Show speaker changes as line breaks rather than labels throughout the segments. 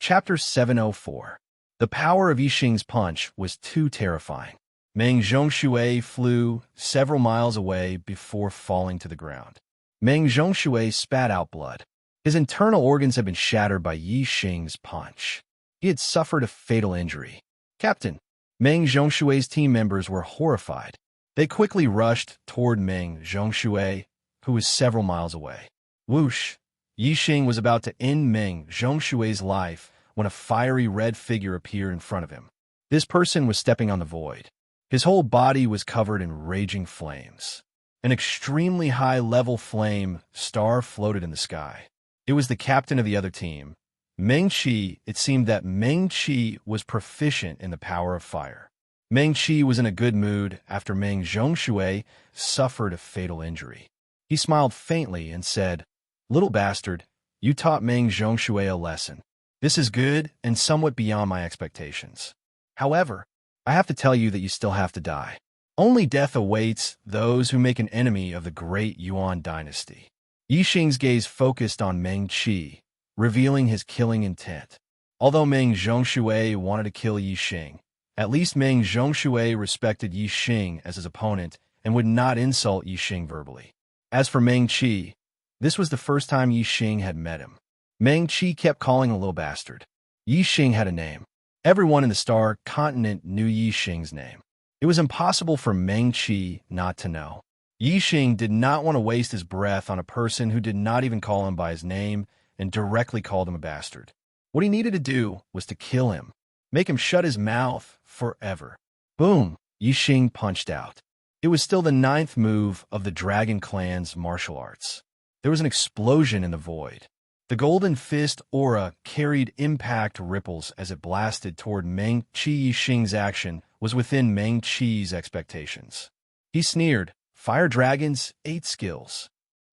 Chapter 704. The power of Yixing's punch was too terrifying. Meng Zhongshui flew several miles away before falling to the ground. Meng Zhongshui spat out blood. His internal organs had been shattered by Yixing's punch. He had suffered a fatal injury. Captain, Meng Zhongshui's team members were horrified. They quickly rushed toward Meng Zhongshui, who was several miles away. Whoosh! Yixing was about to end Meng Zhongshui's life when a fiery red figure appeared in front of him. This person was stepping on the void. His whole body was covered in raging flames. An extremely high-level flame star floated in the sky. It was the captain of the other team, Meng Qi. It seemed that Meng Qi was proficient in the power of fire. Meng Qi was in a good mood after Meng Zhongshui suffered a fatal injury. He smiled faintly and said, "Little bastard, you taught Meng Zhongshui a lesson. This is good and somewhat beyond my expectations. However, I have to tell you that you still have to die. Only death awaits those who make an enemy of the great Yuan dynasty." Yixing's gaze focused on Meng Qi, revealing his killing intent. Although Meng Zhongshui wanted to kill Yixing, at least Meng Zhongshui respected Yixing as his opponent and would not insult Yixing verbally. As for Meng Qi, this was the first time Yixing had met him. Meng Qi kept calling him a little bastard. Yixing had a name. Everyone in the Star Continent knew Yixing's name. It was impossible for Meng Qi not to know. Yixing did not want to waste his breath on a person who did not even call him by his name and directly called him a bastard. What he needed to do was to kill him, make him shut his mouth forever. Boom! Yixing punched out. It was still the 9th move of the Dragon Clan's martial arts. There was an explosion in the void. The golden fist aura carried impact ripples as it blasted toward Meng Qi. Yixing's action was within Meng Qi's expectations. He sneered, "Fire dragons, 8 skills."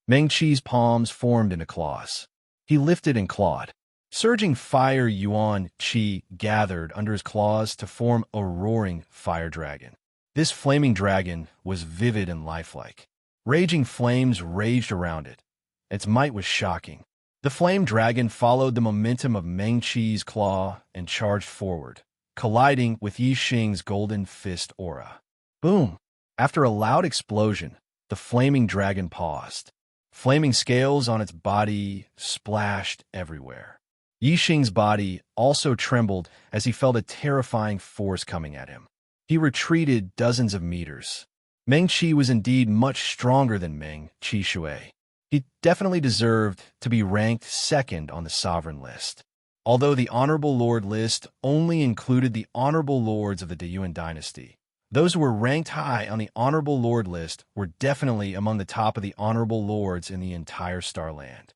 Meng Qi's palms formed into claws. He lifted and clawed. Surging fire Yuan Qi gathered under his claws to form a roaring fire dragon. This flaming dragon was vivid and lifelike. Raging flames raged around it. Its might was shocking. The flame dragon followed the momentum of Meng Qi's claw and charged forward, colliding with Yixing's golden fist aura. Boom! After a loud explosion, the flaming dragon paused. Flaming scales on its body splashed everywhere. Yixing's body also trembled as he felt a terrifying force coming at him. He retreated dozens of meters. Meng Qi was indeed much stronger than Meng Qishui. He definitely deserved to be ranked 2nd on the sovereign list. Although the Honorable Lord list only included the Honorable Lords of the Yuan dynasty, those who were ranked high on the Honorable Lord list were definitely among the top of the Honorable Lords in the entire Starland.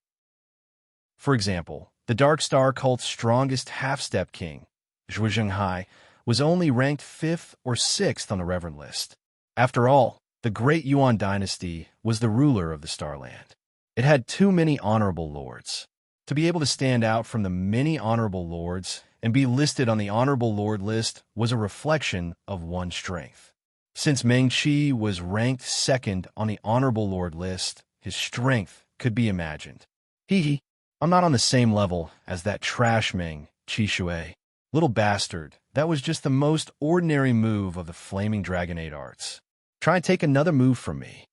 For example, the Dark Star cult's strongest half-step king, Zhu Zhenghai, was only ranked 5th or 6th on the Reverend list. After all, the Great Yuan dynasty was the ruler of the Starland. It had too many Honorable Lords. To be able to stand out from the many Honorable Lords and be listed on the Honorable Lord list was a reflection of one's strength. Since Meng Qi was ranked 2nd on the Honorable Lord list, his strength could be imagined. I'm not on the same level as that trash Meng Qishui. Little bastard, that was just the most ordinary move of the Flaming Dragon 8 arts. Try and take another move from me.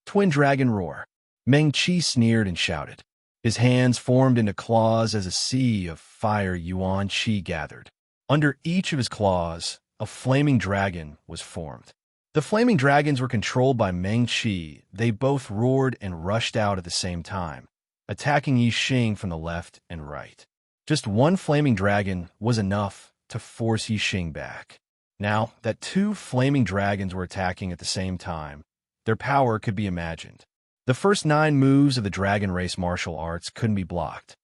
Twin Dragon Roar. Meng Qi sneered and shouted. His hands formed into claws as a sea of fire Yuan Qi gathered. Under each of his claws, a flaming dragon was formed. The flaming dragons were controlled by Meng Qi. They both roared and rushed out at the same time, attacking Yixing from the left and right. Just one flaming dragon was enough to force Yixing back. Now that 2 flaming dragons were attacking at the same time, their power could be imagined. The first 9 moves of the Dragon Race martial arts couldn't be blocked.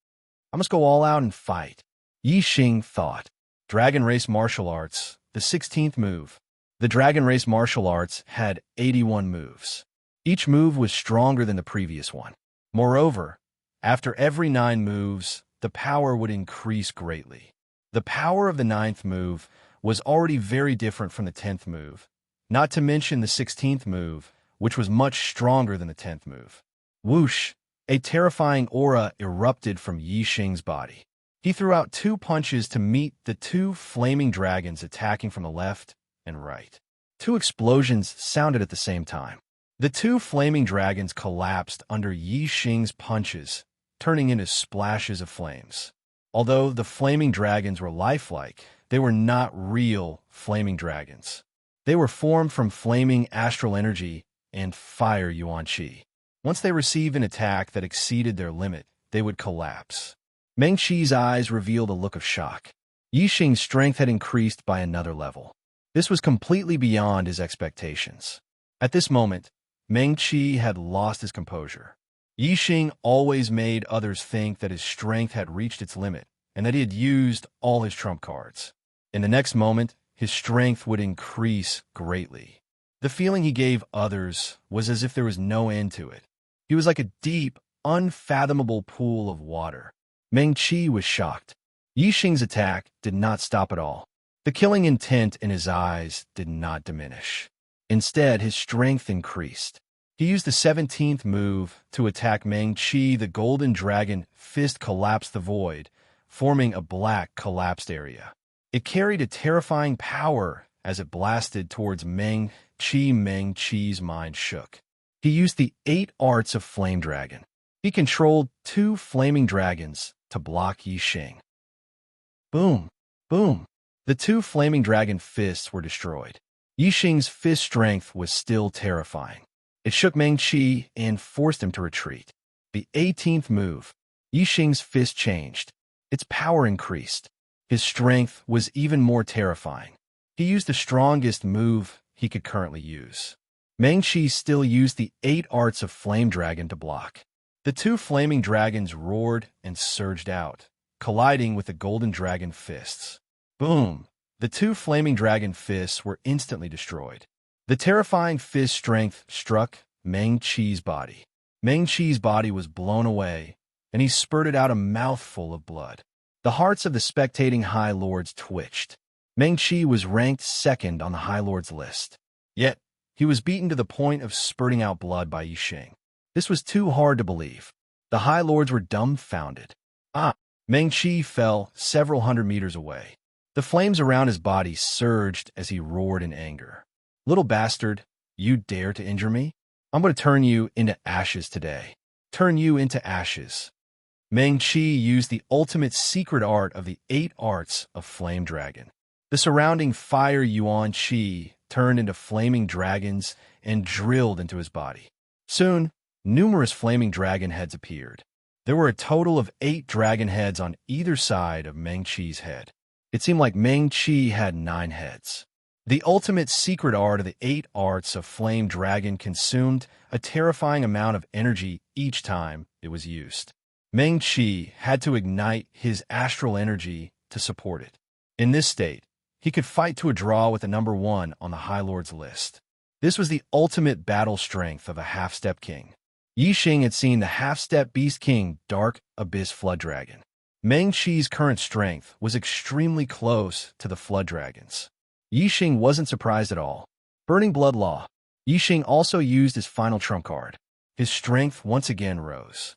I must go all out and fight, Yixing thought. Dragon Race martial arts, the 16th move. The Dragon Race martial arts had 81 moves. Each move was stronger than the previous one. Moreover, after every 9 moves, the power would increase greatly. The power of the 9th move was already very different from the 10th move, not to mention the 16th move, which was much stronger than the 10th move. Whoosh! A terrifying aura erupted from Yixing's body. He threw out 2 punches to meet the 2 flaming dragons attacking from the left and right. 2 explosions sounded at the same time. The 2 flaming dragons collapsed under Yi Xing's punches, turning into splashes of flames. Although the flaming dragons were lifelike, they were not real flaming dragons. They were formed from flaming astral energy and fire yuan qi. Once they received an attack that exceeded their limit, they would collapse. Meng Qi's eyes revealed a look of shock. Yi Xing's strength had increased by another level. This was completely beyond his expectations. At this moment, Meng Qi had lost his composure. Yi Xing always made others think that his strength had reached its limit and that he had used all his trump cards. In the next moment, his strength would increase greatly. The feeling he gave others was as if there was no end to it. He was like a deep, unfathomable pool of water. Meng Qi was shocked. Yi Xing's attack did not stop at all. The killing intent in his eyes did not diminish. Instead, his strength increased. He used the 17th move to attack Meng Qi. The golden dragon fist collapsed the void, forming a black collapsed area. It carried a terrifying power as it blasted towards Meng Qi. Meng Qi's mind shook. He used the 8 arts of Flame Dragon. He controlled 2 flaming dragons to block Yi Xing. Boom! Boom! The 2 flaming dragon fists were destroyed. Yi Xing's fist strength was still terrifying. It shook Meng Qi and forced him to retreat. The 18th move. Yi Xing's fist changed. Its power increased. His strength was even more terrifying. He used the strongest move he could currently use. Meng Qi still used the 8 arts of Flame Dragon to block. The 2 flaming dragons roared and surged out, colliding with the golden dragon fists. Boom! The 2 flaming dragon fists were instantly destroyed. The terrifying fist strength struck Meng Qi's body. Meng Qi's body was blown away, and he spurted out a mouthful of blood. The hearts of the spectating High Lords twitched. Meng Qi was ranked 2nd on the High Lords list. Yet, he was beaten to the point of spurting out blood by Yi Xing. This was too hard to believe. The High Lords were dumbfounded. Meng Qi fell several hundred meters away. The flames around his body surged as he roared in anger. Little bastard, you dare to injure me? I'm going to turn you into ashes today. Turn you into ashes. Meng Qi used the ultimate secret art of the 8 arts of Flame Dragon. The surrounding fire yuan qi turned into flaming dragons and drilled into his body. Soon, numerous flaming dragon heads appeared. There were a total of 8 dragon heads on either side of Meng Qi's head. It seemed like Meng Qi had 9 heads. The ultimate secret art of the 8 arts of Flame Dragon consumed a terrifying amount of energy each time it was used. Meng Qi had to ignite his astral energy to support it. In this state, he could fight to a draw with the number 1 on the High Lord's list. This was the ultimate battle strength of a half-step king. Yi Xing had seen the half-step beast king Dark Abyss Flood Dragon. Meng Qi's current strength was extremely close to the Flood Dragons. Yi Xing wasn't surprised at all. Burning Blood Law. Yi Xing also used his final trump card. His strength once again rose.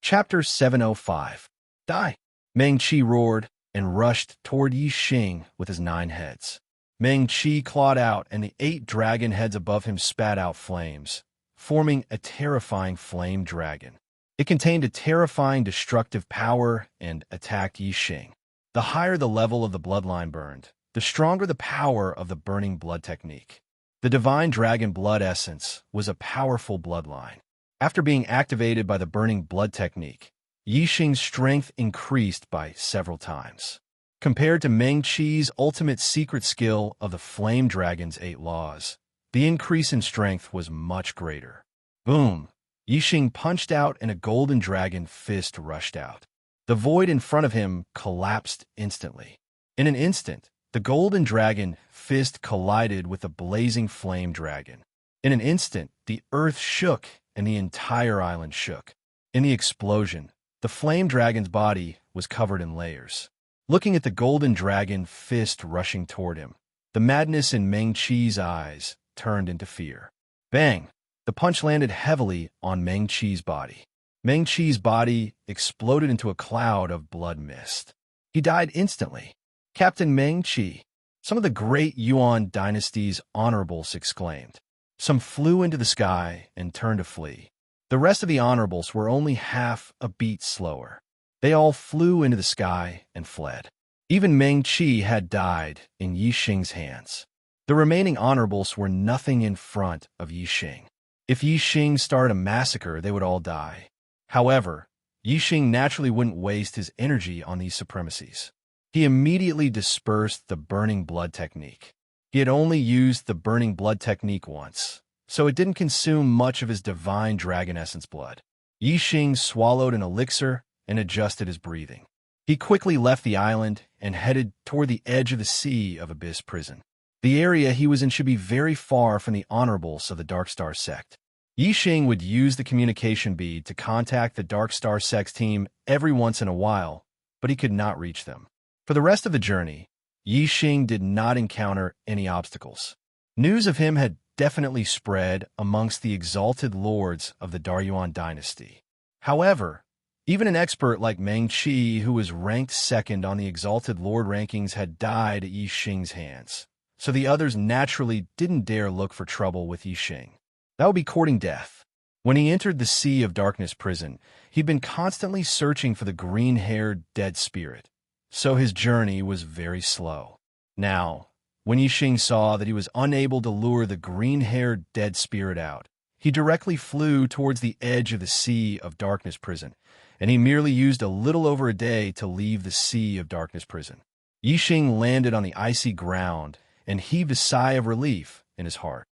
Chapter 705. Die! Meng Qi roared and rushed toward Yi Xing with his 9 heads. Meng Qi clawed out, and the 8 dragon heads above him spat out flames, forming a terrifying flame dragon. It contained a terrifying destructive power and attacked Yi Xing. The higher the level of the bloodline burned, the stronger the power of the burning blood technique. The divine dragon blood essence was a powerful bloodline. After being activated by the burning blood technique, Yi Xing's strength increased by several times. Compared to Meng Qi's ultimate secret skill of the Flame Dragon's 8 laws, the increase in strength was much greater. Boom! Yi Xing punched out and a golden dragon fist rushed out. The void in front of him collapsed instantly. In an instant, the golden dragon fist collided with the blazing flame dragon. In an instant, the earth shook and the entire island shook. In the explosion, the flame dragon's body was covered in layers. Looking at the golden dragon fist rushing toward him, the madness in Meng Qi's eyes turned into fear. Bang! The punch landed heavily on Meng Qi's body. Meng Qi's body exploded into a cloud of blood mist. He died instantly. Captain Meng Qi, some of the great Yuan dynasty's honorables exclaimed. Some flew into the sky and turned to flee. The rest of the honorables were only half a beat slower. They all flew into the sky and fled. Even Meng Qi had died in Yi Xing's hands. The remaining honorables were nothing in front of Yi Xing. If Yi Xing started a massacre, they would all die. However, Yi Xing naturally wouldn't waste his energy on these supremacies. He immediately dispersed the burning blood technique. He had only used the burning blood technique once, so it didn't consume much of his divine dragon essence blood. Yi Xing swallowed an elixir and adjusted his breathing. He quickly left the island and headed toward the edge of the sea of Abyss Prison. The area he was in should be very far from the honorables of the Dark Star sect. Yi Xing would use the communication bead to contact the Dark Star sect's team every once in a while, but he could not reach them. For the rest of the journey, Yi Xing did not encounter any obstacles. News of him had definitely spread amongst the exalted lords of the Daryuan dynasty. However, even an expert like Meng Qi, who was ranked second on the exalted lord rankings, had died at Yi Xing's hands, so the others naturally didn't dare look for trouble with Yi Xing. That would be courting death. When he entered the Sea of Darkness prison, he'd been constantly searching for the green-haired dead spirit, so his journey was very slow. Now, when Yi Xing saw that he was unable to lure the green-haired dead spirit out, he directly flew towards the edge of the Sea of Darkness prison, and he merely used a little over a day to leave the Sea of Darkness prison. Yi Xing landed on the icy ground and heaved a sigh of relief in his heart.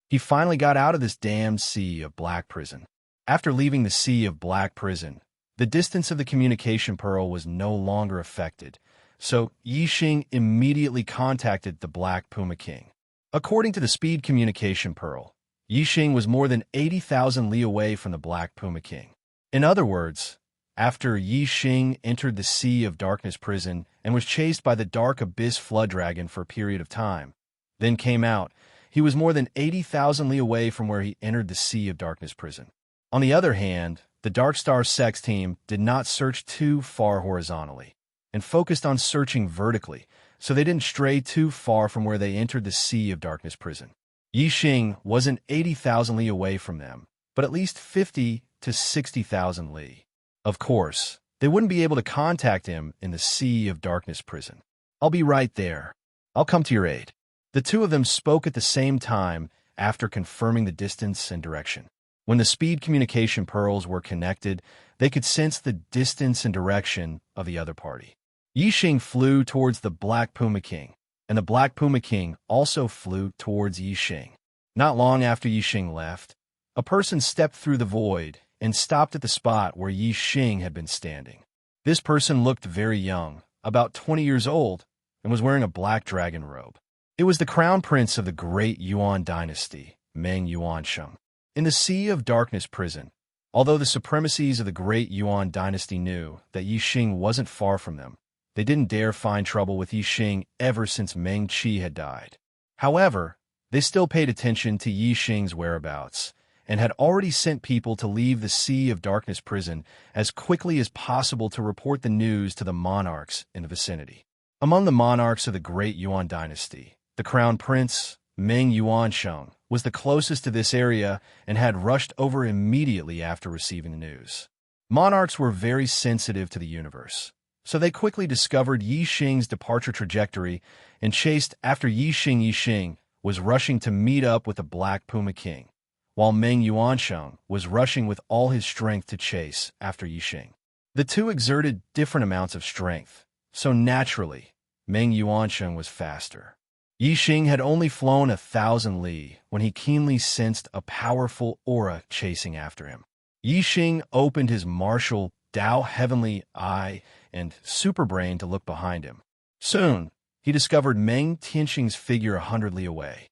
He finally got out of this damned Sea of Black prison. After leaving the Sea of Black prison, the distance of the communication pearl was no longer affected, so Yi Xing immediately contacted the Black Puma King. According to the speed communication pearl, Yi Xing was more than 80,000 li away from the Black Puma King. In other words, after Yi Xing entered the Sea of Darkness prison and was chased by the Dark Abyss Flood Dragon for a period of time, then came out, he was more than 80,000 li away from where he entered the Sea of Darkness prison. On the other hand, the Dark Star Sect's team did not search too far horizontally and focused on searching vertically, so they didn't stray too far from where they entered the Sea of Darkness prison. Yi Xing wasn't 80,000 li away from them, but at least 50 to 60,000 li. Of course, they wouldn't be able to contact him in the Sea of Darkness prison. I'll be right there. I'll come to your aid. The two of them spoke at the same time after confirming the distance and direction. When the speed communication pearls were connected, they could sense the distance and direction of the other party. Yi Xing flew towards the Black Puma King, and the Black Puma King also flew towards Yi Xing. Not long after Yi Xing left, a person stepped through the void and stopped at the spot where Yi Xing had been standing. This person looked very young, about 20 years old, and was wearing a black dragon robe. It was the crown prince of the great Yuan dynasty, Meng Yuansheng. In the Sea of Darkness prison, although the supremacies of the great Yuan dynasty knew that Yi Xing wasn't far from them, they didn't dare find trouble with Yi Xing ever since Meng Qi had died. However, they still paid attention to Yi Xing's whereabouts and had already sent people to leave the Sea of Darkness prison as quickly as possible to report the news to the monarchs in the vicinity. Among the monarchs of the great Yuan dynasty, the crown prince, Meng Yuansheng, was the closest to this area and had rushed over immediately after receiving the news. Monarchs were very sensitive to the universe, so they quickly discovered Yi Xing's departure trajectory and chased after Yi Xing. Yi Xing was rushing to meet up with the Black Puma King, while Meng Yuansheng was rushing with all his strength to chase after Yi Xing. The two exerted different amounts of strength, so naturally, Meng Yuansheng was faster. Yi Xing had only flown 1,000 li when he keenly sensed a powerful aura chasing after him. Yi Xing opened his martial Dao Heavenly Eye and Superbrain to look behind him. Soon, he discovered Meng Tianxing's figure 100 li away.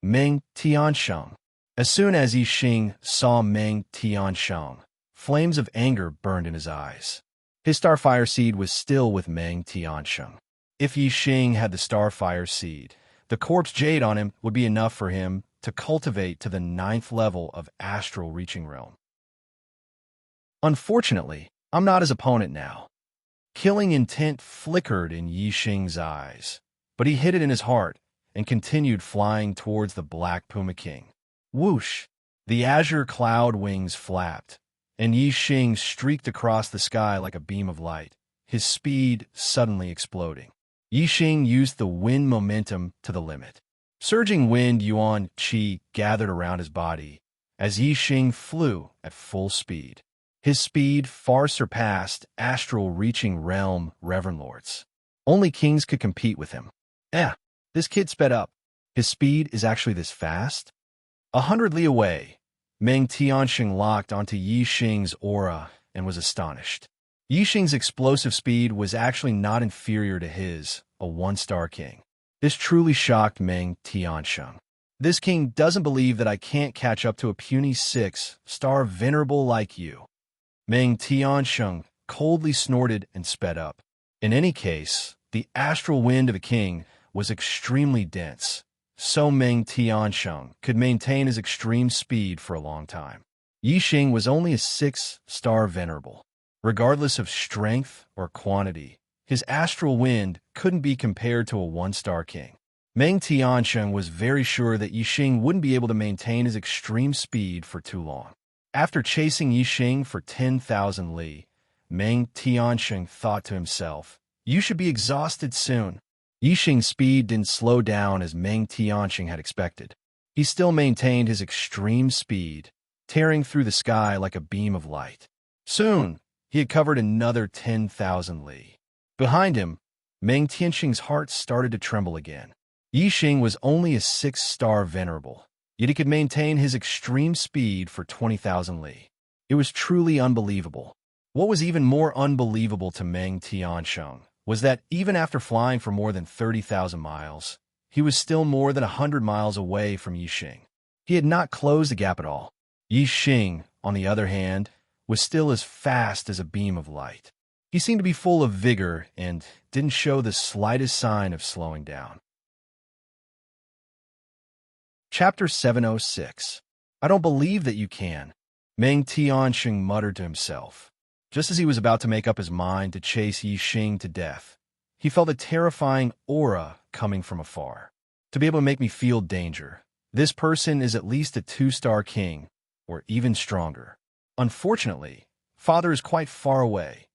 Meng Tiansheng. As soon as Yi Xing saw Meng Tiansheng, flames of anger burned in his eyes. His Starfire Seed was still with Meng Tiansheng. If Yi Xing had the Starfire Seed, the corpse jade on him would be enough for him to cultivate to the 9th level of astral reaching realm. Unfortunately, I'm not his opponent now. Killing intent flickered in Yi Xing's eyes, but he hid it in his heart and continued flying towards the Black Puma King. Whoosh! The azure cloud wings flapped, and Yi Xing streaked across the sky like a beam of light, his speed suddenly exploding. Yi Xing used the wind momentum to the limit. Surging wind yuan qi gathered around his body as Yi Xing flew at full speed. His speed far surpassed astral-reaching realm reverend lords. Only kings could compete with him. This kid sped up. His speed is actually this fast? 100 li away, Meng Tianxing locked onto Yi Xing's aura and was astonished. Yi Xing's explosive speed was actually not inferior to his, a one-star king. This truly shocked Meng Tianxing. This king doesn't believe that I can't catch up to a puny 6-star venerable like you. Meng Tianxing coldly snorted and sped up. In any case, the astral wind of a king was extremely dense, so Meng Tianxing could maintain his extreme speed for a long time. Yi Xing was only a 6-star venerable. Regardless of strength or quantity, his astral wind couldn't be compared to a one-star king. Meng Tianxing was very sure that Yi Xing wouldn't be able to maintain his extreme speed for too long. After chasing Yi Xing for 10,000 li, Meng Tianxing thought to himself, "You should be exhausted soon." Yi Xing's speed didn't slow down as Meng Tianxing had expected. He still maintained his extreme speed, tearing through the sky like a beam of light. Soon, he had covered another 10,000 li. Behind him, Meng Tianxing's heart started to tremble again. Yi Xing was only a 6-star venerable, yet he could maintain his extreme speed for 20,000 li. It was truly unbelievable. What was even more unbelievable to Meng Tianxing was that even after flying for more than 30,000 miles, he was still more than 100 miles away from Yi Xing. He had not closed the gap at all. Yi Xing, on the other hand, was still as fast as a beam of light. He seemed to be full of vigor and didn't show the slightest sign of slowing down. Chapter 706. I don't believe that you can, Meng Tianxing muttered to himself. Just as he was about to make up his mind to chase Yi Xing to death, he felt a terrifying aura coming from afar. To be able to make me feel danger, this person is at least a 2-star king, or even stronger. Unfortunately, father is quite far away.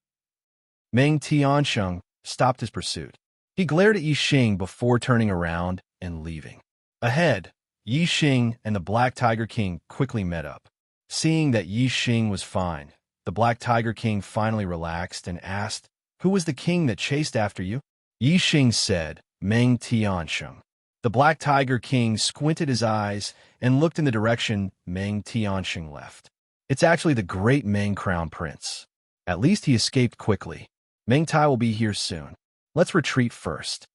Meng Tianxing stopped his pursuit. He glared at Yi Xing before turning around and leaving. Ahead, Yi Xing and the Black Tiger King quickly met up. Seeing that Yi Xing was fine, the Black Tiger King finally relaxed and asked, "Who was the king that chased after you?" Yi Xing said, "Meng Tianxing." The Black Tiger King squinted his eyes and looked in the direction Meng Tianxing left. "It's actually the great Meng Crown Prince. At least he escaped quickly. Meng Tai will be here soon. Let's retreat first."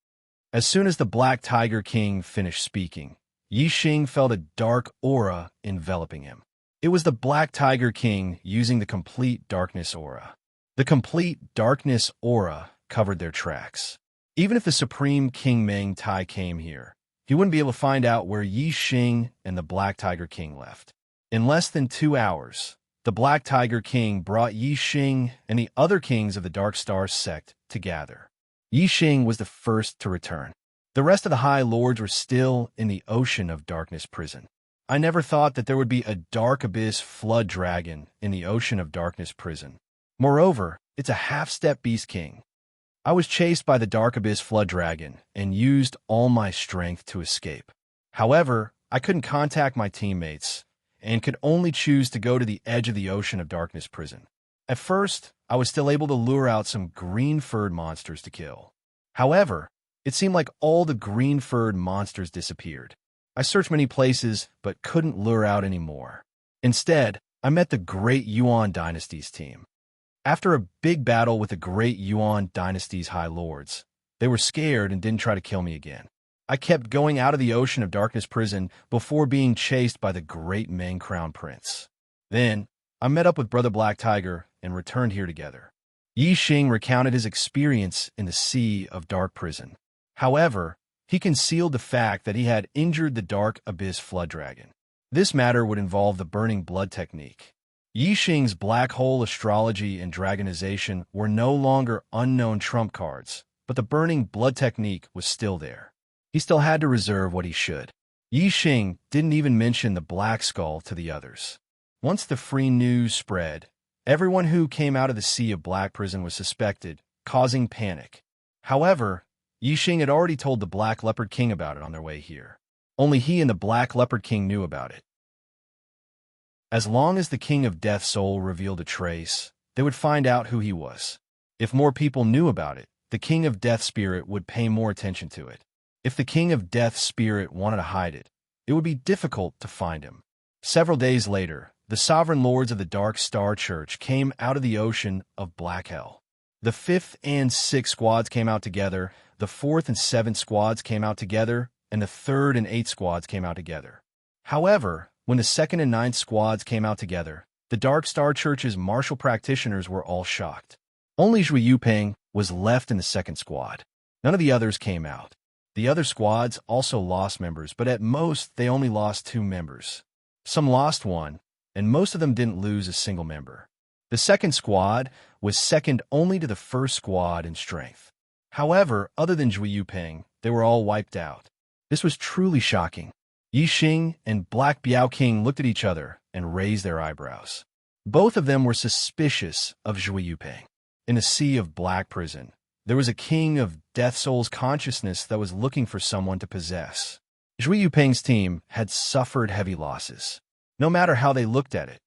As soon as the Black Tiger King finished speaking, Yi Xing felt a dark aura enveloping him. It was the Black Tiger King using the Complete Darkness aura. The Complete Darkness aura covered their tracks. Even if the Supreme King Meng Tai came here, he wouldn't be able to find out where Yi Xing and the Black Tiger King left. In less than 2 hours, the Black Tiger King brought Yi Xing and the other kings of the Dark Star sect to gather. Yi Xing was the first to return. The rest of the High Lords were still in the Ocean of Darkness prison. I never thought that there would be a Dark Abyss Flood Dragon in the Ocean of Darkness prison. Moreover, it's a half-step Beast King. I was chased by the Dark Abyss Flood Dragon and used all my strength to escape. However, I couldn't contact my teammates and could only choose to go to the edge of the Ocean of Darkness prison. At first, I was still able to lure out some green-furred monsters to kill. However, it seemed like all the green-furred monsters disappeared. I searched many places, but couldn't lure out any more. Instead, I met the Great Yuan Dynasty's team. After a big battle with the Great Yuan Dynasty's High Lords, they were scared and didn't try to kill me again. I kept going out of the Ocean of Darkness prison before being chased by the Great Meng Crown Prince. Then, I met up with Brother Black Tiger and returned here together. Yi Xing recounted his experience in the Sea of Dark prison. However, he concealed the fact that he had injured the Dark Abyss Flood Dragon. This matter would involve the Burning Blood technique. Yixing's black hole astrology and dragonization were no longer unknown trump cards, but the burning blood technique was still there. He still had to reserve what he should. Yixing didn't even mention the black skull to the others. Once the free news spread, everyone who came out of the Sea of Black prison was suspected, causing panic. However, Yixing had already told the Black Leopard King about it on their way here. Only he and the Black Leopard King knew about it. As long as the King of Death Soul revealed a trace, they would find out who he was. If more people knew about it, the King of Death Spirit would pay more attention to it. If the King of Death Spirit wanted to hide it, it would be difficult to find him. Several days later, the sovereign lords of the Dark Star Church came out of the ocean of Black Hell. The 5th and 6th squads came out together, the 4th and 7th squads came out together, and the 3rd and 8th squads came out together. However, when the 2nd and 9th squads came out together, the Dark Star Church's martial practitioners were all shocked. Only Zhui Yuping was left in the 2nd squad. None of the others came out. The other squads also lost members, but at most they only lost 2 members. Some lost 1, and most of them didn't lose a single member. The 2nd squad was second only to the 1st squad in strength. However, other than Zhui Yuping, they were all wiped out. This was truly shocking. Yixing and Black Biao King looked at each other and raised their eyebrows. Both of them were suspicious of Zhui Yuping. In a Sea of Black prison, there was a King of Death Soul's consciousness that was looking for someone to possess. Zhui Yuping's team had suffered heavy losses. No matter how they looked at it,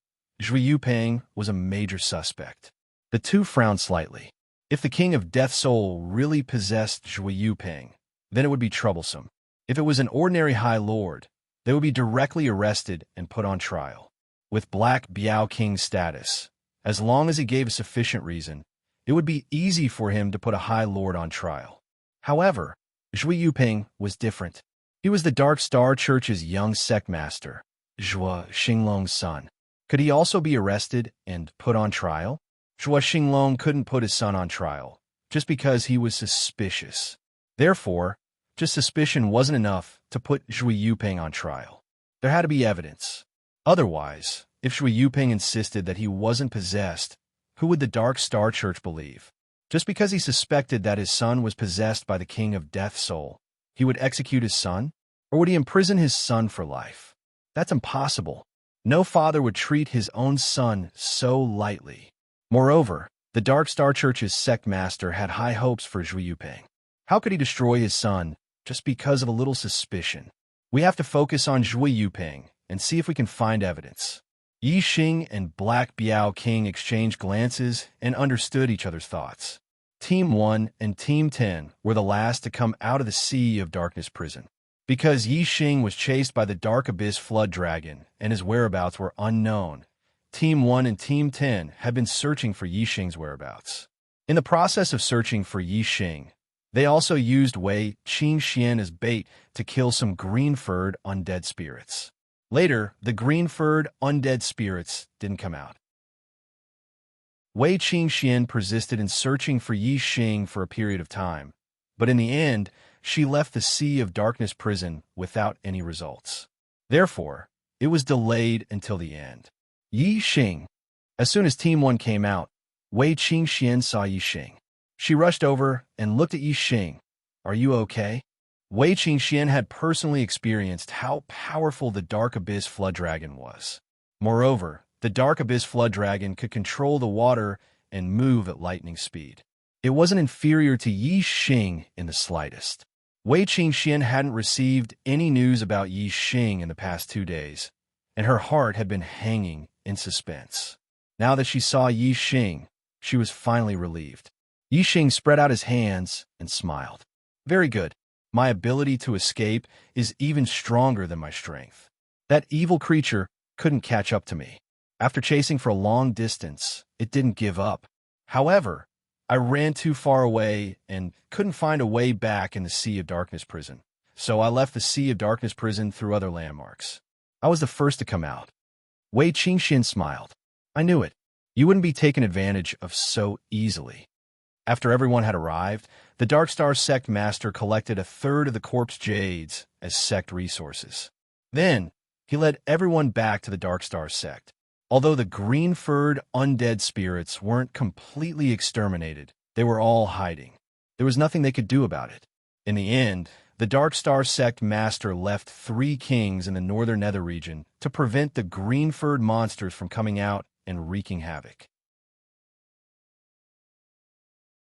Zhui Yuping was a major suspect. The two frowned slightly. If the King of Death Soul really possessed Zhui Yuping, then it would be troublesome. If it was an ordinary High Lord, they would be directly arrested and put on trial. With Black Biao King's status, as long as he gave a sufficient reason, it would be easy for him to put a High Lord on trial. However, Zhui Yuping was different. He was the Dark Star Church's young sect master, Zhua Xinglong's son. Could he also be arrested and put on trial? Zhua Xinglong couldn't put his son on trial, just because he was suspicious. Therefore, just suspicion wasn't enough to put Zhui Yuping on trial. There had to be evidence. Otherwise, if Zhui Yuping insisted that he wasn't possessed, who would the Dark Star Church believe? Just because he suspected that his son was possessed by the King of Death Soul, he would execute his son? Or would he imprison his son for life? That's impossible. No father would treat his own son so lightly. Moreover, the Dark Star Church's sect master had high hopes for Zhui Yuping. How could he destroy his son just because of a little suspicion? We have to focus on Zhui Yuping and see if we can find evidence. Yixing and Black Biao King exchanged glances and understood each other's thoughts. Team 1 and Team 10 were the last to come out of the Sea of Darkness prison. Because Yixing was chased by the Dark Abyss Flood Dragon and his whereabouts were unknown, Team 1 and Team 10 had been searching for Yixing's whereabouts. In the process of searching for Yixing, they also used Wei Qingxian as bait to kill some green-furred undead spirits. Later, the green-furred undead spirits didn't come out. Wei Qingxian persisted in searching for Yixing for a period of time, but in the end, she left the Sea of Darkness prison without any results. Therefore, it was delayed until the end. Yixing. As soon as Team 1 came out, Wei Qingxian saw Yixing. She rushed over and looked at Yixing. "Are you okay?" Wei Qingxian had personally experienced how powerful the Dark Abyss Flood Dragon was. Moreover, the Dark Abyss Flood Dragon could control the water and move at lightning speed. It wasn't inferior to Yixing in the slightest. Wei Qingxian hadn't received any news about Yixing in the past 2 days, and her heart had been hanging in suspense. Now that she saw Yixing, she was finally relieved. Yixing spread out his hands and smiled. "Very good. My ability to escape is even stronger than my strength. That evil creature couldn't catch up to me. After chasing for a long distance, it didn't give up. However, I ran too far away and couldn't find a way back in the Sea of Darkness prison. So I left the Sea of Darkness prison through other landmarks. I was the first to come out." Wei Qingxian smiled. "I knew it. You wouldn't be taken advantage of so easily." After everyone had arrived, the Dark Star Sect Master collected a third of the corpse jades as sect resources. Then, he led everyone back to the Dark Star Sect. Although the green-furred undead spirits weren't completely exterminated, they were all hiding. There was nothing they could do about it. In the end, the Dark Star sect master left 3 kings in the northern nether region to prevent the green-furred monsters from coming out and wreaking havoc.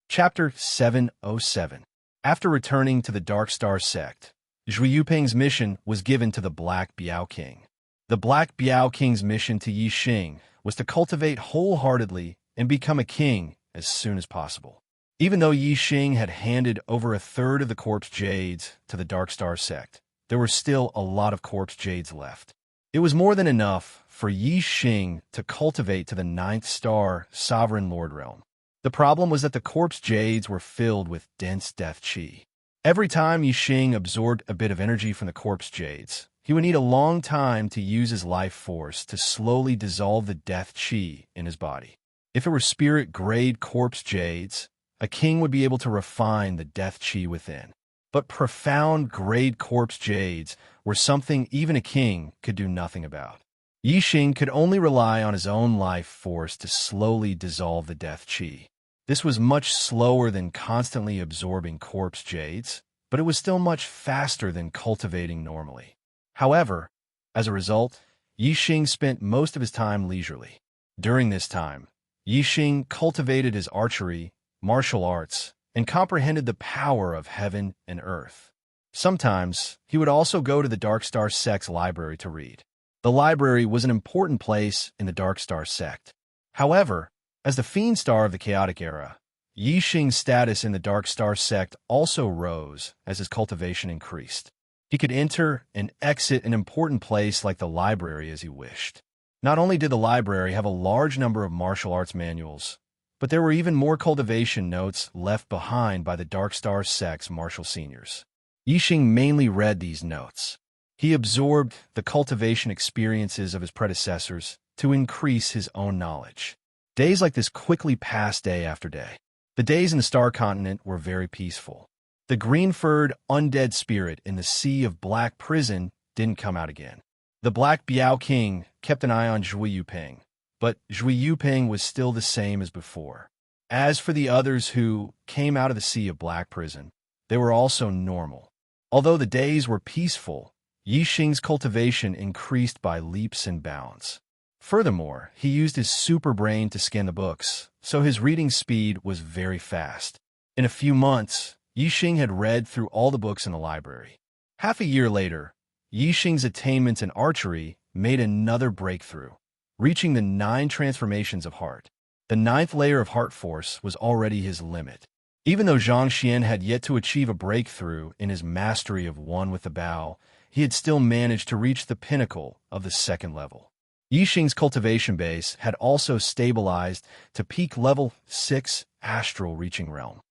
Chapter 707. After returning to the Dark Star sect, Zhui Yuping's mission was given to the Black Biao King. The Black Biao King's mission to Yi Xing was to cultivate wholeheartedly and become a king as soon as possible. Even though Yi Xing had handed over 1/3 of the corpse jades to the Dark Star sect, there were still a lot of corpse jades left. It was more than enough for Yi Xing to cultivate to the 9th star Sovereign Lord realm. The problem was that the corpse jades were filled with dense death qi. Every time Yi Xing absorbed a bit of energy from the corpse jades, he would need a long time to use his life force to slowly dissolve the death qi in his body. If it were spirit-grade corpse jades, a king would be able to refine the death qi within. But profound-grade corpse jades were something even a king could do nothing about. Yi Xing could only rely on his own life force to slowly dissolve the death qi. This was much slower than constantly absorbing corpse jades, but it was still much faster than cultivating normally. However, as a result, Yi Xing spent most of his time leisurely. During this time, Yi Xing cultivated his archery, martial arts, and comprehended the power of heaven and earth. Sometimes, he would also go to the Dark Star sect's library to read. The library was an important place in the Dark Star sect. However, as the Fiend Star of the Chaotic Era, Yi Xing's status in the Dark Star sect also rose as his cultivation increased. He could enter and exit an important place like the library as he wished. Not only did the library have a large number of martial arts manuals, but there were even more cultivation notes left behind by the Dark Star sect's martial seniors. Yi Xing mainly read these notes. He absorbed the cultivation experiences of his predecessors to increase his own knowledge. Days like this quickly passed day after day. The days in the Star Continent were very peaceful. The green-furred undead spirit in the Sea of Black Prison didn't come out again. The Black Biao King kept an eye on Zhui Yuping, but Zhui Yuping was still the same as before. As for the others who came out of the Sea of Black Prison, they were also normal. Although the days were peaceful, Yi Xing's cultivation increased by leaps and bounds. Furthermore, he used his super brain to scan the books, so his reading speed was very fast. In a few months, Yi Xing had read through all the books in the library. Half a year later, Yi Xing's attainments in archery made another breakthrough, reaching the 9 transformations of heart. The 9th layer of heart force was already his limit. Even though Zhang Xian had yet to achieve a breakthrough in his mastery of one with the bow, he had still managed to reach the pinnacle of the 2nd level. Yi Xing's cultivation base had also stabilized to peak level 6 astral reaching realm.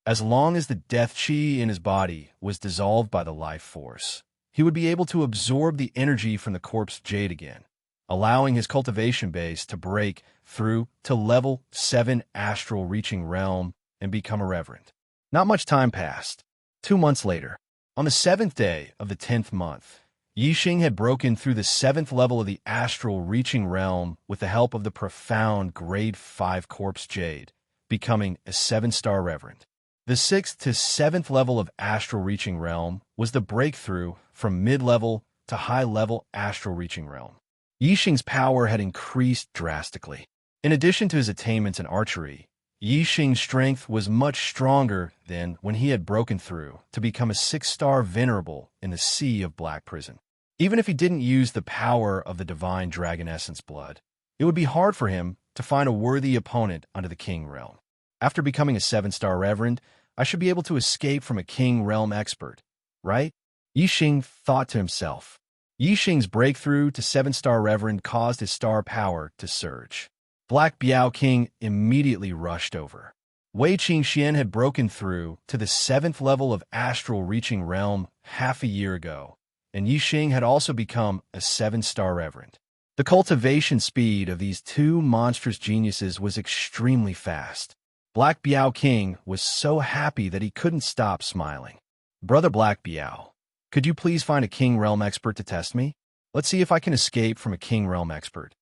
As long as the death qi in his body was dissolved by the life force, he would be able to absorb the energy from the corpse jade again, allowing his cultivation base to break through to level 7 astral reaching realm and become irreverent. Not much time passed. 2 months later, on the 7th day of the 10th month, Yi Xing had broken through the 7th level of the astral reaching realm with the help of the profound grade 5 corpse jade, becoming a 7-star reverend. The 6th to 7th level of astral reaching realm was the breakthrough from mid-level to high-level astral reaching realm. Yi Xing's power had increased drastically. In addition to his attainments in archery, Yi Xing's strength was much stronger than when he had broken through to become a 6-star venerable in the Sea of Black Prison. Even if he didn't use the power of the divine dragon essence blood, it would be hard for him to find a worthy opponent under the king realm. After becoming a 7-star reverend, I should be able to escape from a king realm expert, right? Yi Xing thought to himself. Yi Xing's breakthrough to 7-star reverend caused his star power to surge. Black Biao King immediately rushed over. Wei Qingxian had broken through to the 7th level of astral reaching realm half a year ago, and Yi Xing had also become a 7-star reverend. The cultivation speed of these 2 monstrous geniuses was extremely fast. Black Biao King was so happy that he couldn't stop smiling. Brother Black Biao, could you please find a king realm expert to test me? Let's see if I can escape from a King Realm expert.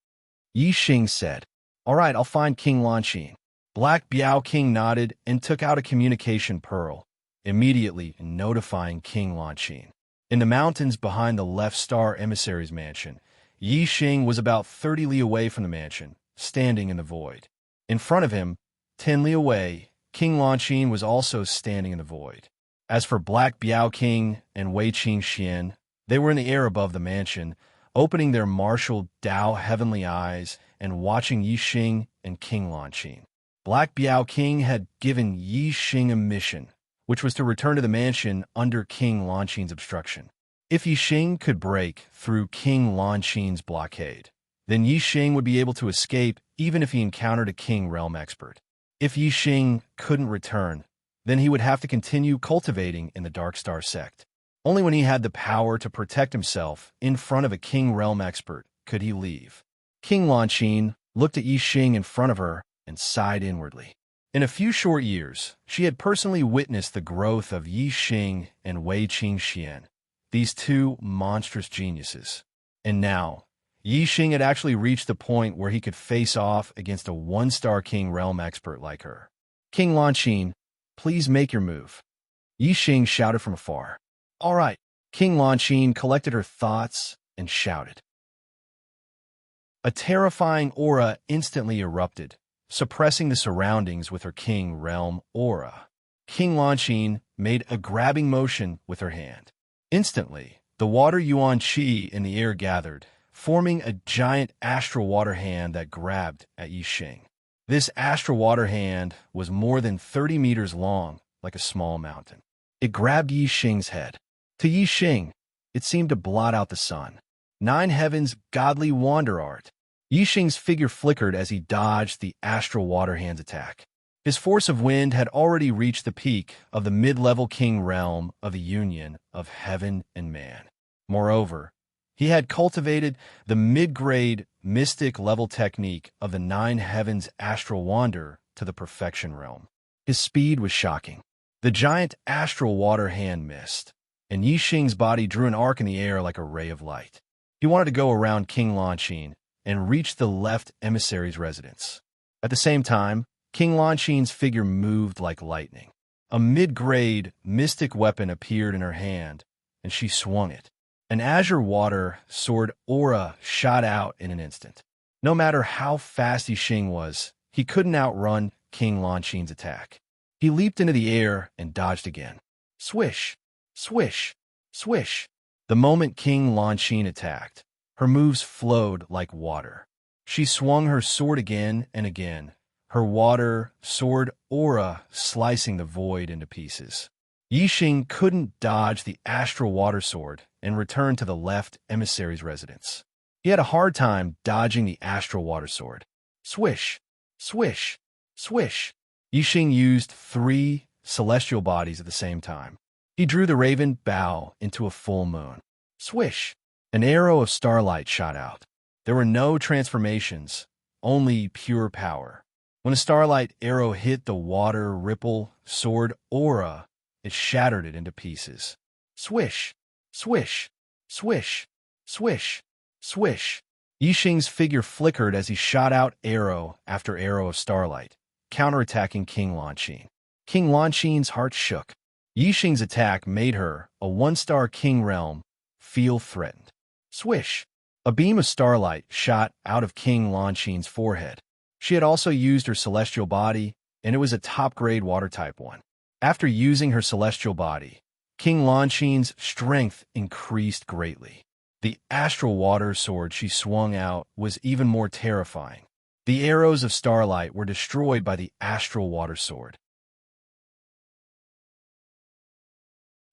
Yi Xing said. All right, I'll find King Lanqin. Black Biao King nodded and took out a communication pearl, immediately notifying King Lanqin. In the mountains behind the Left Star emissary's mansion, Yi Xing was about 30 li away from the mansion, standing in the void. In front of him, 10 li away, King Lanqin was also standing in the void. As for Black Biao King and Wei Qing Xian, they were in the air above the mansion, opening their martial Dao heavenly eyes and watching Yi Xing and King Lanqin. Black Biao King had given Yi Xing a mission, which was to return to the mansion under King Lanqin's obstruction. If Yi Xing could break through King Lanqin's blockade, then Yi Xing would be able to escape even if he encountered a King Realm expert. If Yi Xing couldn't return, then he would have to continue cultivating in the Dark Star sect. Only when he had the power to protect himself in front of a King Realm expert could he leave. King Lanqin looked at Yi Xing in front of her and sighed inwardly. In a few short years, she had personally witnessed the growth of Yi Xing and Wei Qing Xian, these two monstrous geniuses. And now, Yi Xing had actually reached the point where he could face off against a one-star King Realm expert like her. King Lanqin, please make your move. Yi Xing shouted from afar. All right. King Lanqin collected her thoughts and shouted. A terrifying aura instantly erupted, suppressing the surroundings with her King Realm aura. King Lanqin made a grabbing motion with her hand. Instantly, the water yuan qi in the air gathered, forming a giant astral water hand that grabbed at Yi Xing. This astral water hand was more than 30 meters long, like a small mountain. It grabbed Yi Xing's head. To Yi Xing, it seemed to blot out the sun. Nine Heaven's godly wander art. Yi Xing's figure flickered as he dodged the astral water hand's attack. His force of wind had already reached the peak of the mid-level King Realm of the union of heaven and man. Moreover, he had cultivated the mid-grade mystic level technique of the Nine Heavens astral wander to the perfection realm. His speed was shocking. The giant astral water hand missed, and Yi Xing's body drew an arc in the air like a ray of light. He wanted to go around King Lanqin and reach the left emissary's residence. At the same time, King Lanqin's figure moved like lightning. A mid-grade mystic weapon appeared in her hand, and she swung it. An azure water sword aura shot out in an instant. No matter how fast Yi Xing was, he couldn't outrun King Lanqin's attack. He leaped into the air and dodged again. Swish, swish, swish. The moment King Lanqin attacked, her moves flowed like water. She swung her sword again and again, her water sword aura slicing the void into pieces. Yi Xing couldn't dodge the astral water sword and return to the left emissary's residence. He had a hard time dodging the astral water sword. Swish, swish, swish. Yi Xing used 3 celestial bodies at the same time. He drew the raven bow into a full moon. Swish! An arrow of starlight shot out. There were no transformations, only pure power. When a starlight arrow hit the water ripple sword aura, it shattered it into pieces. Swish! Swish! Swish! Swish! Swish! Yi Xing's figure flickered as he shot out arrow after arrow of starlight, counterattacking King Lanqin. King Lanqin's heart shook. Yi Xing's attack made her, a 1-star King Realm, feel threatened. Swish! A beam of starlight shot out of King Lanqin's forehead. She had also used her celestial body, and it was a top-grade water-type one. After using her celestial body, King Lanqin's strength increased greatly. The astral water sword she swung out was even more terrifying. The arrows of starlight were destroyed by the astral water sword.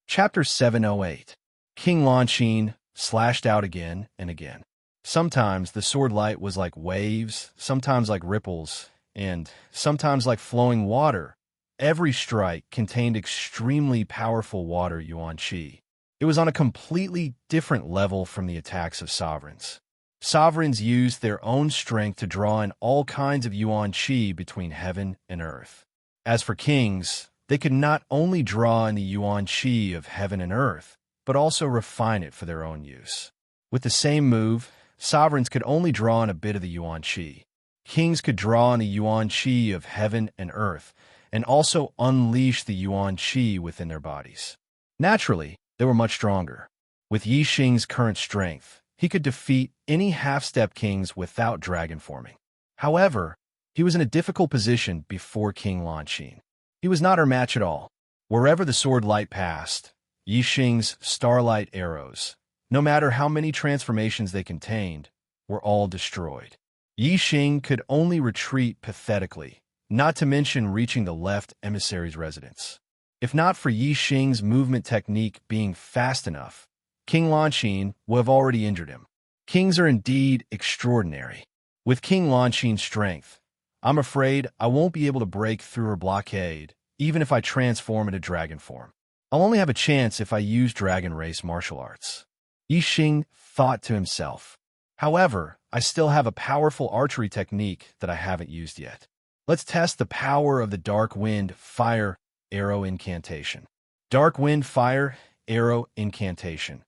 Chapter 708. King Lanqin slashed out again and again. Sometimes the sword light was like waves, sometimes like ripples, and sometimes like flowing water. Every strike contained extremely powerful water yuan qi. It was on a completely different level from the attacks of sovereigns. Sovereigns used their own strength to draw in all kinds of yuan qi between heaven and earth. As for kings, they could not only draw in the yuan qi of heaven and earth, but also refine it for their own use. With the same move, sovereigns could only draw on a bit of the yuan qi. Kings could draw on the yuan qi of heaven and earth, and also unleash the yuan qi within their bodies. Naturally, they were much stronger. With Yi Xing's current strength, he could defeat any half-step kings without dragon forming. However, he was in a difficult position before King Lanqin. He was not her match at all. Wherever the sword light passed, Yi Xing's starlight arrows, no matter how many transformations they contained, were all destroyed. Yi Xing could only retreat pathetically, not to mention reaching the left emissary's residence. If not for Yi Xing's movement technique being fast enough, King Lanqin would have already injured him. Kings are indeed extraordinary. With King Lanqin's strength, I'm afraid I won't be able to break through her blockade, even if I transform into dragon form. I'll only have a chance if I use dragon race martial arts. Yi Xing thought to himself. However, I still have a powerful archery technique that I haven't used yet. Let's test the power of the Dark Wind Fire Arrow Incantation. Dark Wind Fire Arrow Incantation.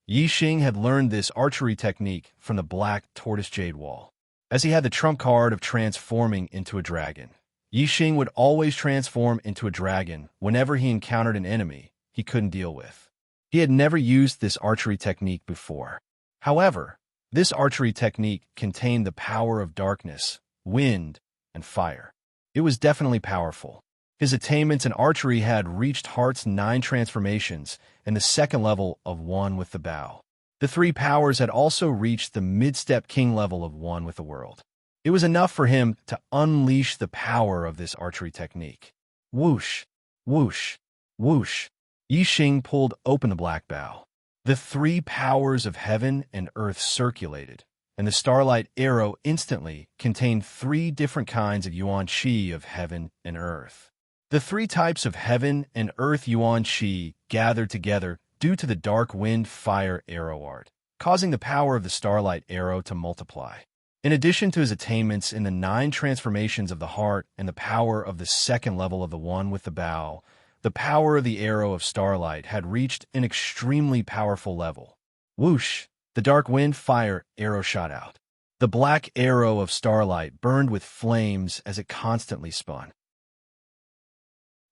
Yi Xing had learned this archery technique from the Black Tortoise Jade Wall. As he had the trump card of transforming into a dragon, Yi Xing would always transform into a dragon whenever he encountered an enemy he couldn't deal with. He had never used this archery technique before. However, this archery technique contained the power of darkness, wind, and fire. It was definitely powerful. His attainments in archery had reached Heart's 9 transformations and the second level of 1 with the bow. The 3 powers had also reached the mid-step king level of 1 with the world. It was enough for him to unleash the power of this archery technique. Whoosh, whoosh, whoosh. Yi Xing pulled open the black bow. The 3 powers of heaven and earth circulated, and the starlight arrow instantly contained 3 different kinds of yuan qi of heaven and earth. The 3 types of heaven and earth yuan qi gathered together due to the dark wind fire arrow art, causing the power of the starlight arrow to multiply. In addition to his attainments in the 9 transformations of the heart and the power of the second level of the 1 with the bow, the power of the arrow of starlight had reached an extremely powerful level. Whoosh! The dark wind fire arrow shot out. The black arrow of starlight burned with flames as it constantly spun.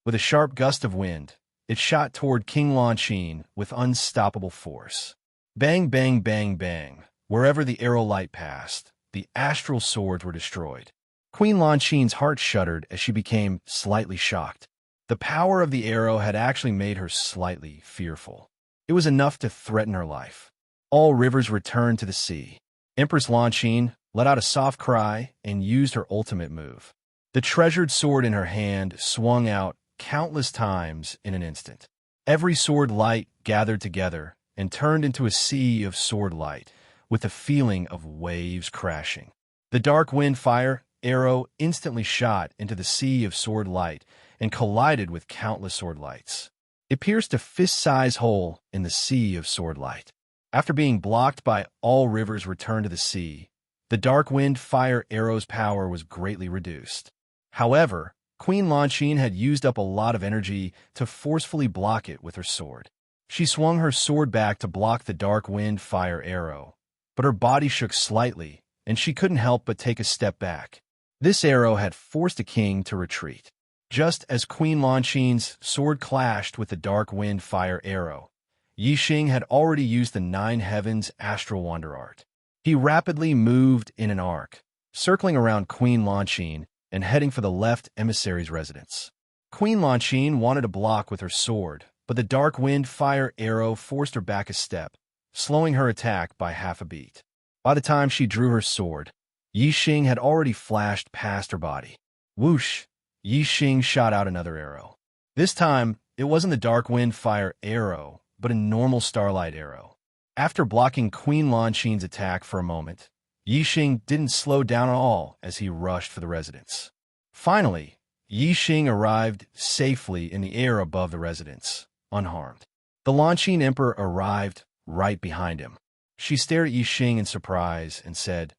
With a sharp gust of wind, it shot toward King Lanqin with unstoppable force. Bang, bang, bang, bang. Wherever the arrow light passed, the astral swords were destroyed. Queen Lanqin's heart shuddered as she became slightly shocked. The power of the arrow had actually made her slightly fearful. It was enough to threaten her life. All rivers returned to the sea. Empress Lanqin let out a soft cry and used her ultimate move. The treasured sword in her hand swung out countless times in an instant. Every sword light gathered together and turned into a sea of sword light, with the feeling of waves crashing. The dark wind fire arrow instantly shot into the sea of sword light and collided with countless sword lights. It pierced a fist-sized hole in the sea of sword light. After being blocked by all rivers returned to the sea, the dark wind fire arrow's power was greatly reduced. However, Queen Lanqin had used up a lot of energy to forcefully block it with her sword. She swung her sword back to block the dark wind fire arrow, but her body shook slightly, and she couldn't help but take a step back. This arrow had forced the king to retreat. Just as Queen Lanqin's sword clashed with the dark wind fire arrow, Yi Xing had already used the 9 heavens astral wander art. He rapidly moved in an arc, circling around Queen Lanqin and heading for the left emissary's residence. Queen Lanqin wanted to block with her sword, but the dark wind fire arrow forced her back a step, slowing her attack by half a beat. By the time she drew her sword, Yi Xing had already flashed past her body. Whoosh! Yi Xing shot out another arrow. This time, it wasn't the dark wind fire arrow, but a normal starlight arrow. After blocking Queen Lanqin's attack for a moment, Yi Xing didn't slow down at all as he rushed for the residence. Finally, Yi Xing arrived safely in the air above the residence, unharmed. The Lanqin Emperor arrived right behind him. She stared at Yi Xing in surprise and said,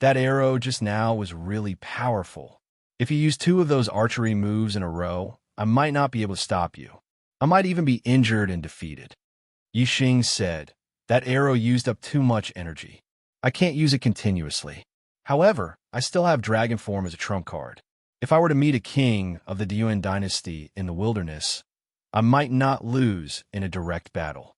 "That arrow just now was really powerful. If you use 2 of those archery moves in a row, I might not be able to stop you. I might even be injured and defeated." Yi Xing said, That arrow used up too much energy. I can't use it continuously. However, I still have dragon form as a trump card. If I were to meet a king of the Yuan dynasty in the wilderness, I might not lose in a direct battle.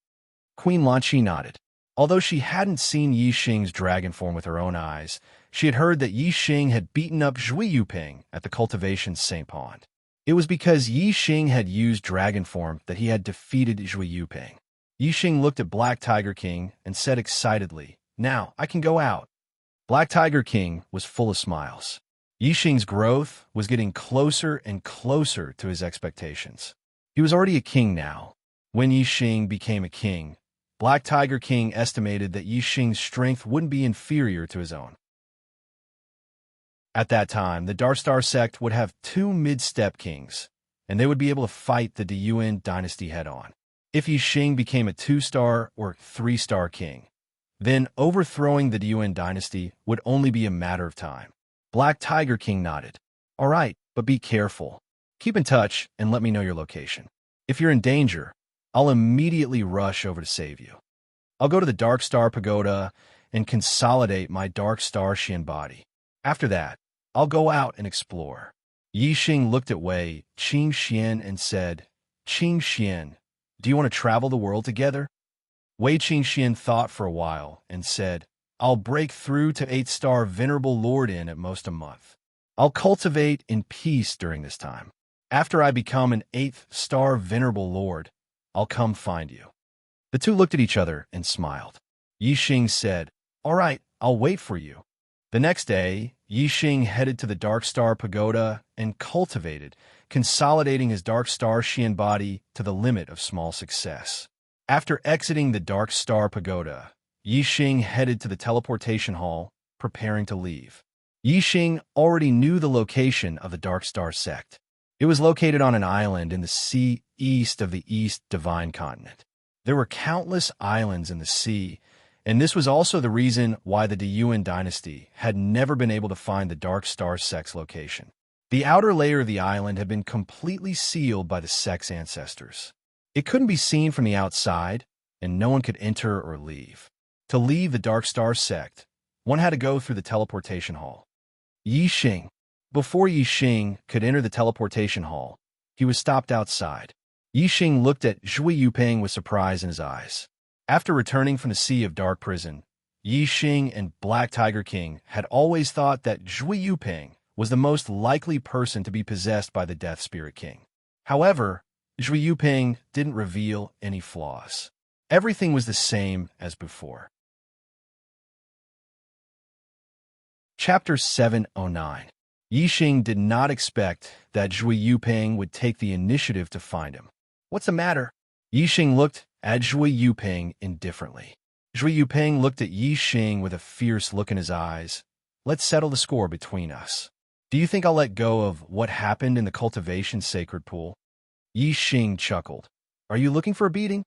Queen Lanqi nodded. Although she hadn't seen Yi Xing's dragon form with her own eyes, she had heard that Yi Xing had beaten up Zhui Yuping at the cultivation St. Pond. It was because Yi Xing had used dragon form that he had defeated Zhui Yuping. Yi Xing looked at Black Tiger King and said excitedly, "Now, I can go out." Black Tiger King was full of smiles. Yi Xing's growth was getting closer and closer to his expectations. He was already a king now. When Yi Xing became a king, Black Tiger King estimated that Yi Xing's strength wouldn't be inferior to his own. At that time, the Dark Star sect would have 2 mid-step kings, and they would be able to fight the Yuan dynasty head-on. If Yi Xing became a 2-star or 3-star king, then overthrowing the Yuan dynasty would only be a matter of time. Black Tiger King nodded. "All right, but be careful. Keep in touch and let me know your location. If you're in danger, I'll immediately rush over to save you. I'll go to the Dark Star Pagoda and consolidate my Dark Star Xian body. After that, I'll go out and explore." Yi Xing looked at Wei Qingxian and said, "Qingxian, do you want to travel the world together?" Wei Qingxian thought for a while and said, "I'll break through to 8-star Venerable Lord in at most a month. I'll cultivate in peace during this time. After I become an 8th-star Venerable Lord, I'll come find you." The two looked at each other and smiled. Yi Xing said, "All right, I'll wait for you." The next day, Yi Xing headed to the Dark Star Pagoda and cultivated, consolidating his Dark Star Xian body to the limit of small success. After exiting the Dark Star Pagoda, Yi Xing headed to the teleportation hall, preparing to leave. Yi Xing already knew the location of the Dark Star sect. It was located on an island in the sea east of the East Divine Continent. There were countless islands in the sea, and this was also the reason why the Yuan dynasty had never been able to find the Dark Star sect's location. The outer layer of the island had been completely sealed by the sect's ancestors. It couldn't be seen from the outside, and no one could enter or leave. To leave the Dark Star sect, one had to go through the teleportation hall. Yi Xing. Before Yi Xing could enter the teleportation hall, he was stopped outside. Yi Xing looked at Zhui Yuping with surprise in his eyes. After returning from the Sea of Dark Prison, Yi Xing and Black Tiger King had always thought that Zhui Yuping was the most likely person to be possessed by the Death Spirit King. However, Zhui Yuping didn't reveal any flaws. Everything was the same as before. Chapter 709. Yi Xing did not expect that Zhui Yuping would take the initiative to find him. "What's the matter?" Yi Xing looked at Zhui Yuping indifferently. Zhui Yuping looked at Yi Xing with a fierce look in his eyes. "Let's settle the score between us. Do you think I'll let go of what happened in the cultivation sacred pool?" Yi Xing chuckled. "Are you looking for a beating?"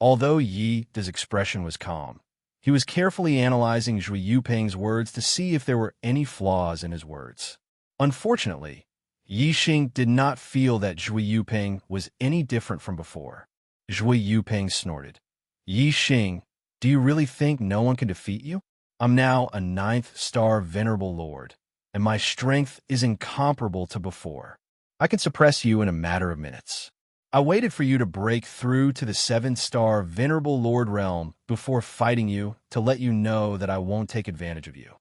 Although Yi's expression was calm, he was carefully analyzing Zhui Yuping's words to see if there were any flaws in his words. Unfortunately, Yi Xing did not feel that Zhui Yuping was any different from before. Zhui Yuping snorted. "Yi Xing, do you really think no one can defeat you? I'm now a 9th-star Venerable Lord, and my strength is incomparable to before. I can suppress you in a matter of minutes. I waited for you to break through to the 7th-star Venerable Lord realm before fighting you to let you know that I won't take advantage of you."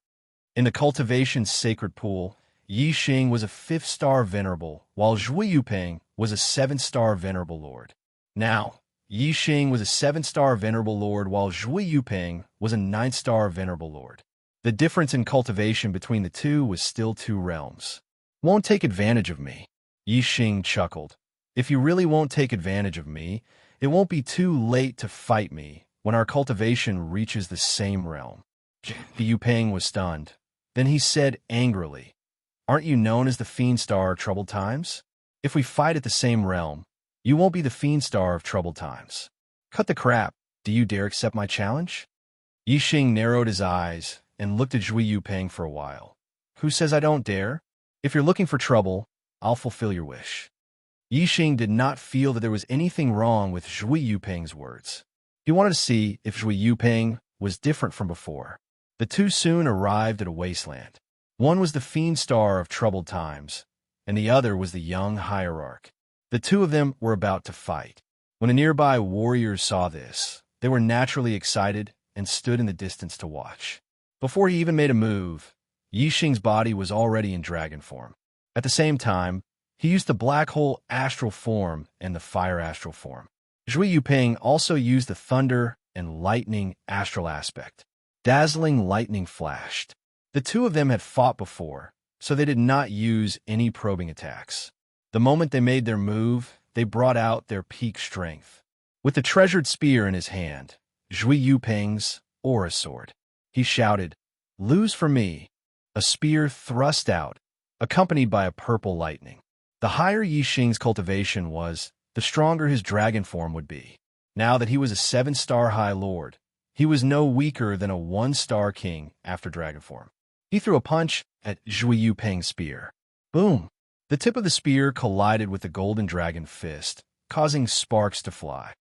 In the cultivation sacred pool, Yi Xing was a 5th-star Venerable, while Zhui Yuping was a 7th-star Venerable Lord. Now, Yi Xing was a 7th-star Venerable Lord, while Zhui Yuping was a 9th-star Venerable Lord. The difference in cultivation between the two was still 2 realms. "Won't take advantage of me?" Yi Xing chuckled. "If you really won't take advantage of me, it won't be too late to fight me when our cultivation reaches the same realm." Yuping was stunned. Then he said angrily, "Aren't you known as the Fiend Star of Troubled Times? If we fight at the same realm, you won't be the Fiend Star of Troubled Times. Cut the crap. Do you dare accept my challenge?" Yi Xing narrowed his eyes and looked at Zhui Yuping for a while. "Who says I don't dare? If you're looking for trouble, I'll fulfill your wish." Yi Xing did not feel that there was anything wrong with Zhui Yuping's words. He wanted to see if Zhui Yuping was different from before. The two soon arrived at a wasteland. One was the fiend star of troubled times, and the other was the young hierarch. The two of them were about to fight. When the nearby warriors saw this, they were naturally excited and stood in the distance to watch. Before he even made a move, Yixing's body was already in dragon form. At the same time, he used the black hole astral form and the fire astral form. Zhui Yuping also used the thunder and lightning astral aspect. Dazzling lightning flashed. The two of them had fought before, so they did not use any probing attacks. The moment they made their move, they brought out their peak strength. With the treasured spear in his hand, Zhui Yuping's aura sword, he shouted, "Lose for me." A spear thrust out, accompanied by a purple lightning. The higher Yixing's cultivation was, the stronger his dragon form would be. Now that he was a 7-star High Lord, he was no weaker than a 1-star king after dragon form. He threw a punch at Zhui Yuping's spear. Boom! The tip of the spear collided with the golden dragon fist, causing sparks to fly.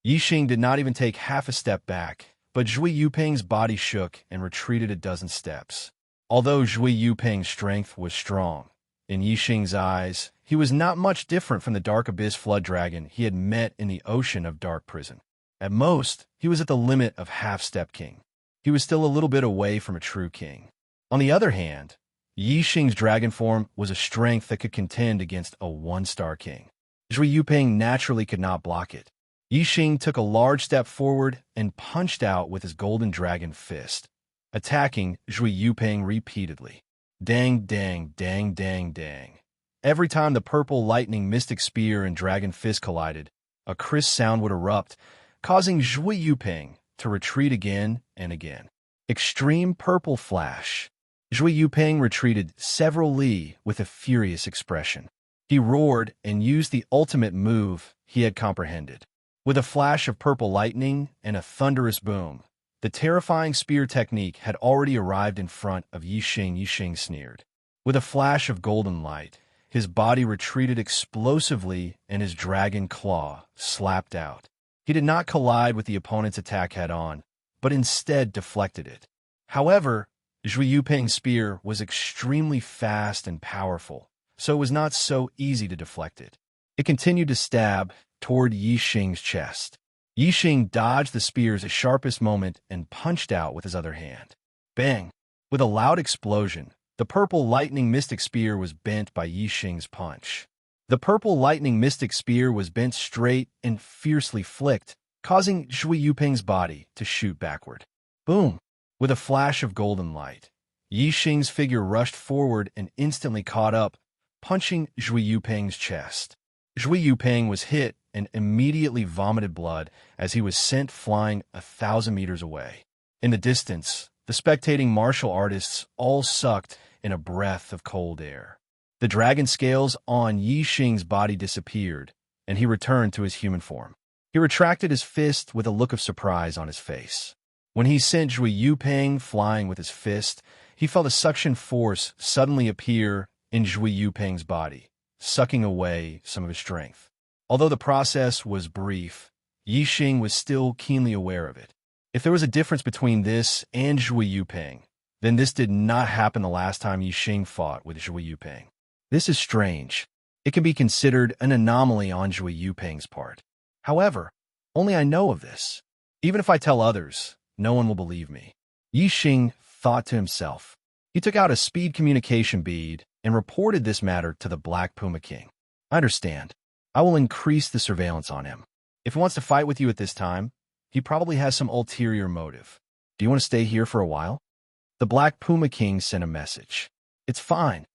Yixing did not even take half a step back, but Zhui Yuping's body shook and retreated a dozen steps. Although Zhui Yuping's strength was strong, in Yixing's eyes, he was not much different from the Dark Abyss Flood Dragon he had met in the ocean of Dark Prison. At most, he was at the limit of half-step king. He was still a little bit away from a true king. On the other hand, Yixing's dragon form was a strength that could contend against a 1-star king. Zhui Yuping naturally could not block it. Yixing took a large step forward and punched out with his golden dragon fist, attacking Zhui Yuping repeatedly. Dang, dang, dang, dang, dang. Every time the purple lightning mystic spear and dragon fist collided, a crisp sound would erupt, causing Zhui Yuping to retreat again and again. Extreme purple flash. Zhui Yuping retreated several li with a furious expression. He roared and used the ultimate move he had comprehended. With a flash of purple lightning and a thunderous boom, the terrifying spear technique had already arrived in front of Yixing. Yixing sneered. With a flash of golden light, his body retreated explosively and his dragon claw slapped out. He did not collide with the opponent's attack head-on, but instead deflected it. However, Zhui Yuping's spear was extremely fast and powerful, so it was not so easy to deflect it. It continued to stab toward Yixing's chest. Yixing dodged the spear's sharpest moment and punched out with his other hand. Bang! With a loud explosion, the purple lightning mystic spear was bent by Yixing's punch. The purple lightning mystic spear was bent straight and fiercely flicked, causing Zhui Yuping's body to shoot backward. Boom! With a flash of golden light, Yixing's figure rushed forward and instantly caught up, punching Zhui Yuping's chest. Zhui Yuping was hit and immediately vomited blood as he was sent flying 1,000 meters away. In the distance, the spectating martial artists all sucked in a breath of cold air. The dragon scales on Yixing's body disappeared, and he returned to his human form. He retracted his fist with a look of surprise on his face. When he sent Zhui Yuping flying with his fist, he felt a suction force suddenly appear in Zhui Yuping's body, sucking away some of his strength. Although the process was brief, Yixing was still keenly aware of it. If there was a difference between this and Zhui Yuping, then this did not happen the last time Yixing fought with Zhui Yuping. This is strange. It can be considered an anomaly on Zhui Yuping's part. However, only I know of this. Even if I tell others, no one will believe me. Yixing thought to himself. He took out a speed communication bead and reported this matter to the Black Puma King. I understand. I will increase the surveillance on him. If he wants to fight with you at this time, he probably has some ulterior motive. Do you want to stay here for a while? The Black Puma King sent a message. It's fine.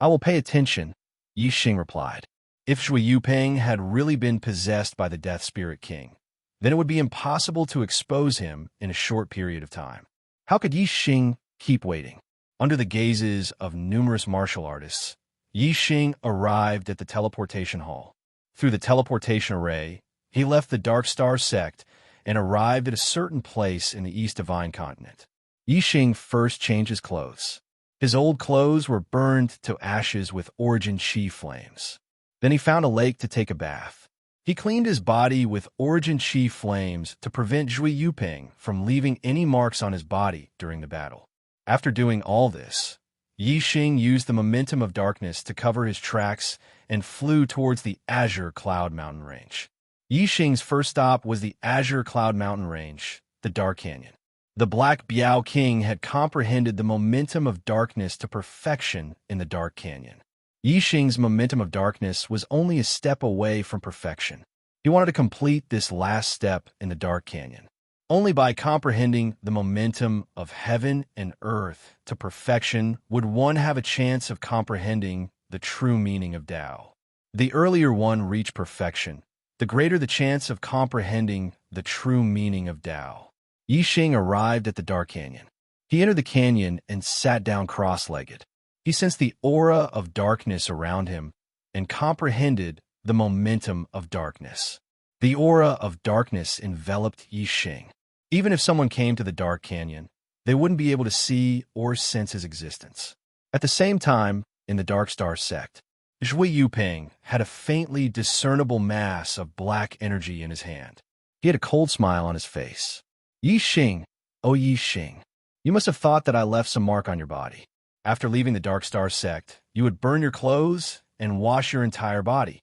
I will pay attention, Yixing replied. If Zhui Yuping had really been possessed by the Death Spirit King, then it would be impossible to expose him in a short period of time. How could Yixing keep waiting? Under the gazes of numerous martial artists, Yixing arrived at the teleportation hall. Through the teleportation array, he left the Dark Star sect and arrived at a certain place in the East Divine Continent. Yixing first changed his clothes. His old clothes were burned to ashes with origin chi flames. Then he found a lake to take a bath. He cleaned his body with origin chi flames to prevent Zhui Yuping from leaving any marks on his body during the battle. After doing all this, Yi Xing used the momentum of darkness to cover his tracks and flew towards the Azure Cloud Mountain Range. Yi Xing's first stop was the Azure Cloud Mountain Range, the Dark Canyon. The Black Biao King had comprehended the momentum of darkness to perfection in the Dark Canyon. Yi Xing's momentum of darkness was only a step away from perfection. He wanted to complete this last step in the Dark Canyon. Only by comprehending the momentum of heaven and earth to perfection would one have a chance of comprehending the true meaning of Tao. The earlier one reached perfection, the greater the chance of comprehending the true meaning of Tao. Yi Xing arrived at the Dark Canyon. He entered the canyon and sat down cross-legged. He sensed the aura of darkness around him and comprehended the momentum of darkness. The aura of darkness enveloped Yi Xing. Even if someone came to the Dark Canyon, they wouldn't be able to see or sense his existence. At the same time, in the Dark Star sect, Zhui Yuping had a faintly discernible mass of black energy in his hand. He had a cold smile on his face. Yi Xing, oh Yi Xing, you must have thought that I left some mark on your body. After leaving the Dark Star sect, you would burn your clothes and wash your entire body.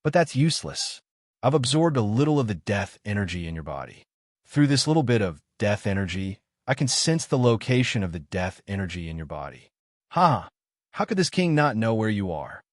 But that's useless. I've absorbed a little of the death energy in your body. Through this little bit of death energy, I can sense the location of the death energy in your body. Ha! How could this king not know where you are?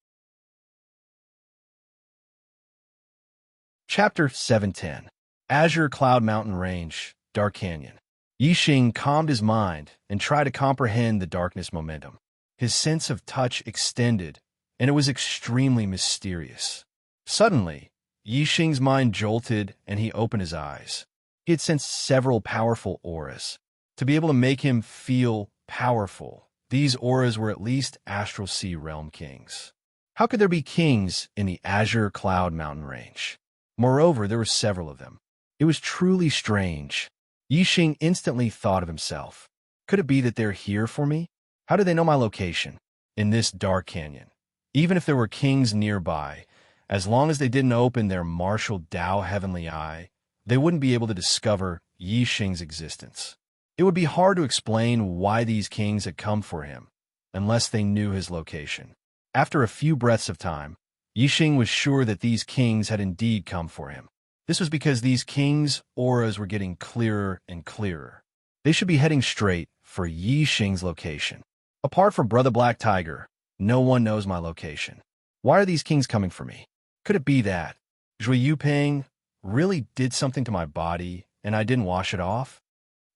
Chapter 710. Azure Cloud Mountain Range, Dark Canyon. Yi Xing calmed his mind and tried to comprehend the darkness momentum. His sense of touch extended, and it was extremely mysterious. Suddenly, Yi Xing's mind jolted and he opened his eyes. He had sensed several powerful auras. To be able to make him feel powerful, these auras were at least Astral Sea Realm kings. How could there be kings in the Azure Cloud Mountain Range? Moreover, there were several of them. It was truly strange. Yi Xing instantly thought of himself. Could it be that they're here for me? How do they know my location? In this dark canyon. Even if there were kings nearby, as long as they didn't open their martial Tao heavenly eye, they wouldn't be able to discover Yi Xing's existence. It would be hard to explain why these kings had come for him, unless they knew his location. After a few breaths of time, Yi Xing was sure that these kings had indeed come for him. This was because these kings' auras were getting clearer and clearer. They should be heading straight for Yi Xing's location. Apart from Brother Black Tiger, no one knows my location. Why are these kings coming for me? Could it be that Zhui Yuping really did something to my body and I didn't wash it off?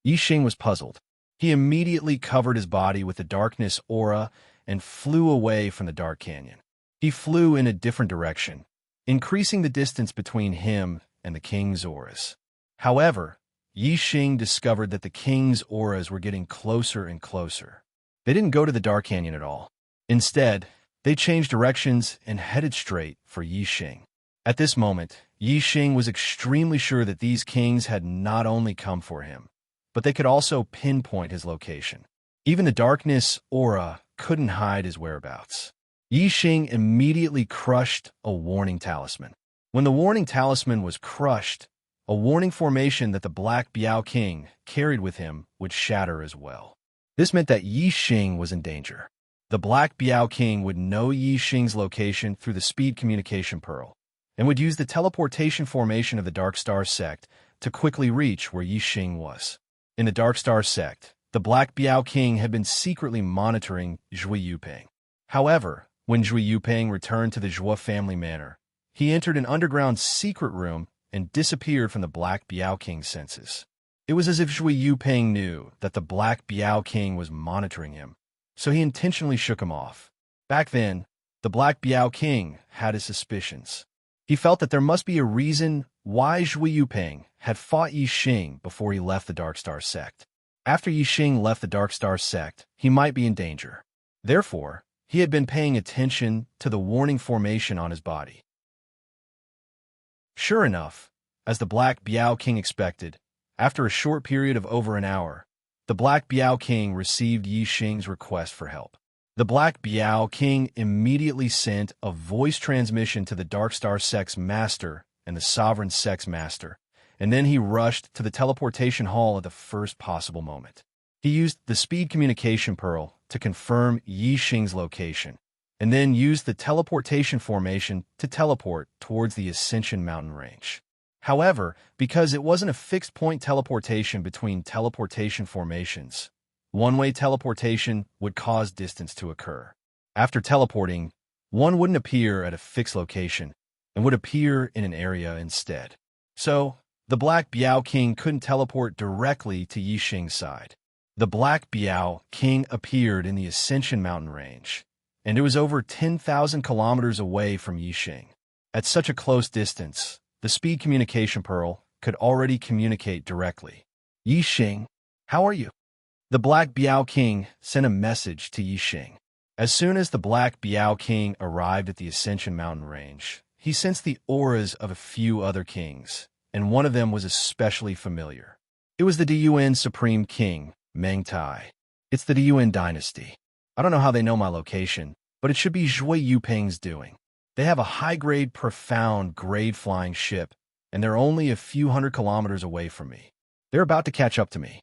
Yi Xing was puzzled. He immediately covered his body with the darkness aura and flew away from the Dark Canyon. He flew in a different direction, increasing the distance between him and the king's auras. However, Yi Xing discovered that the king's auras were getting closer and closer. They didn't go to the Dark Canyon at all. Instead, they changed directions and headed straight for Yi Xing. At this moment, Yi Xing was extremely sure that these kings had not only come for him, but they could also pinpoint his location. Even the darkness aura couldn't hide his whereabouts. Yi Xing immediately crushed a warning talisman. When the warning talisman was crushed, a warning formation that the Black Biao King carried with him would shatter as well. This meant that Yi Xing was in danger. The Black Biao King would know Yi Xing's location through the speed communication pearl, and would use the teleportation formation of the Dark Star sect to quickly reach where Yi Xing was. In the Dark Star sect, the Black Biao King had been secretly monitoring Zhui Yuping. However, when Zhui Yuping returned to the Zhuo family manor, he entered an underground secret room and disappeared from the Black Biao King's senses. It was as if Zhui Yuping knew that the Black Biao King was monitoring him, so he intentionally shook him off. Back then, the Black Biao King had his suspicions. He felt that there must be a reason why Zhui Yuping had fought Yi Xing before he left the Dark Star sect. After Yi Xing left the Dark Star sect, he might be in danger. Therefore, he had been paying attention to the warning formation on his body. Sure enough, as the Black Biao King expected, after a short period of over an hour, the Black Biao King received Yi Xing's request for help. The Black Biao King immediately sent a voice transmission to the Dark Star sect's master and the sovereign sex master, and then he rushed to the teleportation hall at the first possible moment. He used the speed communication pearl to confirm Yi Xing's location, and then used the teleportation formation to teleport towards the Ascension mountain range. However, because it wasn't a fixed-point teleportation between teleportation formations, one-way teleportation would cause distance to occur. After teleporting, one wouldn't appear at a fixed location and would appear in an area instead. So, the Black Biao King couldn't teleport directly to Yi Xing's side. The Black Biao King appeared in the Ascension mountain range, and it was over 10,000 kilometers away from Yi Xing. At such a close distance, the speed communication pearl could already communicate directly. Yi Xing, how are you? The Black Biao King sent a message to Yi Xing. As soon as the Black Biao King arrived at the Ascension mountain range, he sensed the auras of a few other kings, and one of them was especially familiar. It was the Diyuan Supreme King, Meng Tai. It's the Diyuan dynasty. I don't know how they know my location, but it should be Zhui Yuping's doing. They have a high-grade, profound grade flying ship, and they're only a few hundred kilometers away from me. They're about to catch up to me.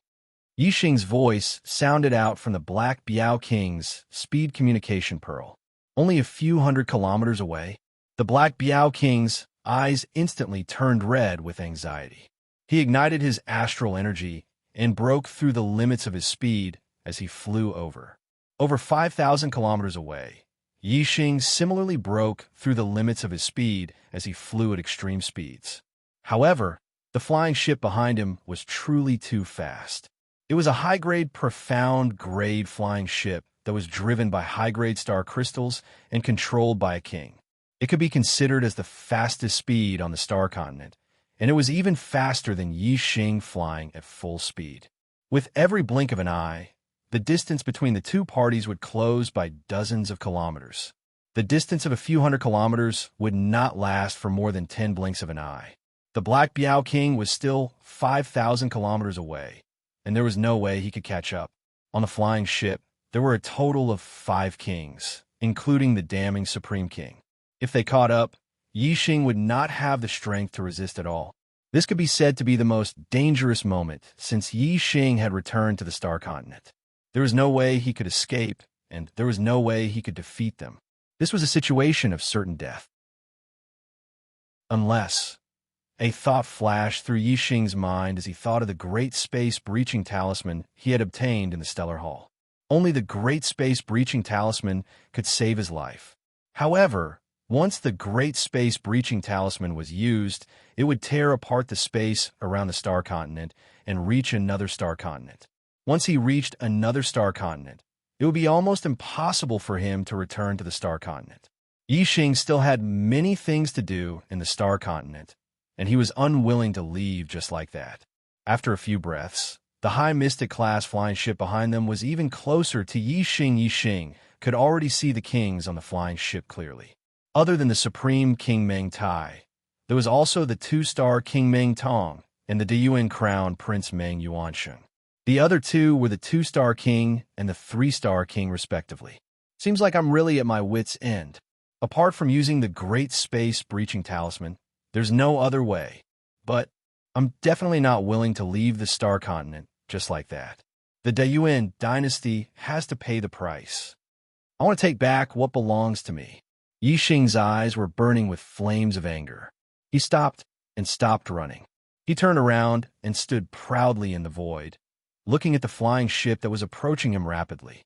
Yi Xing's voice sounded out from the Black Biao King's speed communication pearl. Only a few hundred kilometers away? The Black Biao King's eyes instantly turned red with anxiety. He ignited his astral energy and broke through the limits of his speed as he flew over. Over 5,000 kilometers away, Yi Xing similarly broke through the limits of his speed as he flew at extreme speeds. However, the flying ship behind him was truly too fast. It was a high-grade, profound-grade flying ship that was driven by high-grade star crystals and controlled by a king. It could be considered as the fastest speed on the star continent, and it was even faster than Yi Xing flying at full speed. With every blink of an eye, the distance between the two parties would close by dozens of kilometers. The distance of a few hundred kilometers would not last for more than 10 blinks of an eye. The Black Biao King was still 5,000 kilometers away, and there was no way he could catch up. On the flying ship, there were a total of 5 kings, including the damning Supreme King. If they caught up, Yi Xing would not have the strength to resist at all. This could be said to be the most dangerous moment since Yi Xing had returned to the star continent. There was no way he could escape, and there was no way he could defeat them. This was a situation of certain death. Unless... A thought flashed through Yi Xing's mind as he thought of the great space-breaching talisman he had obtained in the Stellar Hall. Only the great space-breaching talisman could save his life. However, once the great space-breaching talisman was used, it would tear apart the space around the star continent and reach another star continent. Once he reached another star continent, it would be almost impossible for him to return to the star continent. Yi Xing still had many things to do in the star continent, and he was unwilling to leave just like that. After a few breaths, the high Mystic-class flying ship behind them was even closer to Yi Xing. Yi Xing could already see the kings on the flying ship clearly. Other than the Supreme King Meng Tai, there was also the 2-star King Meng Tong and the Diyuan Crown Prince Meng Yuansheng. The other two were the 2-star King and the 3-star King respectively. Seems like I'm really at my wit's end. Apart from using the Great Space Breaching Talisman, there's no other way. But I'm definitely not willing to leave the star continent just like that. The Diyuan dynasty has to pay the price. I want to take back what belongs to me. Yi Xing's eyes were burning with flames of anger. He stopped and stopped running. He turned around and stood proudly in the void, looking at the flying ship that was approaching him rapidly.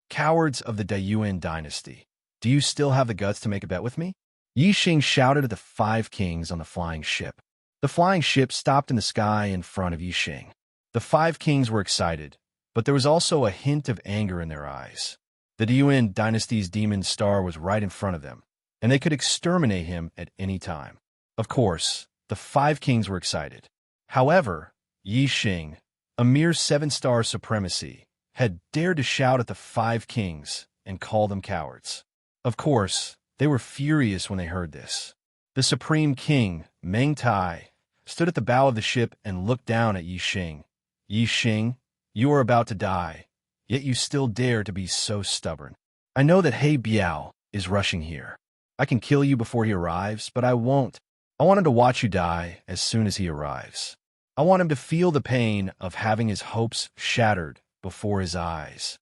Cowards of the Diyuan dynasty, do you still have the guts to make a bet with me? Yi Xing shouted at the 5 kings on the flying ship. The flying ship stopped in the sky in front of Yi Xing. The 5 kings were excited, but there was also a hint of anger in their eyes. The Diyuan dynasty's demon star was right in front of them, and they could exterminate him at any time. Of course, the 5 kings were excited. However, Yi Xing, a mere 7-star supremacy, had dared to shout at the 5 kings and call them cowards. Of course, they were furious when they heard this. The Supreme King, Meng Tai, stood at the bow of the ship and looked down at Yi Xing. Yi Xing, you are about to die, yet you still dare to be so stubborn. I know that He Biao is rushing here. I can kill you before he arrives, but I won't. I want him to watch you die as soon as he arrives. I want him to feel the pain of having his hopes shattered before his eyes.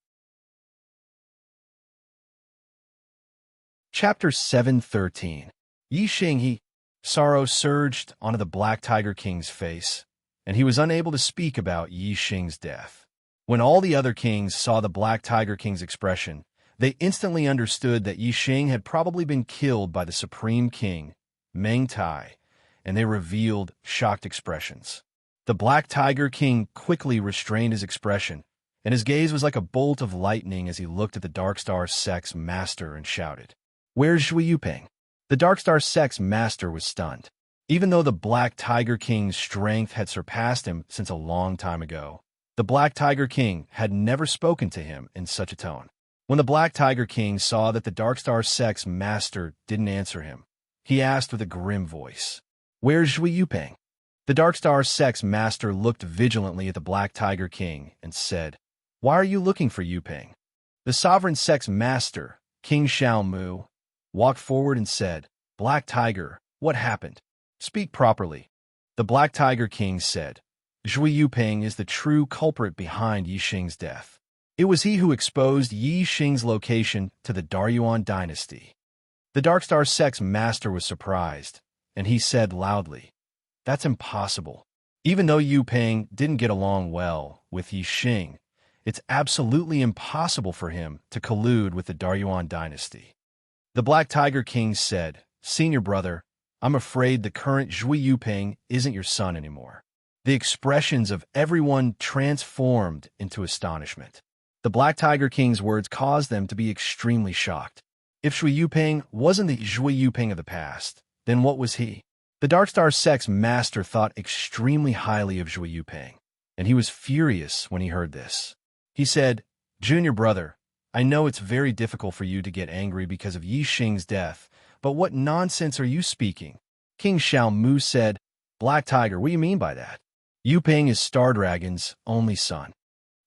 Chapter 7:13. Yi Xing. Sorrow surged onto the Black Tiger King's face, and he was unable to speak about Yi Xing's death. When all the other kings saw the Black Tiger King's expression, they instantly understood that Yi Xing had probably been killed by the Supreme King, Meng Tai, and they revealed shocked expressions. The Black Tiger King quickly restrained his expression, and his gaze was like a bolt of lightning as he looked at the Darkstar sect's master and shouted, "Where's Zhui Yuping?" The Darkstar sect's master was stunned. Even though the Black Tiger King's strength had surpassed him since a long time ago, the Black Tiger King had never spoken to him in such a tone. When the Black Tiger King saw that the Darkstar sect's master didn't answer him, he asked with a grim voice, "Where's Zhui Yuping?" The Darkstar sect's master looked vigilantly at the Black Tiger King and said, "Why are you looking for Yuping?" The Sovereign sect's master, King Xiaomu, walked forward and said, "Black Tiger, what happened? Speak properly." The Black Tiger King said, "Zhui Yuping is the true culprit behind Yi Xing's death. It was he who exposed Yi Xing's location to the Daryuan dynasty." The Darkstar sect's master was surprised, and he said loudly, "That's impossible. Even though Yuping didn't get along well with Yi Xing, it's absolutely impossible for him to collude with the Daryuan dynasty." The Black Tiger King said, "Senior brother, I'm afraid the current Zhui Yuping isn't your son anymore." The expressions of everyone transformed into astonishment. The Black Tiger King's words caused them to be extremely shocked. If Zhui Yuping wasn't the Zhui Yuping of the past, then what was he? The Darkstar sect's master thought extremely highly of Zhui Yuping, and he was furious when he heard this. He said, "Junior brother, I know it's very difficult for you to get angry because of Yi Xing's death, but what nonsense are you speaking?" King Xiaomu said, "Black Tiger, what do you mean by that? Yuping is Star Dragon's only son."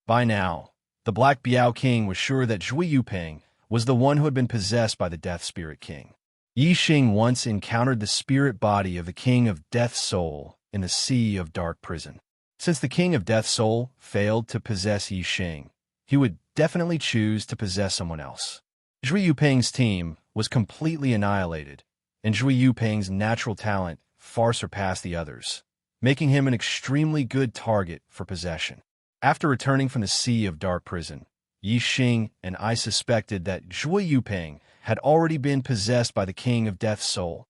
By now, the Black Biao King was sure that Zhui Yuping was the one who had been possessed by the Death Spirit King. Yi Xing once encountered the spirit body of the King of Death Soul in the Sea of Dark Prison. Since the King of Death Soul failed to possess Yi Xing, he would definitely choose to possess someone else. Zhui Yuping's team was completely annihilated, and Zhui Yuping's natural talent far surpassed the others, making him an extremely good target for possession. After returning from the Sea of Dark Prison, Yi Xing and I suspected that Zhui Yuping had already been possessed by the King of Death Soul.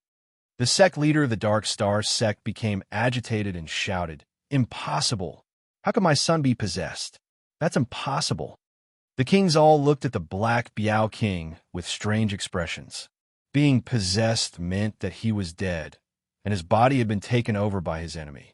The sect leader of the Dark Star sect became agitated and shouted, "Impossible! How can my son be possessed? That's impossible." The kings all looked at the Black Biao King with strange expressions. Being possessed meant that he was dead, and his body had been taken over by his enemy.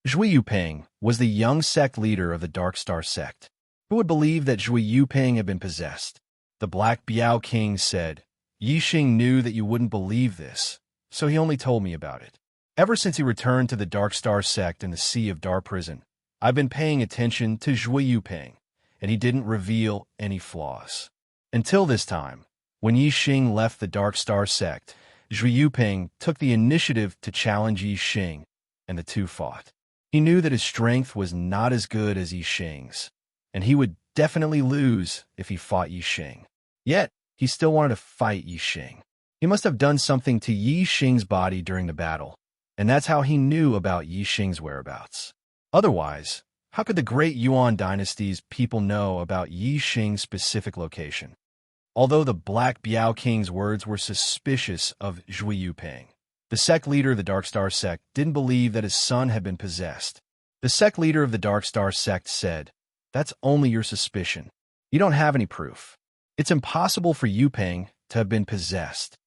Zhui Yuping was the young sect leader of the Dark Star sect. Who would believe that Zhui Yuping had been possessed? The Black Biao King said, "Yi Xing knew that you wouldn't believe this, so he only told me about it. Ever since he returned to the Dark Star sect in the Sea of Dark Prison, I've been paying attention to Zhui Yuping, and he didn't reveal any flaws. Until this time, when Yi Xing left the Dark Star sect, Zhui Yuping took the initiative to challenge Yi Xing, and the two fought. He knew that his strength was not as good as Yi Xing's, and he would definitely lose if he fought Yi Xing. Yet, he still wanted to fight Yi Xing. He must have done something to Yi Xing's body during the battle, and that's how he knew about Yi Xing's whereabouts. Otherwise, how could the great Yuan dynasty's people know about Yi Xing's specific location? Although the Black Biao King's words were suspicious of Zhui Yuping, the sect leader of the Dark Star sect didn't believe that his son had been possessed. The sect leader of the Dark Star sect said, "That's only your suspicion. You don't have any proof. It's impossible for Yuping to have been possessed."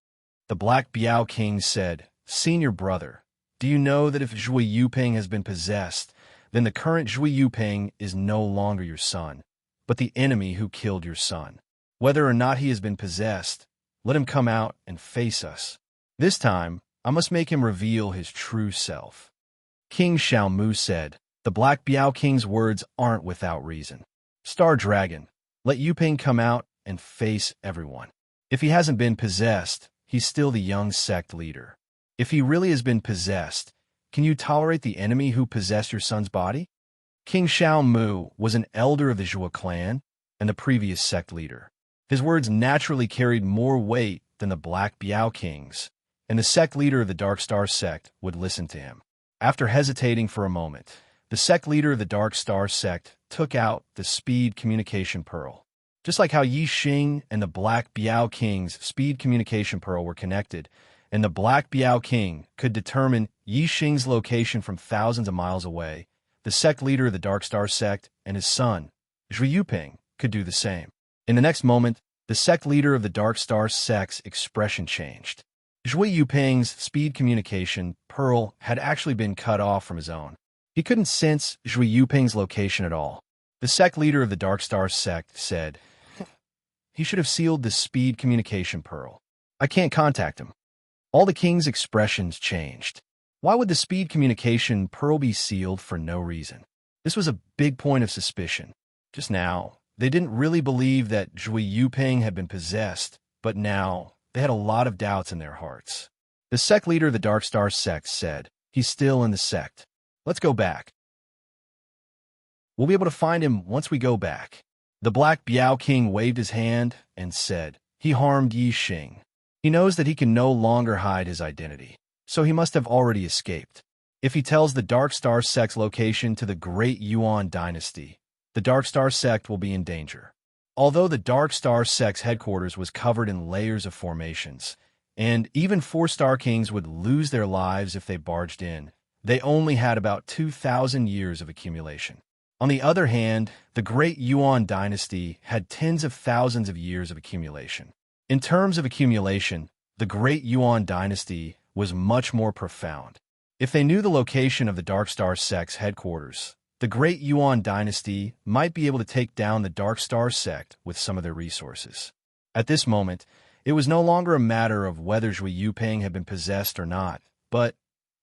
The Black Biao King said, "Senior brother, do you know that if Zhui Yuping has been possessed, then the current Zhui Yuping is no longer your son, but the enemy who killed your son? Whether or not he has been possessed, let him come out and face us. This time, I must make him reveal his true self." King Xiaomu said, "The Black Biao King's words aren't without reason. Star Dragon, let Yuping come out and face everyone. If he hasn't been possessed, he's still the young sect leader. If he really has been possessed, can you tolerate the enemy who possessed your son's body? King Xiao Mu was an elder of the Zhua clan and the previous sect leader. His words naturally carried more weight than the Black Biao kings, and the sect leader of the Dark Star sect would listen to him. After hesitating for a moment, the sect leader of the Dark Star sect took out the speed communication pearl. Just like how Yi Xing and the Black Biao king's speed communication pearl were connected, and the Black Biao king could determine Yi Xing's location from thousands of miles away, the sect leader of the Dark Star sect and his son, Zhui Yuping, could do the same. In the next moment, the sect leader of the Dark Star sect's expression changed. Zhui Yuping's speed communication pearl had actually been cut off from his own. He couldn't sense Zhui Yuping's location at all. The sect leader of the Dark Star sect said, "He should have sealed the speed communication pearl. I can't contact him." All the king's expressions changed. Why would the speed communication pearl be sealed for no reason? This was a big point of suspicion. Just now, they didn't really believe that Zhui Yuping had been possessed, but now they had a lot of doubts in their hearts. The sect leader of the Dark Star sect said, "He's still in the sect. Let's go back. We'll be able to find him once we go back." The Black Biao king waved his hand and said, "He harmed Yi Xing. He knows that he can no longer hide his identity, so he must have already escaped. If he tells the Dark Star sect's location to the Great Yuan dynasty, the Dark Star sect will be in danger." Although the Dark Star sect's headquarters was covered in layers of formations, and even 4-star kings would lose their lives if they barged in, they only had about 2,000 years of accumulation. On the other hand, the Great Yuan dynasty had tens of thousands of years of accumulation. In terms of accumulation, the Great Yuan dynasty was much more profound. If they knew the location of the Dark Star sect's headquarters, the Great Yuan dynasty might be able to take down the Dark Star sect with some of their resources. At this moment, it was no longer a matter of whether Zhui Yuping had been possessed or not, but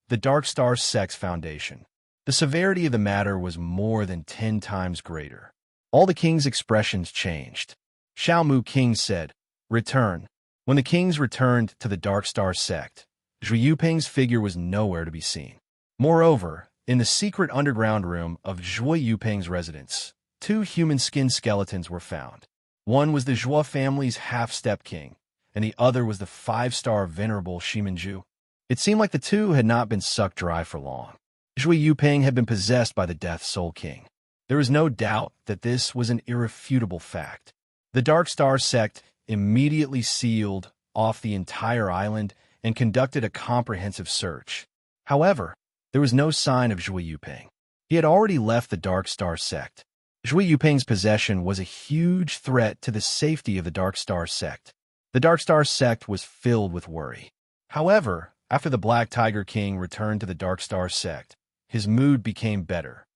the Dark Star sect's foundation. The severity of the matter was more than 10 times greater. All the king's expressions changed. Xiao Mu King said, "Return." When the kings returned to the Dark Star sect, Zhui Yuping's figure was nowhere to be seen. Moreover, in the secret underground room of Zhui Yuping's residence, 2 human skin skeletons were found. One was the Zhua family's half-step king, and the other was the 5-star venerable Shimenju. It seemed like the two had not been sucked dry for long. Zhui Yuping had been possessed by the Death Soul King. There was no doubt that this was an irrefutable fact. The Dark Star sect immediately sealed off the entire island and conducted a comprehensive search. However, there was no sign of Zhui Yuping. He had already left the Dark Star sect. Zhui Yuping's possession was a huge threat to the safety of the Dark Star sect. The Dark Star sect was filled with worry. However, after the Black Tiger King returned to the Dark Star sect, his mood became better.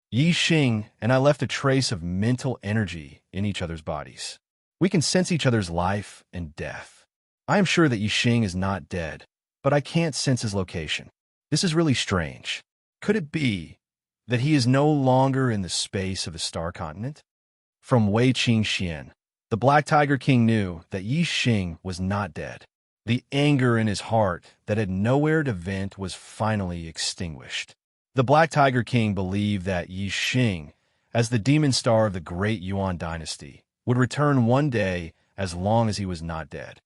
Yi Xing and I left a trace of mental energy in each other's bodies. We can sense each other's life and death. I am sure that Yi Xing is not dead, but I can't sense his location. This is really strange. Could it be that he is no longer in the space of the Star Continent? From Wei Qingxian, the Black Tiger King knew that Yi Xing was not dead. The anger in his heart that had nowhere to vent was finally extinguished. The Black Tiger King believed that Yi Xing, as the demon star of the Great Yuan dynasty, would return one day as long as he was not dead.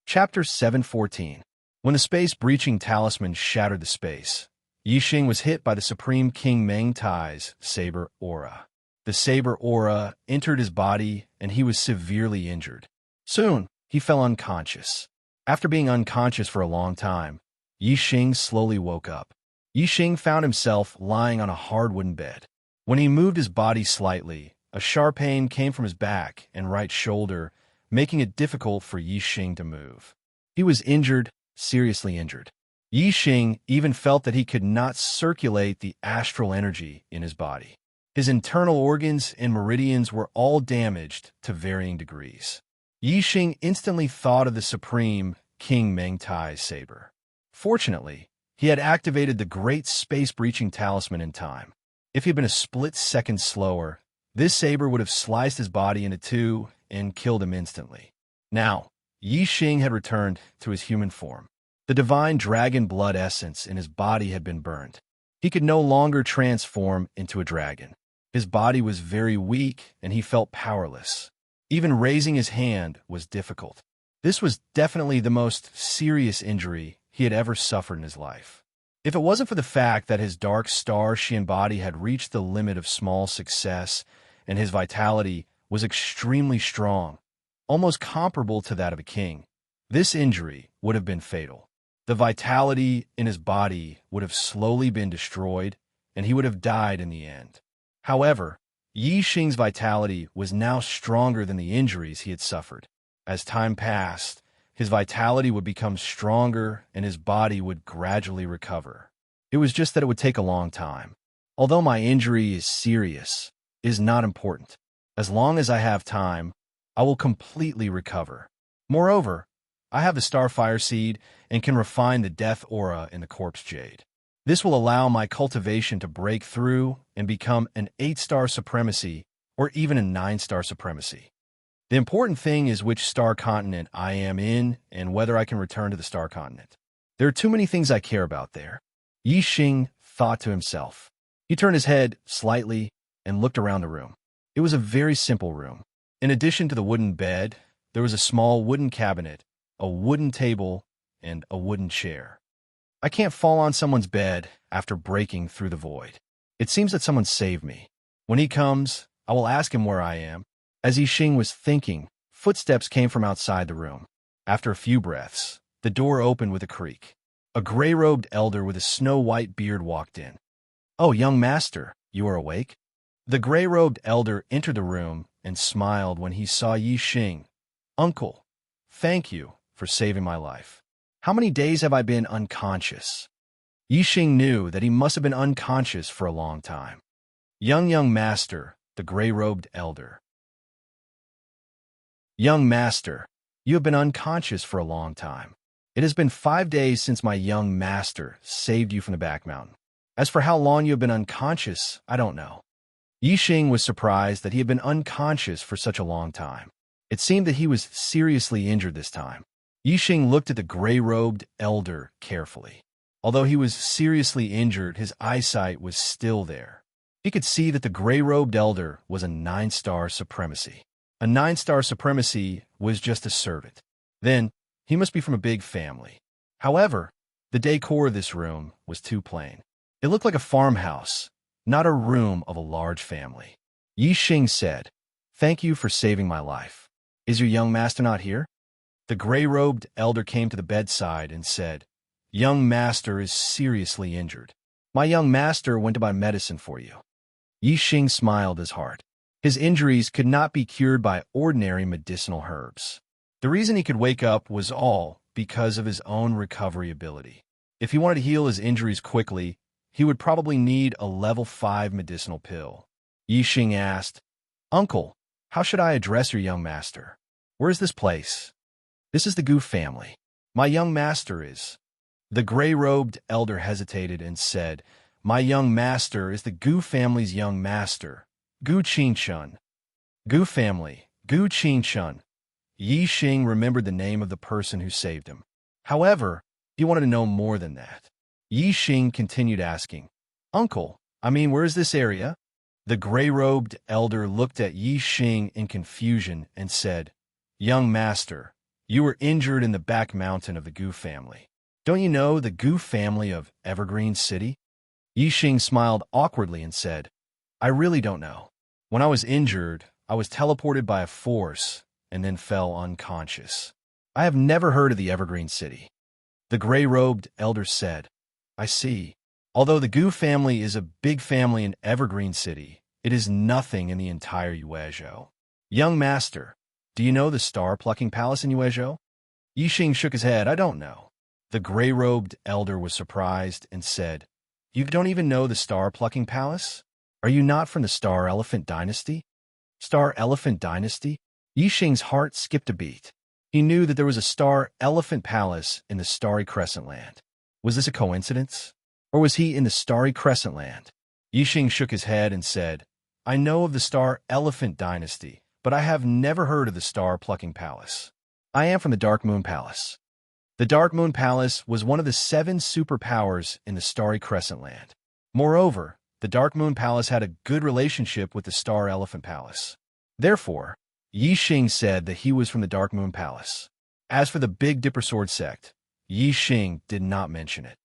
Chapter 714. When the space-breaching talisman shattered the space, Yi Xing was hit by the Supreme King Meng Tai's saber aura. The saber aura entered his body, and he was severely injured. Soon, he fell unconscious. After being unconscious for a long time, Yi Xing slowly woke up. Yi Xing found himself lying on a hard wooden bed. When he moved his body slightly, a sharp pain came from his back and right shoulder, making it difficult for Yi Xing to move. He was injured, seriously injured. Yi Xing even felt that he could not circulate the astral energy in his body. His internal organs and meridians were all damaged to varying degrees. Yi Xing instantly thought of the Supreme King Meng Tai's saber. Fortunately, he had activated the great space-breaching talisman in time. If he had been a split second slower, this saber would have sliced his body into 2 and killed him instantly. Now, Yi Xing had returned to his human form. The divine dragon blood essence in his body had been burned. He could no longer transform into a dragon. His body was very weak, and he felt powerless. Even raising his hand was difficult. This was definitely the most serious injury he had ever suffered in his life. If it wasn't for the fact that his dark star Xian body had reached the limit of small success, and his vitality was extremely strong, almost comparable to that of a king, this injury would have been fatal. The vitality in his body would have slowly been destroyed, and he would have died in the end. However, Yi Xing's vitality was now stronger than the injuries he had suffered. As time passed, his vitality would become stronger and his body would gradually recover. It was just that it would take a long time. Although my injury is serious, it is not important. As long as I have time, I will completely recover. Moreover, I have the Starfire Seed and can refine the Death Aura in the Corpse Jade. This will allow my cultivation to break through and become an 8-star supremacy or even a 9-star supremacy. The important thing is which star continent I am in and whether I can return to the star continent. There are too many things I care about there. Yi Xing thought to himself. He turned his head slightly and looked around the room. It was a very simple room. In addition to the wooden bed, there was a small wooden cabinet, a wooden table, and a wooden chair. I can't fall on someone's bed after breaking through the void. It seems that someone saved me. When he comes, I will ask him where I am. As Yi Xing was thinking, footsteps came from outside the room. After a few breaths, the door opened with a creak. A gray-robed elder with a snow-white beard walked in. "Oh, young master, you are awake?" The gray-robed elder entered the room and smiled when he saw Yi Xing. "Uncle, thank you for saving my life. How many days have I been unconscious?" Yi Xing knew that he must have been unconscious for a long time. Young master," the gray-robed elder. "Young master, you have been unconscious for a long time. It has been 5 days since my young master saved you from the back mountain. As for how long you have been unconscious, I don't know." Yi Xing was surprised that he had been unconscious for such a long time. It seemed that he was seriously injured this time. Yi Xing looked at the gray-robed elder carefully. Although he was seriously injured, his eyesight was still there. He could see that the gray-robed elder was a 9-star supremacy. A 9-star supremacy was just a servant. Then, he must be from a big family. However, the decor of this room was too plain. It looked like a farmhouse, not a room of a large family. Yi Xing said, "Thank you for saving my life. Is your young master not here?" The gray-robed elder came to the bedside and said, "Young master is seriously injured. My young master went to buy medicine for you." Yi Xing smiled his heart. His injuries could not be cured by ordinary medicinal herbs. The reason he could wake up was all because of his own recovery ability. If he wanted to heal his injuries quickly, he would probably need a level 5 medicinal pill. Yi Xing asked, "Uncle, how should I address your young master? Where is this place?" "This is the Gu family. My young master is..." The gray-robed elder hesitated and said, "My young master is the Gu family's young master, Gu Qingchun." Gu family, Gu Qingchun. Yi Xing remembered the name of the person who saved him. However, he wanted to know more than that. Yi Xing continued asking, "Uncle, where is this area?" The gray-robed elder looked at Yi Xing in confusion and said, "Young master, you were injured in the back mountain of the Gu family. Don't you know the Gu family of Evergreen City?" Yi Xing smiled awkwardly and said, "I really don't know. When I was injured, I was teleported by a force and then fell unconscious. I have never heard of the Evergreen City." The gray-robed elder said, "I see. Although the Gu family is a big family in Evergreen City, it is nothing in the entire Yuezhou. Young master, do you know the star-plucking palace in Yuezhou?" Yi Xing shook his head. "I don't know." The gray-robed elder was surprised and said, "You don't even know the star-plucking palace? Are you not from the Star Elephant Dynasty?" Star Elephant Dynasty? Yi Xing's heart skipped a beat. He knew that there was a Star Elephant Palace in the Starry Crescent Land. Was this a coincidence? Or was he in the Starry Crescent Land? Yi Xing shook his head and said, "I know of the Star Elephant Dynasty, but I have never heard of the Star-Plucking Palace. I am from the Dark Moon Palace. The Dark Moon Palace was one of the 7 superpowers in the Starry Crescent Land. Moreover, the Dark Moon Palace had a good relationship with the Star Elephant Palace. Therefore, Yi Xing said that he was from the Dark Moon Palace. As for the Big Dipper Sword sect, Yi Xing did not mention it.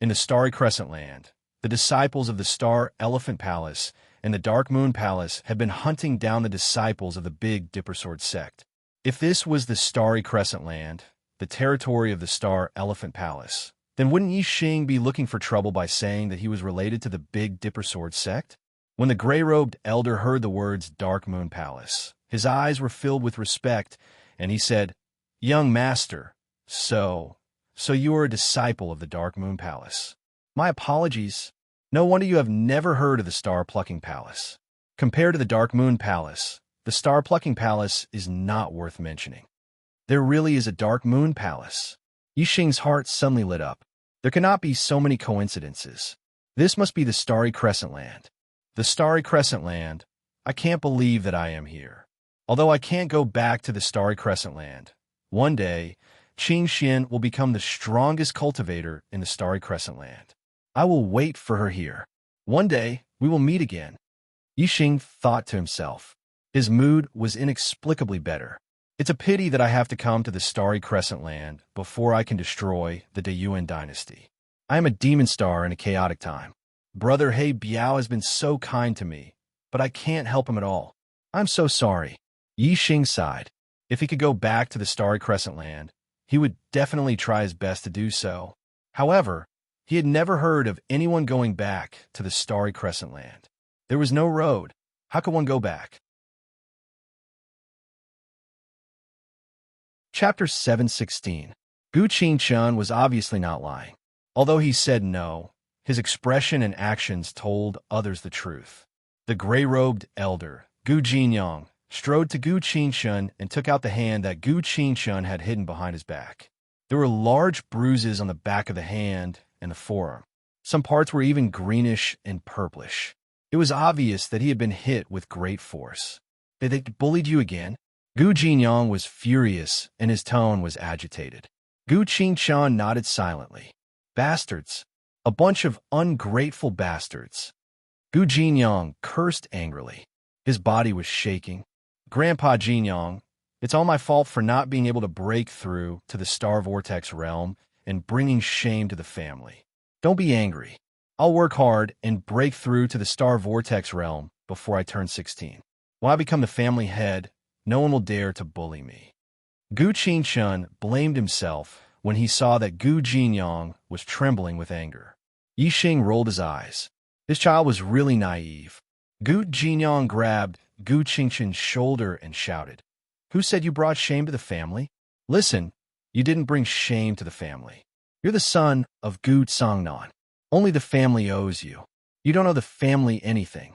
In the Starry Crescent Land, the disciples of the Star Elephant Palace and the Dark Moon Palace had been hunting down the disciples of the Big Dipper Sword sect. If this was the Starry Crescent Land, the territory of the Star Elephant Palace, then wouldn't Yi Xing be looking for trouble by saying that he was related to the Big Dipper Sword sect? When the gray-robed elder heard the words Dark Moon Palace, his eyes were filled with respect, and he said, "Young master, so you are a disciple of the Dark Moon Palace. My apologies. No wonder you have never heard of the Star-Plucking Palace. Compared to the Dark Moon Palace, the Star-Plucking Palace is not worth mentioning. There really is a Dark Moon Palace." Yi Xing's heart suddenly lit up. There cannot be so many coincidences. This must be the Starry Crescent Land. The Starry Crescent Land. I can't believe that I am here. Although I can't go back to the Starry Crescent Land, one day, Qing Xian will become the strongest cultivator in the Starry Crescent Land. I will wait for her here. One day, we will meet again. Yi Xing thought to himself. His mood was inexplicably better. It's a pity that I have to come to the Starry Crescent Land before I can destroy the Deyuan dynasty. I am a demon star in a chaotic time. Brother He Biao has been so kind to me, but I can't help him at all. I'm so sorry. Yi Xing sighed. If he could go back to the Starry Crescent Land, he would definitely try his best to do so. However, he had never heard of anyone going back to the Starry Crescent Land. There was no road. How could one go back? Chapter 716. Gu Qingchun was obviously not lying. Although he said no, his expression and actions told others the truth. The gray-robed elder, Gu Jinyang, strode to Gu Qingchun and took out the hand that Gu Qingchun had hidden behind his back. There were large bruises on the back of the hand and the forearm. Some parts were even greenish and purplish. It was obvious that he had been hit with great force. They bullied you again? Gu Jinyang was furious, and his tone was agitated. Gu Qingchun nodded silently. Bastards. A bunch of ungrateful bastards. Gu Jinyang cursed angrily. His body was shaking. Grandpa Jinyang, it's all my fault for not being able to break through to the Star Vortex realm and bringing shame to the family. Don't be angry. I'll work hard and break through to the Star Vortex realm before I turn 16. When I become the family head, no one will dare to bully me. Gu Qingchun blamed himself when he saw that Gu Jinyang was trembling with anger. Yi Xing rolled his eyes. This child was really naive. Gu Jinyang grabbed Gu Qingchun's shoulder and shouted, "Who said you brought shame to the family? Listen, you didn't bring shame to the family. You're the son of Gu Tsangnan. Only the family owes you. You don't owe the family anything."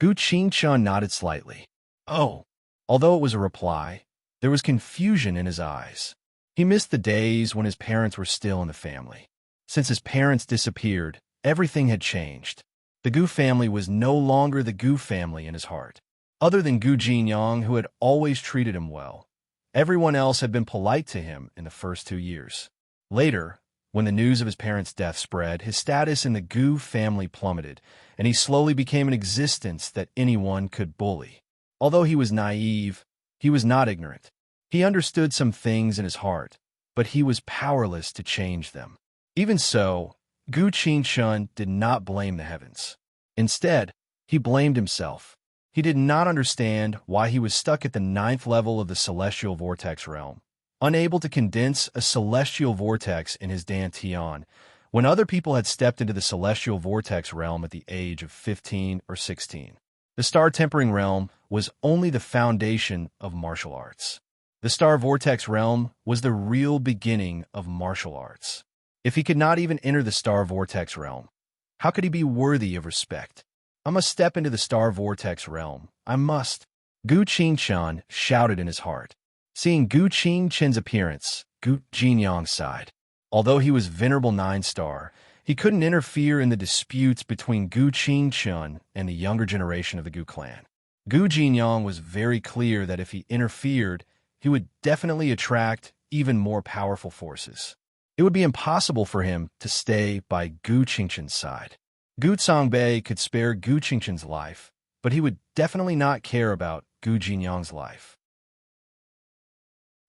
Gu Qingchun nodded slightly. Oh. Although it was a reply, there was confusion in his eyes. He missed the days when his parents were still in the family. Since his parents disappeared, everything had changed. The Gu family was no longer the Gu family in his heart. Other than Gu Jinyang, who had always treated him well, everyone else had been polite to him in the first 2 years. Later, when the news of his parents' death spread, his status in the Gu family plummeted, and he slowly became an existence that anyone could bully. Although he was naive, he was not ignorant. He understood some things in his heart, but he was powerless to change them. Even so, Gu Qingchun did not blame the heavens. Instead, he blamed himself. He did not understand why he was stuck at the 9th level of the celestial vortex realm, unable to condense a celestial vortex in his dantian, when other people had stepped into the celestial vortex realm at the age of 15 or 16. The star tempering realm was only the foundation of martial arts. The star vortex realm was the real beginning of martial arts. If he could not even enter the star vortex realm, how could he be worthy of respect? I must step into the star vortex realm. I must. Gu Qingchun shouted in his heart. Seeing Gu Qingchun's appearance, Gu Jinyang sighed. Although he was Venerable 9-star, he couldn't interfere in the disputes between Gu Qingchun and the younger generation of the Gu clan. Gu Jinyang was very clear that if he interfered, he would definitely attract even more powerful forces. It would be impossible for him to stay by Gu Qingshan's side. Gu Songbei could spare Gu Qingshan's life, but he would definitely not care about Gu Jinyang's life.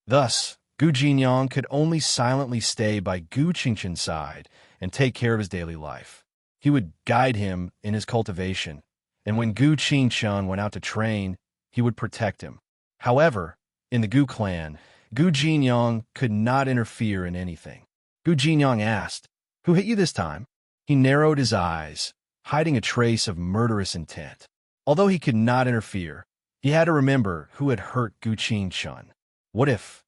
Thus, Gu Jinyang could only silently stay by Gu Qingshan's side and take care of his daily life. He would guide him in his cultivation, and when Gu Qingshan went out to train, he would protect him. However, in the Gu clan, Gu Jinyang could not interfere in anything. Gu Jinyang asked, "Who hit you this time?" He narrowed his eyes, hiding a trace of murderous intent. Although he could not interfere, he had to remember who had hurt Gu Qingshan. What if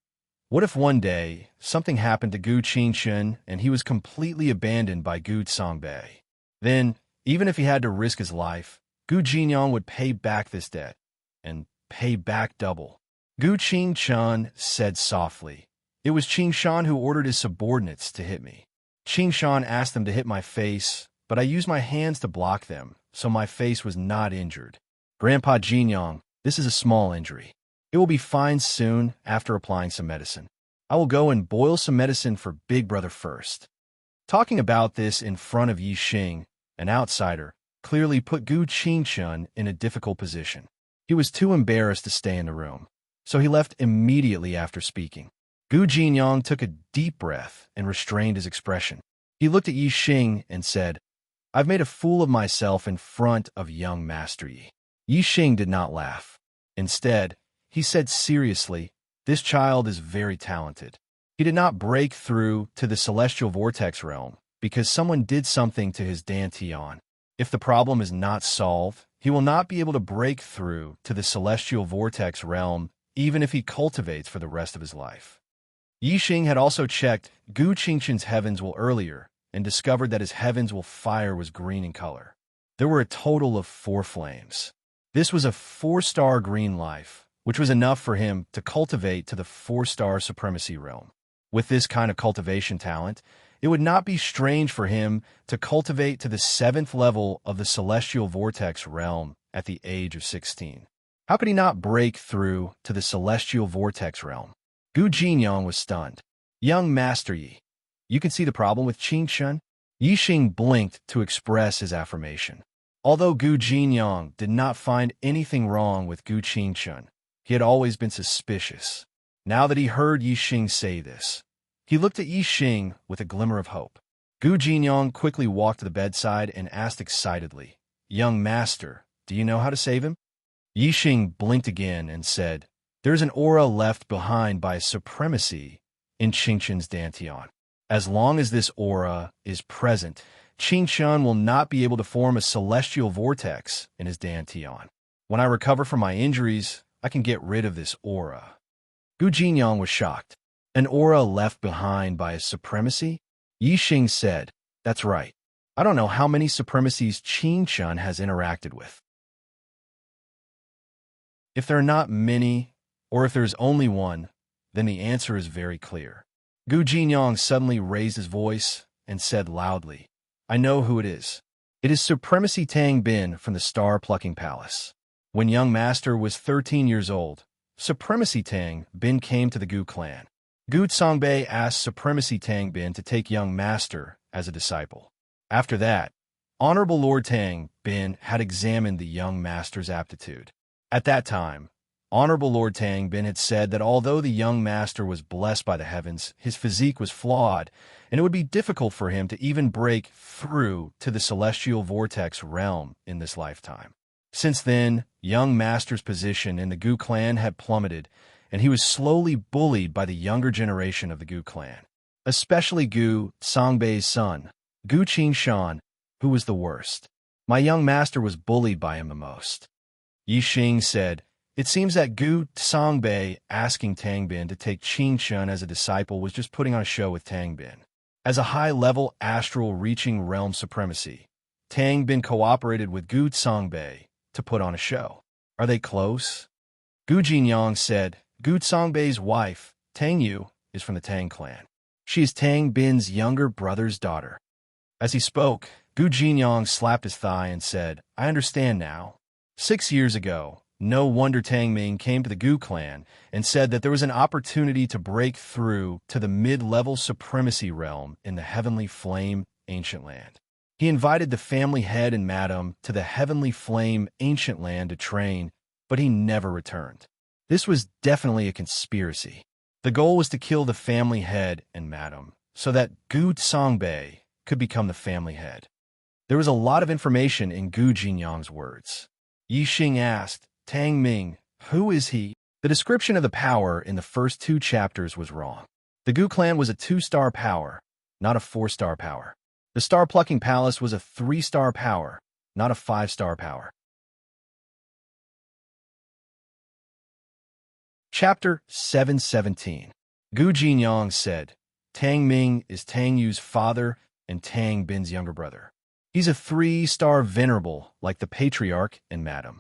one day something happened to Gu Qingshan and he was completely abandoned by Gu Songbei? Then, even if he had to risk his life, Gu Jinyang would pay back this debt, and pay back double. Gu Qingshan said softly, "It was Qingshan who ordered his subordinates to hit me. Qingshan asked them to hit my face, but I used my hands to block them, so my face was not injured. Grandpa Jinyang, this is a small injury. It will be fine soon after applying some medicine. I will go and boil some medicine for Big Brother first." Talking about this in front of Yi Xing, an outsider, clearly put Gu Qingshan in a difficult position. He was too embarrassed to stay in the room, so he left immediately after speaking. Gu Jinyang took a deep breath and restrained his expression. He looked at Yi Xing and said, "I've made a fool of myself in front of young Master Yi." Yi Xing did not laugh. Instead, he said seriously, "This child is very talented. He did not break through to the celestial vortex realm because someone did something to his dantian. If the problem is not solved, he will not be able to break through to the celestial vortex realm even if he cultivates for the rest of his life." Yi Xing had also checked Gu Qingshan's heavens will earlier and discovered that his heavens will fire was green in color. There were a total of 4 flames. This was a 4-star green life, which was enough for him to cultivate to the 4-star supremacy realm. With this kind of cultivation talent, it would not be strange for him to cultivate to the 7th level of the celestial vortex realm at the age of 16. How could he not break through to the celestial vortex realm? Gu Jinyang was stunned. "Young Master Yi, you can see the problem with Qingshan?" Yi Xing blinked to express his affirmation. Although Gu Jinyang did not find anything wrong with Gu Qingshan, he had always been suspicious. Now that he heard Yi Xing say this, he looked at Yi Xing with a glimmer of hope. Gu Jinyang quickly walked to the bedside and asked excitedly, "Young master, do you know how to save him?" Yi Xing blinked again and said, "There's an aura left behind by supremacy in Qingshan's dantian. As long as this aura is present, Qingshan will not be able to form a celestial vortex in his dantian. When I recover from my injuries, I can get rid of this aura." Gu Jinyang was shocked. "An aura left behind by his supremacy?" Yi Xing said, "That's right. I don't know how many supremacies Qingshan has interacted with. If there are not many, or if there is only one, then the answer is very clear." Gu Jinyang suddenly raised his voice and said loudly, "I know who it is. It is Supremacy Tang Bin from the Star-Plucking Palace. When young master was 13 years old, Supremacy Tang Bin came to the Gu clan. Gu Songbei asked Supremacy Tang Bin to take young master as a disciple. After that, Honorable Lord Tang Bin had examined the young master's aptitude. At that time, Honorable Lord Tang Bin had said that although the young master was blessed by the heavens, his physique was flawed, and it would be difficult for him to even break through to the celestial vortex realm in this lifetime. Since then, young master's position in the Gu clan had plummeted, and he was slowly bullied by the younger generation of the Gu clan, especially Gu Songbei's son, Gu Qingshan, who was the worst. My young master was bullied by him the most." Yi Xing said, "It seems that Gu Songbei asking Tang Bin to take Qingshan as a disciple was just putting on a show with Tang Bin. As a high-level astral reaching realm supremacy, Tang Bin cooperated with Gu Songbei to put on a show. Are they close?" Gu Jinyang said, "Gu Songbei's wife, Tang Yu, is from the Tang clan. She is Tang Bin's younger brother's daughter." As he spoke, Gu Jinyang slapped his thigh and said, "I understand now. 6 years ago, No wonder Tang Ming came to the Gu clan and said that there was an opportunity to break through to the mid-level supremacy realm in the Heavenly Flame Ancient Land. He invited the family head and madam to the Heavenly Flame Ancient Land to train, but he never returned. This was definitely a conspiracy. The goal was to kill the family head and madam so that Gu Songbei could become the family head. There was a lot of information in Gu Jinyang's words. Yi Xing asked, Tang Ming, who is he? The description of the power in the first 2 chapters was wrong. The Gu clan was a 2-star power, not a 4-star power. The Star-Plucking Palace was a 3-star power, not a 5-star power. Chapter 717. Gu Jinyang said, Tang Ming is Tang Yu's father and Tang Bin's younger brother. He's a 3-star venerable like the patriarch and madam.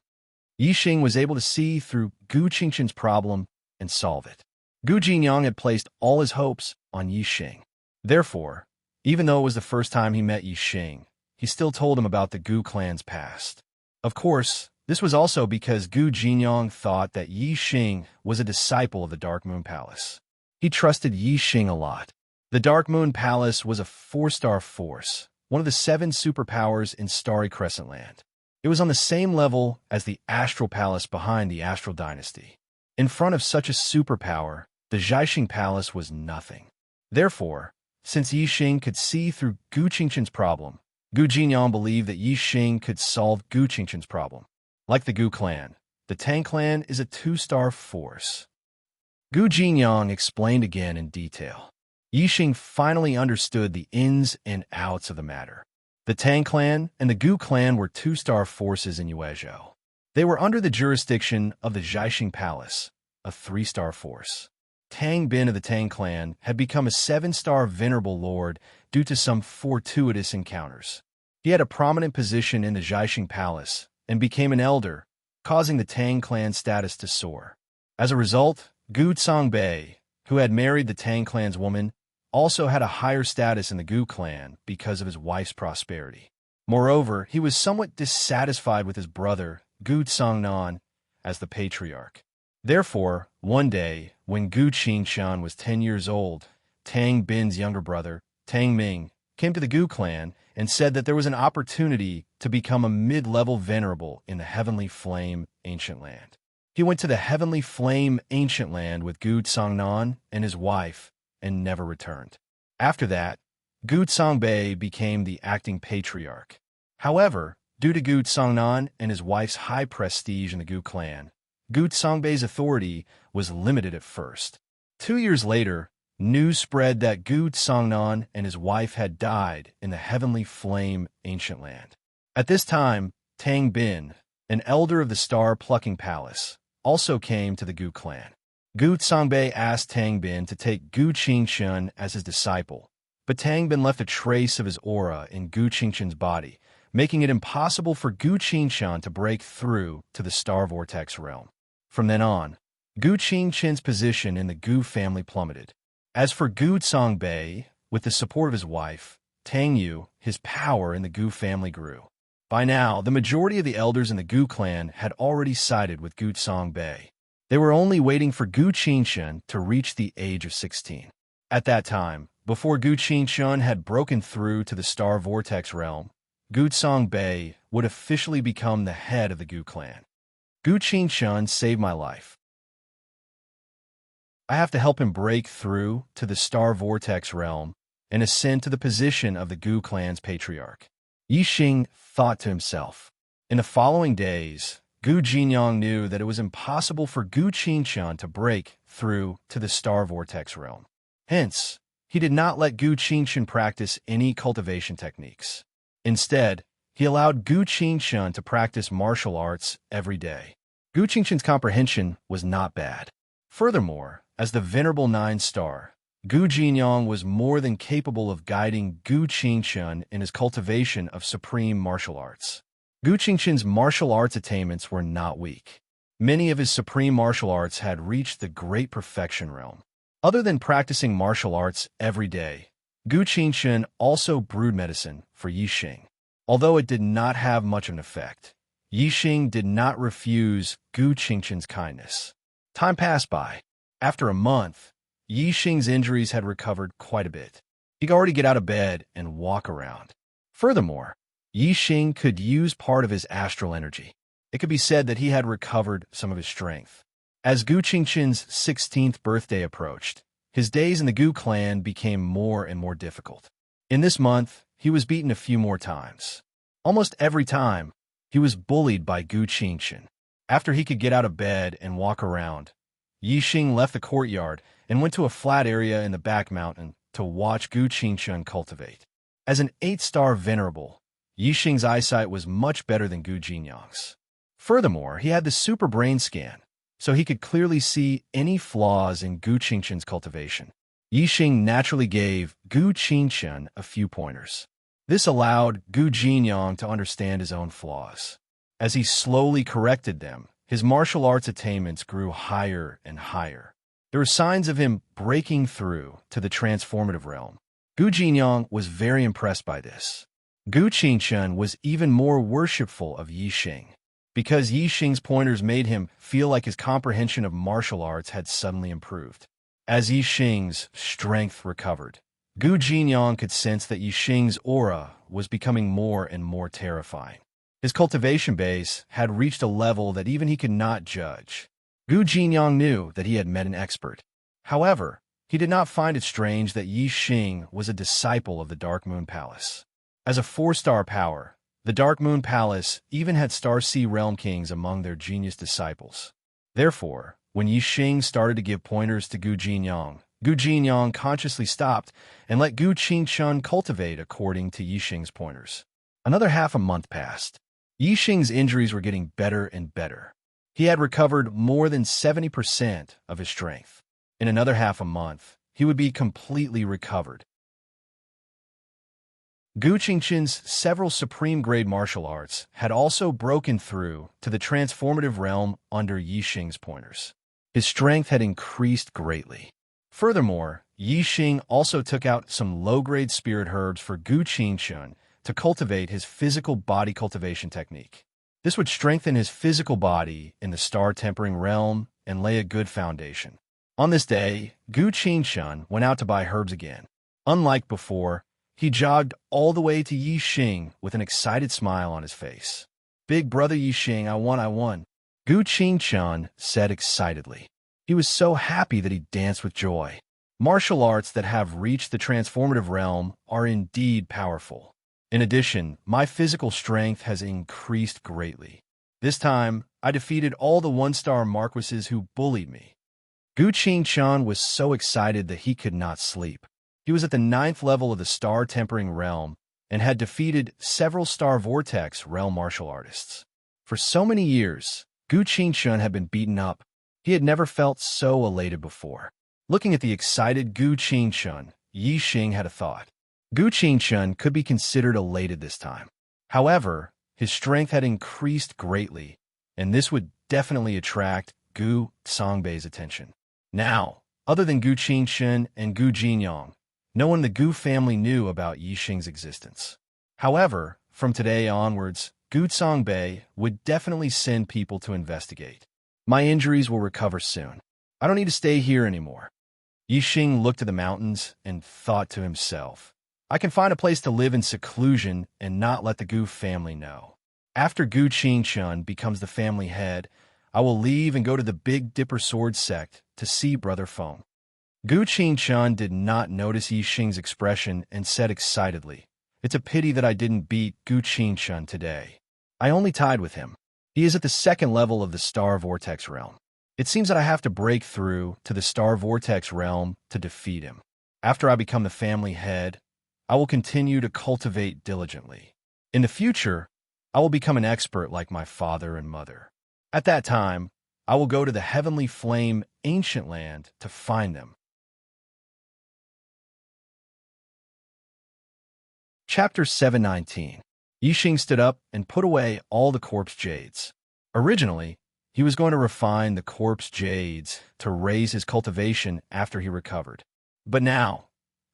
Yi Xing was able to see through Gu Qingshan's problem and solve it. Gu Jinyang had placed all his hopes on Yi Xing. Therefore, even though it was the first time he met Yi Xing, he still told him about the Gu clan's past. Of course, this was also because Gu Jinyang thought that Yi Xing was a disciple of the Dark Moon Palace. He trusted Yi Xing a lot. The Dark Moon Palace was a 4-star force, one of the 7 superpowers in Starry Crescent Land. It was on the same level as the Astral Palace behind the Astral Dynasty. In front of such a superpower, the Zhaixing Palace was nothing. Therefore, since Yi Xing could see through Gu Qingshan's problem, Gu Jinyang believed that Yi Xing could solve Gu Qingshan's problem. Like the Gu clan, the Tang clan is a 2-star force. Gu Jinyang explained again in detail. Yi Xing finally understood the ins and outs of the matter. The Tang clan and the Gu clan were 2-star forces in Yuezhou. They were under the jurisdiction of the Zhaixing Palace, a 3-star force. Tang Bin of the Tang clan had become a 7-star venerable lord due to some fortuitous encounters. He had a prominent position in the Zhaixing Palace and became an elder, causing the Tang clan status to soar. As a result, Gu Songbei, who had married the Tang clan's woman, also had a higher status in the Gu clan because of his wife's prosperity. Moreover, he was somewhat dissatisfied with his brother, Gu Songnan, as the patriarch. Therefore, one day, when Gu Qingshan was 10 years old, Tang Bin's younger brother, Tang Ming, came to the Gu clan and said that there was an opportunity to become a mid-level venerable in the Heavenly Flame Ancient Land. He went to the Heavenly Flame Ancient Land with Gu Songnan and his wife and never returned. After that, Gu Songbei became the acting patriarch. However, due to Gu Songnan and his wife's high prestige in the Gu clan, Gu Songbei's authority was limited at first. 2 years later, news spread that Gu Songnan and his wife had died in the Heavenly Flame Ancient Land. At this time, Tang Bin, an elder of the Star-Plucking Palace, also came to the Gu clan. Gu Songbei asked Tang Bin to take Gu Qingshan as his disciple, but Tang Bin left a trace of his aura in Gu Qingshan's body, making it impossible for Gu Qingshan to break through to the Star Vortex realm. From then on, Gu Qingshan's position in the Gu family plummeted. As for Gu Songbei, with the support of his wife, Tang Yu, his power in the Gu family grew. By now, the majority of the elders in the Gu clan had already sided with Gu Songbei. They were only waiting for Gu Qingshan to reach the age of 16. At that time, before Gu Qingshan had broken through to the Star Vortex realm, Gu Songbei would officially become the head of the Gu clan. Gu Qingshan saved my life. I have to help him break through to the Star Vortex realm and ascend to the position of the Gu clan's patriarch. Yi Xing thought to himself. In the following days, Gu Jinyang knew that it was impossible for Gu Qingshan to break through to the Star Vortex realm. Hence, he did not let Gu Qingshan practice any cultivation techniques. Instead, he allowed Gu Qingshan to practice martial arts every day. Gu Qingshan's comprehension was not bad. Furthermore, as the Venerable 9-star, Gu Jinyang was more than capable of guiding Gu Qingshan in his cultivation of supreme martial arts. Gu Qingshan's martial arts attainments were not weak. Many of his supreme martial arts had reached the great perfection realm. Other than practicing martial arts every day, Gu Qingshan also brewed medicine for Yi Xing. Although it did not have much of an effect, Yixing did not refuse Gu Qingchen's kindness. Time passed by. After a month, Yixing's injuries had recovered quite a bit. He could already get out of bed and walk around. Furthermore, Yixing could use part of his astral energy. It could be said that he had recovered some of his strength. As Gu Qingchen's 16th birthday approached, his days in the Gu clan became more and more difficult. In this month, he was beaten a few more times. Almost every time, he was bullied by Gu Qingchen. After he could get out of bed and walk around, Yixing left the courtyard and went to a flat area in the back mountain to watch Gu Qingchen cultivate. As an 8-star venerable, Yixing's eyesight was much better than Gu Jinyang's. Furthermore, he had the super brain scan, so he could clearly see any flaws in Gu Qingchen's cultivation. Yixing naturally gave Gu Qingchen a few pointers. This allowed Gu Jinyang to understand his own flaws. As he slowly corrected them, his martial arts attainments grew higher and higher. There were signs of him breaking through to the transformative realm. Gu Jinyang was very impressed by this. Gu Qingchen was even more worshipful of Yixing, because Yixing's pointers made him feel like his comprehension of martial arts had suddenly improved. As Yixing's strength recovered, Gu Jinyang could sense that Yixing's aura was becoming more and more terrifying. His cultivation base had reached a level that even he could not judge. Gu Jinyang knew that he had met an expert. However, he did not find it strange that Yixing was a disciple of the Dark Moon Palace. As a 4-star power, the Dark Moon Palace even had Star Sea Realm Kings among their genius disciples. Therefore, when Yixing started to give pointers to Gu Jinyang consciously stopped and let Gu Qingchen cultivate according to Yixing's pointers. Another half a month passed. Yixing's injuries were getting better and better. He had recovered more than 70% of his strength. In another half a month, he would be completely recovered. Gu Qingchen's several supreme-grade martial arts had also broken through to the transformative realm under Yixing's pointers. His strength had increased greatly. Furthermore, Yixing also took out some low-grade spirit herbs for Gu Qingchen to cultivate his physical body cultivation technique. This would strengthen his physical body in the star-tempering realm and lay a good foundation. On this day, Gu Qingchen went out to buy herbs again. Unlike before, he jogged all the way to Yixing with an excited smile on his face. "Big brother Yixing, I won. Gu Qingchen said excitedly. He was so happy that he danced with joy. Martial arts that have reached the transformative realm are indeed powerful. In addition, my physical strength has increased greatly. This time, I defeated all the 1-star marquises who bullied me." Gu Qingchen was so excited that he could not sleep. He was at the 9th level of the star-tempering realm and had defeated several Star Vortex realm martial artists. For so many years, Gu Qingchen had been beaten up. He had never felt so elated before. Looking at the excited Gu Qingchen, Yixing had a thought. Gu Qingchen could be considered elated this time. However, his strength had increased greatly, and this would definitely attract Gu Songbei's attention. Now, other than Gu Qingchen and Gu Jinyang, no one in the Gu family knew about Yixing's existence. However, from today onwards, Gu Songbei would definitely send people to investigate. My injuries will recover soon. I don't need to stay here anymore. Yixing looked to the mountains and thought to himself, I can find a place to live in seclusion and not let the Gu family know. After Gu Qingchen becomes the family head, I will leave and go to the Big Dipper Sword sect to see Brother Feng. Gu Qingchen did not notice Yixing's expression and said excitedly, "It's a pity that I didn't beat Gu Qingchen today. I only tied with him. He is at the 2nd level of the Star Vortex realm. It seems that I have to break through to the Star Vortex realm to defeat him. After I become the family head, I will continue to cultivate diligently. In the future, I will become an expert like my father and mother. At that time, I will go to the Heavenly Flame Ancient Land to find them." Chapter 719. Yixing stood up and put away all the corpse jades. Originally, he was going to refine the corpse jades to raise his cultivation after he recovered. But now,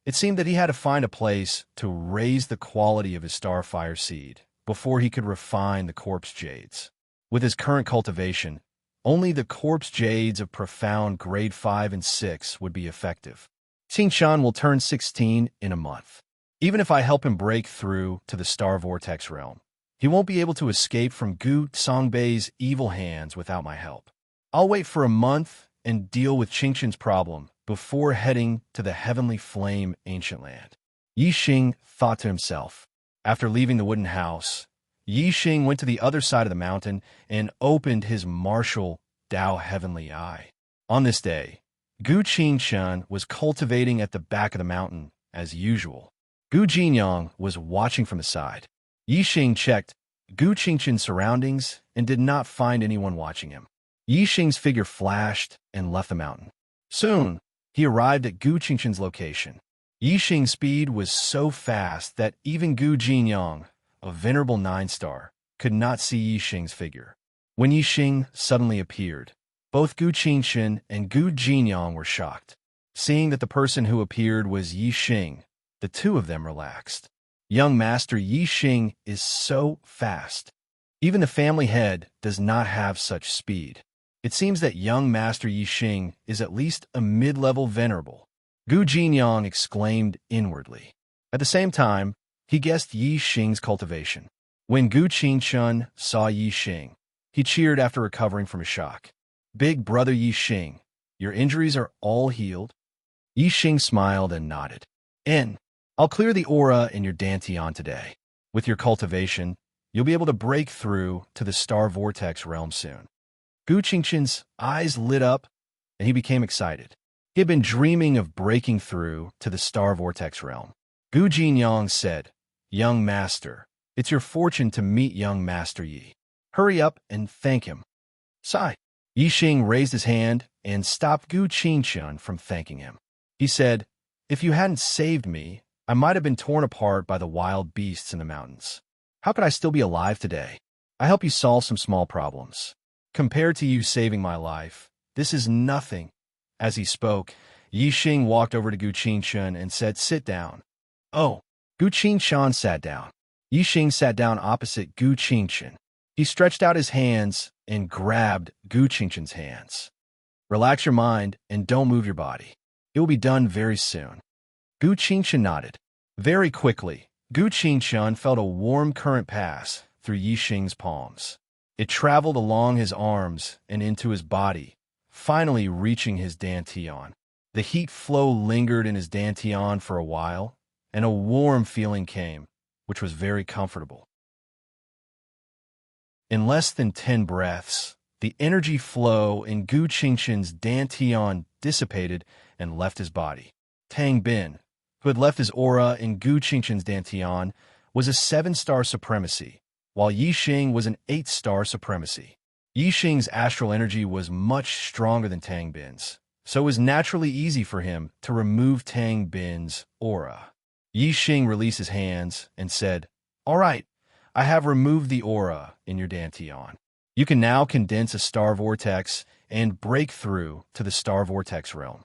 it seemed that he had to find a place to raise the quality of his starfire seed, before he could refine the corpse jades. With his current cultivation, only the corpse jades of profound grade 5 and 6 would be effective. Qingshan will turn 16 in a month. Even if I help him break through to the Star Vortex realm, he won't be able to escape from Gu Songbei's evil hands without my help. I'll wait for a month and deal with Qingshan's problem before heading to the Heavenly Flame Ancient Land. Yi Xing thought to himself. After leaving the wooden house, Yi Xing went to the other side of the mountain and opened his martial Dao Heavenly Eye. On this day, Gu Qingshan was cultivating at the back of the mountain as usual. Gu Jinyang was watching from the side. Yi Xing checked Gu Qingshan's surroundings and did not find anyone watching him. Yi Xing's figure flashed and left the mountain. Soon, he arrived at Gu Qingshan's location. Yi Xing's speed was so fast that even Gu Jinyang, a venerable 9-star, could not see Yi Xing's figure. When Yi Xing suddenly appeared, both Gu Qingshan and Gu Jinyang were shocked. Seeing that the person who appeared was Yi Xing, the two of them relaxed. Young Master Yi Xing is so fast. Even the family head does not have such speed. It seems that young Master Yi Xing is at least a mid-level venerable. Gu Jinyang exclaimed inwardly. At the same time, he guessed Yi Xing's cultivation. When Gu Qingshan saw Yi Xing, he cheered after recovering from a shock. Big brother Yi Xing, your injuries are all healed? Yi Xing smiled and nodded. I'll clear the aura in your Dantian today. With your cultivation, you'll be able to break through to the Star Vortex realm soon. Gu Qingshan's eyes lit up, and he became excited. He had been dreaming of breaking through to the Star Vortex realm. Gu Jinyang said, Young Master, it's your fortune to meet young Master Yi. Hurry up and thank him. Sigh. Yi Xing raised his hand and stopped Gu Qingshan from thanking him. He said, If you hadn't saved me, I might have been torn apart by the wild beasts in the mountains. How could I still be alive today? I help you solve some small problems. Compared to you saving my life, this is nothing. As he spoke, Yi Xing walked over to Gu Qingshan and said, Sit down. Oh. Gu Qingshan sat down. Yi Xing sat down opposite Gu Qingshan. He stretched out his hands and grabbed Gu Qingshan's hands. Relax your mind and don't move your body. It will be done very soon. Gu Qingshan nodded. Very quickly, Gu Qingshan felt a warm current pass through Yi Xing's palms. It traveled along his arms and into his body, finally reaching his Dantian. The heat flow lingered in his Dantian for a while, and a warm feeling came, which was very comfortable. In less than 10 breaths, the energy flow in Gu Qingshan's Dantian dissipated and left his body. Tang Bin, who had left his aura in Gu Qingshan's Dantian, was a 7-star supremacy, while Yi Xing was an 8-star supremacy. Yi Xing's astral energy was much stronger than Tang Bin's, so it was naturally easy for him to remove Tang Bin's aura. Yi Xing released his hands and said, All right, I have removed the aura in your Dantian. You can now condense a star vortex and break through to the Star Vortex realm.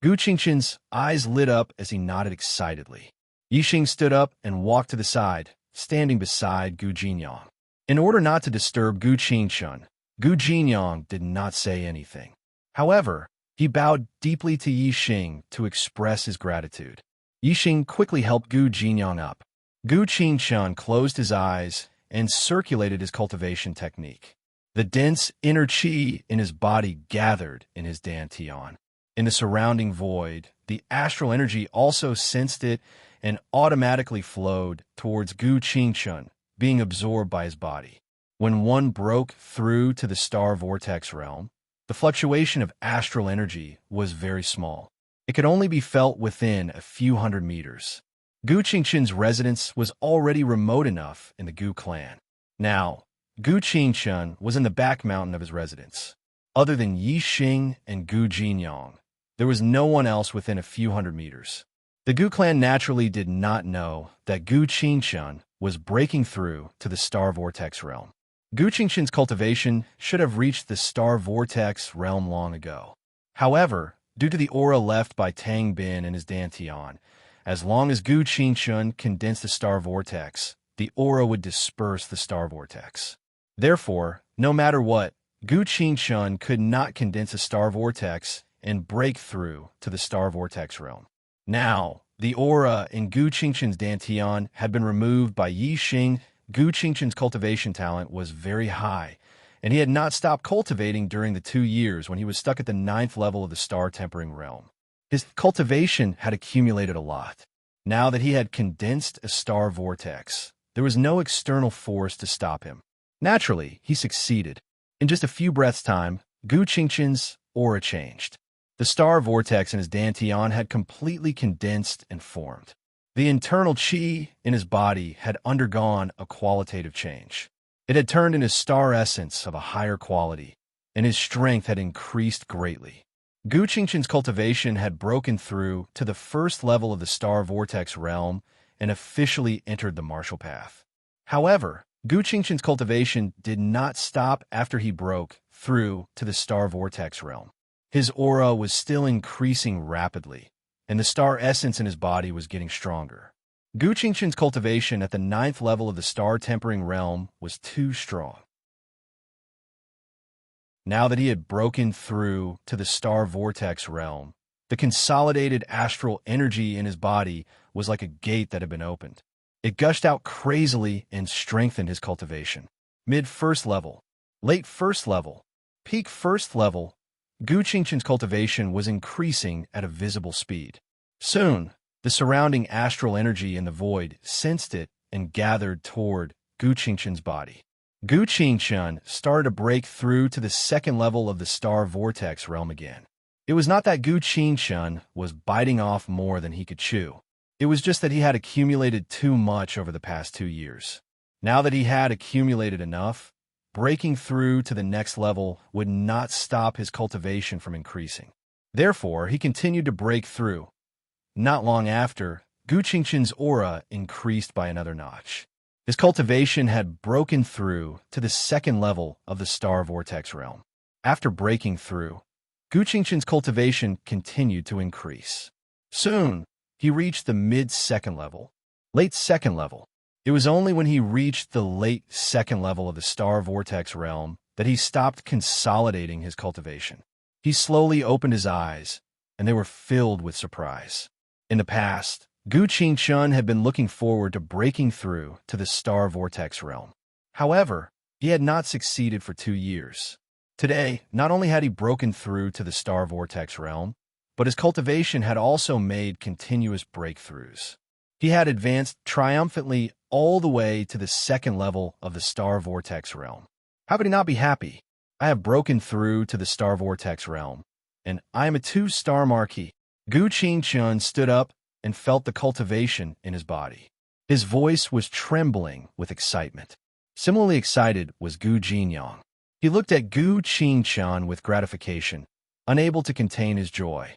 Gu Qingshan's eyes lit up as he nodded excitedly. Yi Xing stood up and walked to the side, standing beside Gu Jinyang. In order not to disturb Gu Qingshan, Gu Jinyang did not say anything. However, he bowed deeply to Yi Xing to express his gratitude. Yi Xing quickly helped Gu Jinyang up. Gu Qingshan closed his eyes and circulated his cultivation technique. The dense inner qi in his body gathered in his Dantian. In the surrounding void, the astral energy also sensed it and automatically flowed towards Gu Qingshan, being absorbed by his body. When one broke through to the Star Vortex realm, the fluctuation of astral energy was very small. It could only be felt within a few hundred meters. Gu Qingshan's residence was already remote enough in the Gu clan. Now, Gu Qingshan was in the back mountain of his residence. Other than Yi Xing and Gu Jinyang, there was no one else within a few hundred meters. The Gu clan naturally did not know that Gu Qingshan was breaking through to the Star Vortex realm. Gu Qingshan's cultivation should have reached the Star Vortex realm long ago. However, due to the aura left by Tang Bin and his Dantian, as long as Gu Qingshan condensed the Star Vortex, the aura would disperse the star vortex. Therefore, no matter what, Gu Qingshun could not condense a star vortex and break through to the star vortex realm. Now, the aura in Gu Qingshun's dantian had been removed by Yi Xing. Gu Qingshun's cultivation talent was very high, and he had not stopped cultivating during the 2 years when he was stuck at the 9th level of the star-tempering realm. His cultivation had accumulated a lot. Now that he had condensed a star vortex, there was no external force to stop him. Naturally, he succeeded. In just a few breaths' time, Gu Qingshun's aura changed. The star vortex in his dantian had completely condensed and formed. The internal qi in his body had undergone a qualitative change. It had turned into star essence of a higher quality, and his strength had increased greatly. Gu Qingshun's cultivation had broken through to the 1st level of the star vortex realm and officially entered the martial path. However, Gu Qingshun's cultivation did not stop after he broke through to the star vortex realm. His aura was still increasing rapidly, and the star essence in his body was getting stronger. Gu Qingshun's cultivation at the 9th level of the star-tempering realm was too strong. Now that he had broken through to the star vortex realm, the consolidated astral energy in his body was like a gate that had been opened. It gushed out crazily and strengthened his cultivation. Mid-1st level, late 1st level, peak 1st level, Gu Qingshun's cultivation was increasing at a visible speed. Soon, the surrounding astral energy in the void sensed it and gathered toward Gu Qingshun's body. Gu Qingshun started to break through to the 2nd level of the star vortex realm again. It was not that Gu Qingshun was biting off more than he could chew. It was just that he had accumulated too much over the past 2 years. Now that he had accumulated enough, breaking through to the next level would not stop his cultivation from increasing. Therefore, he continued to break through. Not long after, Gu Qingshun's aura increased by another notch. His cultivation had broken through to the 2nd level of the star vortex realm. After breaking through, Gu Qingshun's cultivation continued to increase. Soon, he reached the mid-2nd level, late 2nd level. It was only when he reached the late 2nd level of the star vortex realm that he stopped consolidating his cultivation. He slowly opened his eyes, and they were filled with surprise. In the past, Gu Qingshun had been looking forward to breaking through to the star vortex realm. However, he had not succeeded for 2 years. Today, not only had he broken through to the star vortex realm, but his cultivation had also made continuous breakthroughs. He had advanced triumphantly all the way to the 2nd level of the star vortex realm. How could he not be happy? I have broken through to the star vortex realm, and I am a 2-star marquis. Gu Qingshun stood up and felt the cultivation in his body. His voice was trembling with excitement. Similarly excited was Gu Jinyang. He looked at Gu Qingshun with gratification, unable to contain his joy.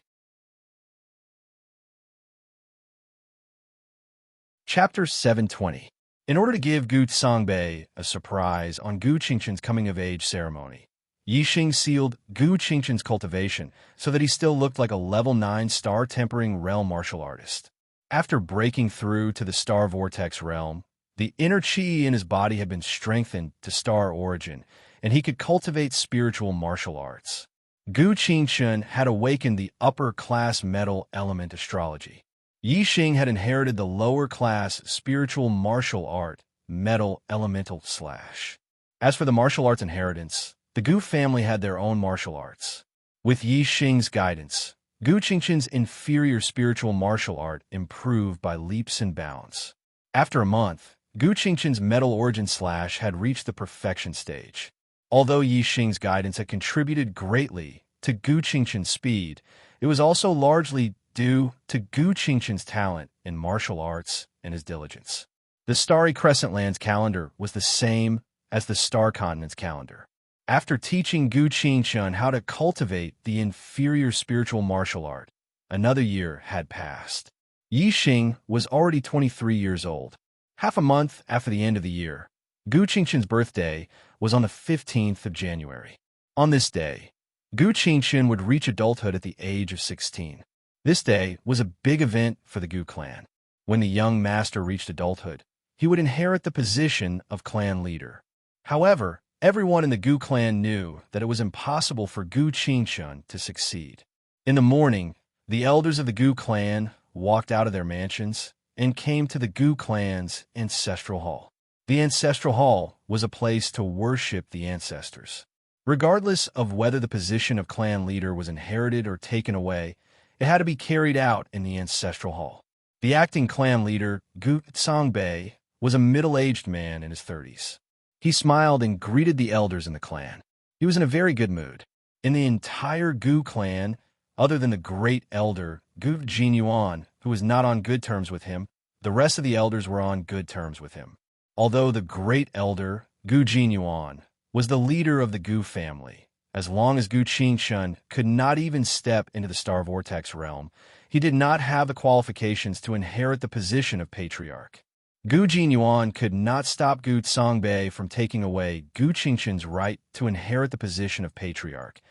Chapter 720. In order to give Gu Songbei a surprise on Gu Qingshun's coming-of-age ceremony, Yi Xing sealed Gu Qingshun's cultivation so that he still looked like a level 9 star-tempering realm martial artist. After breaking through to the star vortex realm, the inner qi in his body had been strengthened to star origin, and he could cultivate spiritual martial arts. Gu Qingshun had awakened the upper-class metal element astrology. Yi Xing had inherited the lower-class spiritual martial art, metal elemental slash. As for the martial arts inheritance, the Gu family had their own martial arts. With Yi Xing's guidance, Gu Qingshun's inferior spiritual martial art improved by leaps and bounds. After a month, Gu Qingshun's metal origin slash had reached the perfection stage. Although Yi Xing's guidance had contributed greatly to Gu Qingshun's speed, it was also largely due to Gu Qingshun's talent in martial arts and his diligence. The Starry Crescent Lands calendar was the same as the Star Continent's calendar. After teaching Gu Qingshun how to cultivate the inferior spiritual martial art, another year had passed. Yi Xing was already 23 years old. Half a month after the end of the year, Gu Qingshun's birthday was on the 15th of January. On this day, Gu Qingshun would reach adulthood at the age of 16. This day was a big event for the Gu clan. When the young master reached adulthood, he would inherit the position of clan leader. However, everyone in the Gu clan knew that it was impossible for Gu Qingshun to succeed. In the morning, the elders of the Gu clan walked out of their mansions and came to the Gu clan's ancestral hall. The ancestral hall was a place to worship the ancestors. Regardless of whether the position of clan leader was inherited or taken away, it had to be carried out in the ancestral hall. The acting clan leader, Gu Songbei, was a middle-aged man in his 30s. He smiled and greeted the elders in the clan. He was in a very good mood. In the entire Gu clan, other than the great elder, Gu Jinyuan, who was not on good terms with him, the rest of the elders were on good terms with him. Although the great elder, Gu Jinyuan, was the leader of the Gu family, as long as Gu Qingshun could not even step into the Star Vortex realm, he did not have the qualifications to inherit the position of patriarch. Gu Jinyuan could not stop Gu Songbei from taking away Gu Qingshun's right to inherit the position of patriarch,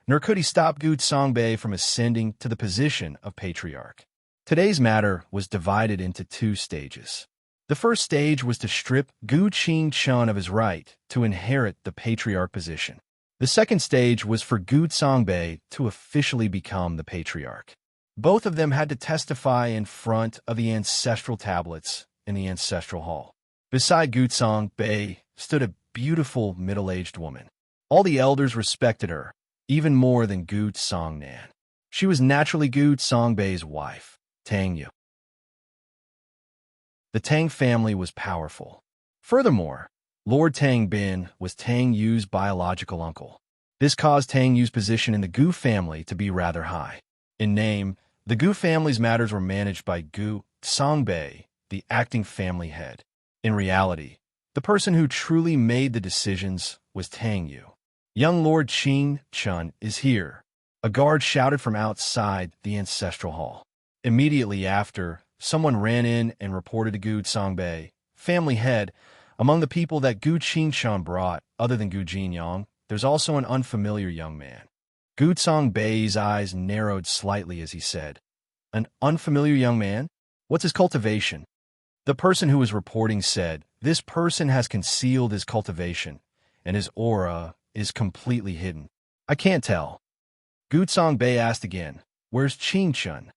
nor could he stop Gu Songbei from ascending to the position of patriarch. Today's matter was divided into two stages. The first stage was to strip Gu Qingshun of his right to inherit the patriarch position. The second stage was for Gu Songbei to officially become the patriarch. Both of them had to testify in front of the ancestral tablets in the ancestral hall. Beside Gu Songbei stood a beautiful middle-aged woman. All the elders respected her, even more than Gu Songnan. She was naturally Gu Songbei's wife, Tang Yu. The Tang family was powerful. Furthermore, Lord Tang Bin was Tang Yu's biological uncle. This caused Tang Yu's position in the Gu family to be rather high. In name, the Gu family's matters were managed by Gu Songbei, the acting family head. In reality, the person who truly made the decisions was Tang Yu. Young Lord Qing Chun is here, a guard shouted from outside the ancestral hall. Immediately after, someone ran in and reported to Gu Songbei, family head. Among the people that Gu Qingshun brought, other than Gu Jinyang, there's also an unfamiliar young man. Gu Songbei's eyes narrowed slightly as he said, "An unfamiliar young man? What's his cultivation?" The person who was reporting said, "This person has concealed his cultivation, and his aura is completely hidden. I can't tell." Gu Songbei asked again, "Where's Qingshun?"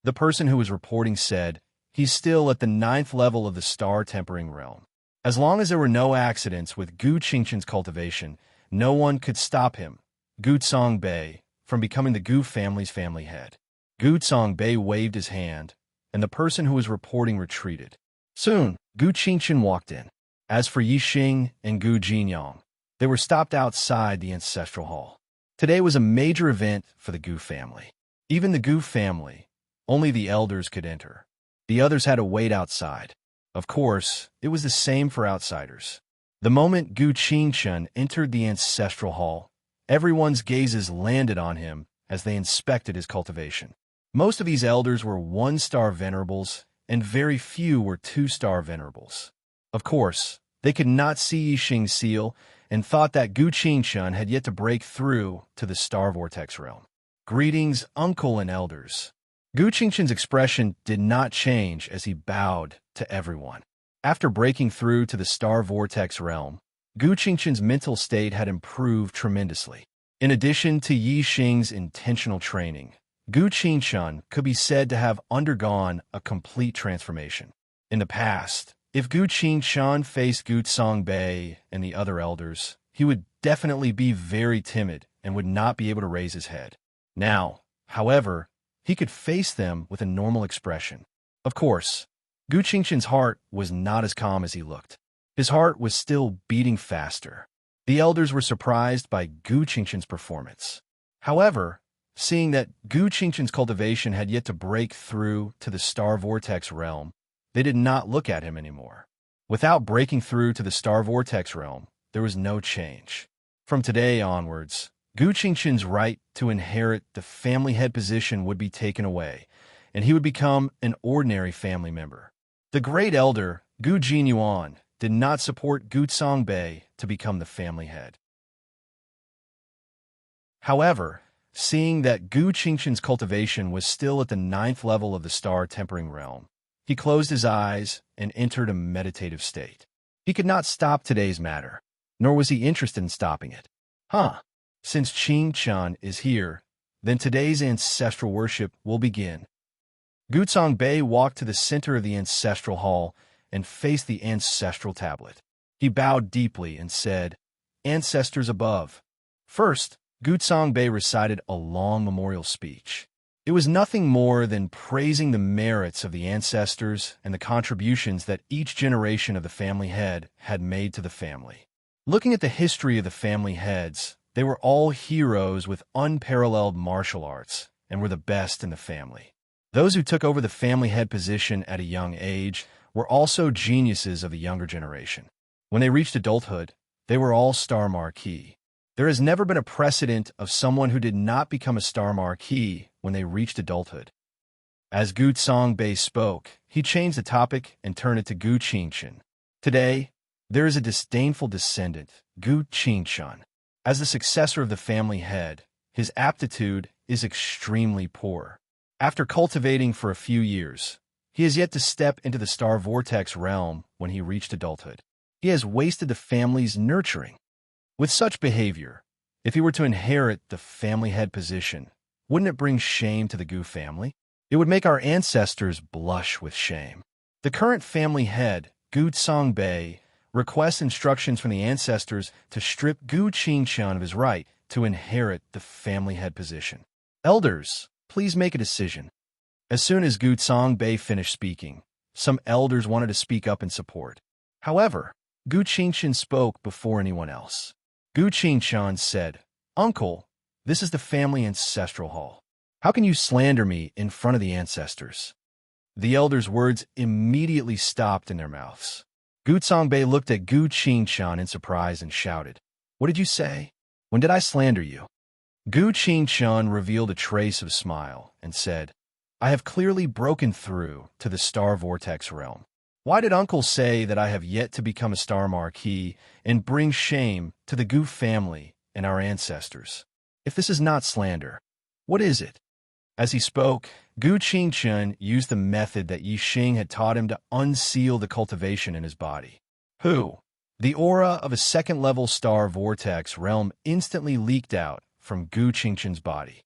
The person who was reporting said, "He's still at the 9th level of the star-tempering realm." As long as there were no accidents with Gu Qingshun's cultivation, no one could stop him, Gu Songbei, from becoming the Gu family's family head. Gu Songbei waved his hand, and the person who was reporting retreated. Soon, Gu Qingshun walked in. As for Yixing and Gu Jinyang, they were stopped outside the ancestral hall. Today was a major event for the Gu family. Even the Gu family, only the elders could enter. The others had to wait outside. Of course, it was the same for outsiders. The moment Gu Qingshun entered the ancestral hall, everyone's gazes landed on him as they inspected his cultivation. Most of these elders were 1-star venerables, and very few were 2-star venerables. Of course, they could not see Yixing's seal and thought that Gu Qingshun had yet to break through to the Star Vortex realm. "Greetings, uncle and elders." Gu Qingshun's expression did not change as he bowed to everyone. After breaking through to the Star Vortex realm, Gu Qingshun's mental state had improved tremendously. In addition to Yixing's intentional training, Gu Qingshun could be said to have undergone a complete transformation. In the past, if Gu Qingshun faced Gu Songbei and the other elders, he would definitely be very timid and would not be able to raise his head. Now, however, he could face them with a normal expression. Of course, Gu Qingshun's heart was not as calm as he looked. His heart was still beating faster. The elders were surprised by Gu Qingshun's performance. However, seeing that Gu Qingshun's cultivation had yet to break through to the Star Vortex realm, they did not look at him anymore. Without breaking through to the Star Vortex realm, there was no change. From today onwards, Gu Qingshun's right to inherit the family head position would be taken away, and he would become an ordinary family member. The great elder, Gu Jinyuan, did not support Gu Songbei to become the family head. However, seeing that Gu Qingshun's cultivation was still at the 9th level of the star-tempering realm, He closed his eyes and entered a meditative state. He could not stop today's matter, nor was he interested in stopping it. Since Qing-chan is here, then today's ancestral worship will begin. Gutsong Bei walked to the center of the ancestral hall and faced the ancestral tablet. He bowed deeply and said, "Ancestors above." First, Gutsong Bei recited a long memorial speech. It was nothing more than praising the merits of the ancestors and the contributions that each generation of the family head had made to the family. Looking at the history of the family heads, they were all heroes with unparalleled martial arts and were the best in the family. Those who took over the family head position at a young age were also geniuses of the younger generation. When they reached adulthood, they were all star marquee. There has never been a precedent of someone who did not become a star marquee when they reached adulthood. As Gu Tsong Bei spoke, he changed the topic and turned it to Gu Qingchen. Today, there is a disdainful descendant, Gu Qingchen. As the successor of the family head, his aptitude is extremely poor. After cultivating for a few years, he has yet to step into the star vortex realm when he reached adulthood. He has wasted the family's nurturing. With such behavior, if he were to inherit the family head position, wouldn't it bring shame to the Gu family? It would make our ancestors blush with shame. The current family head, Gu Tsong Bei, requests instructions from the ancestors to strip Gu Qingchen of his right to inherit the family head position. Elders, please make a decision. As soon as Gu Tsong Bei finished speaking, some elders wanted to speak up in support. However, Gu Qingchen spoke before anyone else. Gu Qingchen said, "Uncle, this is the family ancestral hall. How can you slander me in front of the ancestors?" The elders' words immediately stopped in their mouths. Gu Tsong Bei looked at Gu Qingchen in surprise and shouted, "What did you say? When did I slander you?" Gu Qingchen revealed a trace of smile and said, "I have clearly broken through to the star vortex realm. Why did Uncle say that I have yet to become a star marquee and bring shame to the Gu family and our ancestors? If this is not slander, what is it?" As he spoke, Gu Qingchen used the method that Yi Xing had taught him to unseal the cultivation in his body. The aura of a second-level star vortex realm instantly leaked out from Gu Qingchen's body.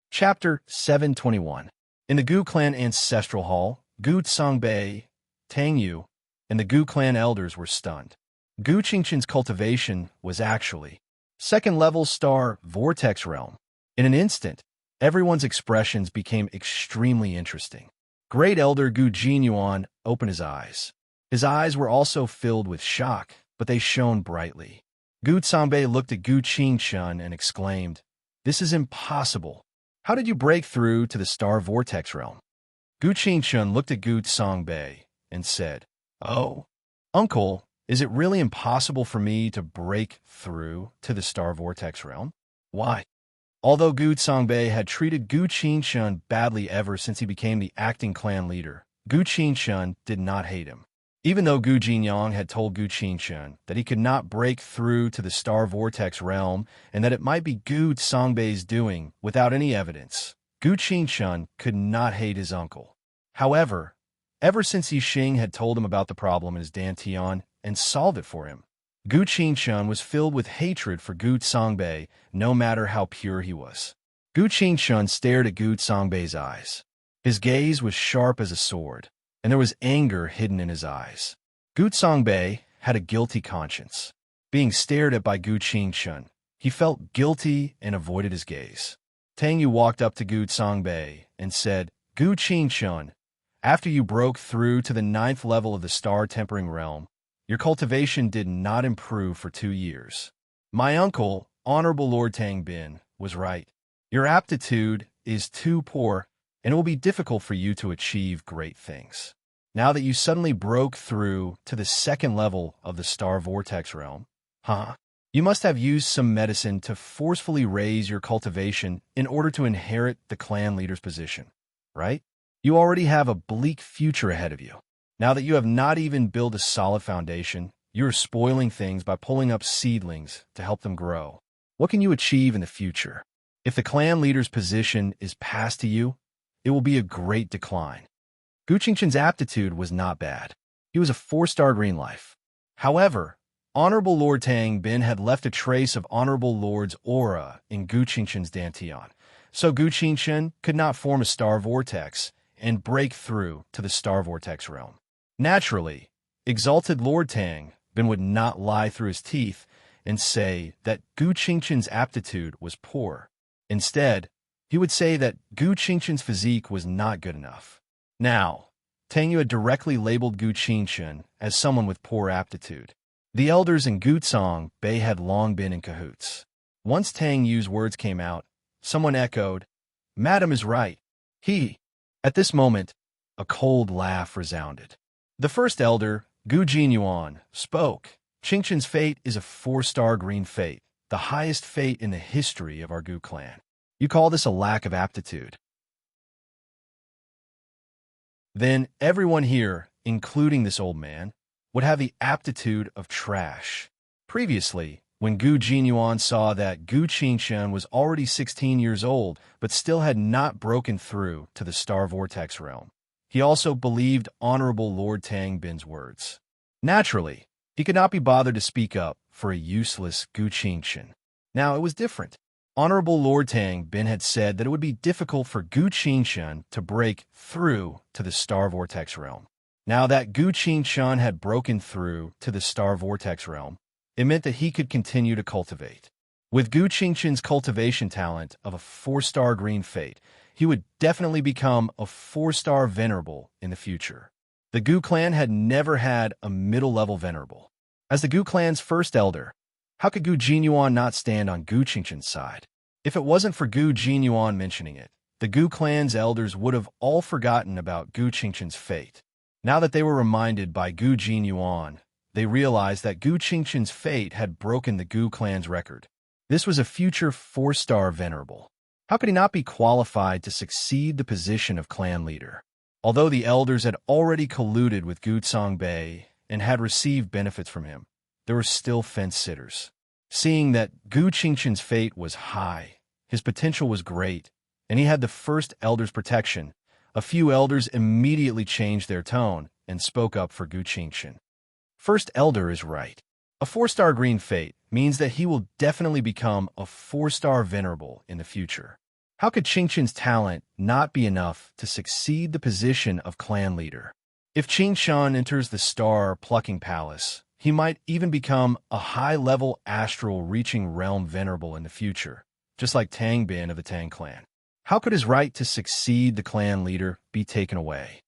Chapter 721. In the Gu clan ancestral hall, Gu Tsong Bei, Tang Yu, and the Gu clan elders were stunned. Gu Qingchen's cultivation was actually second-level star vortex realm. In an instant, everyone's expressions became extremely interesting. Great Elder Gu Jinyuan opened his eyes. His eyes were also filled with shock, but they shone brightly. Gu Tsongbei looked at Gu Qingchen and exclaimed, "This is impossible. How did you break through to the star vortex realm?" Gu Qingchen looked at Gu Tsongbei and said, "Oh, Uncle, is it really impossible for me to break through to the star vortex realm?" "Why?" Although Gu Tsongbei had treated Gu Qingchen badly ever since he became the acting clan leader, Gu Qingchen did not hate him. Even though Gu Jinyang had told Gu Qingchen that he could not break through to the star vortex realm and that it might be Gu Tsongbei's doing without any evidence, Gu Qingchen could not hate his uncle. However, ever since Yi Xing had told him about the problem in his dantian and solved it for him, Gu Qingchen was filled with hatred for Gu Tsongbei, no matter how pure he was. Gu Qingchen stared at Gu Tsongbei's eyes. His gaze was sharp as a sword, and there was anger hidden in his eyes. Gu Tsongbei had a guilty conscience. Being stared at by Gu Qingchen, he felt guilty and avoided his gaze. Tang Yu walked up to Gu Tsongbei and said, "Gu Qingchen, after you broke through to the 9th level of the star tempering realm, your cultivation did not improve for 2 years. My uncle, Honorable Lord Tang Bin, was right. Your aptitude is too poor, and it will be difficult for you to achieve great things. Now that you suddenly broke through to the 2nd level of the star vortex realm, you must have used some medicine to forcefully raise your cultivation in order to inherit the clan leader's position, right? You already have a bleak future ahead of you. Now that you have not even built a solid foundation, you are spoiling things by pulling up seedlings to help them grow. What can you achieve in the future? If the clan leader's position is passed to you, it will be a great decline. Gu Qingchen's aptitude was not bad. He was a 4-star green life. However, Honorable Lord Tang Bin had left a trace of Honorable Lord's aura in Gu Qingchen's dantian, so Gu Qingchen could not form a star vortex and break through to the star vortex realm. Naturally, exalted Lord Tang Bin would not lie through his teeth and say that Gu Qingchen's aptitude was poor. Instead, he would say that Gu Qingchen's physique was not good enough. Now, Tang Yu had directly labeled Gu Qingchen as someone with poor aptitude. The elders in Gutsong Bay had long been in cahoots. Once Tang Yu's words came out, someone echoed, "Madam is right. He." At this moment, a cold laugh resounded. The first elder, Gu Jinyuan, spoke. Qingchen's fate is a 4-star green fate, the highest fate in the history of our Gu clan. You call this a lack of aptitude? Then everyone here, including this old man, would have the aptitude of trash. Previously, when Gu Jinyuan saw that Gu Qingchen was already 16 years old but still had not broken through to the star vortex realm, he also believed Honorable Lord Tang Bin's words. Naturally, he could not be bothered to speak up for a useless Gu Qingchen. Now it was different. Honorable Lord Tang Bin had said that it would be difficult for Gu Qingchen to break through to the star vortex realm. Now that Gu Qingchen had broken through to the star vortex realm, it meant that he could continue to cultivate. With Gu Qingchen's cultivation talent of a 4-star green fate, he would definitely become a 4-star venerable in the future. The Gu clan had never had a middle-level venerable. As the Gu clan's first elder, how could Gu Jinyuan not stand on Gu Qingchen's side? If it wasn't for Gu Jinyuan mentioning it, the Gu clan's elders would have all forgotten about Gu Qingchen's fate. Now that they were reminded by Gu Jinyuan, they realized that Gu Qingchen's fate had broken the Gu clan's record. This was a future 4-star venerable. How could he not be qualified to succeed the position of clan leader? Although the elders had already colluded with Gutsong Bay and had received benefits from him, there were still fence-sitters. Seeing that Gu Qingchen's fate was high, his potential was great, and he had the first elder's protection, a few elders immediately changed their tone and spoke up for Gu Qingchen. First elder is right. A 4-star green fate means that he will definitely become a 4-star venerable in the future. How could Qingchen's talent not be enough to succeed the position of clan leader? If Qingchen enters the star plucking palace, he might even become a high-level astral reaching realm venerable in the future, just like Tang Bin of the Tang clan. How could his right to succeed the clan leader be taken away?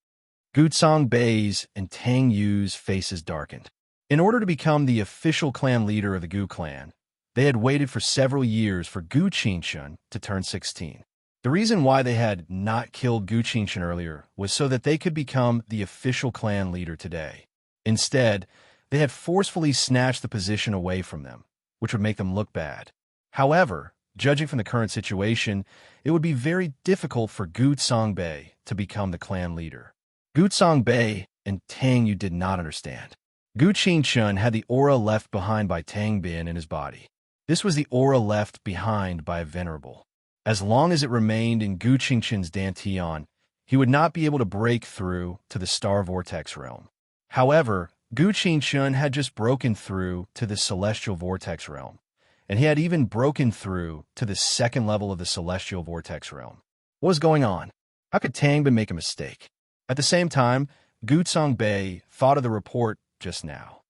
Gutsong Bei's and Tang Yu's faces darkened. In order to become the official clan leader of the Gu clan, they had waited for several years for Gu Qingchen to turn 16. The reason why they had not killed Gu Qingchen earlier was so that they could become the official clan leader today. Instead, they had forcefully snatched the position away from them, which would make them look bad. However, judging from the current situation, it would be very difficult for Gutsong Bei to become the clan leader. Gutsong Bei and Tang Yu did not understand. Gu Qingchen had the aura left behind by Tang Bin in his body. This was the aura left behind by a venerable. As long as it remained in Gu Qingchen's dantian, he would not be able to break through to the star vortex realm. However, Gu Qingchen had just broken through to the celestial vortex realm, and he had even broken through to the second level of the celestial vortex realm. What was going on? How could Tang Bin make a mistake? At the same time, Gutsong Bei thought of the report just now.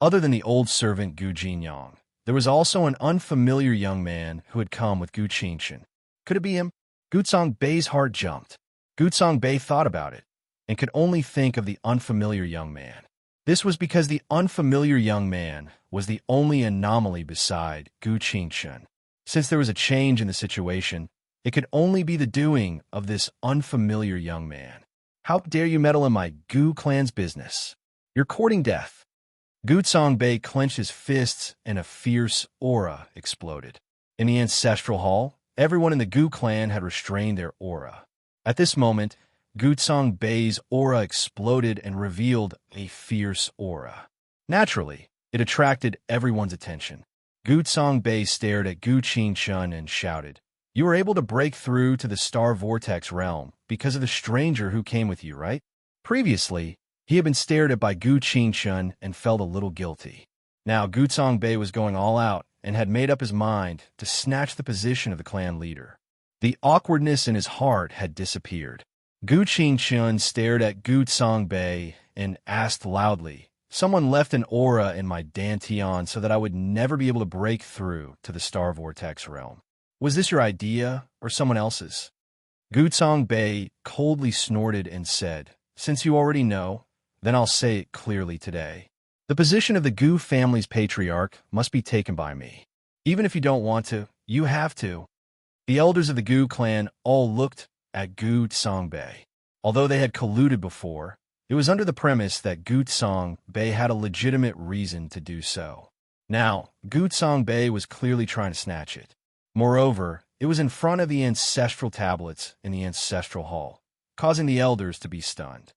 Other than the old servant Gu Jinyang, there was also an unfamiliar young man who had come with Gu Qingchen. Could it be him? Gutsong Bei's heart jumped. Gutsong Bei thought about it and could only think of the unfamiliar young man. This was because the unfamiliar young man was the only anomaly beside Gu Qingchen. Since there was a change in the situation, it could only be the doing of this unfamiliar young man. How dare you meddle in my Gu clan's business? You're courting death. Gutsong Bei clenched his fists and a fierce aura exploded. In the ancestral hall, everyone in the Gu clan had restrained their aura. At this moment, Gutsong Bei's aura exploded and revealed a fierce aura. Naturally, it attracted everyone's attention. Gu Songbei stared at Gu Qingshun and shouted, "You were able to break through to the Star Vortex realm because of the stranger who came with you, right?" Previously, he had been stared at by Gu Qingshun and felt a little guilty. Now Gu Songbei was going all out and had made up his mind to snatch the position of the clan leader. The awkwardness in his heart had disappeared. Gu Qingshun stared at Gu Songbei and asked loudly, "Someone left an aura in my dantian so that I would never be able to break through to the Star Vortex realm. Was this your idea or someone else's?" Gu Songbei coldly snorted and said, "Since you already know, then I'll say it clearly today. The position of the Gu family's patriarch must be taken by me. Even if you don't want to, you have to." The elders of the Gu clan all looked at Gu Songbei. Although they had colluded before, it was under the premise that Gu Songbei had a legitimate reason to do so. Now, Gu Songbei was clearly trying to snatch it. Moreover, it was in front of the ancestral tablets in the ancestral hall, causing the elders to be stunned.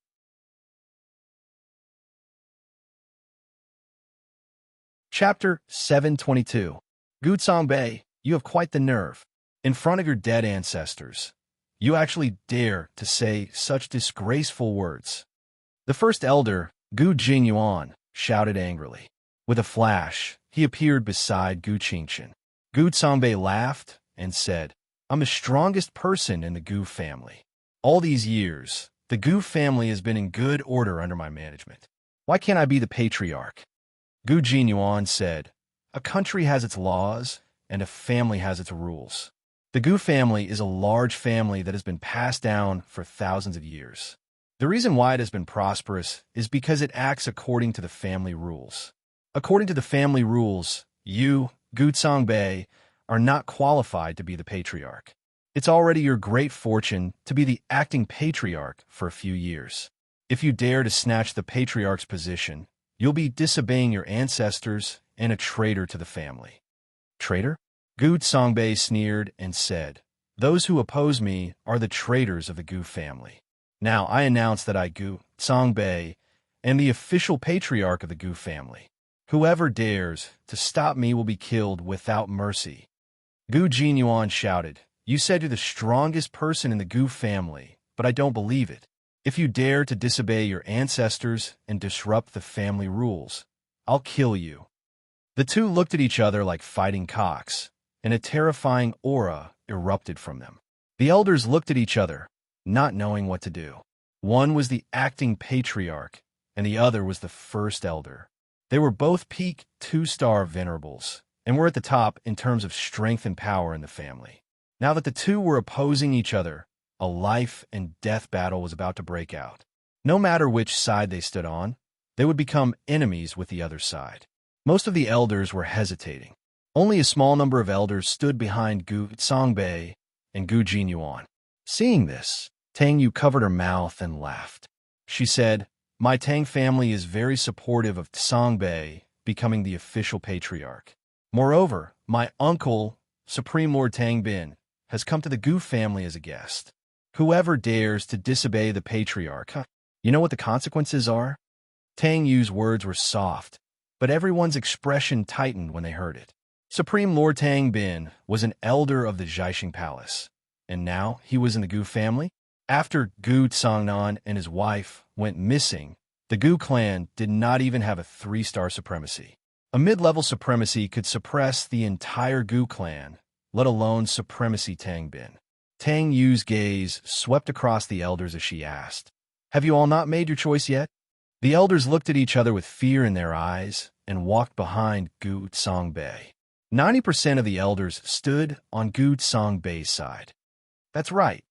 Chapter 722. Gu Songbei, you have quite the nerve. In front of your dead ancestors, you actually dare to say such disgraceful words. The first elder, Gu Jingyuan, shouted angrily. With a flash, he appeared beside Gu Qingshun. Gu Songbei laughed and said, "I'm the strongest person in the Gu family. All these years, the Gu family has been in good order under my management. Why can't I be the patriarch?" Gu Jinyuan said, "A country has its laws, and a family has its rules. The Gu family is a large family that has been passed down for thousands of years. The reason why it has been prosperous is because it acts according to the family rules. According to the family rules, you, Gu Songbei, are not qualified to be the patriarch. It's already your great fortune to be the acting patriarch for a few years. If you dare to snatch the patriarch's position, you'll be disobeying your ancestors and a traitor to the family." "Traitor?" Gu Songbei sneered and said, "Those who oppose me are the traitors of the Gu family. Now I announce that I, Gu Songbei, am the official patriarch of the Gu family. Whoever dares to stop me will be killed without mercy." Gu Jinyuan shouted, "You said you're the strongest person in the Gu family, but I don't believe it. If you dare to disobey your ancestors and disrupt the family rules, I'll kill you." The two looked at each other like fighting cocks, and a terrifying aura erupted from them. The elders looked at each other, not knowing what to do. One was the acting patriarch, and the other was the first elder. They were both peak 2-star venerables, and were at the top in terms of strength and power in the family. Now that the two were opposing each other, a life and death battle was about to break out. No matter which side they stood on, they would become enemies with the other side. Most of the elders were hesitating. Only a small number of elders stood behind Gu Songbei and Gu Jinyuan. Seeing this, Tang Yu covered her mouth and laughed. She said, "My Tang family is very supportive of Songbei becoming the official patriarch. Moreover, my uncle, Supreme Lord Tang Bin, has come to the Gu family as a guest. Whoever dares to disobey the patriarch, you know what the consequences are?" Tang Yu's words were soft, but everyone's expression tightened when they heard it. Supreme Lord Tang Bin was an elder of the Zhaixing Palace, and now he was in the Gu family. After Gu Tsangnan and his wife went missing, the Gu clan did not even have a 3-star supremacy. A mid-level supremacy could suppress the entire Gu clan, let alone supremacy Tang Bin. Tang Yu's gaze swept across the elders as she asked, "Have you all not made your choice yet?" The elders looked at each other with fear in their eyes and walked behind Gu Songbei. 90% of the elders stood on Gu Songbei's side. That's right.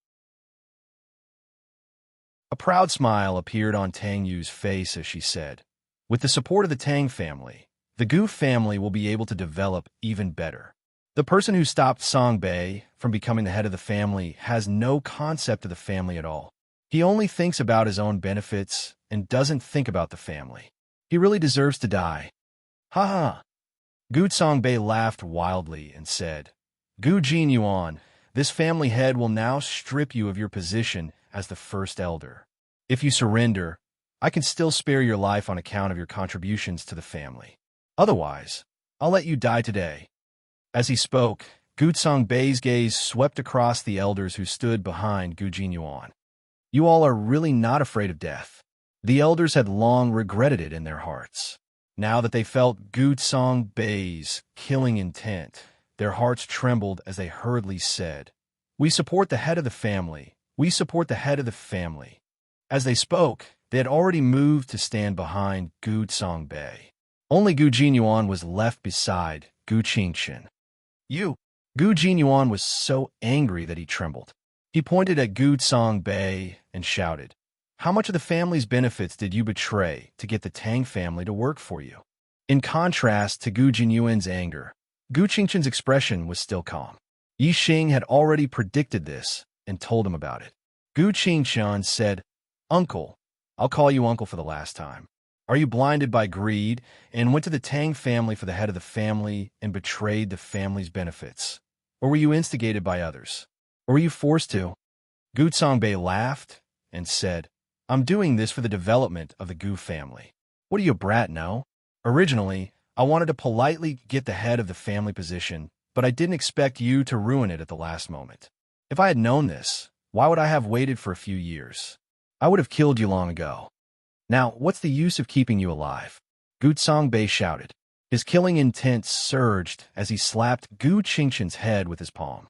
A proud smile appeared on Tang Yu's face as she said, "With the support of the Tang family, the Gu family will be able to develop even better. The person who stopped Songbei from becoming the head of the family has no concept of the family at all. He only thinks about his own benefits and doesn't think about the family. He really deserves to die." "Ha ha!" Gu Songbei laughed wildly and said, "Gu Jinyuan, this family head will now strip you of your position as the first elder. If you surrender, I can still spare your life on account of your contributions to the family. Otherwise, I'll let you die today." As he spoke, Gutsong Bei's gaze swept across the elders who stood behind Gu Jinyuan. "You all are really not afraid of death." The elders had long regretted it in their hearts. Now that they felt Gutsong Bei's killing intent, their hearts trembled as they hurriedly said, "We support the head of the family. We support the head of the family." As they spoke, they had already moved to stand behind Gutsong Bei. Only Gu Jinyuan was left beside Gu Qingchen. "You!" Gu Jinyuan was so angry that he trembled. He pointed at Gutsong Bei and shouted, "How much of the family's benefits did you betray to get the Tang family to work for you?" In contrast to Gu Jinyuan's anger, Gu Qingchen's expression was still calm. Yi Xing had already predicted this and told him about it. Gu Qingchen said, "Uncle, I'll call you uncle for the last time. Are you blinded by greed and went to the Tang family for the head of the family and betrayed the family's benefits? Or were you instigated by others? Or were you forced to?" Gutsong Bei laughed and said, "I'm doing this for the development of the Gu family. What are you, a brat, no? Originally, I wanted to politely get the head of the family position, but I didn't expect you to ruin it at the last moment. If I had known this, why would I have waited for a few years? I would have killed you long ago. Now, what's the use of keeping you alive?" Gutsong Bei shouted. His killing intent surged as he slapped Gu Qingchen's head with his palm.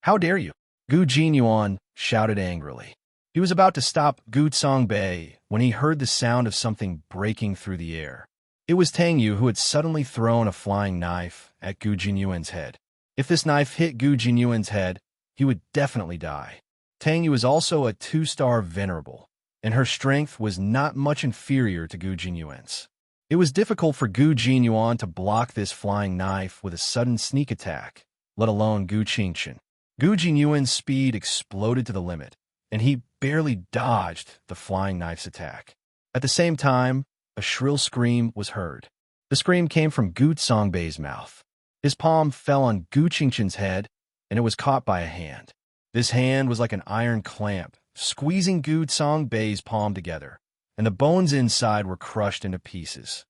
"How dare you?" Gu Jinyuan shouted angrily. He was about to stop Gutsong Bei when he heard the sound of something breaking through the air. It was Tang Yu who had suddenly thrown a flying knife at Gu Jinyuan's head. If this knife hit Gu Jinyuan's head, he would definitely die. Tang Yu was also a 2-star venerable, and her strength was not much inferior to Gu Jinyuan's. It was difficult for Gu Jinyuan to block this flying knife with a sudden sneak attack, let alone Gu Qingchen. Gu Jinyuan's speed exploded to the limit, and he barely dodged the flying knife's attack. At the same time, a shrill scream was heard. The scream came from Gutsong Bei's mouth. His palm fell on Gu Qingchen's head, and it was caught by a hand. This hand was like an iron clamp, squeezing Gutsong Bei's palm together, and the bones inside were crushed into pieces.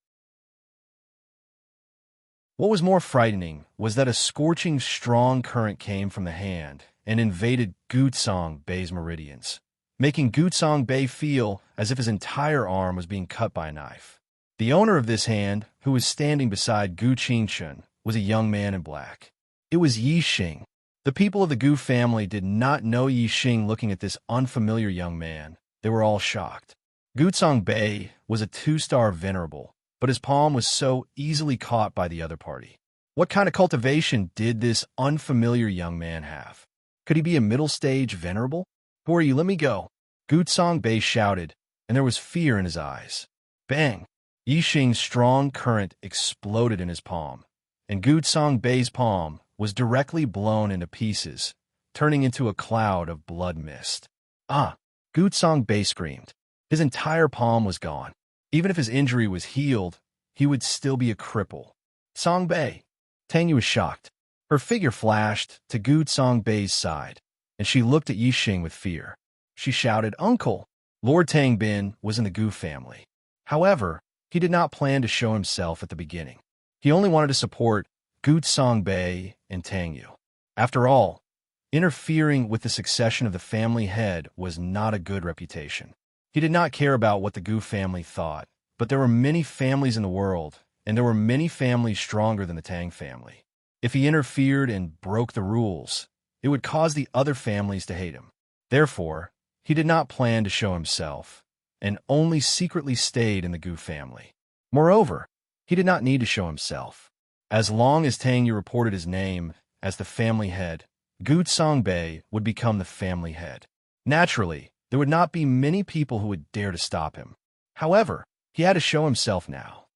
What was more frightening was that a scorching, strong current came from the hand and invaded Gutsong Bei's meridians, making Gutsong Bei feel as if his entire arm was being cut by a knife. The owner of this hand, who was standing beside Gu Qingchen, was a young man in black. It was Yi Xing. The people of the Gu family did not know Yi Xing. Looking at this unfamiliar young man, they were all shocked. Gutsong Bei was a 2-star venerable, but his palm was so easily caught by the other party. What kind of cultivation did this unfamiliar young man have? Could he be a middle-stage venerable? "Who are you? Let me go!" Gutsong Bei shouted, and there was fear in his eyes. Bang! Yi Xing's strong current exploded in his palm, and Gutsong Bei's palm was directly blown into pieces, turning into a cloud of blood mist. "Ah!" Gutsong Bei screamed. His entire palm was gone. Even if his injury was healed, he would still be a cripple. "Song Bei!" Tang Yu was shocked. Her figure flashed to Gutsong Bei's side, and she looked at Yi Xing with fear. She shouted, "Uncle!" Lord Tang Bin was in the Gu family. However, he did not plan to show himself at the beginning. He only wanted to support Gutsong Bei and Tang Yu. After all, interfering with the succession of the family head was not a good reputation. He did not care about what the Gu family thought, but there were many families in the world, and there were many families stronger than the Tang family. If he interfered and broke the rules, it would cause the other families to hate him. Therefore, he did not plan to show himself, and only secretly stayed in the Gu family. Moreover, he did not need to show himself. As long as Tang Yu reported his name as the family head, Gutsong Bei would become the family head. Naturally, there would not be many people who would dare to stop him. However, he had to show himself now.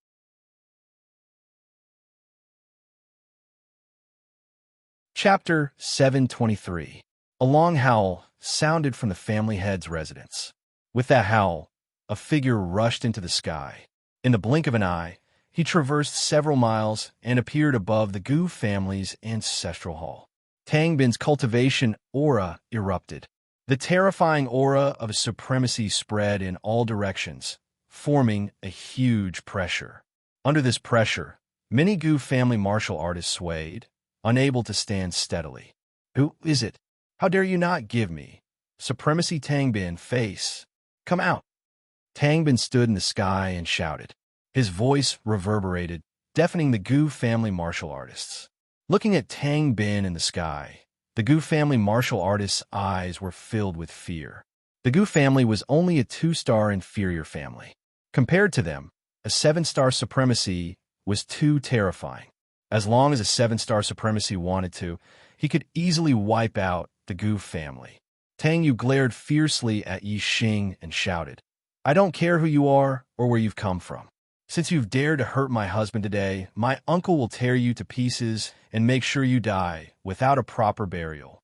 Chapter 723. A long howl sounded from the family head's residence. With that howl, a figure rushed into the sky. In the blink of an eye, he traversed several miles and appeared above the Gu family's ancestral hall. Tang Bin's cultivation aura erupted. The terrifying aura of supremacy spread in all directions, forming a huge pressure. Under this pressure, Many Gu family martial artists swayed, unable to stand steadily. Who is it? How dare you not give me supremacy? Tang Bin face. Come out. Tang Bin stood in the sky and shouted. His voice reverberated, deafening the Gu family martial artists. Looking at Tang Bin in the sky, the Gu family martial artists' eyes were filled with fear. The Gu family was only a 2-star inferior family. Compared to them, a 7-star supremacy was too terrifying. As long as a 7-star supremacy wanted to, he could easily wipe out the Gu family. Tang Yu glared fiercely at Yi Xing and shouted, I don't care who you are or where you've come from. Since you've dared to hurt my husband today, my uncle will tear you to pieces and make sure you die without a proper burial.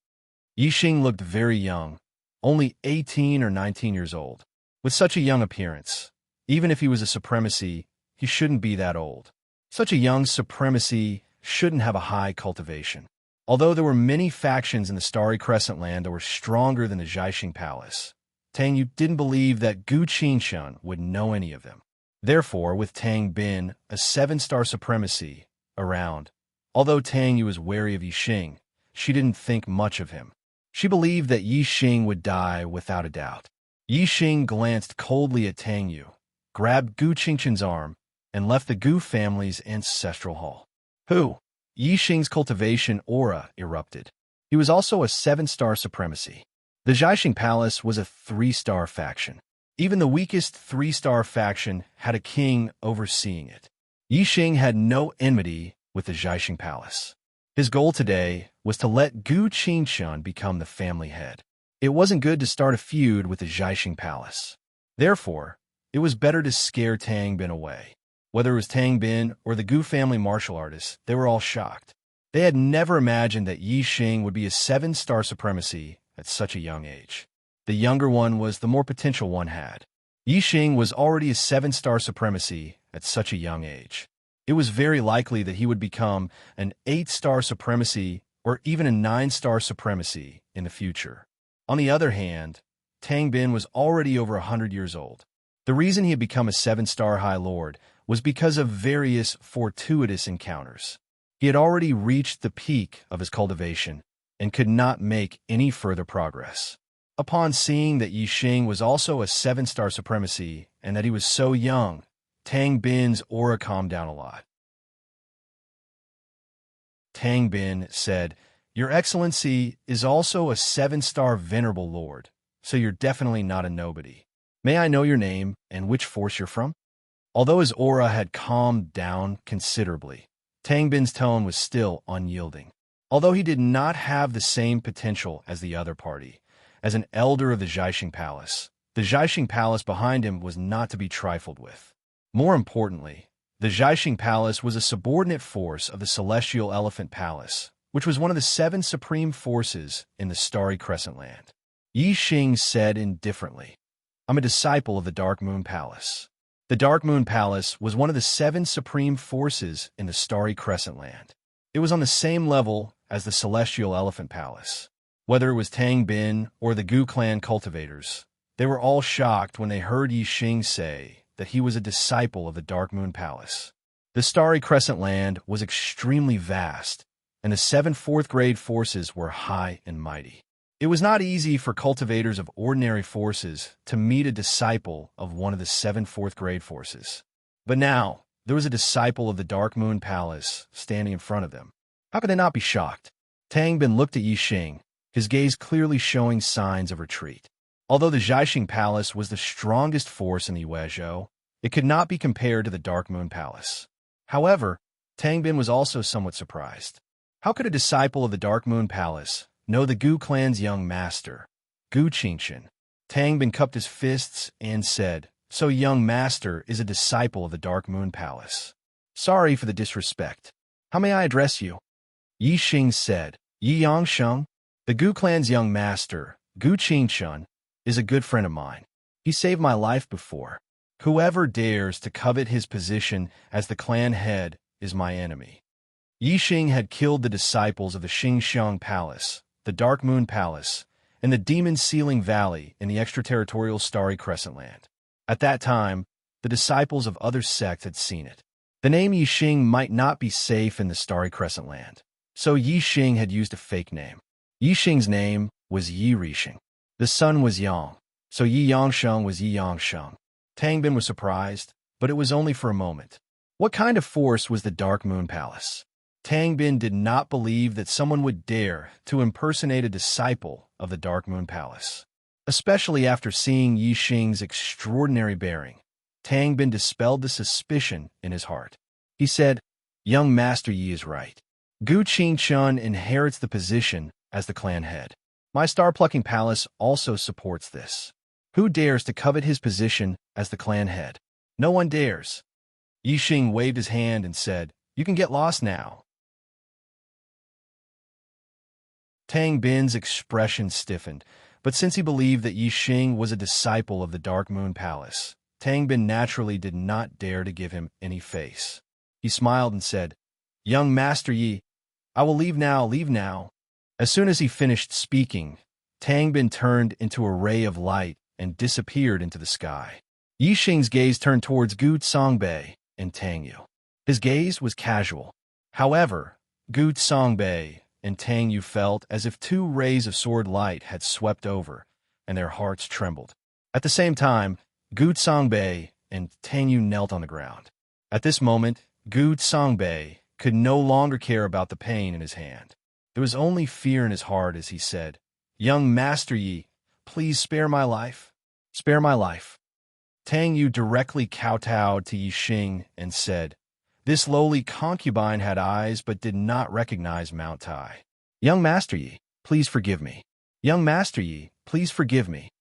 Yi Xing looked very young, only 18 or 19 years old. With such a young appearance, even if he was a supremacy, he shouldn't be that old. Such a young supremacy shouldn't have a high cultivation. Although there were many factions in the Starry Crescent Land that were stronger than the Jiaxing Palace, Tang Yu didn't believe that Gu Qingshun would know any of them. Therefore, with Tang Bin, a 7-star supremacy, around, although Tang Yu was wary of Yi Xing, she didn't think much of him. She believed that Yi Xing would die without a doubt. Yi Xing glanced coldly at Tang Yu, grabbed Gu Qingshun's arm, and left the Gu family's ancestral hall. Who? Yi Xing's cultivation aura erupted. He was also a 7-star supremacy. The Jiaxing Palace was a 3-star faction. Even the weakest 3-star faction had a king overseeing it. Yi Xing had no enmity with the Jiaxing Palace. His goal today was to let Gu Qingshun become the family head. It wasn't good to start a feud with the Jiaxing Palace. Therefore, it was better to scare Tang Bin away. Whether it was Tang Bin or the Gu family martial artists, they were all shocked. They had never imagined that Yi Xing would be a 7-star supremacy at such a young age. The younger one was the more potential one had. Yi Xing was already a 7-star supremacy at such a young age. It was very likely that he would become an 8-star supremacy or even a 9-star supremacy in the future. On the other hand, Tang Bin was already over 100 years old. The reason he had become a 7-star High Lord was because of various fortuitous encounters. He had already reached the peak of his cultivation and could not make any further progress. Upon seeing that Yi Xing was also a 7-star supremacy and that he was so young, Tang Bin's aura calmed down a lot. Tang Bin said, Your Excellency is also a 7-star venerable lord, so you're definitely not a nobody. May I know your name and which force you're from? Although his aura had calmed down considerably, Tang Bin's tone was still unyielding. Although he did not have the same potential as the other party, as an elder of the Jiaxing Palace, the Jiaxing Palace behind him was not to be trifled with. More importantly, the Jiaxing Palace was a subordinate force of the Celestial Elephant Palace, which was one of the 7 supreme forces in the Starry Crescent Land. Yi Xing said indifferently, I'm a disciple of the Dark Moon Palace. The Dark Moon Palace was one of the 7 supreme forces in the Starry Crescent Land. It was on the same level as the Celestial Elephant Palace. Whether it was Tang Bin or the Gu clan cultivators, they were all shocked when they heard Yi Xing say that he was a disciple of the Dark Moon Palace. The Starry Crescent Land was extremely vast, and the 7 4th-grade forces were high and mighty. It was not easy for cultivators of ordinary forces to meet a disciple of one of the 7 4th-grade forces. But now, there was a disciple of the Dark Moon Palace standing in front of them. How could they not be shocked? Tang Bin looked at Yi Xing, his gaze clearly showing signs of retreat. Although the Jiaxing Palace was the strongest force in the Yuezhou, it could not be compared to the Dark Moon Palace. However, Tang Bin was also somewhat surprised. How could a disciple of the Dark Moon Palace know the Gu clan's young master, Gu Qingshun? Tang Bin cupped his fists and said, So young master is a disciple of the Dark Moon Palace. Sorry for the disrespect. How may I address you? Yi Xing said, Yi Yangsheng, the Gu clan's young master, Gu Qingshun, is a good friend of mine. He saved my life before. Whoever dares to covet his position as the clan head is my enemy. Yi Xing had killed the disciples of the Xingxiang Palace, the Dark Moon Palace, and the Demon Sealing Valley in the extraterritorial Starry Crescent Land. At that time, the disciples of other sects had seen it. The name Yixing might not be safe in the Starry Crescent Land, so Yixing had used a fake name. Yixing's name was Yi Rixing. The sun was Yang, so Yi Yangsheng was Yi Yangsheng. Tangbin was surprised, but it was only for a moment. What kind of force was the Dark Moon Palace? Tangbin did not believe that someone would dare to impersonate a disciple of the Dark Moon Palace. Especially after seeing Yixing's extraordinary bearing, Tangbin dispelled the suspicion in his heart. He said, "Young Master Yi is right. Gu Qingchun inherits the position as the clan head. My star-plucking palace also supports this. Who dares to covet his position as the clan head? No one dares." Yixing waved his hand and said, "You can get lost now." Tangbin's expression stiffened, but since he believed that Yixing was a disciple of the Dark Moon Palace, Tangbin naturally did not dare to give him any face. He smiled and said, "Young Master Yi, I will leave now, leave now." As soon as he finished speaking, Tangbin turned into a ray of light and disappeared into the sky. Yixing's gaze turned towards Gu Songbei and Tang Yu. His gaze was casual. However, Gu Songbei and Tang Yu felt as if two rays of sword light had swept over, and their hearts trembled. At the same time, Gu Songbei and Tang Yu knelt on the ground. At this moment, Gu Songbei could no longer care about the pain in his hand. There was only fear in his heart as he said, "Young Master Yi, please spare my life. Spare my life." Tang Yu directly kowtowed to Yixing and said, "This lowly concubine had eyes but did not recognize Mount Tai. Young Master Yi, please forgive me. Young Master Yi, please forgive me."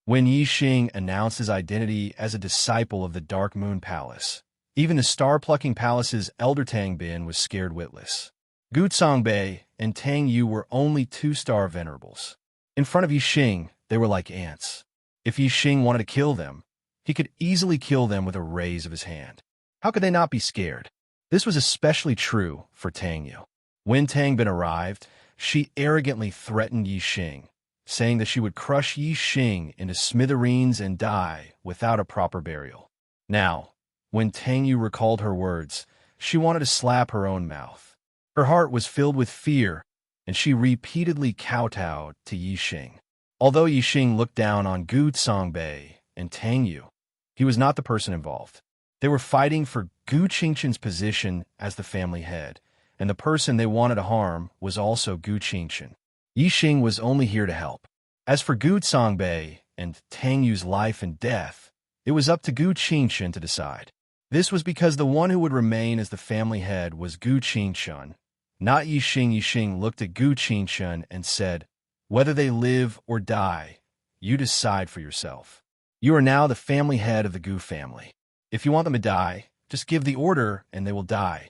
When Yixing announced his identity as a disciple of the Dark Moon Palace, even the Star-Plucking Palace's elder Tangbin was scared witless. Gu Songbei and Tang Yu were only two-star venerables. In front of Yixing, they were like ants. If Yixing wanted to kill them, he could easily kill them with a raise of his hand. How could they not be scared? This was especially true for Tang Yu. When Tangbin arrived, she arrogantly threatened Yixing, saying that she would crush Yixing into smithereens and die without a proper burial. Now, when Tang Yu recalled her words, she wanted to slap her own mouth. Her heart was filled with fear, and she repeatedly kowtowed to Yixing. Although Yixing looked down on Gu Songbei and Tang Yu, he was not the person involved. They were fighting for Gu Qingchun's position as the family head, and the person they wanted to harm was also Gu Qingchun. Yixing was only here to help. As for Gu Songbei and Tang Yu's life and death, it was up to Gu Qingchun to decide. This was because the one who would remain as the family head was Gu Qingchun, not Yixing. Yixing looked at Gu Qingchun and said, "Whether they live or die, you decide for yourself. You are now the family head of the Gu family. If you want them to die, just give the order and they will die."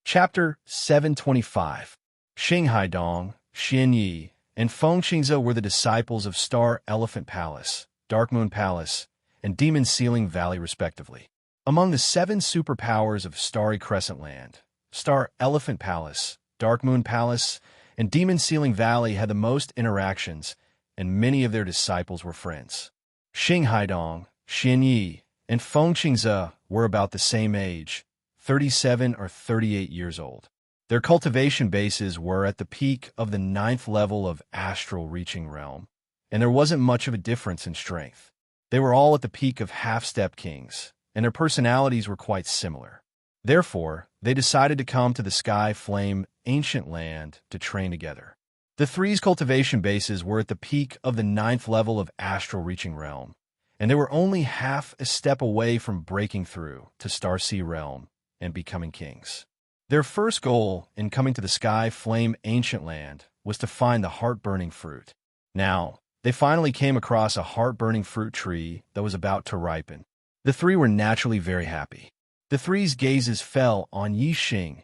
Chapter 725. Xinghai Dong, Xian Yi, and Feng Qingze were the disciples of Star Elephant Palace, Dark Moon Palace, and Demon Ceiling Valley respectively. Among the 7 superpowers of Starry Crescent Land, Star Elephant Palace, Dark Moon Palace, and Demon Ceiling Valley had the most interactions, and many of their disciples were friends. Xinghai Dong, Xian Yi, and Feng Qingze were about the same age, 37 or 38 years old. Their cultivation bases were at the peak of the 9th level of astral reaching realm, and there wasn't much of a difference in strength. They were all at the peak of half-step kings, and their personalities were quite similar. Therefore, they decided to come to the Sky Flame Ancient Land to train together. The three's cultivation bases were at the peak of the 9th level of astral reaching realm, and they were only half a step away from breaking through to Starseed realm and becoming kings. Their first goal in coming to the Sky Flame Ancient Land was to find the heart-burning fruit. Now, they finally came across a heart-burning fruit tree that was about to ripen. The three were naturally very happy. The three's gazes fell on Yixing,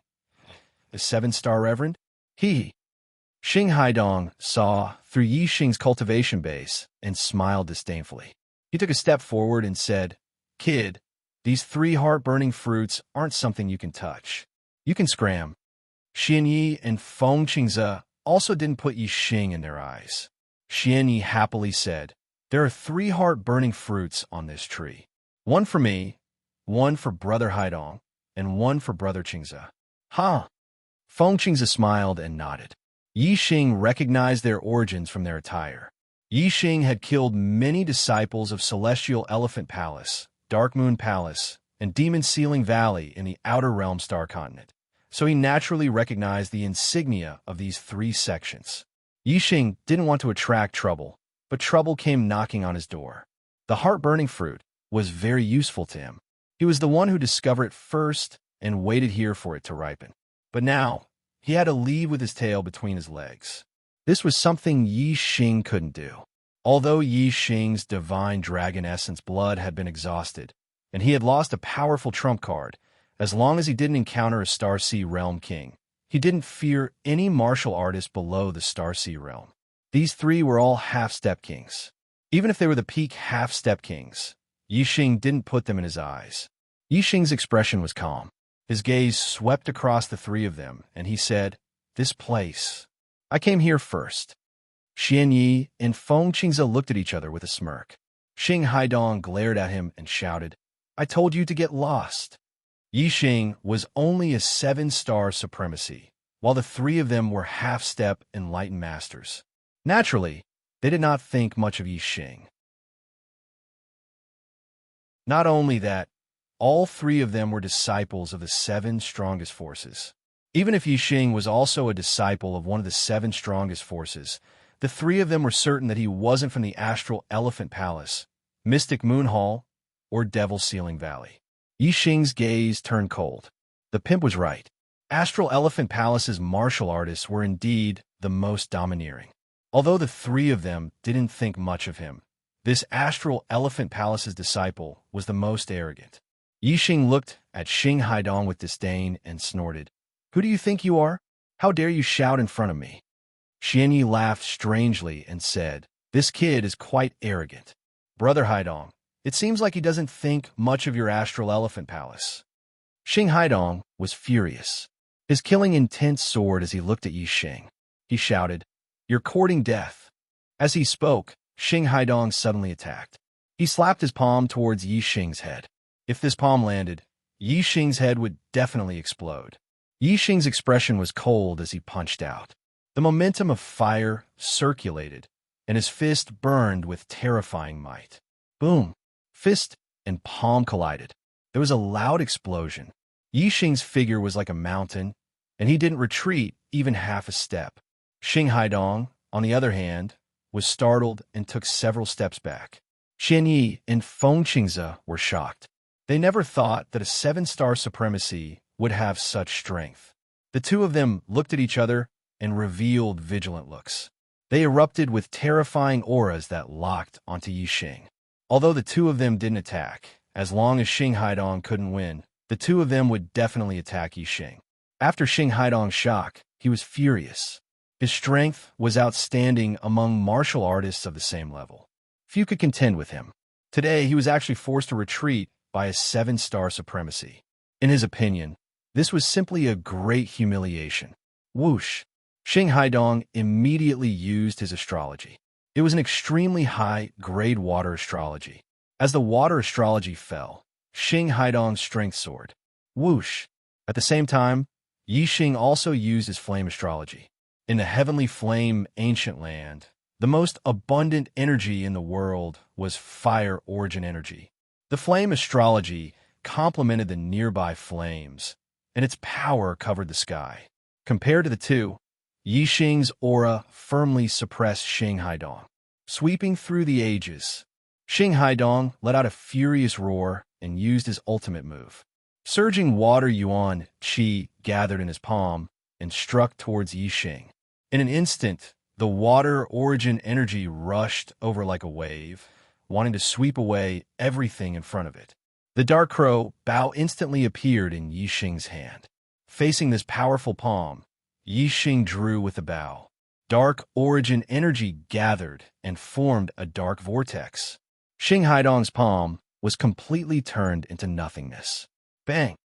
the 7-star reverend. Xing Haidong saw through Yixing's cultivation base and smiled disdainfully. He took a step forward and said, "Kid, these 3 heart-burning fruits aren't something you can touch. You can scram." Xian Yi and Feng Qingze also didn't put Yixing in their eyes. Xian Yi happily said, There are 3 heart-burning fruits on this tree. One for me, one for Brother Haidong, and one for Brother Qingze. Huh? Feng Qingze smiled and nodded. Yi Xing recognized their origins from their attire. Yi Xing had killed many disciples of Celestial Elephant Palace, Dark Moon Palace, and Demon Ceiling Valley in the Outer Realm Star Continent, so he naturally recognized the insignia of these 3 sections. Yi Xing didn't want to attract trouble, but trouble came knocking on his door. The heart-burning fruit was very useful to him. He was the one who discovered it first and waited here for it to ripen. But now, he had to leave with his tail between his legs. This was something Yi Xing couldn't do. Although Yi Xing's divine dragon essence blood had been exhausted, and he had lost a powerful trump card, as long as he didn't encounter a Starsea Realm king, he didn't fear any martial artist below the Starsea Realm. These 3 were all half-step kings. Even if they were the peak half-step kings, Yi Xing didn't put them in his eyes. Yi Xing's expression was calm. His gaze swept across the 3 of them, and he said, "This place. I came here first." Xian Yi and Feng Qingze looked at each other with a smirk. Xing Haidong glared at him and shouted, "I told you to get lost." Yi Xing was only a 7-star supremacy, while the 3 of them were half-step enlightened masters. Naturally, they did not think much of Yi Xing. Not only that, all 3 of them were disciples of the 7 strongest forces. Even if Yi Xing was also a disciple of one of the 7 strongest forces, the 3 of them were certain that he wasn't from the Astral Elephant Palace, Mystic Moon Hall, or Devil Ceiling Valley. Yi Xing's gaze turned cold. The pimp was right. Astral Elephant Palace's martial artists were indeed the most domineering. Although the 3 of them didn't think much of him, this Astral Elephant Palace's disciple was the most arrogant. Yi Xing looked at Xing Haidong with disdain and snorted, "Who do you think you are? How dare you shout in front of me?" Xian Yi laughed strangely and said, "This kid is quite arrogant. Brother Haidong, it seems like he doesn't think much of your Astral Elephant Palace." Xing Haidong was furious. His killing intent soared as he looked at Yi Xing. He shouted, "You're courting death." As he spoke, Xing Haidong suddenly attacked. He slapped his palm towards Yi Xing's head. If this palm landed, Yi Xing's head would definitely explode. Yi Xing's expression was cold as he punched out. The momentum of fire circulated, and his fist burned with terrifying might. Boom! Fist and palm collided. There was a loud explosion. Yi Xing's figure was like a mountain, and he didn't retreat even half a step. Xing Haidong, on the other hand, was startled and took several steps back. Xian Yi and Feng Qingze were shocked. They never thought that a 7-star supremacy would have such strength. The 2 of them looked at each other and revealed vigilant looks. They erupted with terrifying auras that locked onto Yi Xing. Although the 2 of them didn't attack, as long as Xing Haidong couldn't win, the 2 of them would definitely attack Yi Xing. After Xing Haidong's shock, he was furious. His strength was outstanding among martial artists of the same level. Few could contend with him. Today, he was actually forced to retreat by a 7-star supremacy. In his opinion, this was simply a great humiliation. Whoosh! Xing Haidong immediately used his astrology. It was an extremely high-grade water astrology. As the water astrology fell, Xing Haidong's strength soared. Whoosh! At the same time, Yi Xing also used his flame astrology. In the heavenly flame ancient land, the most abundant energy in the world was fire origin energy. The flame astrology complemented the nearby flames, and its power covered the sky. Compared to the 2, Yi Xing's aura firmly suppressed Xing Haidong. Sweeping through the ages, Xing Haidong let out a furious roar and used his ultimate move. Surging water yuan qi gathered in his palm and struck towards Yi Xing. In an instant, the water origin energy rushed over like a wave, wanting to sweep away everything in front of it. The dark crow bow instantly appeared in Yi Xing's hand. Facing this powerful palm, Yi Xing drew with the bow. Dark origin energy gathered and formed a dark vortex. Xing Haidong's palm was completely turned into nothingness. Bang!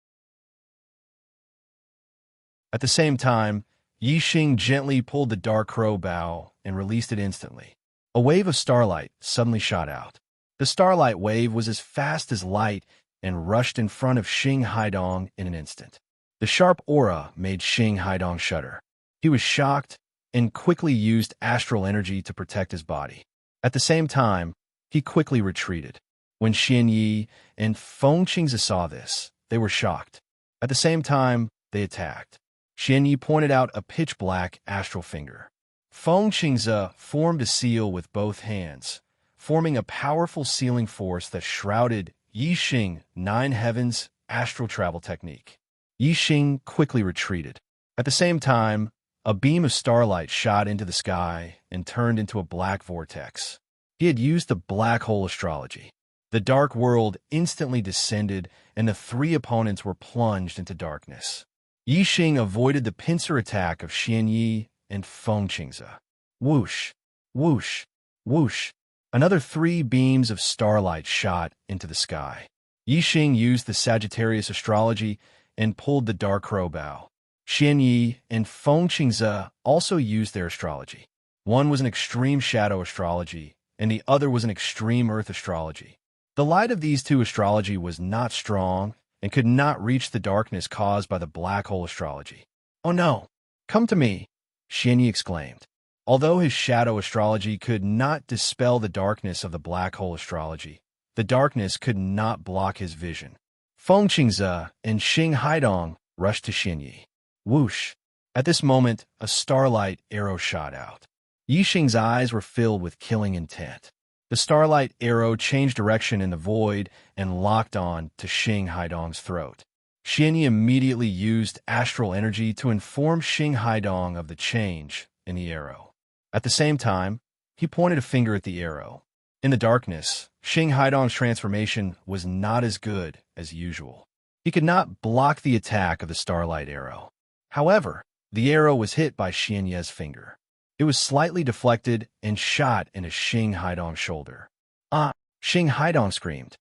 At the same time, Yi Xing gently pulled the dark crow bow and released it instantly. A wave of starlight suddenly shot out. The starlight wave was as fast as light and rushed in front of Xing Haidong in an instant. The sharp aura made Xing Haidong shudder. He was shocked and quickly used astral energy to protect his body. At the same time, he quickly retreated. When Xian Yi and Feng Qingze saw this, they were shocked. At the same time, they attacked. Xian Yi pointed out a pitch-black astral finger. Feng Qingze formed a seal with both hands, forming a powerful sealing force that shrouded Yi Xing, Nine Heavens astral travel technique. Yi Xing quickly retreated. At the same time, a beam of starlight shot into the sky and turned into a black vortex. He had used the black hole astrology. The dark world instantly descended, and the three opponents were plunged into darkness. Yi Xing avoided the pincer attack of Xian Yi and Feng Qingze. Whoosh, whoosh, whoosh. Another 3 beams of starlight shot into the sky. Yi Xing used the Sagittarius astrology and pulled the dark crow bow. Xian Yi and Feng Qingze also used their astrology. One was an extreme shadow astrology, and the other was an extreme earth astrology. The light of these 2 astrology was not strong and could not reach the darkness caused by the black hole astrology. "Oh no! Come to me!" Xian Yi exclaimed. Although his shadow astrology could not dispel the darkness of the black hole astrology, the darkness could not block his vision. Feng Qingze and Xing Haidong rushed to Xian Yi. Whoosh! At this moment, a starlight arrow shot out. Yi Xing's eyes were filled with killing intent. The starlight arrow changed direction in the void and locked on to Xing Haidong's throat. Xian Yi immediately used astral energy to inform Xing Haidong of the change in the arrow. At the same time, he pointed a finger at the arrow. In the darkness, Xing Haidong's transformation was not as good as usual. He could not block the attack of the starlight arrow. However, the arrow was hit by Xian Yi's finger. It was slightly deflected and shot into Xing Haidong's shoulder. "Ah!" Xing Haidong screamed.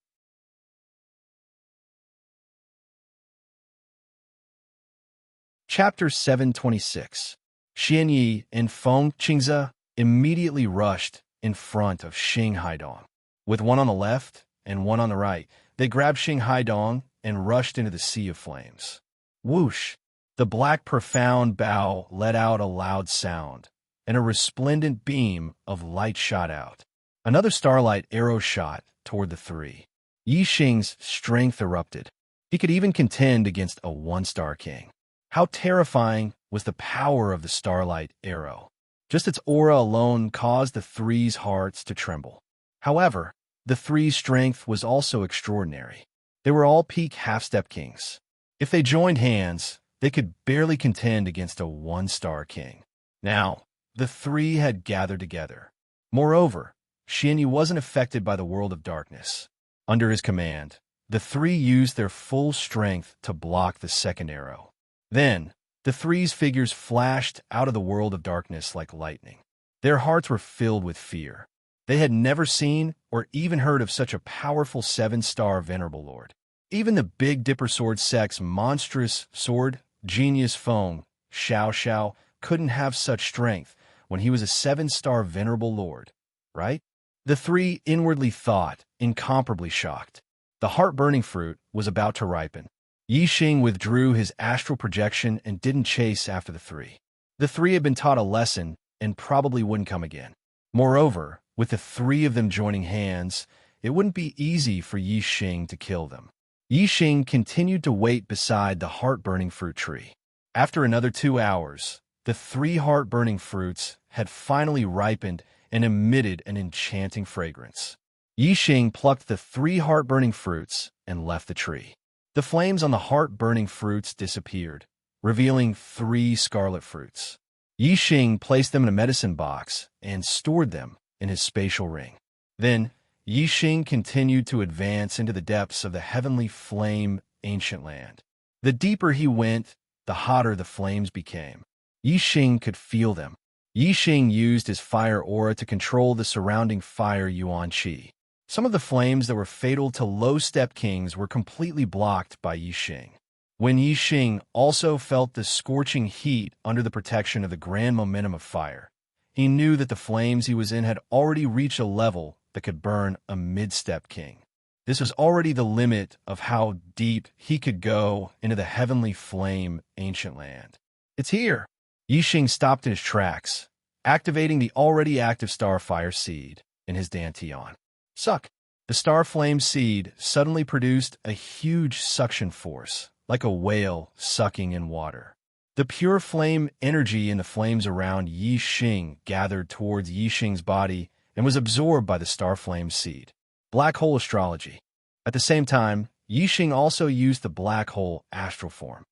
Chapter 726. Xian Yi and Feng Qingze immediately rushed in front of Xing Haidong. With one on the left and one on the right, they grabbed Xing Haidong and rushed into the sea of flames. Whoosh! The black profound bow let out a loud sound, and a resplendent beam of light shot out. Another starlight arrow shot toward the 3. Yi Xing's strength erupted. He could even contend against a 1-star king. How terrifying was the power of the starlight arrow. Just its aura alone caused the 3's hearts to tremble. However, the 3's strength was also extraordinary. They were all peak half-step kings. If they joined hands, they could barely contend against a 1-star king. Now, the 3 had gathered together. Moreover, Xian Yi wasn't affected by the world of darkness. Under his command, the 3 used their full strength to block the second arrow. Then, the 3's figures flashed out of the world of darkness like lightning. Their hearts were filled with fear. They had never seen or even heard of such a powerful 7-star venerable lord. Even the Big Dipper Sword sect's monstrous sword, genius Feng Xiao, couldn't have such strength when he was a 7-star venerable lord, right? The 3 inwardly thought, incomparably shocked. The heart-burning fruit was about to ripen. Yi Xing withdrew his astral projection and didn't chase after the 3. The 3 had been taught a lesson and probably wouldn't come again. Moreover, with the 3 of them joining hands, it wouldn't be easy for Yi Xing to kill them. Yi Xing continued to wait beside the heart-burning fruit tree. After another 2 hours, the 3 heart-burning fruits had finally ripened and emitted an enchanting fragrance. Yi Xing plucked the 3 heart-burning fruits and left the tree. The flames on the heart-burning fruits disappeared, revealing 3 scarlet fruits. Yi Xing placed them in a medicine box and stored them in his spatial ring. Then, Yi Xing continued to advance into the depths of the heavenly flame ancient land. The deeper he went, the hotter the flames became. Yi Xing could feel them. Yi Xing used his fire aura to control the surrounding fire yuan qi. Some of the flames that were fatal to low-step kings were completely blocked by Yi Xing. When Yi Xing also felt the scorching heat under the protection of the grand momentum of fire, he knew that the flames he was in had already reached a level that could burn a mid-step king. This was already the limit of how deep he could go into the heavenly flame ancient land. It's here. Yixing stopped in his tracks, activating the already active starfire seed in his dantian. Suck. The starflame seed suddenly produced a huge suction force, like a whale sucking in water. The pure flame energy in the flames around Yixing gathered towards Yixing's body and was absorbed by the starflame seed. Black hole astrology. At the same time, Yixing also used the black hole astral form.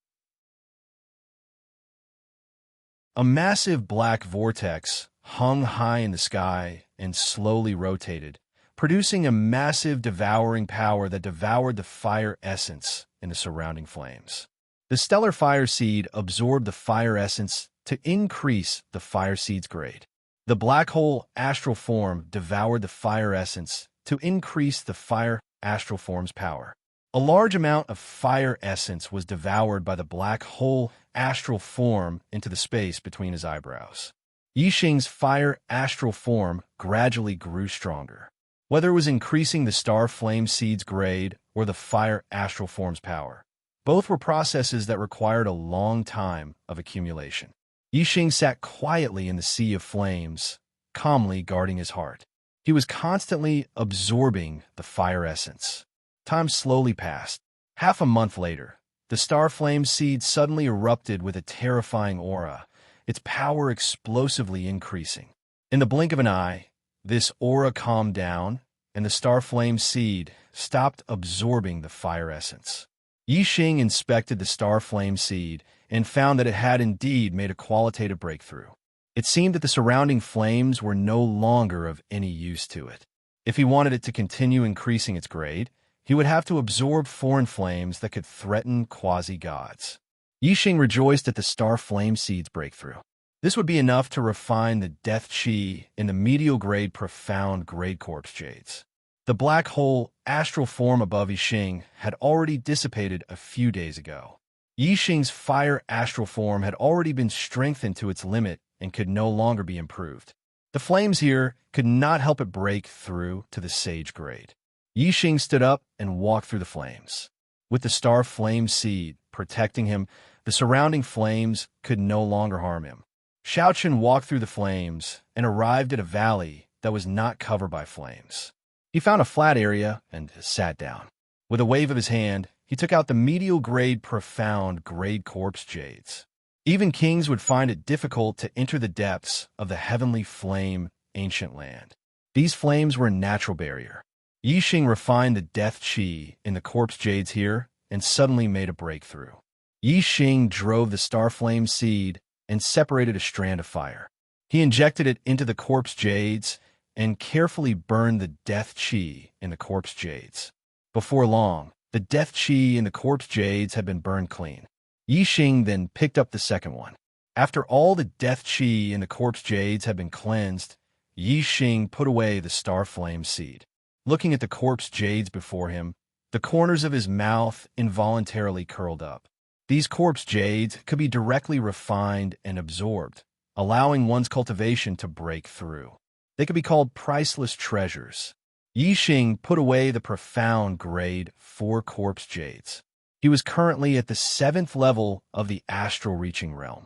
A massive black vortex hung high in the sky and slowly rotated, producing a massive devouring power that devoured the fire essence in the surrounding flames. The stellar fire seed absorbed the fire essence to increase the fire seed's grade. The black hole astral form devoured the fire essence to increase the fire astral form's power. A large amount of fire essence was devoured by the black hole astral form into the space between his eyebrows. Yixing's fire astral form gradually grew stronger. Whether it was increasing the star flame seed's grade or the fire astral form's power, both were processes that required a long time of accumulation. Yixing sat quietly in the sea of flames, calmly guarding his heart. He was constantly absorbing the fire essence. Time slowly passed. Half a month later, the star flame seed suddenly erupted with a terrifying aura, its power explosively increasing. In the blink of an eye, this aura calmed down, and the star flame seed stopped absorbing the fire essence. Yixing inspected the star flame seed and found that it had indeed made a qualitative breakthrough. It seemed that the surrounding flames were no longer of any use to it. If he wanted it to continue increasing its grade, he would have to absorb foreign flames that could threaten quasi-gods. Yixing rejoiced at the star flame seed's breakthrough. This would be enough to refine the death chi in the medial grade profound grade corpse jades. The black hole astral form above Yixing had already dissipated a few days ago. Yixing's fire astral form had already been strengthened to its limit and could no longer be improved. The flames here could not help it break through to the sage grade. Yixing stood up and walked through the flames. With the star flame seed protecting him, the surrounding flames could no longer harm him. Shaochen walked through the flames and arrived at a valley that was not covered by flames. He found a flat area and sat down. With a wave of his hand, he took out the medial grade profound grade corpse jades. Even kings would find it difficult to enter the depths of the heavenly flame ancient land. These flames were a natural barrier. Yixing refined the death chi in the corpse jades here and suddenly made a breakthrough. Yixing drove the star flame seed and separated a strand of fire. He injected it into the corpse jades and carefully burned the death chi in the corpse jades. Before long, the death chi in the corpse jades had been burned clean. Yixing then picked up the second one. After all the death chi in the corpse jades had been cleansed, Yixing put away the star flame seed. Looking at the corpse jades before him, the corners of his mouth involuntarily curled up. These corpse jades could be directly refined and absorbed, allowing one's cultivation to break through. They could be called priceless treasures. Yixing put away the profound grade 4 corpse jades. He was currently at the 7th level of the astral reaching realm.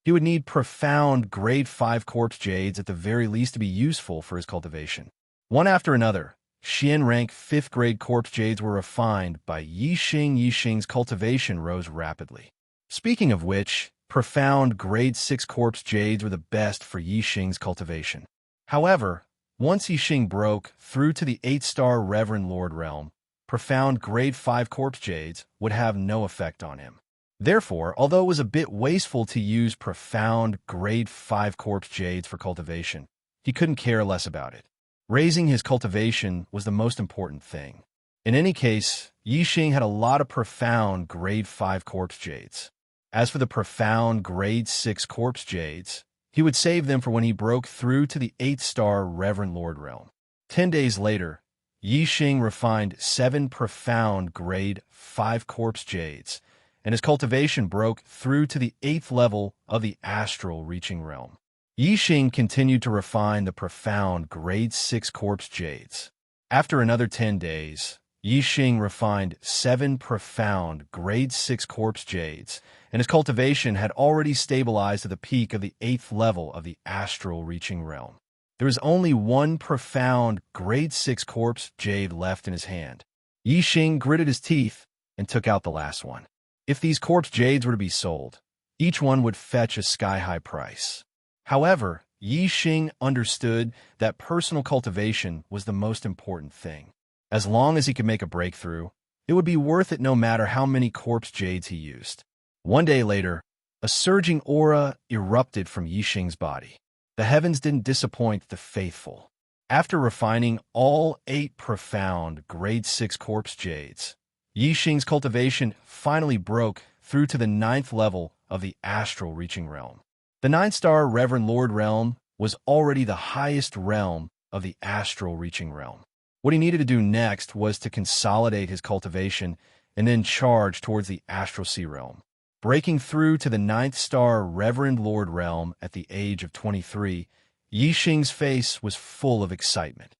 He would need profound grade 5 corpse jades at the very least to be useful for his cultivation. One after another, Xian rank 5th grade corpse jades were refined by Yixing. Yixing's cultivation rose rapidly. Speaking of which, profound grade 6 corpse jades were the best for Yixing's cultivation. However, once Yixing broke through to the 8-star Reverend Lord realm, profound grade 5 corpse jades would have no effect on him. Therefore, although it was a bit wasteful to use profound grade 5 corpse jades for cultivation, he couldn't care less about it. Raising his cultivation was the most important thing. In any case, Yixing had a lot of profound grade 5 corpse jades. As for the profound grade 6 corpse jades, he would save them for when he broke through to the 8-star Reverend Lord realm. 10 days later, Yixing refined 7 profound grade 5 corpse jades and his cultivation broke through to the 8th level of the astral reaching realm. Yixing continued to refine the profound grade 6 corpse jades. After another 10 days, Yixing refined 7 profound grade 6 corpse jades, and his cultivation had already stabilized at the peak of the 8th level of the astral reaching realm. There was only 1 profound grade 6 corpse jade left in his hand. Yixing gritted his teeth and took out the last one. If these corpse jades were to be sold, each one would fetch a sky-high price. However, Yixing understood that personal cultivation was the most important thing. As long as he could make a breakthrough, it would be worth it no matter how many corpse jades he used. One day later, a surging aura erupted from Yixing's body. The heavens didn't disappoint the faithful. After refining all 8 profound grade 6 corpse jades, Yixing's cultivation finally broke through to the 9th level of the astral reaching realm. The 9-star Reverend Lord realm was already the highest realm of the astral reaching realm. What he needed to do next was to consolidate his cultivation and then charge towards the astral sea realm. Breaking through to the 9th-star Reverend Lord realm at the age of 23, Yixing's face was full of excitement.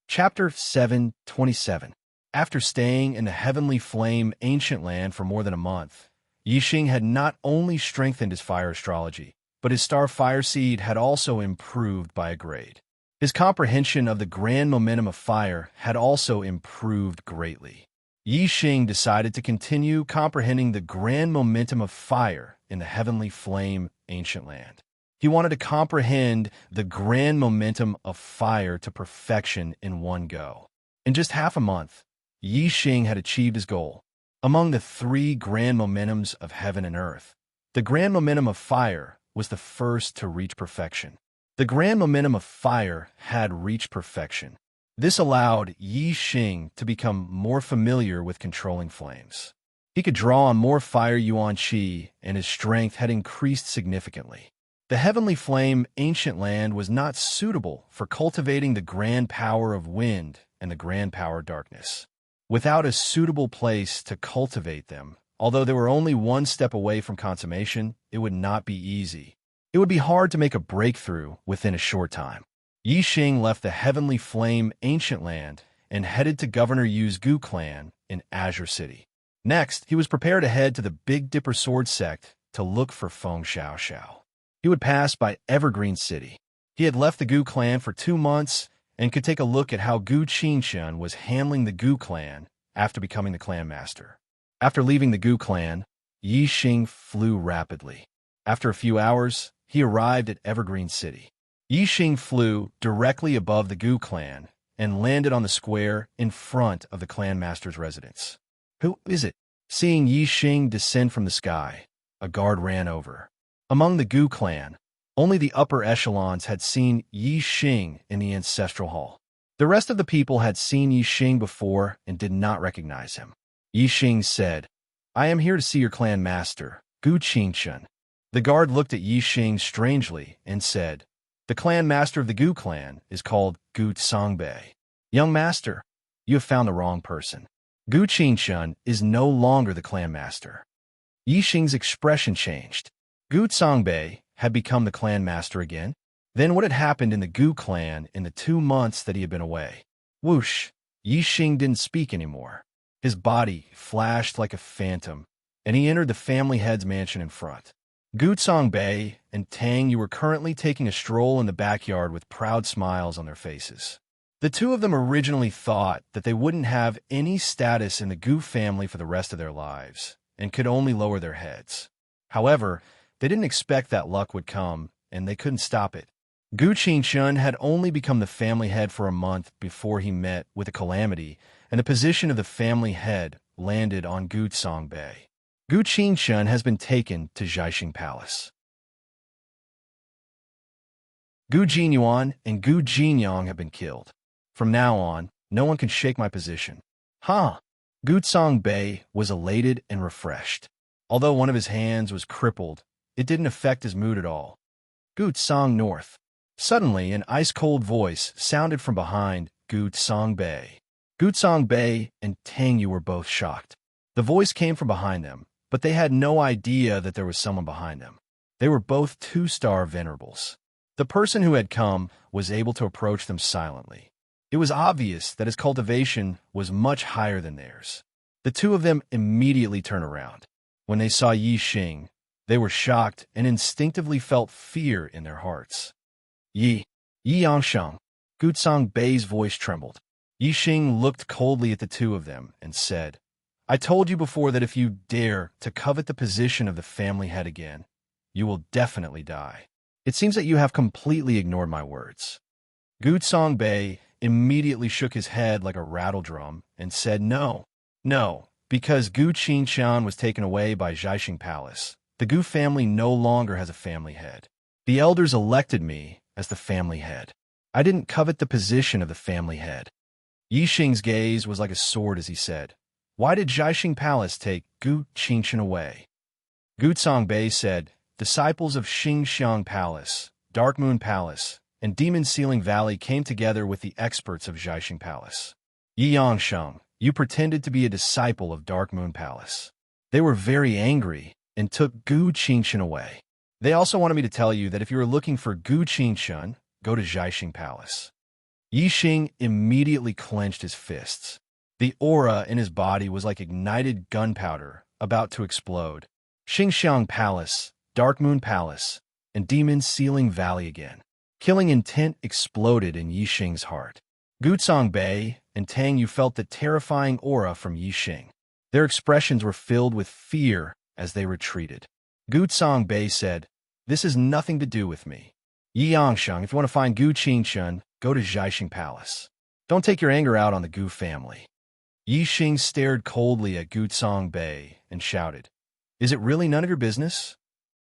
Chapter 7:27. After staying in the Heavenly Flame Ancient Land for more than a month, Yixing had not only strengthened his fire astrology, but his star fire seed had also improved by a grade. His comprehension of the grand momentum of fire had also improved greatly. Yixing decided to continue comprehending the grand momentum of fire in the Heavenly Flame Ancient Land. He wanted to comprehend the grand momentum of fire to perfection in one go. In just half a month, Yixing had achieved his goal. Among the 3 grand momentums of heaven and earth, the grand momentum of fire was the first to reach perfection. The grand momentum of fire had reached perfection. This allowed Yixing to become more familiar with controlling flames. He could draw on more fire yuan qi, and his strength had increased significantly. The Heavenly Flame Ancient Land was not suitable for cultivating the grand power of wind and the grand power of darkness. Without a suitable place to cultivate them, although they were only 1 step away from consummation, it would not be easy. It would be hard to make a breakthrough within a short time. Yixing left the Heavenly Flame Ancient Land and headed to Governor Yu's Gu clan in Azure City. Next, he was prepared to head to the Big Dipper Sword Sect to look for Feng Xiaoxiao. He would pass by Evergreen City. He had left the Gu clan for 2 months and could take a look at how Gu Qingshun was handling the Gu clan after becoming the clan master. After leaving the Gu clan, Yixing flew rapidly. After a few hours, he arrived at Evergreen City. Yixing flew directly above the Gu clan and landed on the square in front of the clan master's residence. "Who is it?" Seeing Yixing descend from the sky, a guard ran over. Among the Gu clan, only the upper echelons had seen Yixing in the ancestral hall. The rest of the people had seen Yixing before and did not recognize him. Yixing said, "I am here to see your clan master, Gu Qingshun." The guard looked at Yixing strangely and said, "The clan master of the Gu clan is called Gu Songbei. Young master, you have found the wrong person. Gu Qingshun is no longer the clan master." Yixing's expression changed. Gu Songbei had become the clan master again? Then what had happened in the Gu clan in the 2 months that he had been away? Whoosh! Yixing didn't speak anymore. His body flashed like a phantom, and he entered the family head's mansion in front. Gu Songbei and Tang Yu were currently taking a stroll in the backyard with proud smiles on their faces. The two of them originally thought that they wouldn't have any status in the Gu family for the rest of their lives, and could only lower their heads. However, they didn't expect that luck would come, and they couldn't stop it. Gu Qingshun had only become the family head for a month before he met with a calamity, and the position of the family head landed on Gu Songbei. Gu Qingshun has been taken to Jiaxing Palace. Gu Jinyuan and Gu Jinyang have been killed. From now on, no one can shake my position. Huh! Gu Songbei was elated and refreshed. Although one of his hands was crippled, it didn't affect his mood at all. Gu Song North. Suddenly, an ice-cold voice sounded from behind Gu Songbei. Gutsong Bei and Tang Yu were both shocked. The voice came from behind them, but they had no idea that there was someone behind them. They were both two-star venerables. The person who had come was able to approach them silently. It was obvious that his cultivation was much higher than theirs. The two of them immediately turned around. When they saw Yi Xing, they were shocked and instinctively felt fear in their hearts. Yi Yangsheng, Gutsong Bei's voice trembled. Yi Xing looked coldly at the two of them and said, I told you before that if you dare to covet the position of the family head again, you will definitely die. It seems that you have completely ignored my words. Gutsong Bei immediately shook his head like a rattle drum and said no, because Gu Qingshan was taken away by Zhaixing Palace. The Gu family no longer has a family head. The elders elected me as the family head. I didn't covet the position of the family head. Yi Xing's gaze was like a sword as he said, Why did Zhaixing Palace take Gu Qingshan away? Gutsong Bei said, Disciples of Xingxiang Palace, Dark Moon Palace, and Demon Ceiling Valley came together with the experts of Zhaixing Palace. Yi Yangsheng, you pretended to be a disciple of Dark Moon Palace. They were very angry and took Gu Qingshan away. They also wanted me to tell you that if you are looking for Gu Qingshan, go to Zhaixing Palace. Yi Xing immediately clenched his fists. The aura in his body was like ignited gunpowder about to explode. Xingxiang Palace, Dark Moon Palace, and Demon Ceiling Valley again. Killing intent exploded in Yi Xing's heart. Gutsong Bei and Tang Yu felt the terrifying aura from Yi Xing. Their expressions were filled with fear as they retreated. Gutsong Bei said, This has nothing to do with me. Yi Yangsheng, if you want to find Gu Qingshan, go to Zhaixing Palace. Don't take your anger out on the Gu family. Yi Xing stared coldly at Gutsong Bei and shouted, Is it really none of your business?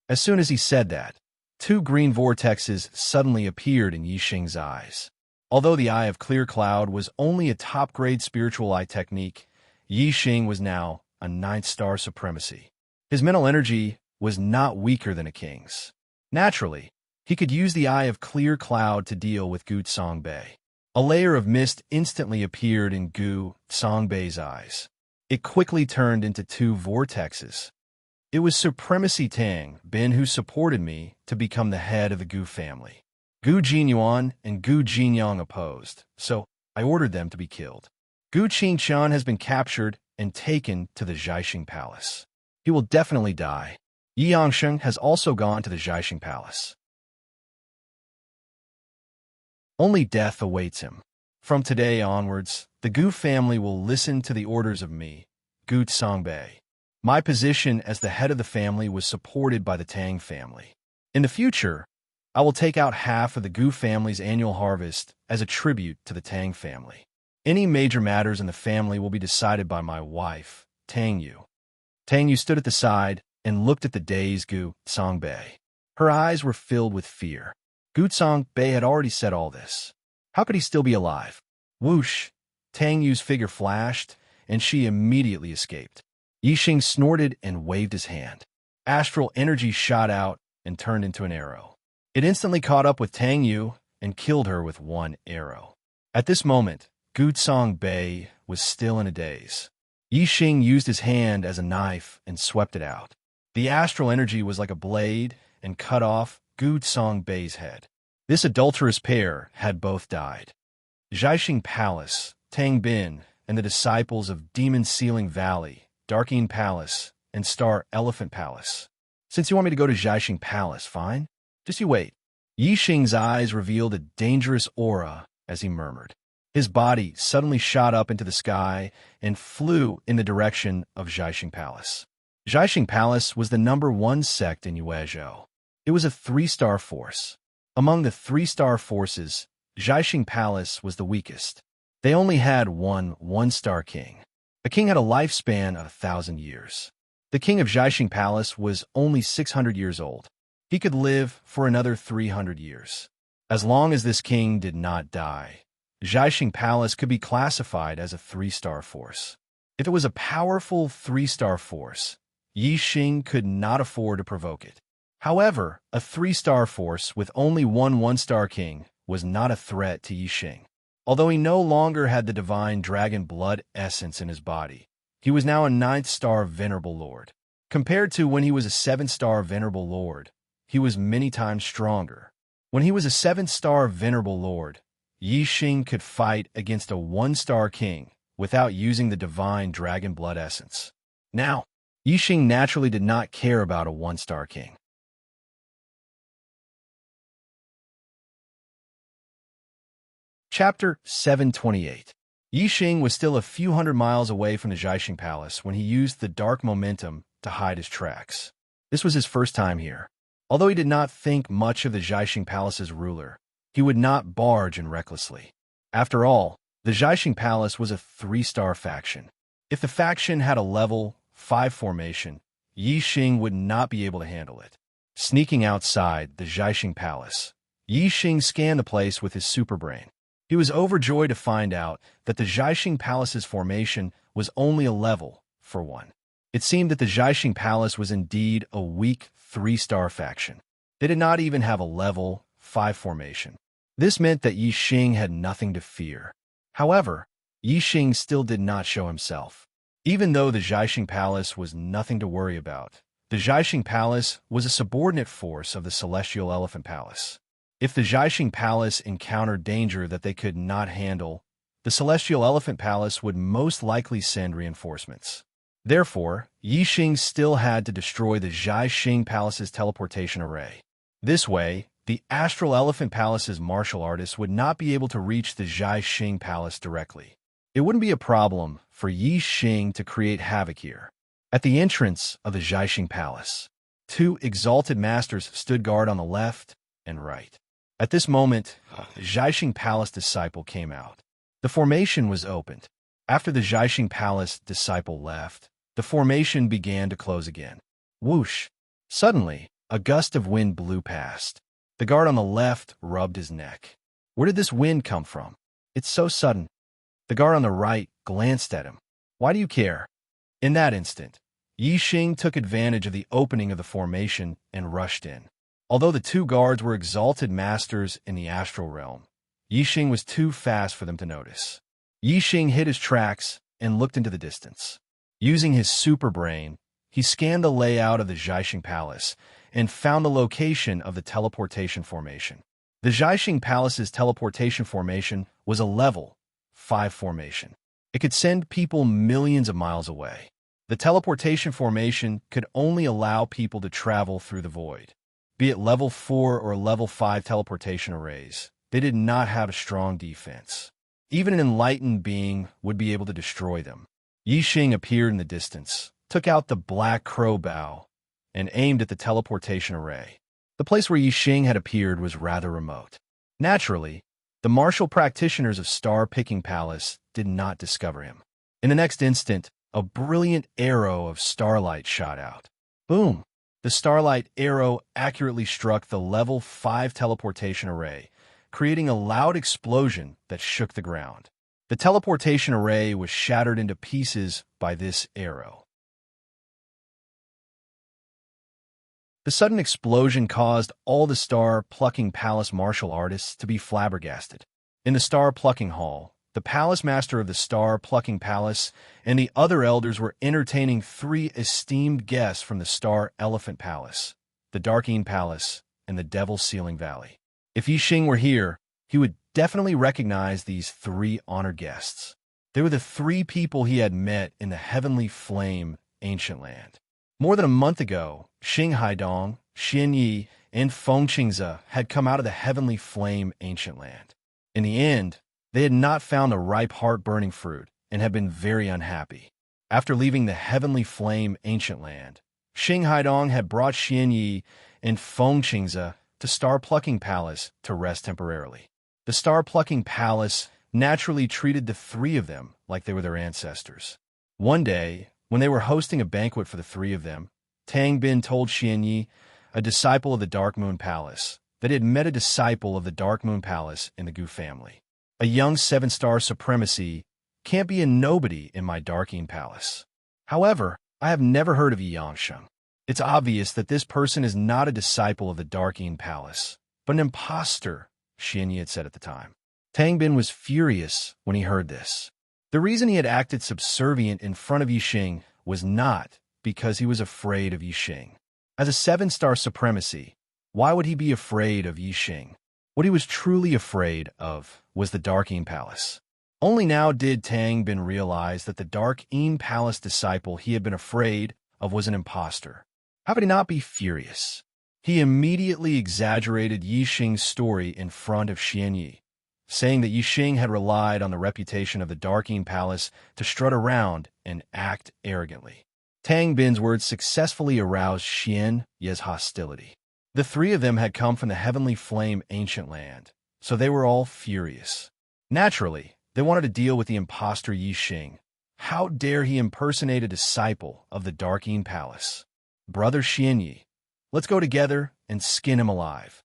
As soon as he said that, two green vortexes suddenly appeared in Yi Xing's eyes. Although the Eye of Clear Cloud was only a top-grade spiritual eye technique, Yi Xing was now a 9th-star supremacy. His mental energy was not weaker than a king's. Naturally, he could use the Eye of Clear Cloud to deal with Gutsong Bei. A layer of mist instantly appeared in Gutsong Bei's eyes. It quickly turned into two vortexes. It was Supremacy Tang Bin who supported me to become the head of the Gu family. Gu Jinyuan and Gu Jinyang opposed, so I ordered them to be killed. Gu Qingshan has been captured and taken to the Zhaixing Palace. He will definitely die. Yi Yangsheng has also gone to the Zhaixing Palace. Only death awaits him. From today onwards, the Gu family will listen to the orders of me, Gutsong Bei. My position as the head of the family was supported by the Tang family. In the future, I will take out half of the Gu family's annual harvest as a tribute to the Tang family. Any major matters in the family will be decided by my wife, Tang Yu. Tang Yu stood at the side and looked at the dazed Gutsong Bei. Her eyes were filled with fear. Gutsong Bei had already said all this. How could he still be alive? Whoosh! Tang Yu's figure flashed, and she immediately escaped. Yi Xing snorted and waved his hand. Astral energy shot out and turned into an arrow. It instantly caught up with Tang Yu and killed her with one arrow. At this moment, Gutsong Bei was still in a daze. Yi Xing used his hand as a knife and swept it out. The astral energy was like a blade and cut off Gutsong Bei's head. This adulterous pair had both died. Zhaixing Palace, Tang Bin, and the disciples of Demon Ceiling Valley, Darkeen Palace, and Star Elephant Palace. Since you want me to go to Zhaixing Palace, fine. Just you wait. Yi Xing's eyes revealed a dangerous aura as he murmured. His body suddenly shot up into the sky and flew in the direction of Zhaixing Palace. Zhaixing Palace was the #1 sect in Yuezhou. It was a 3-star force. Among the 3-star forces, Zhaixing Palace was the weakest. They only had one 1-star king. The king had a lifespan of 1,000 years. The king of Zhaixing Palace was only 600 years old. He could live for another 300 years. As long as this king did not die, Zhaixing Palace could be classified as a 3-star force. If it was a powerful 3-star force, Yi Xing could not afford to provoke it. However, a 3-star force with only one 1-star king was not a threat to Yi Xing. Although he no longer had the divine dragon blood essence in his body, he was now a 9th-star Venerable Lord. Compared to when he was a 7th-star Venerable Lord, he was many times stronger. When he was a 7th-star Venerable Lord, Yi Xing could fight against a 1-star king without using the divine dragon blood essence. Now, Yi Xing naturally did not care about a 1-star king. Chapter 728. Yi Xing was still a few hundred miles away from the Zhaixing Palace when he used the dark momentum to hide his tracks. This was his first time here. Although he did not think much of the Zhaixing Palace's ruler, he would not barge in recklessly. After all, the Zhaixing Palace was a 3-star faction. If the faction had a level 5 formation, Yi Xing would not be able to handle it. Sneaking outside the Zhaixing Palace, Yi Xing scanned the place with his superbrain. He was overjoyed to find out that the Zhaixing Palace's formation was only a level for 1. It seemed that the Zhaixing Palace was indeed a weak 3-star faction. They did not even have a level 5 formation. This meant that Yi Xing had nothing to fear. However, Yi Xing still did not show himself. Even though the Zhaixing Palace was nothing to worry about, the Zhaixing Palace was a subordinate force of the Celestial Elephant Palace. If the Zhaixing Palace encountered danger that they could not handle, the Celestial Elephant Palace would most likely send reinforcements. Therefore, Yi Xing still had to destroy the Zhaixing Palace's teleportation array. This way, the Astral Elephant Palace's martial artists would not be able to reach the Zhaixing Palace directly. It wouldn't be a problem for Yi Xing to create havoc here. At the entrance of the Zhaixing Palace, 2 exalted masters stood guard on the left and right. At this moment, the Zhaixing Palace disciple came out. The formation was opened. After the Zhaixing Palace disciple left, the formation began to close again. Whoosh! Suddenly, a gust of wind blew past. The guard on the left rubbed his neck. Where did this wind come from? It's so sudden. The guard on the right glanced at him. Why do you care? In that instant, Yi Xing took advantage of the opening of the formation and rushed in. Although the 2 guards were exalted masters in the astral realm, Yi Xing was too fast for them to notice. Yi Xing hid his tracks and looked into the distance. Using his super brain, he scanned the layout of the Zhaixing Palace and found the location of the teleportation formation. The Zhaixing Palace's teleportation formation was a level 5 formation. It could send people millions of miles away. The teleportation formation could only allow people to travel through the void. Be it level 4 or level 5 teleportation arrays, they did not have a strong defense. Even an enlightened being would be able to destroy them. Yi Xing appeared in the distance, took out the black crow bow, and aimed at the teleportation array. The place where Yi Xing had appeared was rather remote. Naturally, the martial practitioners of Star Picking Palace did not discover him. In the next instant, a brilliant arrow of starlight shot out. Boom! The starlight arrow accurately struck the level 5 teleportation array, creating a loud explosion that shook the ground. The teleportation array was shattered into pieces by this arrow. The sudden explosion caused all the Star Plucking Palace martial artists to be flabbergasted. In the Star Plucking Hall, the Palace Master of the Star Plucking Palace and the other elders were entertaining 3 esteemed guests from the Star Elephant Palace, the Darkeen Palace, and the Devil's Ceiling Valley. If Yi Xing were here, he would definitely recognize these 3 honored guests. They were the 3 people he had met in the Heavenly Flame Ancient Land. More than a month ago, Xing Haidong, Xian Yi, and Feng Qingze had come out of the Heavenly Flame Ancient Land. In the end, they had not found the ripe heart-burning fruit and had been very unhappy. After leaving the Heavenly Flame Ancient Land, Xing Haidong had brought Xian Yi and Feng Qingze to Star Plucking Palace to rest temporarily. The Star Plucking Palace naturally treated the 3 of them like they were their ancestors. One day, when they were hosting a banquet for the 3 of them, Tang Bin told Xian Yi, a disciple of the Dark Moon Palace, that he had met a disciple of the Dark Moon Palace in the Gu family. A young 7-star supremacy can't be a nobody in my Darkeen Palace. However, I have never heard of Yi Yangsheng. It's obvious that this person is not a disciple of the Darkeen Palace, but an imposter, Xian Yi had said at the time. Tang Bin was furious when he heard this. The reason he had acted subservient in front of Yixing was not because he was afraid of Yixing. As a 7-star supremacy, why would he be afraid of Yixing? What he was truly afraid of was the Dark Eam Palace. Only now did Tang Bin realize that the Dark Eam Palace disciple he had been afraid of was an imposter. How could he not be furious? He immediately exaggerated Yixing's story in front of Xianyi, saying that Yixing had relied on the reputation of the Dark Eam Palace to strut around and act arrogantly. Tang Bin's words successfully aroused Xianyi's hostility. The three of them had come from the Heavenly Flame ancient land, so they were all furious. Naturally, they wanted to deal with the imposter Yixing. How dare he impersonate a disciple of the Dark Eam Palace? Brother Xianyi, let's go together and skin him alive.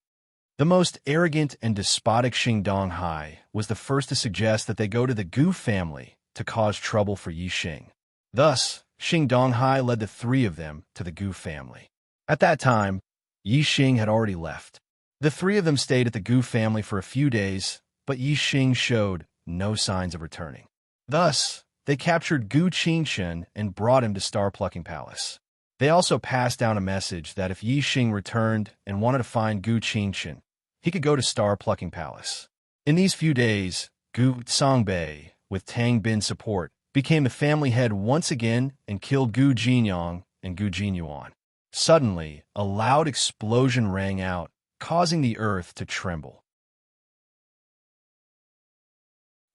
The most arrogant and despotic Xing Donghai was the first to suggest that they go to the Gu family to cause trouble for Yixing. Thus, Xing Donghai led the three of them to the Gu family. At that time, Yixing had already left. The three of them stayed at the Gu family for a few days, but Yixing showed no signs of returning. Thus, they captured Gu Qingshen and brought him to Star Plucking Palace. They also passed down a message that if Yixing returned and wanted to find Gu Qingshen, he could go to Star Plucking Palace. In these few days, Gu Songbei, with Tang Bin's support, became the family head once again and killed Gu Jinyang and Gu Jinyuan. Suddenly, a loud explosion rang out, causing the earth to tremble.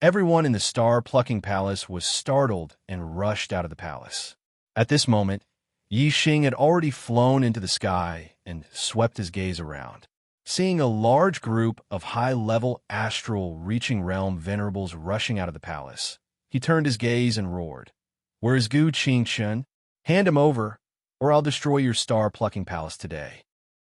Everyone in the Star Plucking Palace was startled and rushed out of the palace. At this moment, Yixing had already flown into the sky and swept his gaze around. Seeing a large group of high-level astral reaching realm venerables rushing out of the palace, he turned his gaze and roared, "Where is Gu Qingshen? Hand him over, or I'll destroy your Star Plucking Palace today."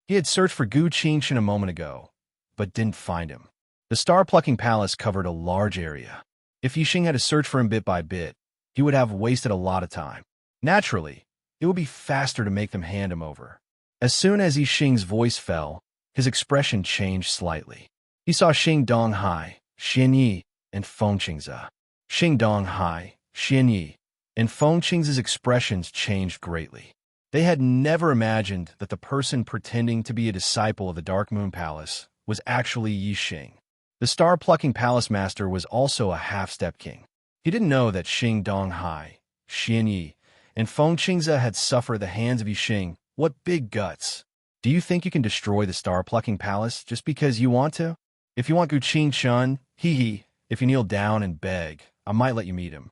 He had searched for Gu Qingshen a moment ago, but didn't find him. The Star Plucking Palace covered a large area. If Yixing had to search for him bit by bit, he would have wasted a lot of time. Naturally, it would be faster to make them hand him over. As soon as Yixing's voice fell, his expression changed slightly. He saw Xing Donghai, Xianyi, and Fengqingze. Xing Donghai, Xianyi, and Fengqingze's expressions changed greatly. They had never imagined that the person pretending to be a disciple of the Dark Moon Palace was actually Yixing. The Star Plucking Palace Master was also a half-step king. He didn't know that Xing Donghai, Xianyi, and Fengqingze had suffered at the hands of Yixing. What big guts! Do you think you can destroy the Star Plucking Palace just because you want to? If you want Gu Qingshen, if you kneel down and beg, I might let you meet him.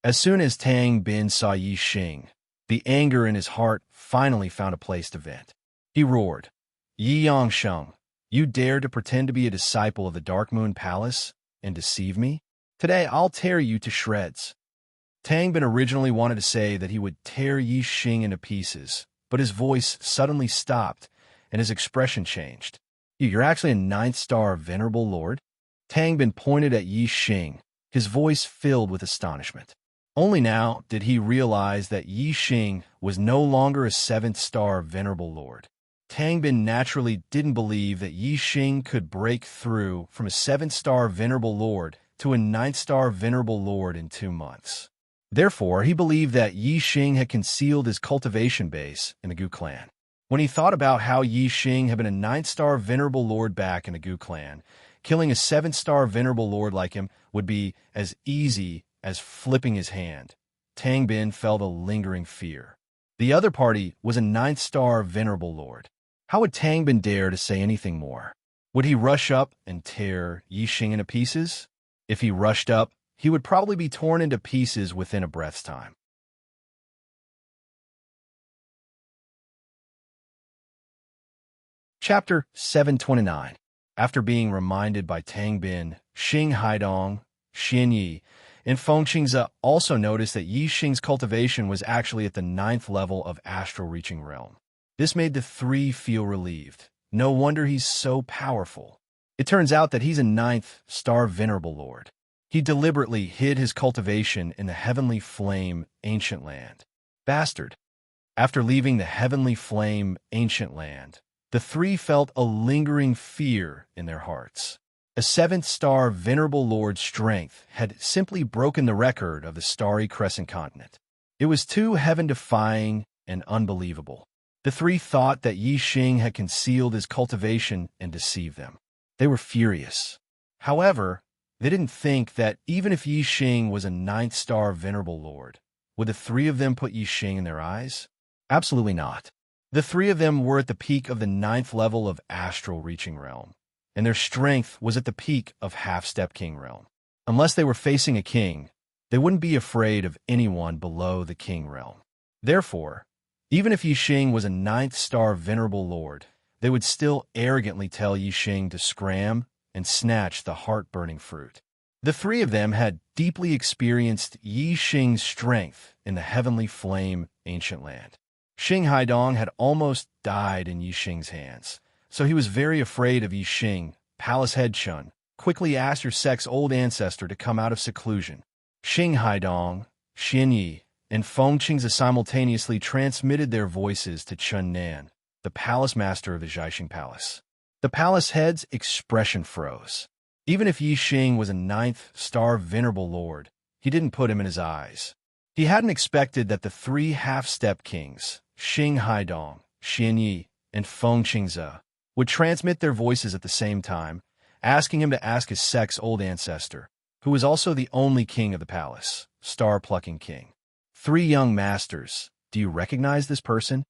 As soon as Tang Bin saw Yixing, the anger in his heart finally found a place to vent. He roared, "Yi Yangsheng, you dare to pretend to be a disciple of the Dark Moon Palace and deceive me? Today I'll tear you to shreds." Tang Bin originally wanted to say that he would tear Yixing into pieces, but his voice suddenly stopped and his expression changed. "You're actually a 9th-star Venerable Lord?" Tang Bin pointed at Yixing, his voice filled with astonishment. Only now did he realize that Yixing was no longer a 7th-star Venerable Lord. Tang Bin naturally didn't believe that Yixing could break through from a 7th-star Venerable Lord to a 9th-star Venerable Lord in 2 months. Therefore, he believed that Yixing had concealed his cultivation base in the Gu clan. When he thought about how Yixing had been a 9th-star Venerable Lord back in the Gu clan, killing a 7th-star Venerable Lord like him would be as easy as flipping his hand. Tang Bin felt a lingering fear. The other party was a 9th-star Venerable Lord. How would Tang Bin dare to say anything more? Would he rush up and tear Yixing into pieces? If he rushed up, he would probably be torn into pieces within a breath's time. Chapter 729. After being reminded by Tang Bin, Xing Haidong, Xianyi, and Fengqingze also noticed that Yixing's cultivation was actually at the 9th level of astral reaching realm. This made the three feel relieved. No wonder he's so powerful. It turns out that he's a 9th-star Venerable Lord. He deliberately hid his cultivation in the Heavenly Flame ancient land. Bastard. After leaving the Heavenly Flame ancient land, the three felt a lingering fear in their hearts. A seventh-star venerable lord's strength had simply broken the record of the starry crescent continent. It was too heaven-defying and unbelievable. The three thought that Yi Xing had concealed his cultivation and deceived them. They were furious. However, they didn't think that even if Yi Xing was a ninth-star venerable lord, would the three of them put Yi Xing in their eyes? Absolutely not. The three of them were at the peak of the ninth level of astral reaching realm, and their strength was at the peak of half-step king realm. Unless they were facing a king, they wouldn't be afraid of anyone below the king realm. Therefore, even if Yi Xing was a ninth-star venerable lord, they would still arrogantly tell Yi Xing to scram and snatch the heart-burning fruit. The three of them had deeply experienced Yi Xing's strength in the heavenly flame ancient land. Xing Haidong had almost died in Yi Xing's hands, so he was very afraid of Yi Xing. Palace head Chun quickly asked her sex's old ancestor to come out of seclusion. Xing Haidong, Xian Yi, and Feng Qingzi simultaneously transmitted their voices to Chun Nan, the palace master of the Jiaxing Palace. The palace head's expression froze. Even if Yi Xing was a ninth-star venerable lord, he didn't put him in his eyes. He hadn't expected that the three half-step kings, Xing Haidong, Xian Yi, and Feng Qingzi, would transmit their voices at the same time, asking him to ask his sex's old ancestor, who was also the only king of the palace, star-plucking king. Three young masters, do you recognize this person?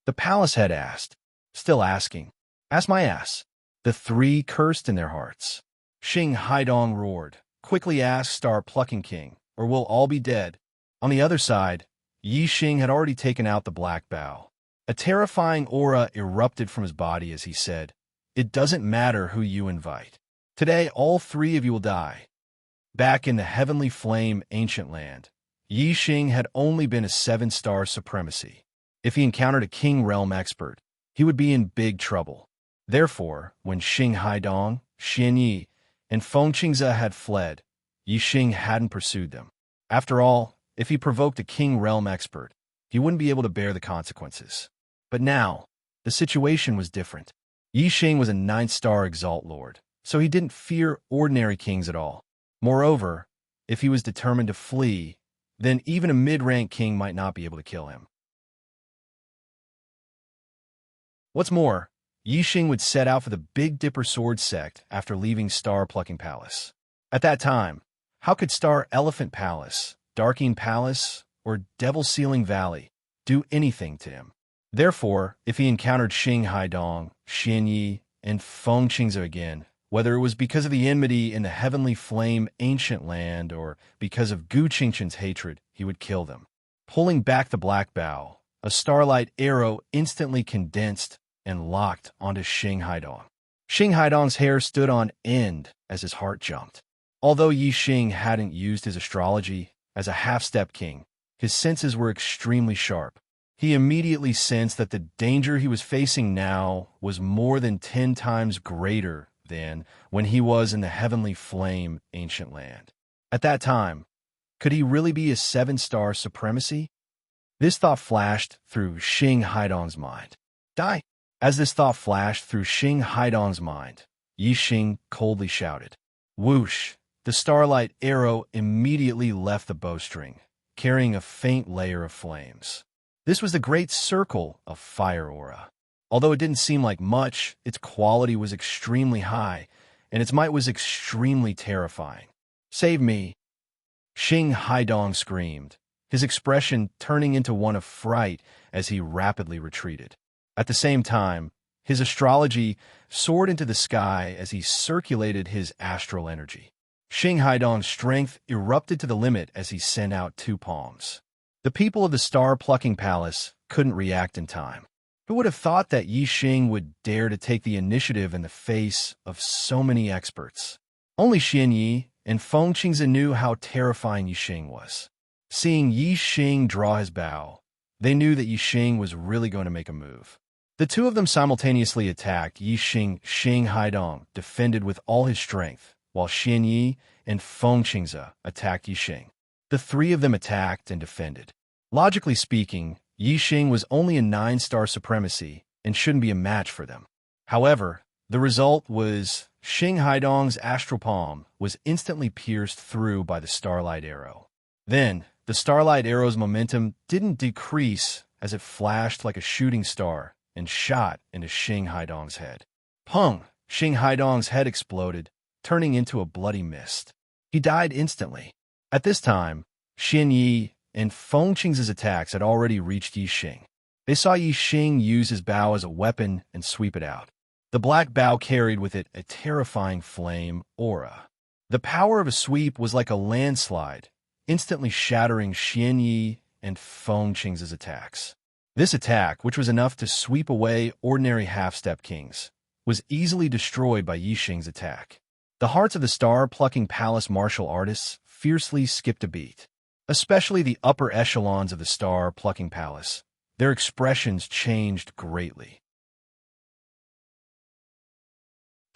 The palace head asked, still asking. Ask my ass. The three cursed in their hearts. Xing Haidong roared, quickly ask star-plucking king, or we'll all be dead. On the other side, Yi Xing had already taken out the black bow. A terrifying aura erupted from his body as he said, "It doesn't matter who you invite. Today all three of you will die." Back in the heavenly flame ancient land, Yi Xing had only been a seven-star supremacy. If he encountered a king realm expert, he would be in big trouble. Therefore, when Xing Haidong, Xian Yi, and Feng Qingzi had fled, Yi Xing hadn't pursued them. After all, if he provoked a king realm expert, he wouldn't be able to bear the consequences. But now, the situation was different. Yi Xing was a ninth-star exalt lord, so he didn't fear ordinary kings at all. Moreover, if he was determined to flee, then even a mid-rank king might not be able to kill him. What's more, Yi Xing would set out for the Big Dipper Sword sect after leaving Star Plucking Palace. At that time, how could Star Elephant Palace, Darking Palace, or Devil Ceiling Valley do anything to him? Therefore, if he encountered Xing Haidong, Xian Yi, and Feng Qingzi again, whether it was because of the enmity in the heavenly flame ancient land or because of Gu Qingchen's hatred, he would kill them. Pulling back the black bow, a starlight arrow instantly condensed and locked onto Xing Haidong. Xing Haidong's hair stood on end as his heart jumped. Although Yi Xing hadn't used his astrology as a half-step king, his senses were extremely sharp. He immediately sensed that the danger he was facing now was more than 10 times greater than when he was in the heavenly flame ancient land. At that time, could he really be a seven-star supremacy? This thought flashed through Xing Haidong's mind. Die! As this thought flashed through Xing Haidong's mind, Yi Xing coldly shouted. Whoosh! The starlight arrow immediately left the bowstring, carrying a faint layer of flames. This was the great circle of fire aura. Although it didn't seem like much, its quality was extremely high, and its might was extremely terrifying. Save me! Xing Haidong screamed, his expression turning into one of fright as he rapidly retreated. At the same time, his astrology soared into the sky as he circulated his astral energy. Xing Haidong's strength erupted to the limit as he sent out 2 palms. The people of the Star-Plucking Palace couldn't react in time. Who would have thought that Yi Xing would dare to take the initiative in the face of so many experts? Only Xian Yi and Feng Qingzi knew how terrifying Yi Xing was. Seeing Yi Xing draw his bow, they knew that Yi Xing was really going to make a move. The two of them simultaneously attacked Yi Xing. Xing Haidong defended with all his strength, while Xian Yi and Feng Qingzi attacked Yi Xing. The three of them attacked and defended. Logically speaking, Yi Xing was only a 9-star supremacy and shouldn't be a match for them. However, The result was Xing Haidong's astral palm was instantly pierced through by the starlight arrow. Then, the starlight arrow's momentum didn't decrease as it flashed like a shooting star and shot into Xing Haidong's head. Pung! Xing Haidong's head exploded, turning into a bloody mist. He died instantly. At this time, Xian Yi and Feng Qing's attacks had already reached Yi Xing. They saw Yi Xing use his bow as a weapon and sweep it out. The black bow carried with it a terrifying flame aura. The power of a sweep was like a landslide, instantly shattering Xian Yi and Feng Qing's attacks. This attack, which was enough to sweep away ordinary half-step kings, was easily destroyed by Yi Xing's attack. The hearts of the star-plucking palace martial artists fiercely skipped a beat. Especially the upper echelons of the star-plucking palace. Their expressions changed greatly.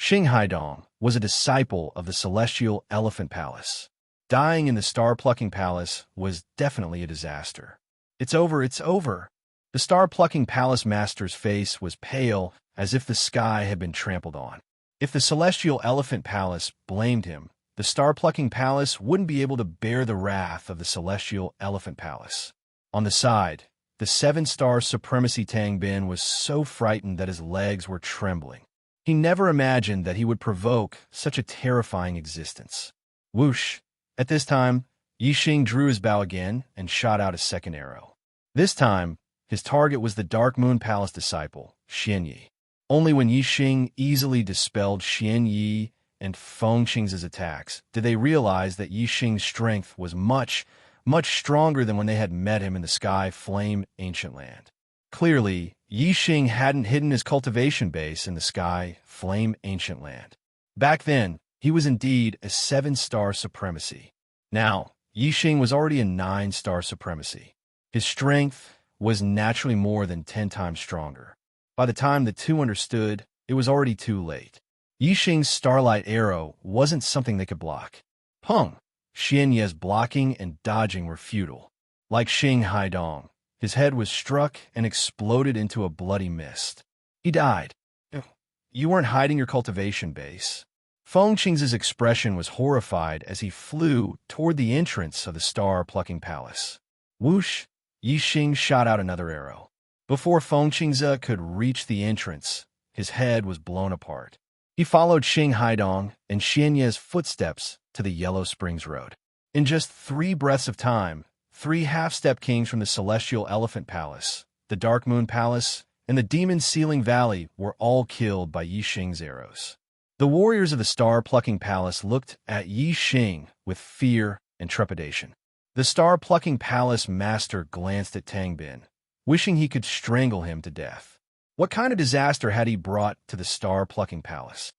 Xing Haidong was a disciple of the celestial elephant palace. Dying in the star-plucking palace was definitely a disaster. It's over, it's over. The star-plucking palace master's face was pale, as if the sky had been trampled on. If the celestial elephant palace blamed him, the star-plucking palace wouldn't be able to bear the wrath of the celestial elephant palace. On the side, the 7-star supremacy Tang Bin was so frightened that his legs were trembling. He never imagined that he would provoke such a terrifying existence. Whoosh! At this time, Yi Xing drew his bow again and shot out a second arrow. This time, his target was the Dark Moon Palace disciple, Xian Yi. Only when Yi Xing easily dispelled Xian Yi and Feng Qing's attacks did they realize that Yi Xing's strength was much, much stronger than when they had met him in the Sky Flame Ancient Land. Clearly, Yi Xing hadn't hidden his cultivation base in the Sky Flame Ancient Land. Back then, he was indeed a 7-star supremacy. Now, Yi Xing was already a 9-star supremacy. His strength was naturally more than 10 times stronger. By the time the two understood, it was already too late. Yi Xing's starlight arrow wasn't something they could block. Pung! Xian Yi's blocking and dodging were futile. Like Xing Haidong, his head was struck and exploded into a bloody mist. He died. You weren't hiding your cultivation base. Feng Qing's expression was horrified as he flew toward the entrance of the star-plucking palace. Whoosh! Yi Xing shot out another arrow. Before Feng Qing's could reach the entrance, his head was blown apart. He followed Xing Haidong and Xian Yi's footsteps to the Yellow Springs Road. In just 3 breaths of time, 3 half-step kings from the Celestial Elephant Palace, the Dark Moon Palace, and the Demon Ceiling Valley were all killed by Yi Xing's arrows. The warriors of the Star-Plucking Palace looked at Yi Xing with fear and trepidation. The Star-Plucking Palace master glanced at Tang Bin, wishing he could strangle him to death. What kind of disaster had he brought to the Star-Plucking Palace?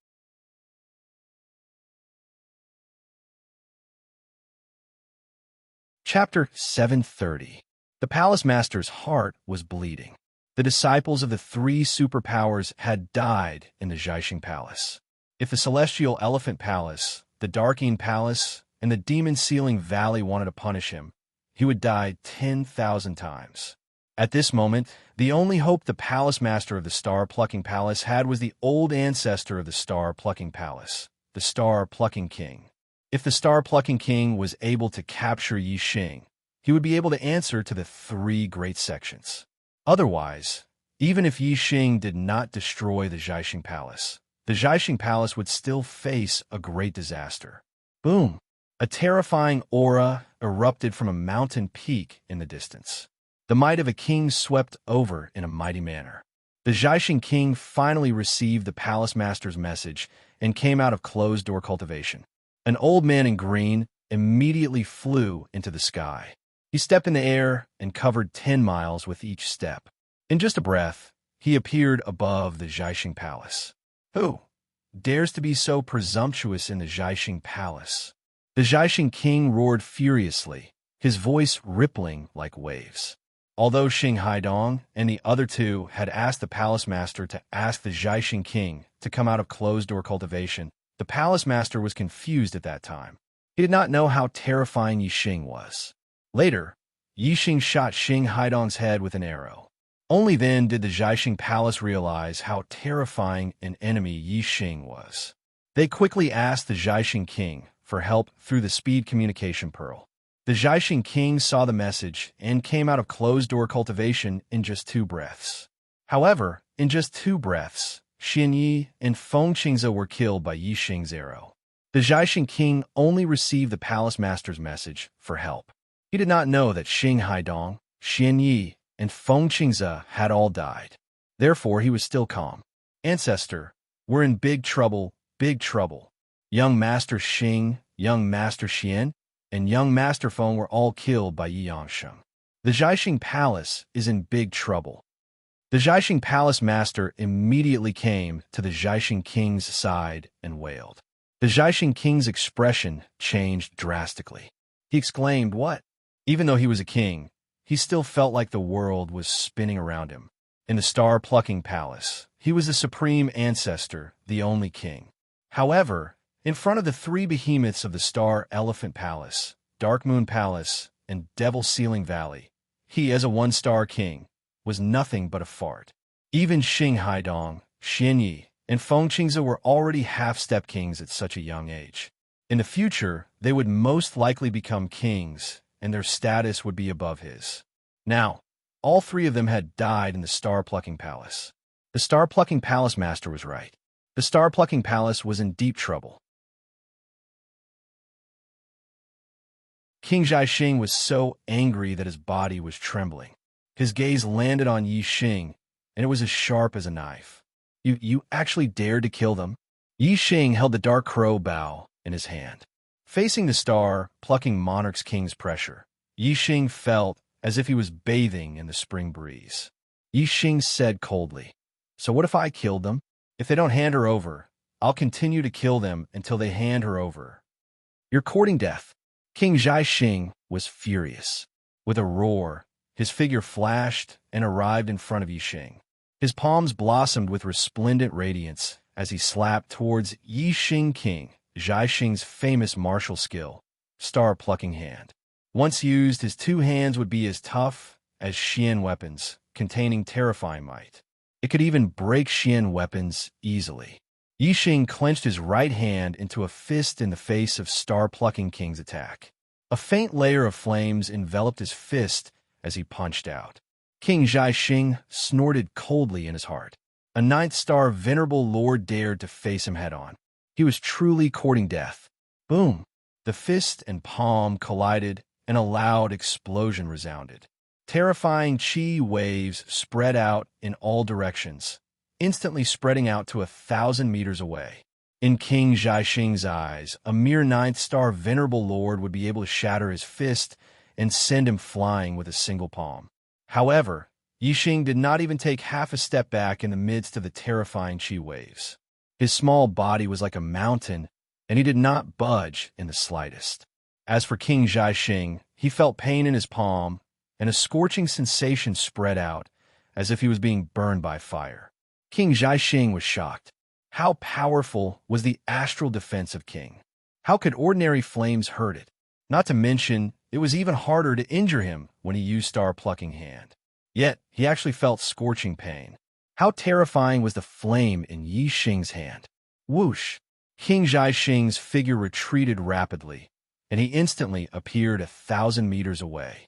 Chapter 730. The Palace Master's heart was bleeding. The disciples of the 3 superpowers had died in the Zhaixing Palace. If the Celestial Elephant Palace, the Darking Palace, and the Demon Ceiling Valley wanted to punish him, he would die 10,000 times. At this moment, the only hope the Palace Master of the Star-Plucking Palace had was the old ancestor of the Star-Plucking Palace, the Star-Plucking King. If the Star-Plucking King was able to capture Yi Xing, he would be able to answer to the 3 great sections. Otherwise, even if Yi Xing did not destroy the Zhaixing Palace, the Zhaixing Palace would still face a great disaster. Boom! A terrifying aura erupted from a mountain peak in the distance. The might of a king swept over in a mighty manner. The Zhaixing King finally received the Palace Master's message and came out of closed-door cultivation. An old man in green immediately flew into the sky. He stepped in the air and covered 10 miles with each step. In just a breath, he appeared above the Zhaixing Palace. Who dares to be so presumptuous in the Zhaixing Palace? The Zhaixing King roared furiously, his voice rippling like waves. Although Xing Haidong and the other 2 had asked the Palace Master to ask the Zhaixing King to come out of closed-door cultivation, the Palace Master was confused at that time. He did not know how terrifying Yi Xing was. Later, Yi Xing shot Xing Haidong's head with an arrow. Only then did the Zhaixing Palace realize how terrifying an enemy Yixing was. They quickly asked the Zhaixing King for help through the speed communication pearl. The Zhaixing King saw the message and came out of closed-door cultivation in just 2 breaths. However, in just 2 breaths, Xian Yi and Feng Qingze were killed by Yixing's arrow. The Zhaixing King only received the palace master's message for help. He did not know that Xing Haidong, Xian Yi, and Feng Qingze had all died. Therefore, he was still calm. Ancestor, we're in big trouble, big trouble. Young Master Xing, Young Master Xian, and Young Master Feng were all killed by Yi Yangsheng. The Zhaixing Palace is in big trouble. The Zhaixing Palace Master immediately came to the Zhaixing King's side and wailed. The Zhaixing King's expression changed drastically. He exclaimed, "What?" Even though he was a king, he still felt like the world was spinning around him. In the star-plucking palace, he was the supreme ancestor, the only king. However, in front of the 3 behemoths of the Star Elephant Palace, Dark Moon Palace, and Devil Ceiling Valley, he, as a 1-star king, was nothing but a fart. Even Xing Haidong, Xian Yi, and Feng Qingze were already half-step kings at such a young age. In the future, they would most likely become kings, and their status would be above his. Now, all 3 of them had died in the Star-Plucking Palace. The Star-Plucking Palace Master was right. The Star-Plucking Palace was in deep trouble. King Zhaixing was so angry that his body was trembling. His gaze landed on Yixing, and it was as sharp as a knife. You actually dared to kill them? Yixing held the dark crow bow in his hand. Facing the star-plucking monarch's king's pressure, Yixing felt as if he was bathing in the spring breeze. Yixing said coldly, "So what if I killed them? If they don't hand her over, I'll continue to kill them until they hand her over. You're courting death." King Zhaixing was furious. With a roar, his figure flashed and arrived in front of Yixing. His palms blossomed with resplendent radiance as he slapped towards Yixing King, Zhaixing's famous martial skill, star-plucking hand. Once used, his 2 hands would be as tough as Xian weapons, containing terrifying might. It could even break Xian weapons easily. Yixing clenched his right hand into a fist in the face of Star-Plucking King's attack. A faint layer of flames enveloped his fist as he punched out. King Zhaixing snorted coldly in his heart. A 9th-star venerable lord dared to face him head-on. He was truly courting death. Boom! The fist and palm collided, and a loud explosion resounded. Terrifying chi waves spread out in all directions, instantly spreading out to 1,000 meters away. In King Zhaixing's eyes, a mere 9th-star venerable lord would be able to shatter his fist and send him flying with a single palm. However, Yixing did not even take half a step back in the midst of the terrifying chi waves. His small body was like a mountain, and he did not budge in the slightest. As for King Zhaixing, he felt pain in his palm, and a scorching sensation spread out, as if he was being burned by fire. King Zhaixing was shocked. How powerful was the astral defense of King? How could ordinary flames hurt it? Not to mention, it was even harder to injure him when he used Star-Plucking Hand. Yet, he actually felt scorching pain. How terrifying was the flame in Yixing's hand? Whoosh! King Zhaixing's figure retreated rapidly, and he instantly appeared 1,000 meters away.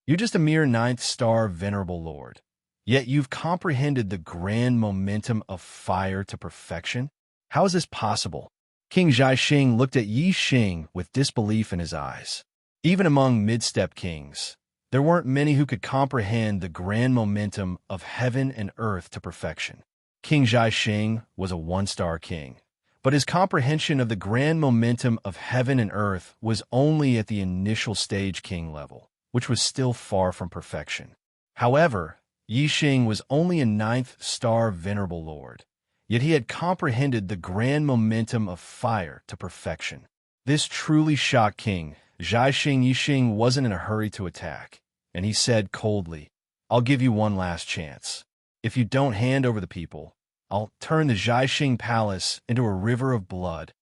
You're just a mere 9th-star venerable lord, yet you've comprehended the grand momentum of fire to perfection? How is this possible? King Zhaixing looked at Yixing with disbelief in his eyes. Even among mid-step kings, there weren't many who could comprehend the grand momentum of heaven and earth to perfection. King Zhaixing was a 1-star king, but his comprehension of the grand momentum of heaven and earth was only at the initial stage king level, which was still far from perfection. However, Yixing was only a 9th-star venerable lord, yet he had comprehended the grand momentum of fire to perfection. This truly shocked King Zhaixing. Yixing wasn't in a hurry to attack, and he said coldly, "I'll give you one last chance. If you don't hand over the people, I'll turn the Zhaixing Palace into a river of blood."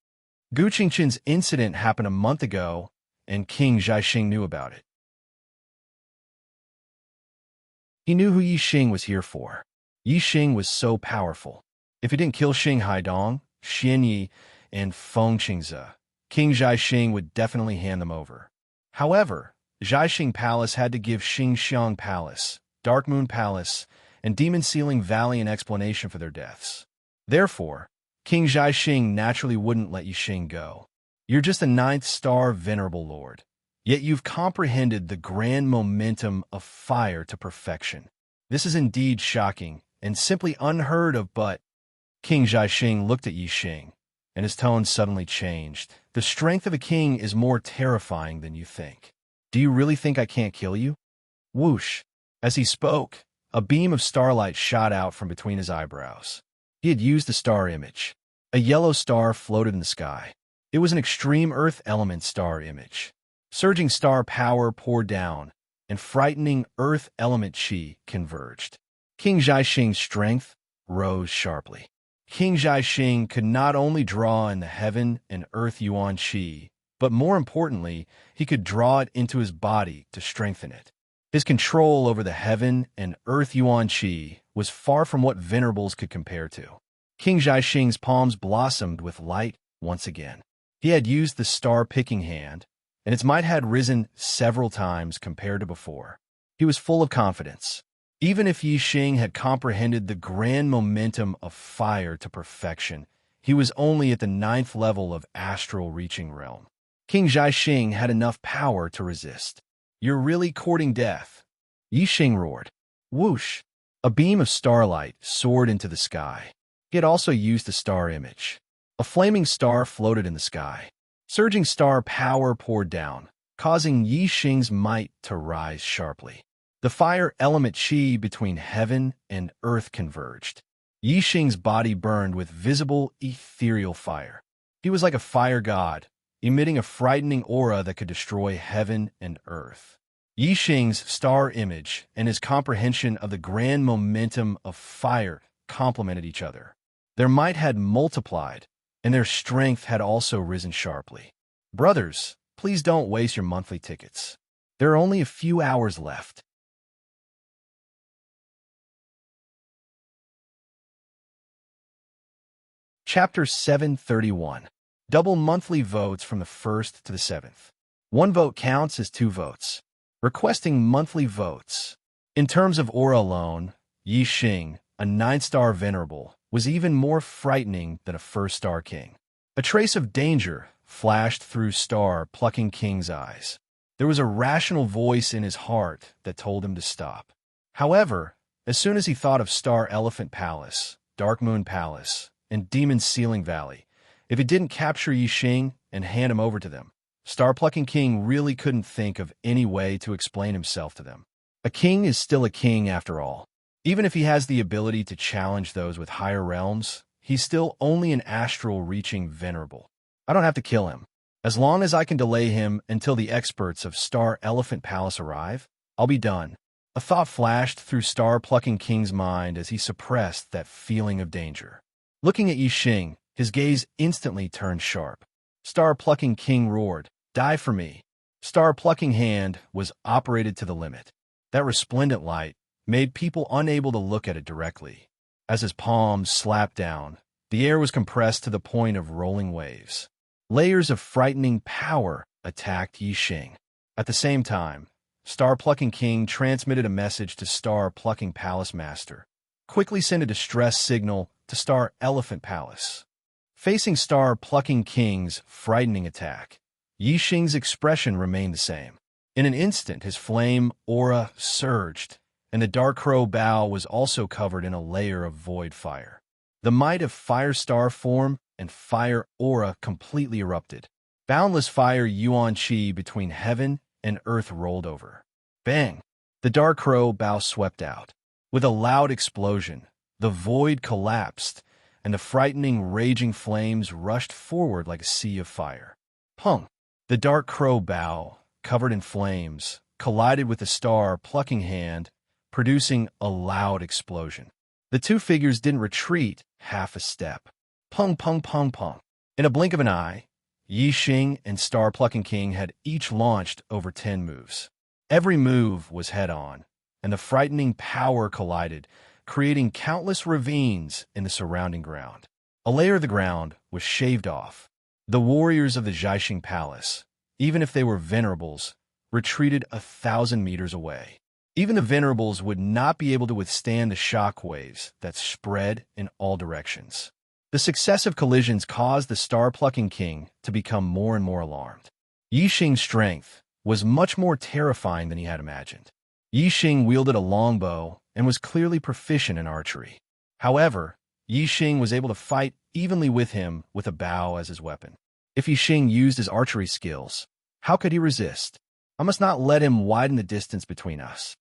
Gu Qingqin's incident happened a month ago, and King Zhaixing knew about it. He knew who Yi Xing was here for. Yi Xing was so powerful. If he didn't kill Xing Haidong, Xian Yi, and Feng Qingze, King Zhaixing would definitely hand them over. However, Zhaixing Palace had to give Xingxiang Palace, Dark Moon Palace, and Demon Ceiling Valley an explanation for their deaths. Therefore, King Zhaixing naturally wouldn't let Yi Xing go. You're just a 9th star venerable lord. Yet you've comprehended the grand momentum of fire to perfection. This is indeed shocking and simply unheard of, but King Zhaixing looked at Yi Xing, and his tone suddenly changed. The strength of a king is more terrifying than you think. Do you really think I can't kill you? Whoosh! As he spoke, a beam of starlight shot out from between his eyebrows. He had used the star image. A yellow star floated in the sky. It was an extreme earth element star image. Surging star power poured down, and frightening earth element chi converged. King Zhaixing's strength rose sharply. King Zhaixing could not only draw in the heaven and earth yuan chi, but more importantly, he could draw it into his body to strengthen it. His control over the heaven and earth yuan chi was far from what venerables could compare to. King Zhaixing's palms blossomed with light once again. He had used the star-picking hand, and its might had risen several times compared to before. He was full of confidence. Even if Yi Xing had comprehended the grand momentum of fire to perfection, he was only at the 9th level of astral reaching realm. King Zhaixing had enough power to resist. You're really courting death. Yi Xing roared. Whoosh! A beam of starlight soared into the sky. He had also used the star image. A flaming star floated in the sky. Surging star power poured down, causing Yi Xing's might to rise sharply. The fire element chi between heaven and earth converged. Yi Xing's body burned with visible ethereal fire. He was like a fire god, emitting a frightening aura that could destroy heaven and earth. Yi Xing's star image and his comprehension of the grand momentum of fire complemented each other. Their might had multiplied, and their strength had also risen sharply. Brothers, please don't waste your monthly tickets. There are only a few hours left. Chapter 731. Double monthly votes from the 1st to the 7th. 1 vote counts as 2 votes. Requesting monthly votes. In terms of aura alone, Yi Xing, a 9-star venerable, was even more frightening than a 1st-star king. A trace of danger flashed through star-plucking king's eyes. There was a rational voice in his heart that told him to stop. However, as soon as he thought of Star Elephant Palace, Dark Moon Palace, and Demon Ceiling Valley, if it didn't capture Yi Xing and hand him over to them, Star-plucking king really couldn't think of any way to explain himself to them. A king is still a king after all. Even if he has the ability to challenge those with higher realms, he's still only an astral-reaching venerable. I don't have to kill him. As long as I can delay him until the experts of Star Elephant Palace arrive, I'll be done. A thought flashed through Star-plucking king's mind as he suppressed that feeling of danger. Looking at Yi Xing, his gaze instantly turned sharp. Star-plucking king roared, "Die for me." Star-plucking hand was operated to the limit. That resplendent light made people unable to look at it directly. As his palms slapped down, the air was compressed to the point of rolling waves. Layers of frightening power attacked Yi Xing. At the same time, Star-plucking king transmitted a message to Star-plucking Palace Master. Quickly send a distress signal to Star Elephant Palace. Facing Star-plucking king's frightening attack, Yi Xing's expression remained the same. In an instant, his flame aura surged, and the dark crow bow was also covered in a layer of void fire. The might of fire star form and fire aura completely erupted. Boundless fire yuan chi between heaven and earth rolled over. Bang! The dark crow bow swept out. With a loud explosion, the void collapsed, and the frightening, raging flames rushed forward like a sea of fire. Pung! The dark crow bow, covered in flames, collided with the star-plucking hand, producing a loud explosion. The two figures didn't retreat half a step. Pung, pung, pung, pung. In a blink of an eye, Yi Xing and Star-plucking King had each launched over 10 moves. Every move was head-on, and the frightening power collided, creating countless ravines in the surrounding ground. A layer of the ground was shaved off. The warriors of the Jiaxing Palace, even if they were venerables, retreated 1,000 meters away. Even the venerables would not be able to withstand the shock waves that spread in all directions. The successive collisions caused the star-plucking king to become more and more alarmed. Yixing's strength was much more terrifying than he had imagined. Yixing wielded a longbow and was clearly proficient in archery. However, Yixing was able to fight evenly with him with a bow as his weapon. If Yixing used his archery skills, how could he resist? I must not let him widen the distance between us.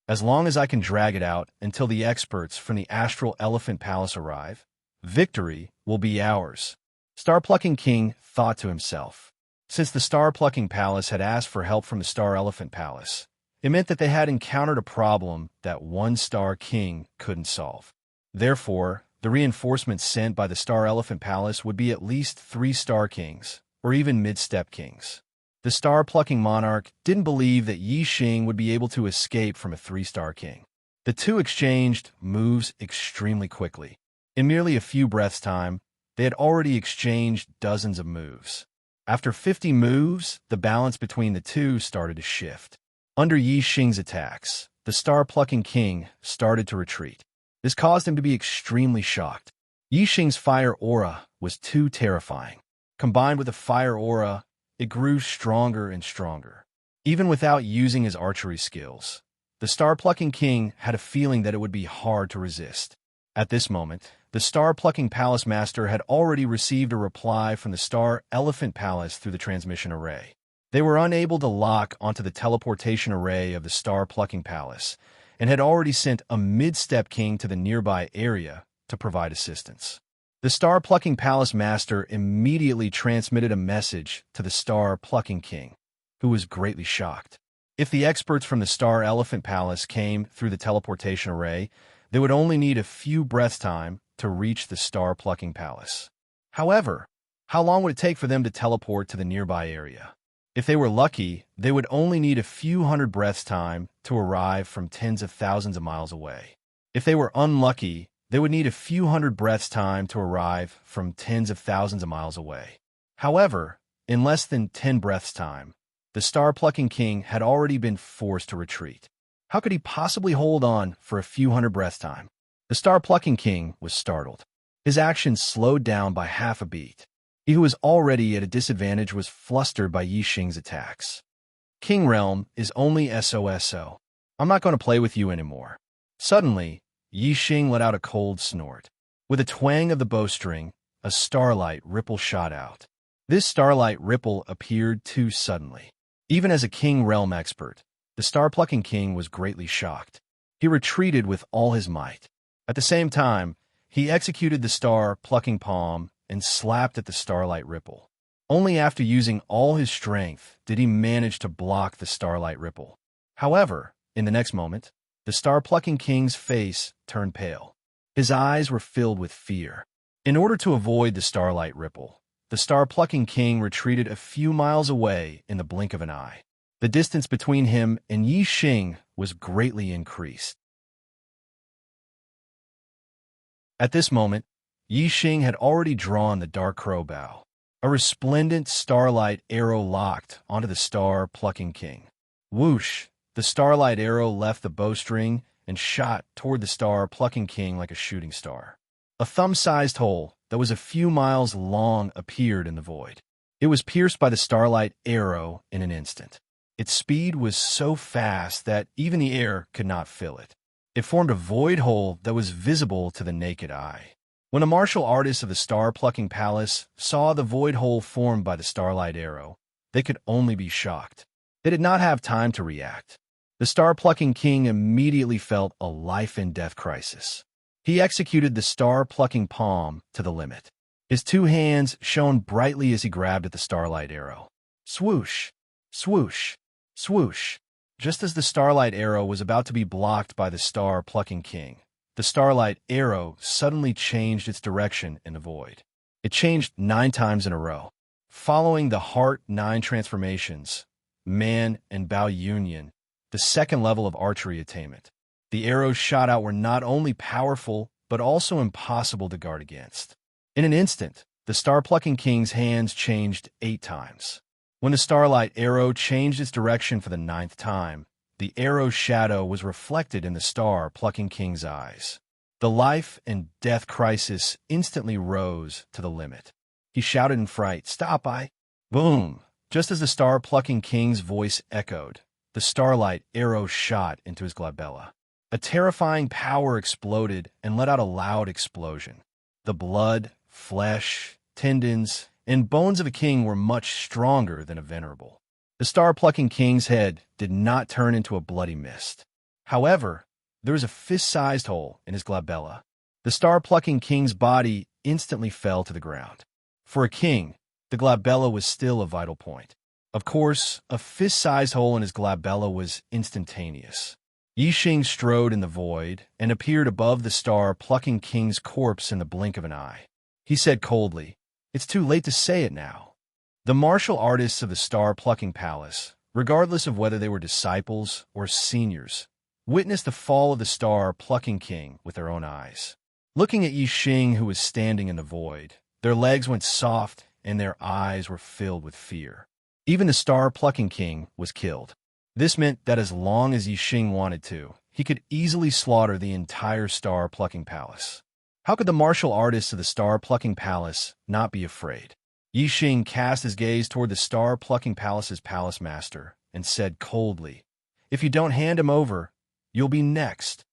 As long as I can drag it out until the experts from the Astral Elephant Palace arrive, victory will be ours. Star-Plucking King thought to himself. Since the Star-Plucking Palace had asked for help from the Star Elephant Palace, it meant that they had encountered a problem that one Star King couldn't solve. Therefore, the reinforcements sent by the Star Elephant Palace would be at least 3 Star Kings, or even mid-step kings. The star-plucking monarch didn't believe that Yixing would be able to escape from a 3-star king. The two exchanged moves extremely quickly. In merely a few breaths' time, they had already exchanged dozens of moves. After 50 moves, the balance between the two started to shift. Under Yixing's attacks, the star-plucking king started to retreat. This caused him to be extremely shocked. Yixing's fire aura was too terrifying. Combined with the fire aura, it grew stronger and stronger. Even without using his archery skills, the star-plucking king had a feeling that it would be hard to resist. At this moment, the star-plucking palace master had already received a reply from the Star Elephant Palace through the transmission array. They were unable to lock onto the teleportation array of the star-plucking palace and had already sent a mid-step king to the nearby area to provide assistance. The star-plucking palace master immediately transmitted a message to the star-plucking king, who was greatly shocked. If the experts from the Star Elephant Palace came through the teleportation array, they would only need a few breaths' time to reach the star-plucking palace. However, how long would it take for them to teleport to the nearby area? If they were lucky, they would only need a few hundred breaths' time to arrive from tens of thousands of miles away. If they were unlucky, they would need a few hundred breaths' time to arrive from tens of thousands of miles away. However, in less than 10 breaths' time, the star-plucking king had already been forced to retreat. How could he possibly hold on for a few hundred breaths' time? The star-plucking king was startled. His actions slowed down by half a beat. He who was already at a disadvantage was flustered by Yixing's attacks. King Realm is only SOSO. I'm not going to play with you anymore. Suddenly, Yixing let out a cold snort. With a twang of the bowstring, a starlight ripple shot out. This starlight ripple appeared too suddenly. Even as a King Realm expert, the star-plucking king was greatly shocked. He retreated with all his might. At the same time, he executed the star-plucking palm and slapped at the starlight ripple. Only after using all his strength did he manage to block the starlight ripple. However, in the next moment, the star-plucking king's face turned pale. His eyes were filled with fear. In order to avoid the starlight ripple, the star-plucking king retreated a few miles away in the blink of an eye. The distance between him and Yixing was greatly increased. At this moment, Yixing had already drawn the dark crow bow. A resplendent starlight arrow locked onto the star-plucking king. Whoosh! The starlight arrow left the bowstring and shot toward the star-plucking king like a shooting star. A thumb-sized hole that was a few miles long appeared in the void. It was pierced by the starlight arrow in an instant. Its speed was so fast that even the air could not fill it. It formed a void hole that was visible to the naked eye. When the martial artists of the star-plucking palace saw the void hole formed by the starlight arrow, they could only be shocked. They did not have time to react. The star-plucking king immediately felt a life-and-death crisis. He executed the star-plucking palm to the limit. His 2 hands shone brightly as he grabbed at the starlight arrow. Swoosh! Swoosh! Swoosh! Just as the starlight arrow was about to be blocked by the star-plucking king, the starlight arrow suddenly changed its direction in the void. It changed 9 times in a row. Following the Heart 9 transformations, Man and Bao Union, the second level of archery attainment. The arrows shot out were not only powerful, but also impossible to guard against. In an instant, the star-plucking king's hands changed 8 times. When the starlight arrow changed its direction for the 9th time, the arrow's shadow was reflected in the star-plucking king's eyes. The life and death crisis instantly rose to the limit. He shouted in fright, "Stop, I!" Boom! Just as the star-plucking king's voice echoed, the starlight arrow shot into his glabella. A terrifying power exploded and let out a loud explosion. The blood, flesh, tendons, and bones of a king were much stronger than a venerable. The star-plucking king's head did not turn into a bloody mist. However, there was a fist-sized hole in his glabella. The star-plucking king's body instantly fell to the ground. For a king, the glabella was still a vital point. Of course, a fist-sized hole in his glabella was instantaneous. Yixing strode in the void and appeared above the star-plucking king's corpse in the blink of an eye. He said coldly, "It's too late to say it now." The martial artists of the star-plucking palace, regardless of whether they were disciples or seniors, witnessed the fall of the star-plucking king with their own eyes. Looking at Yixing, who was standing in the void, their legs went soft and their eyes were filled with fear. Even the star-plucking king was killed. This meant that as long as Yixing wanted to, he could easily slaughter the entire star-plucking palace. How could the martial artists of the star-plucking palace not be afraid? Yixing cast his gaze toward the star-plucking palace's palace master and said coldly, "If you don't hand him over, you'll be next."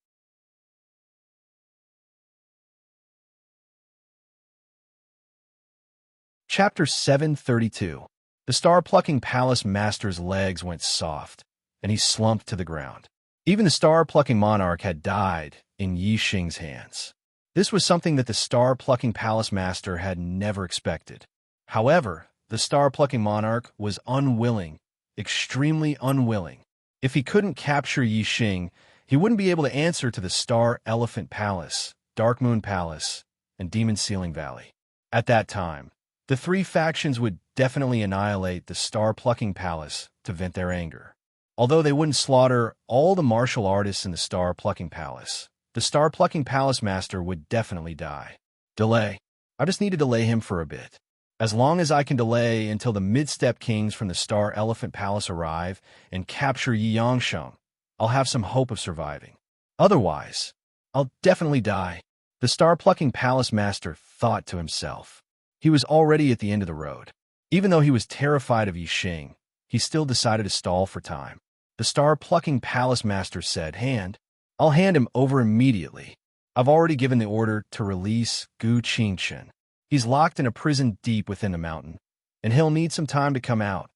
Chapter 732. The star-plucking palace master's legs went soft, and he slumped to the ground. Even the star-plucking monarch had died in Yixing's hands. This was something that the star-plucking palace master had never expected. However, the star-plucking monarch was unwilling, extremely unwilling. If he couldn't capture Yixing, he wouldn't be able to answer to the Star Elephant Palace, Dark Moon Palace, and Demon Ceiling Valley. At that time, the 3 factions would definitely annihilate the star-plucking palace to vent their anger. Although they wouldn't slaughter all the martial artists in the star-plucking palace, the star-plucking palace master would definitely die. Delay. I just need to delay him for a bit. As long as I can delay until the mid-step kings from the Star Elephant Palace arrive and capture Yi Yangsheng, I'll have some hope of surviving. Otherwise, I'll definitely die. The star-plucking palace master thought to himself. He was already at the end of the road. Even though he was terrified of Yixing, he still decided to stall for time. The star-plucking palace master said, I'll hand him over immediately. I've already given the order to release Gu Qingchen. He's locked in a prison deep within the mountain, and he'll need some time to come out."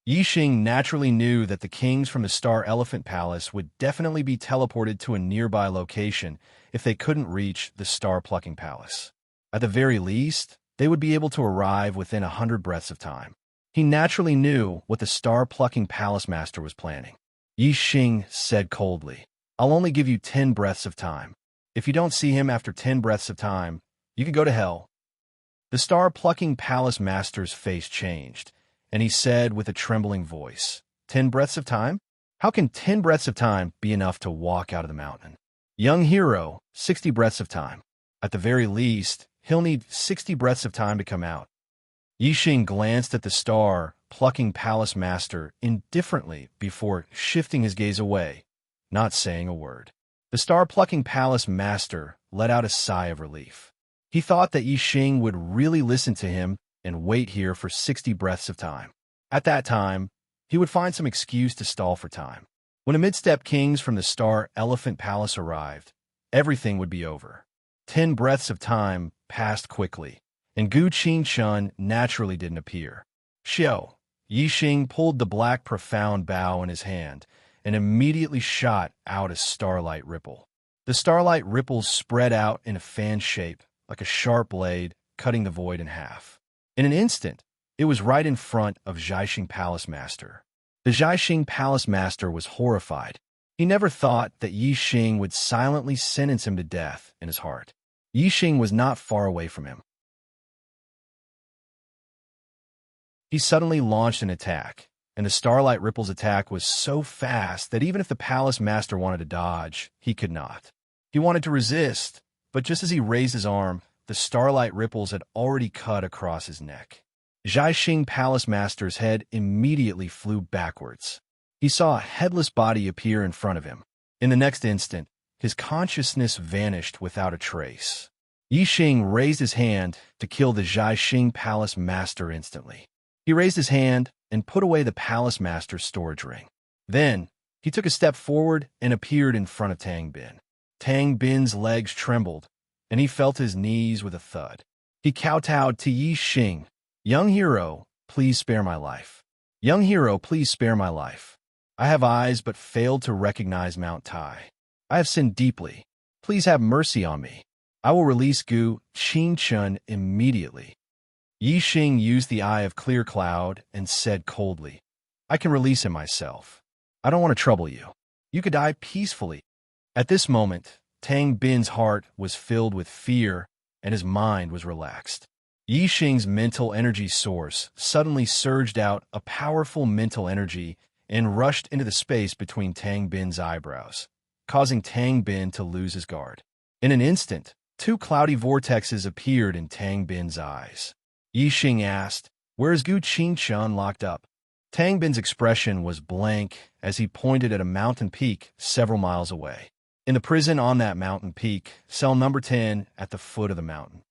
Yixing naturally knew that the kings from the Star Elephant Palace would definitely be teleported to a nearby location if they couldn't reach the Star-Plucking Palace. At the very least, they would be able to arrive within 100 breaths of time. He naturally knew what the Star-Plucking Palace Master was planning. Yixing said coldly, "I'll only give you 10 breaths of time. If you don't see him after 10 breaths of time, you can go to hell." The star-plucking palace master's face changed, and he said with a trembling voice, 10 breaths of time? How can 10 breaths of time be enough to walk out of the mountain? Young hero, 60 breaths of time. At the very least, he'll need 60 breaths of time to come out. Yixing glanced at the star-plucking palace master indifferently before shifting his gaze away, not saying a word. The star-plucking palace master let out a sigh of relief. He thought that Yixing would really listen to him and wait here for 60 breaths of time. At that time, he would find some excuse to stall for time. When the mid-step kings from the Star Elephant Palace arrived, everything would be over. 10 breaths of time passed quickly, and Gu Qingchen naturally didn't appear. Xiao, Yixing pulled the black profound bow in his hand and immediately shot out a starlight ripple. The starlight ripples spread out in a fan shape, like a sharp blade, cutting the void in half. In an instant, it was right in front of Zhaixing Palace Master. The Zhaixing Palace Master was horrified. He never thought that Yixing would silently sentence him to death in his heart. Yixing was not far away from him. He suddenly launched an attack, and the Starlight Ripple's attack was so fast that even if the Palace Master wanted to dodge, he could not. He wanted to resist, but just as he raised his arm, the Starlight Ripples had already cut across his neck. Zhaixing Palace Master's head immediately flew backwards. He saw a headless body appear in front of him. In the next instant, his consciousness vanished without a trace. Yixing raised his hand to kill the Zhaixing Palace Master instantly. He raised his hand and put away the Palace Master's storage ring. Then, he took a step forward and appeared in front of Tang Bin. Tang Bin's legs trembled, and he felt his knees with a thud. He kowtowed to Yixing. "Young hero, please spare my life. Young hero, please spare my life. I have eyes but failed to recognize Mount Tai. I have sinned deeply. Please have mercy on me. I will release Gu Qingchun immediately." Yixing used the eye of clear cloud and said coldly, "I can release him myself. I don't want to trouble you. You could die peacefully." At this moment, Tang Bin's heart was filled with fear and his mind was relaxed. Yixing's mental energy source suddenly surged out a powerful mental energy and rushed into the space between Tang Bin's eyebrows, causing Tang Bin to lose his guard. In an instant, two cloudy vortexes appeared in Tang Bin's eyes. Yixing asked, "Where is Gu Qingchun locked up?" Tang Bin's expression was blank as he pointed at a mountain peak several miles away. In the prison on that mountain peak, cell number 10 at the foot of the mountain.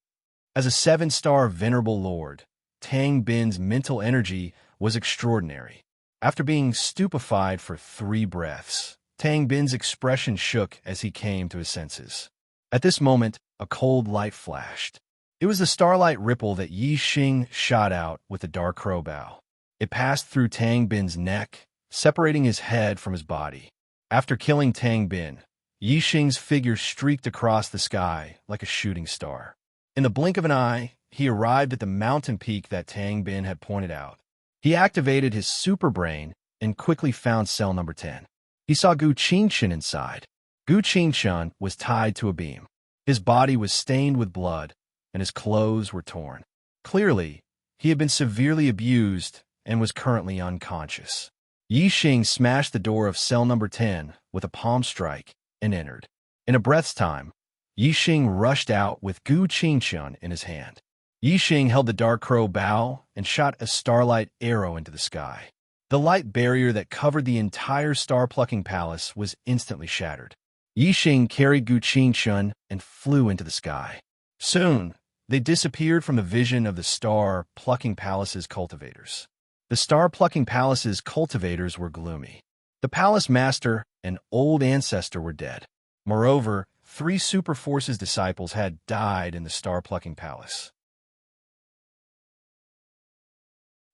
As a 7-star venerable lord, Tang Bin's mental energy was extraordinary. After being stupefied for 3 breaths, Tang Bin's expression shook as he came to his senses. At this moment, a cold light flashed. It was the Starlight Ripple that Yixing shot out with the dark crow bow. It passed through Tang Bin's neck, separating his head from his body. After killing Tang Bin, Yixing's figure streaked across the sky like a shooting star. In the blink of an eye, he arrived at the mountain peak that Tang Bin had pointed out. He activated his super brain and quickly found cell number 10. He saw Gu Qingchun inside. Gu Qingchun was tied to a beam. His body was stained with blood, and his clothes were torn. Clearly, he had been severely abused and was currently unconscious. Yixing smashed the door of cell number 10 with a palm strike and entered. In a breath's time, Yixing rushed out with Gu Qingchun in his hand. Yixing held the dark crow bow and shot a starlight arrow into the sky. The light barrier that covered the entire star-plucking palace was instantly shattered. Yixing carried Gu Qingchun and flew into the sky. Soon, they disappeared from the vision of the star-plucking palace's cultivators. The star-plucking palace's cultivators were gloomy. The palace master and old ancestor were dead. Moreover, 3 Super Force's disciples had died in the star-plucking palace.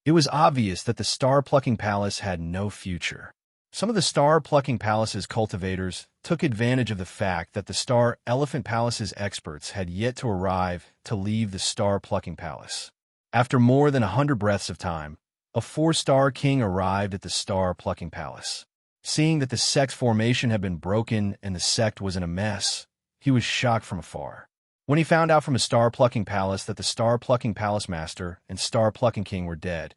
It was obvious that the star-plucking palace had no future. Some of the star-plucking palace's cultivators took advantage of the fact that the Star Elephant Palace's experts had yet to arrive to leave the star-plucking palace. After more than 100 breaths of time, a 4-star king arrived at the star-plucking palace. Seeing that the sect's formation had been broken and the sect was in a mess, he was shocked from afar. When he found out from a star-plucking palace that the star-plucking palace master and star-plucking king were dead,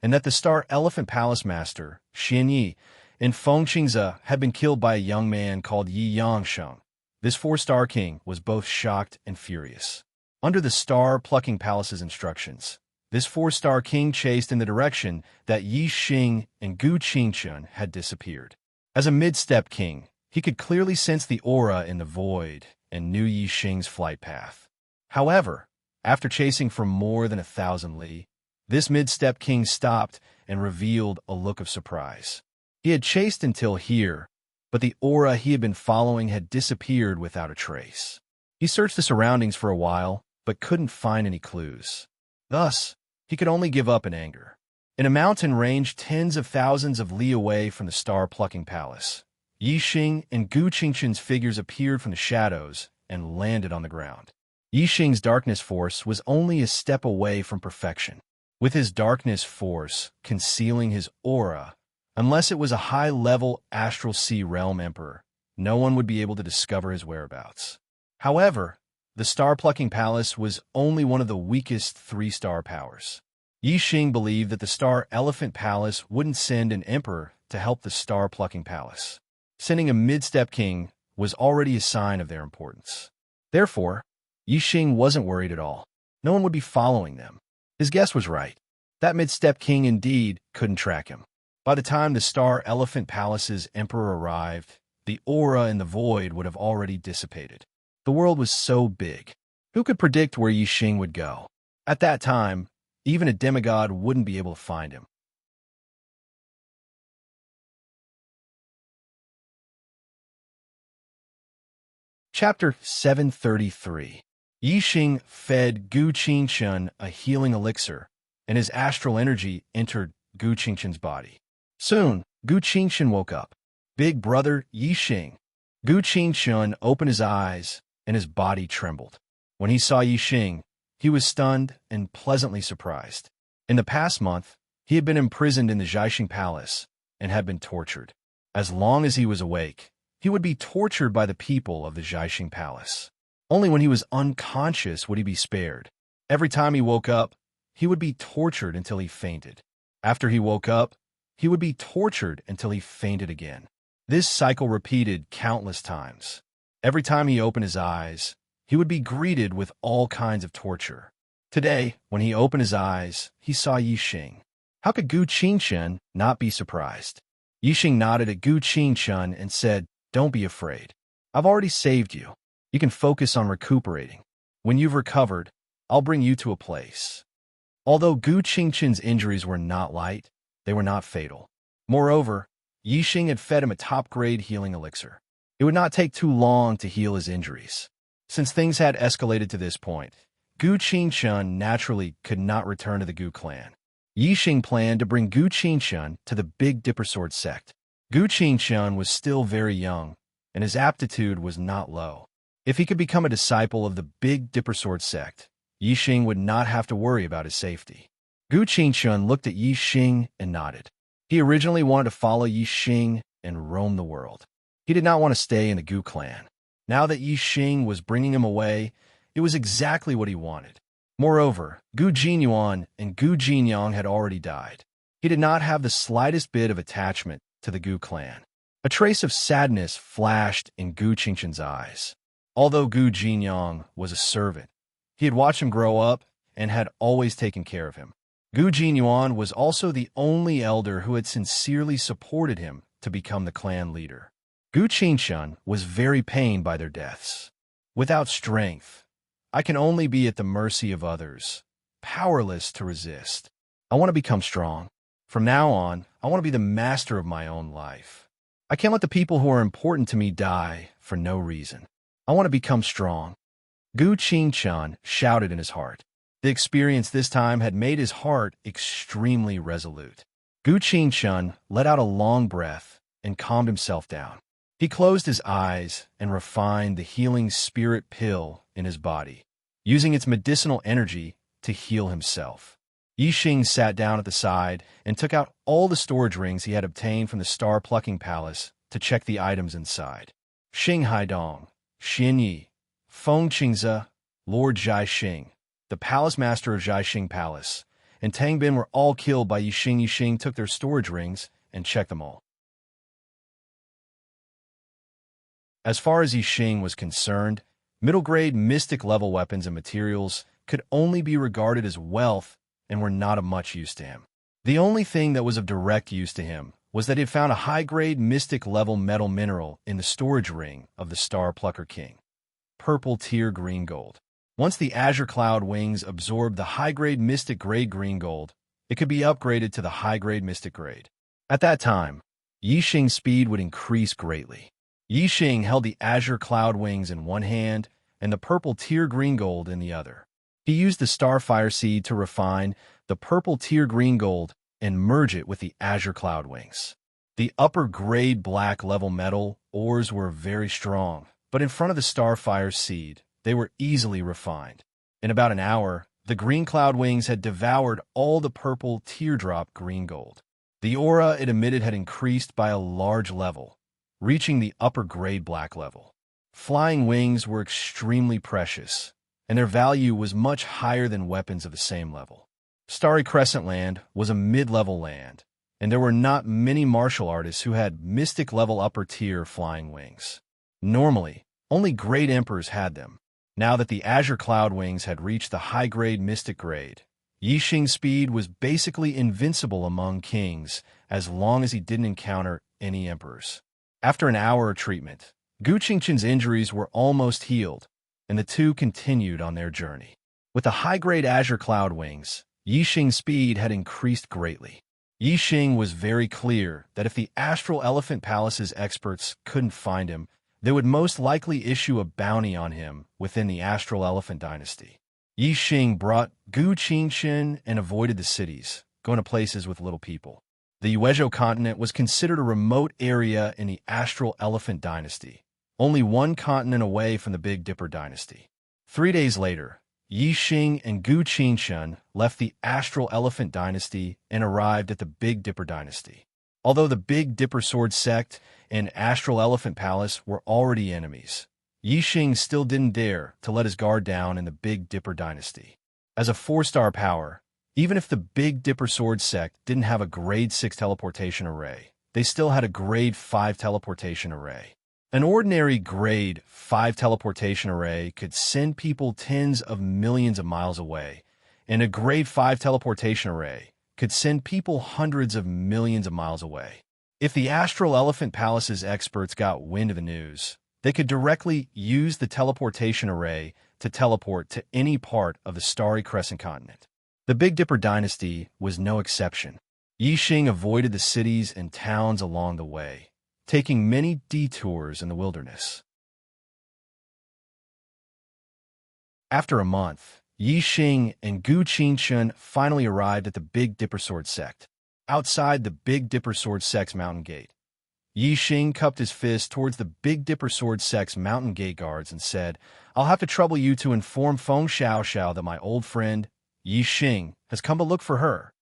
and that the Star Elephant Palace master, Xian Yi, and Feng Qingze had been killed by a young man called Yi Yangsheng, this 4-star king was both shocked and furious. Under the star-plucking palace's instructions, this 4-star king chased in the direction that Yixing and Gu Qingchun had disappeared. As a mid-step king, he could clearly sense the aura in the void and knew Yixing's flight path. However, after chasing for more than 1,000 li, this mid-step king stopped and revealed a look of surprise. He had chased until here, but the aura he had been following had disappeared without a trace. He searched the surroundings for a while, but couldn't find any clues. Thus, he could only give up in anger. In a mountain range tens of thousands of li away from the star-plucking palace, Yixing and Gu Qingchun's figures appeared from the shadows and landed on the ground. Yixing's darkness force was only a step away from perfection. With his darkness force concealing his aura, unless it was a high-level Astral Sea Realm Emperor, no one would be able to discover his whereabouts. However, the star-plucking palace was only one of the weakest 3-star powers. Yixing believed that the Star Elephant Palace wouldn't send an emperor to help the Star Plucking Palace. Sending a mid-step king was already a sign of their importance. Therefore, Yixing wasn't worried at all. No one would be following them. His guess was right. That mid-step king indeed couldn't track him. By the time the Star Elephant Palace's emperor arrived, the aura in the void would have already dissipated. The world was so big. Who could predict where Yixing would go? At that time, even a demigod wouldn't be able to find him. Chapter 733. Yixing fed Gu Qingchen a healing elixir, and his astral energy entered Gu Qingchen's body. Soon, Gu Qingchen woke up. Big brother Yixing. Gu Qingchen opened his eyes, and his body trembled. When he saw Yixing, he was stunned and pleasantly surprised. In the past month, he had been imprisoned in the Zhaixing Palace and had been tortured. As long as he was awake, he would be tortured by the people of the Zhaixing Palace. Only when he was unconscious would he be spared. Every time he woke up, he would be tortured until he fainted. After he woke up, he would be tortured until he fainted again. This cycle repeated countless times. Every time he opened his eyes, he would be greeted with all kinds of torture. Today, when he opened his eyes, he saw Yixing. How could Gu Qingchen not be surprised? Yixing nodded at Gu Qingchen and said, "Don't be afraid. I've already saved you. You can focus on recuperating. When you've recovered, I'll bring you to a place." Although Gu Qingchen's injuries were not light, they were not fatal. Moreover, Yixing had fed him a top-grade healing elixir. It would not take too long to heal his injuries. Since things had escalated to this point, Gu Qingchen naturally could not return to the Gu clan. Yixing planned to bring Gu Qingchen to the Big Dipper Sword sect. Gu Qingchen was still very young, and his aptitude was not low. If he could become a disciple of the Big Dipper Sword sect, Yixing would not have to worry about his safety. Gu Qingchen looked at Yixing and nodded. He originally wanted to follow Yixing and roam the world. He did not want to stay in the Gu clan. Now that Yixing was bringing him away, it was exactly what he wanted. Moreover, Gu Jinyuan and Gu Jinyang had already died. He did not have the slightest bit of attachment to the Gu clan. A trace of sadness flashed in Gu Qingchen's eyes. Although Gu Jinyang was a servant, he had watched him grow up and had always taken care of him. Gu Jinyuan was also the only elder who had sincerely supported him to become the clan leader. Gu Qingchen was very pained by their deaths. Without strength, I can only be at the mercy of others, powerless to resist. I want to become strong. From now on, I want to be the master of my own life. I can't let the people who are important to me die for no reason. I want to become strong. Gu Qingchen shouted in his heart. The experience this time had made his heart extremely resolute. Gu Qingchen let out a long breath and calmed himself down. He closed his eyes and refined the healing spirit pill in his body, using its medicinal energy to heal himself. Yixing sat down at the side and took out all the storage rings he had obtained from the Star Plucking Palace to check the items inside. Xing Haidong, Xin Yi, Feng Qingze, Lord Zhaixing, the palace master of Zhaixing Palace, and Tang Bin were all killed by Yixing. Yixing took their storage rings and checked them all. As far as Yixing was concerned, middle-grade mystic-level weapons and materials could only be regarded as wealth and were not of much use to him. The only thing that was of direct use to him was that he had found a high-grade mystic-level metal mineral in the storage ring of the Star Plucker King. Purple tier green gold. Once the Azure Cloud Wings absorbed the high-grade mystic grade green gold, it could be upgraded to the high-grade mystic grade. At that time, Yixing's speed would increase greatly. Yixing held the Azure Cloud Wings in one hand and the purple tier green gold in the other. He used the Starfire Seed to refine the purple tier green gold and merge it with the Azure Cloud Wings. The upper grade black level metal ores were very strong, but in front of the Starfire Seed, they were easily refined. In about an hour, the green cloud wings had devoured all the purple teardrop green gold. The aura it emitted had increased by a large level, reaching the upper grade black level. Flying wings were extremely precious, and their value was much higher than weapons of the same level. Starry Crescent Land was a mid-level land, and there were not many martial artists who had mystic-level upper-tier flying wings. Normally, only great emperors had them. Now that the Azure Cloud Wings had reached the high-grade mystic grade, Yixing's speed was basically invincible among kings as long as he didn't encounter any emperors. After an hour of treatment, Gu Qingqian's injuries were almost healed, and the two continued on their journey. With the high-grade Azure Cloud Wings, Yixing's speed had increased greatly. Yixing was very clear that if the Astral Elephant Palace's experts couldn't find him, they would most likely issue a bounty on him within the Astral Elephant dynasty. Yixing brought Gu Qingqian and avoided the cities, going to places with little people. The Yuezhou continent was considered a remote area in the Astral Elephant dynasty, only one continent away from the Big Dipper dynasty. 3 days later, Yixing and Gu Qingqian left the Astral Elephant dynasty and arrived at the Big Dipper dynasty. Although the Big Dipper Sword sect and Astral Elephant Palace were already enemies, Yixing still didn't dare to let his guard down in the Big Dipper dynasty. As a 4-star power, even if the Big Dipper Sword sect didn't have a grade 6 teleportation array, they still had a grade 5 teleportation array. An ordinary grade 5 teleportation array could send people tens of millions of miles away, and a grade 5 teleportation array could send people hundreds of millions of miles away. If the Astral Elephant Palace's experts got wind of the news, they could directly use the teleportation array to teleport to any part of the Starry Crescent continent. The Big Dipper dynasty was no exception. Yixing avoided the cities and towns along the way, taking many detours in the wilderness. After a month, Yixing and Gu Qingqian finally arrived at the Big Dipper Sword sect. Outside the Big Dipper Sword sect's mountain gate, Yixing cupped his fist towards the Big Dipper Sword sect's mountain gate guards and said, "I'll have to trouble you to inform Feng Xiaoxiao that my old friend, Yixing, has come to look for her."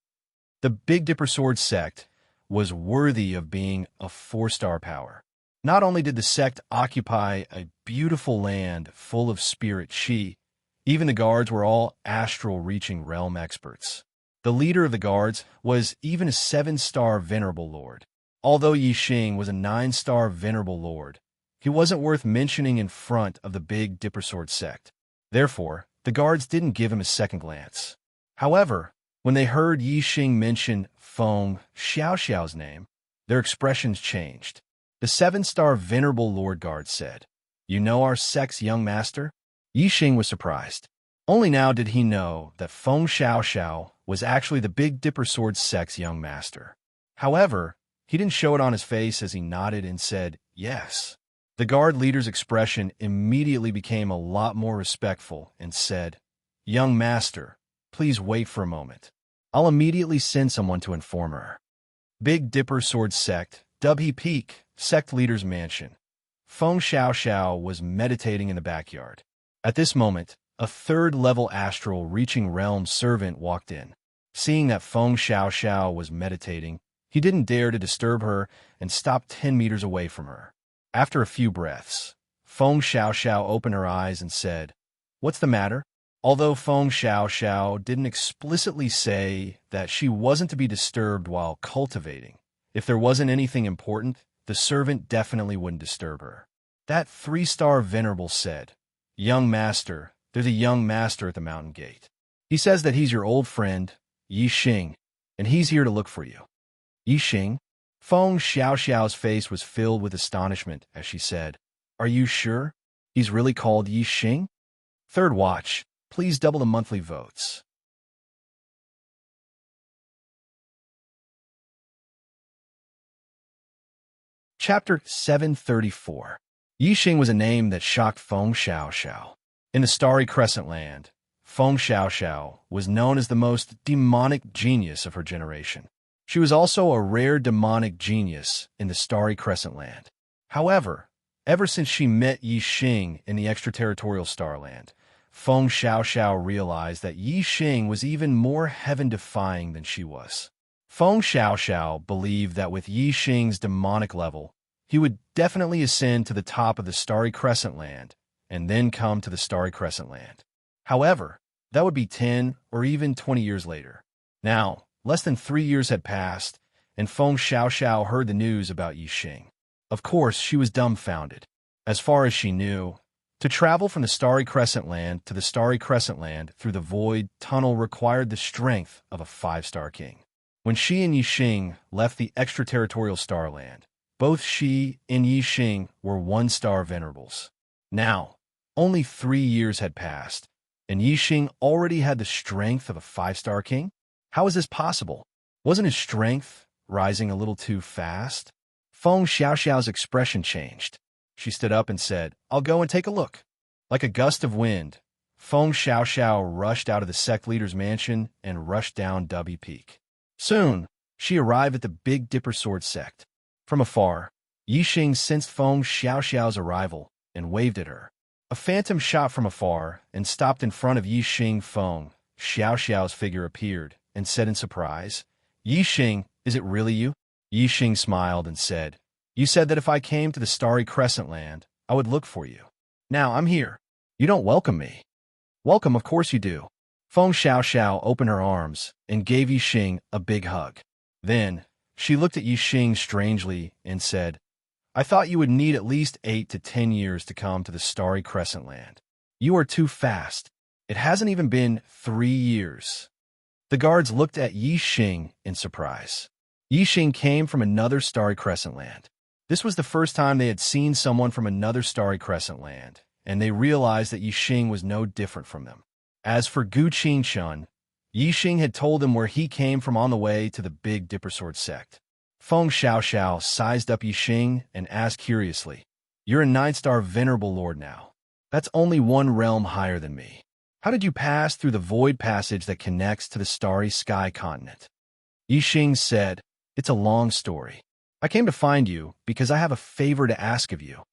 The Big Dipper Sword sect was worthy of being a 4-star power. Not only did the sect occupy a beautiful land full of spirit chi, even the guards were all astral-reaching realm experts. The leader of the guards was even a 7-star venerable lord. Although Yixing was a 9-star venerable lord, he wasn't worth mentioning in front of the Big Dipper Sword sect. Therefore, the guards didn't give him a second glance. However, when they heard Yixing mention Feng Xiaoxiao's name, their expressions changed. The 7-star venerable lord guard said, "You know our sect's young master?" Yixing was surprised. Only now did he know that Feng Xiaoxiao was actually the Big Dipper Sword sect's young master. However, he didn't show it on his face as he nodded and said, "Yes." The guard leader's expression immediately became a lot more respectful and said, "Young master, please wait for a moment. I'll immediately send someone to inform her." Big Dipper Sword sect, Dubhe Peak, sect leader's mansion. Feng Xiaoxiao was meditating in the backyard. At this moment, a 3rd-level astral-reaching realm servant walked in. Seeing that Feng Xiaoxiao was meditating, he didn't dare to disturb her and stopped 10 meters away from her. After a few breaths, Feng Xiaoxiao opened her eyes and said, "What's the matter?" Although Feng Xiaoxiao didn't explicitly say that she wasn't to be disturbed while cultivating, if there wasn't anything important, the servant definitely wouldn't disturb her. That 3-star venerable said, "Young master, there's a young master at the mountain gate. He says that he's your old friend, Yixing, and he's here to look for you." "Yixing?" Feng Xiaoxiao's face was filled with astonishment as she said, "Are you sure? He's really called Yixing?" Third watch, please double the monthly votes. Chapter 734. Yixing was a name that shocked Feng Xiaoxiao. In the Starry Crescent Land, Feng Xiaoxiao was known as the most demonic genius of her generation. She was also a rare demonic genius in the Starry Crescent Land. However, ever since she met Yixing in the extraterritorial Starland, Feng Xiaoxiao realized that Yixing was even more heaven-defying than she was. Feng Xiaoxiao believed that with Yixing's demonic level, he would definitely ascend to the top of the Starry Crescent Land and then come to the Starry Crescent Land. However, that would be 10 or even 20 years later. Now, less than 3 years had passed, and Feng Xiaoxiao heard the news about Yixing. Of course, she was dumbfounded. As far as she knew, to travel from the Starry Crescent Land to the Starry Crescent Land through the void tunnel required the strength of a 5-star king. When she and Yixing left the extraterritorial Starland, both she and Yixing were 1-star venerables. Now, only 3 years had passed, and Yixing already had the strength of a 5-star king? How was this possible? Wasn't his strength rising a little too fast? Feng Xiaoxiao's expression changed. She stood up and said, "I'll go and take a look." Like a gust of wind, Feng Xiaoxiao rushed out of the sect leader's mansion and rushed down Dubby Peak. Soon, she arrived at the Big Dipper Sword sect. From afar, Yixing sensed Feng Xiaoxiao's arrival and waved at her. A phantom shot from afar and stopped in front of Yixing. Feng Xiaoxiao's figure appeared and said in surprise, "Yixing, is it really you?" Yixing smiled and said, "You said that if I came to the Starry Crescent Land, I would look for you. Now I'm here. You don't welcome me." "Welcome, of course you do." Feng Xiaoxiao opened her arms and gave Yixing a big hug. Then, she looked at Yixing strangely and said, "I thought you would need at least 8 to 10 years to come to the Starry Crescent Land. You are too fast. It hasn't even been 3 years." The guards looked at Yixing in surprise. Yixing came from another Starry Crescent Land. This was the first time they had seen someone from another Starry Crescent Land, and they realized that Yixing was no different from them. As for Gu Qingchun, Yixing had told them where he came from on the way to the Big Dipper Sword sect. Feng Xiaoxiao sized up Yixing and asked curiously, "You're a 9-star venerable lord now. That's only 1 realm higher than me. How did you pass through the void passage that connects to the Starry Sky continent?" Yixing said, "It's a long story. I came to find you because I have a favor to ask of you."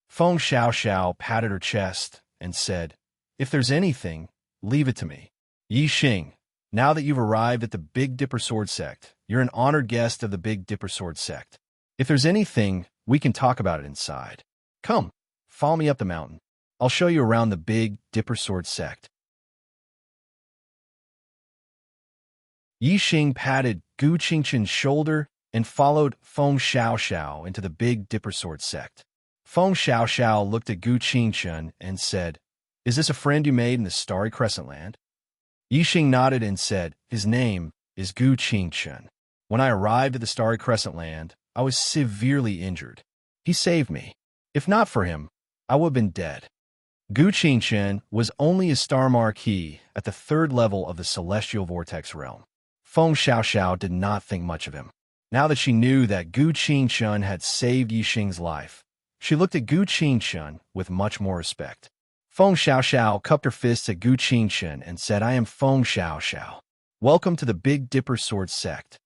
Feng Xiaoxiao patted her chest and said, "If there's anything, leave it to me." "Yixing, now that you've arrived at the Big Dipper Sword sect, you're an honored guest of the Big Dipper Sword sect. If there's anything, we can talk about it inside. Come, follow me up the mountain. I'll show you around the Big Dipper Sword sect." Yixing patted Gu Qingchun's shoulder and followed Feng Xiaoxiao into the Big Dipper Sword sect. Feng Xiaoxiao looked at Gu Qingchun and said, "Is this a friend you made in the Starry Crescent Land?" Yixing nodded and said, "His name is Gu Qingchun. When I arrived at the Starry Crescent Land, I was severely injured. He saved me. If not for him, I would have been dead." Gu Qingchun was only a star marquis at the 3rd level of the Celestial Vortex realm. Feng Xiaoxiao did not think much of him. Now that she knew that Gu Qingchun had saved Yixing's life, she looked at Gu Qingchun with much more respect. Feng Xiaoxiao cupped her fists at Gu Qingchun and said, "I am Feng Xiaoxiao. Welcome to the Big Dipper Sword sect."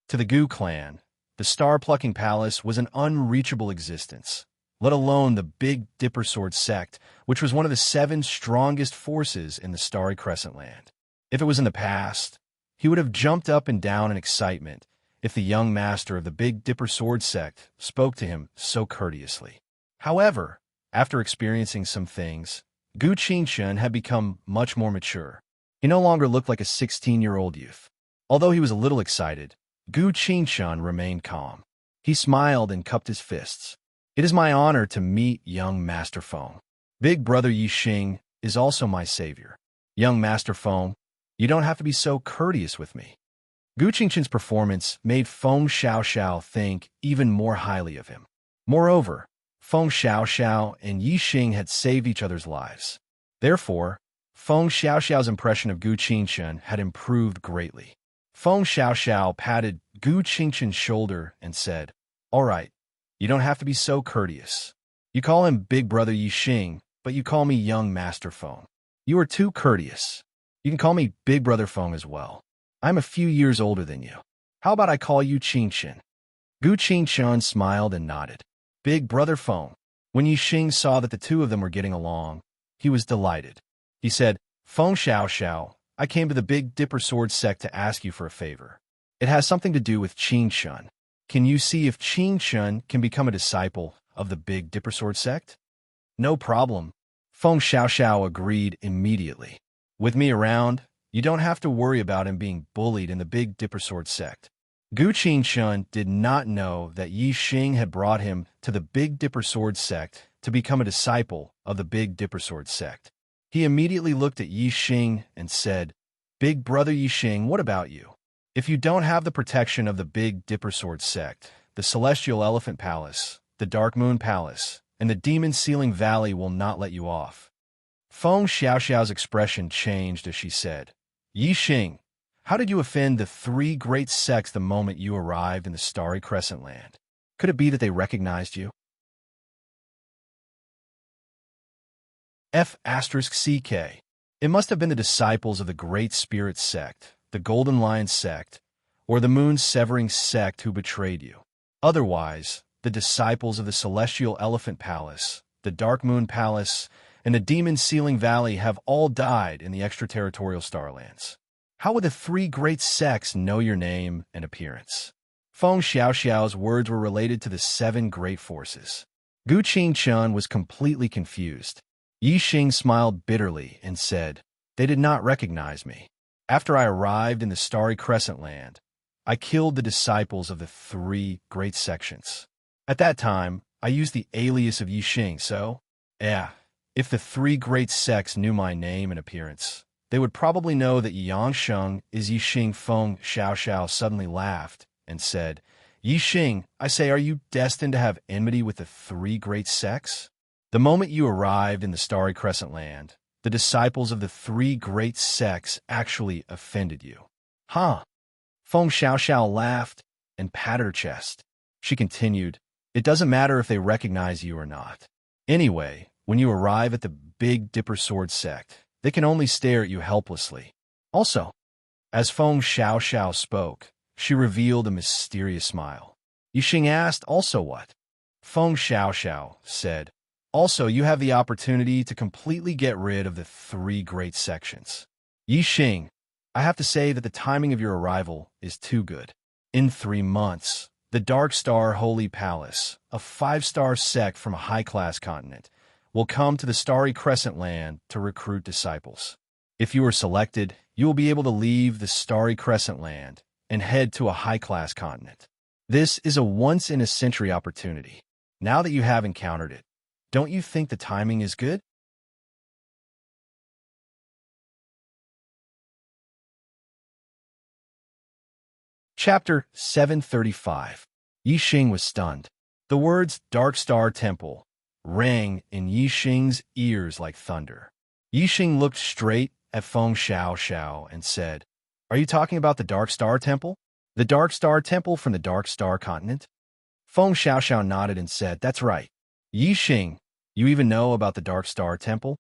To the Gu clan, the Star-Plucking Palace was an unreachable existence, let alone the Big Dipper Sword sect, which was one of the 7 strongest forces in the Starry Crescent Land. If it was in the past, he would have jumped up and down in excitement if the young master of the Big Dipper Sword sect spoke to him so courteously. However, after experiencing some things, Gu Qingchun had become much more mature. He no longer looked like a 16-year-old youth. Although he was a little excited, Gu Qingchun remained calm. He smiled and cupped his fists. "It is my honor to meet young Master Feng. Big brother Yixing is also my savior. Young Master Feng, you don't have to be so courteous with me." Gu Qingchun's performance made Feng Xiaoxiao think even more highly of him. Moreover, Feng Xiaoxiao and Yixing had saved each other's lives. Therefore, Feng Xiaoxiao's impression of Gu Qingchun had improved greatly. Feng Xiaoxiao patted Gu Qingchun's shoulder and said, "All right, you don't have to be so courteous. You call him Big Brother Yixing, but you call me Young Master Feng. You are too courteous. You can call me Big Brother Feng as well. I'm a few years older than you. How about I call you Qingchun?" Gu Qingchun smiled and nodded. Big Brother Feng. When Yixing saw that the two of them were getting along, he was delighted. He said, "Feng Xiaoxiao, I came to the Big Dipper Sword sect to ask you for a favor. It has something to do with Qingchun. Can you see if Qingchun can become a disciple of the Big Dipper Sword sect?" "No problem." Feng Xiaoxiao agreed immediately. "With me around, You don't have to worry about him being bullied in the Big Dipper Sword sect. Gu Qingshun did not know that Yi Xing had brought him to the Big Dipper Sword sect to become a disciple of the Big Dipper Sword sect. He immediately looked at Yi Xing and said, "Big brother Yi Xing, what about you? If you don't have the protection of the Big Dipper Sword sect, the Celestial Elephant Palace, the Dark Moon Palace, and the Demon Ceiling Valley will not let you off." Feng Xiaoxiao's expression changed as she said, "Yi Xing, how did you offend the three great sects the moment you arrived in the Starry Crescent Land? Could it be that they recognized you?" F***CK. It must have been the disciples of the Great Spirit sect, the Golden Lion sect, or the Moon Severing sect who betrayed you. Otherwise, the disciples of the Celestial Elephant Palace, the Dark Moon Palace, and the Demon Ceiling Valley have all died in the extraterritorial Starlands. How would the three great sects know your name and appearance? Feng Xiaoxiao's words were related to the seven great forces. Gu Qingchun was completely confused. Yi Xing smiled bitterly and said, "They did not recognize me. After I arrived in the Starry Crescent Land, I killed the disciples of the three great sections. At that time, I used the alias of Yi Xing, so, if the three great sects knew my name and appearance, they would probably know that Yangsheng is Yi Xing." Feng Xiaoxiao suddenly laughed and said, "Yi Xing, I say, are you destined to have enmity with the three great sects? The moment you arrived in the Starry Crescent Land, the disciples of the three great sects actually offended you." "Huh?" Feng Xiaoxiao laughed and patted her chest. She continued, "It doesn't matter if they recognize you or not. Anyway, when you arrive at the Big Dipper Sword sect, they can only stare at you helplessly. Also," as Feng Xiaoxiao spoke, she revealed a mysterious smile. Yi Xing asked, "Also what?" Feng Xiaoxiao said, "Also, you have the opportunity to completely get rid of the three great sections." "Yi Xing, I have to say that the timing of your arrival is too good. In 3 months, the Dark Star Holy Palace, a 5-star sect from a high-class continent, will come to the Starry Crescent Land to recruit disciples. If you are selected, you will be able to leave the Starry Crescent Land and head to a high-class continent. This is a once-in-a-century opportunity. Now that you have encountered it, don't you think the timing is good?" Chapter 735. Yi Xing was stunned. The words "Dark Star Temple" rang in Yi Xing's ears like thunder. Yi Xing looked straight at Feng Xiaoxiao and said, "Are you talking about the Dark Star Temple? The Dark Star Temple from the Dark Star Continent?" Feng Xiaoxiao nodded and said, "That's right. Yi Xing, you even know about the Dark Star Temple?"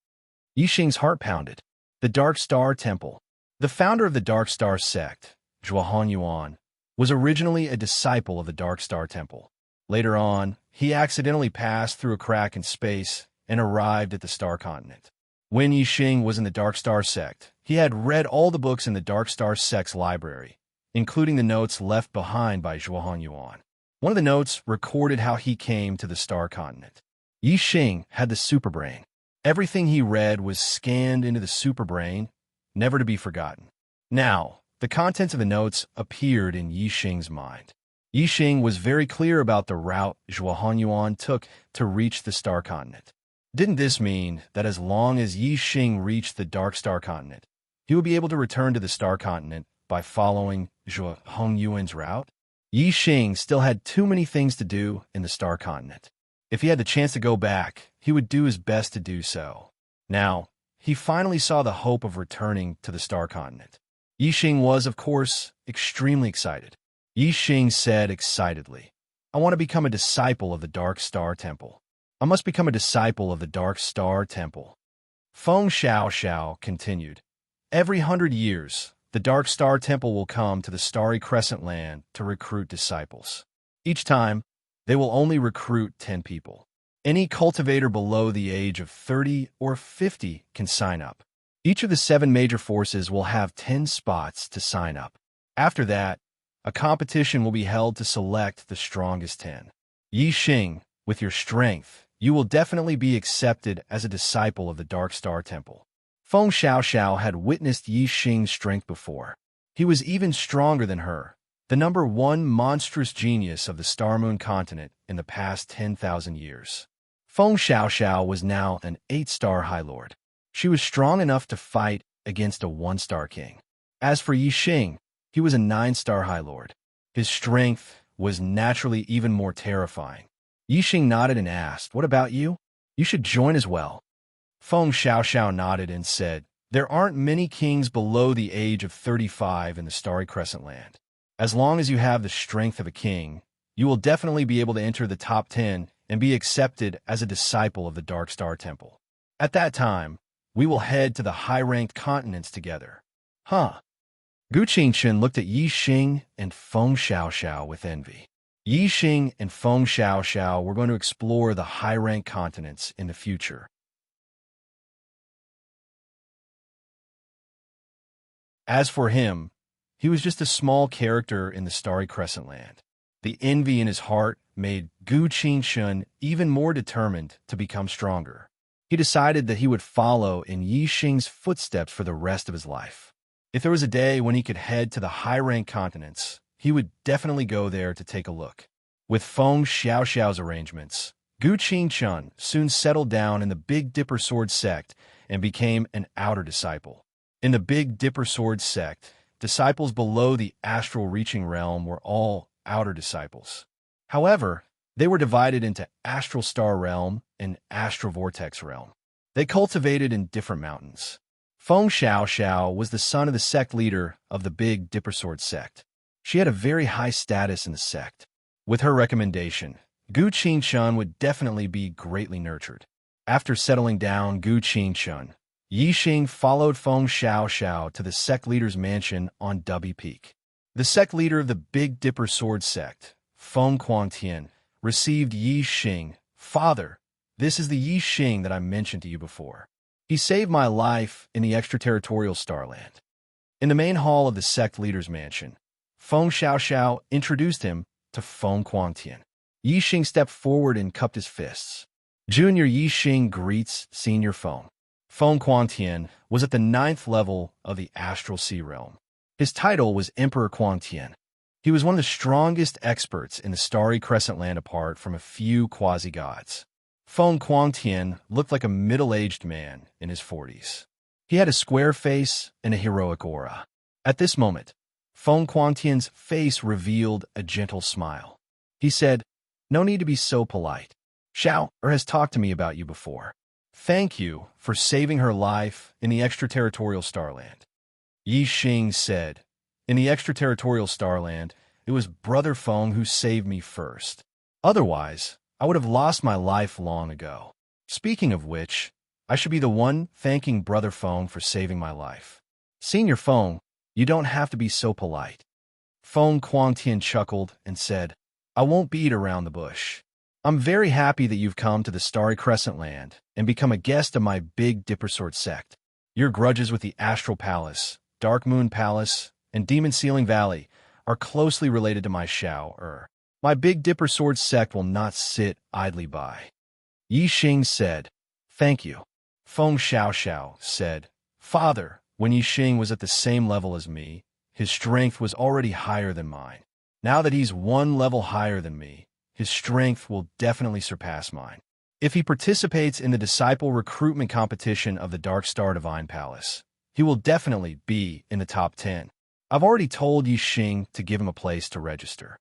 Yi Xing's heart pounded. The Dark Star Temple. The founder of the Dark Star sect, Zhuohong Yuan, was originally a disciple of the Dark Star Temple. Later on, he accidentally passed through a crack in space and arrived at the Star Continent. When Yi Xing was in the Dark Star sect, he had read all the books in the Dark Star sect's library, including the notes left behind by Zhuohong Yuan. One of the notes recorded how he came to the Star Continent. Yi Xing had the superbrain. Everything he read was scanned into the superbrain, never to be forgotten. Now, the contents of the notes appeared in Yi Xing's mind. Yi Xing was very clear about the route Zhuohong Yuan took to reach the Star Continent. Didn't this mean that as long as Yi Xing reached the Dark Star Continent, he would be able to return to the Star Continent by following Zhuohong Yuan's route? Yi Xing still had too many things to do in the Star Continent. If he had the chance to go back, he would do his best to do so. Now, he finally saw the hope of returning to the Star Continent. Yi Xing was, of course, extremely excited. Yi Xing said excitedly, "I want to become a disciple of the Dark Star Temple. I must become a disciple of the Dark Star Temple." Feng Xiaoxiao continued, "Every 100 years, the Dark Star Temple will come to the Starry Crescent Land to recruit disciples. Each time, they will only recruit 10 people. Any cultivator below the age of 30 or 50 can sign up. Each of the 7 major forces will have 10 spots to sign up. After that, a competition will be held to select the strongest 10. Yi Xing, with your strength, you will definitely be accepted as a disciple of the Dark Star Temple." Feng Xiaoxiao had witnessed Yi Xing's strength before. He was even stronger than her, the number one monstrous genius of the Star Moon continent in the past 10,000 years. Feng Xiaoxiao was now an 8-star High Lord. She was strong enough to fight against a 1-star king. As for Yi Xing, he was a 9-star High Lord. His strength was naturally even more terrifying. Yi Xing nodded and asked, "What about you? You should join as well." Feng Xiaoxiao nodded and said, "There aren't many kings below the age of 35 in the Starry Crescent Land. As long as you have the strength of a king, you will definitely be able to enter the top 10 and be accepted as a disciple of the Dark Star Temple. At that time, we will head to the high-ranked continents together." Huh? Gu Qingchen looked at Yi Xing and Feng Xiaoxiao with envy. Yi Xing and Feng Xiaoxiao were going to explore the high-ranked continents in the future. As for him, he was just a small character in the Starry Crescent Land. The envy in his heart made Gu Qingchen even more determined to become stronger. He decided that he would follow in Yi Xing's footsteps for the rest of his life. If there was a day when he could head to the high-ranked continents, he would definitely go there to take a look. With Feng Xiaoxiao's arrangements, Gu Qingchen soon settled down in the Big Dipper Sword sect and became an outer disciple. In the Big Dipper Sword sect, disciples below the astral reaching realm were all outer disciples. However, they were divided into Astral Star Realm and Astral Vortex Realm. They cultivated in different mountains. Feng Xiaoxiao was the son of the sect leader of the Big Dipper Sword sect. She had a very high status in the sect. With her recommendation, Gu Qingchen would definitely be greatly nurtured. After settling down Gu Qingchen, Yi Xing followed Feng Xiaoxiao to the sect leader's mansion on Dubby Peak. The sect leader of the Big Dipper Sword sect, Feng Quangtian, received Yi Xing. "Father, this is the Yi Xing that I mentioned to you before. He saved my life in the extraterritorial Starland." In the main hall of the sect leader's mansion, Feng Xiaoxiao introduced him to Feng Quangtian. Yi Xing stepped forward and cupped his fists. "Junior Yi Xing greets Senior Feng." Feng Quangtian was at the 9th level of the Astral Sea Realm. His title was Emperor Quangtian. He was one of the strongest experts in the Starry Crescent Land apart from a few quasi-gods. Feng Quangtian looked like a middle-aged man in his 40s. He had a square face and a heroic aura. At this moment, Feng Quangtian's face revealed a gentle smile. He said, "No need to be so polite. Xiao has talked to me about you before. Thank you for saving her life in the extraterritorial Starland." Yi Xing said, "In the extraterritorial Starland, it was Brother Feng who saved me first. Otherwise, I would have lost my life long ago. Speaking of which, I should be the one thanking Brother Feng for saving my life. Senior Feng, you don't have to be so polite." Feng Quangtian chuckled and said, "I won't beat around the bush. I'm very happy that you've come to the Starry Crescent Land and become a guest of my Big Dipper Sword sect. Your grudges with the Astral Palace, Dark Moon Palace, and Demon Ceiling Valley are closely related to my Xiao. My Big Dipper Sword sect will not sit idly by." Yi Xing said, "Thank you." Feng Xiaoxiao said, "Father, when Yi Xing was at the same level as me, his strength was already higher than mine. Now that he's one level higher than me, his strength will definitely surpass mine. If he participates in the disciple recruitment competition of the Dark Star Divine Palace, he will definitely be in the top 10. I've already told Yi Xing to give him a place to register."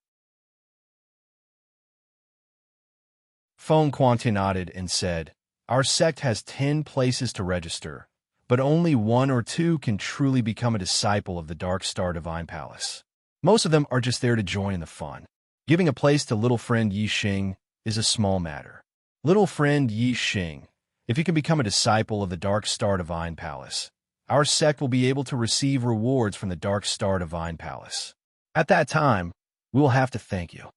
Feng Quangtian nodded and said, "Our sect has 10 places to register, but only 1 or 2 can truly become a disciple of the Dark Star Divine Palace. Most of them are just there to join in the fun. Giving a place to little friend Yi Xing is a small matter. Little friend Yi Xing, if you can become a disciple of the Dark Star Divine Palace, our sect will be able to receive rewards from the Dark Star Divine Palace. At that time, we will have to thank you."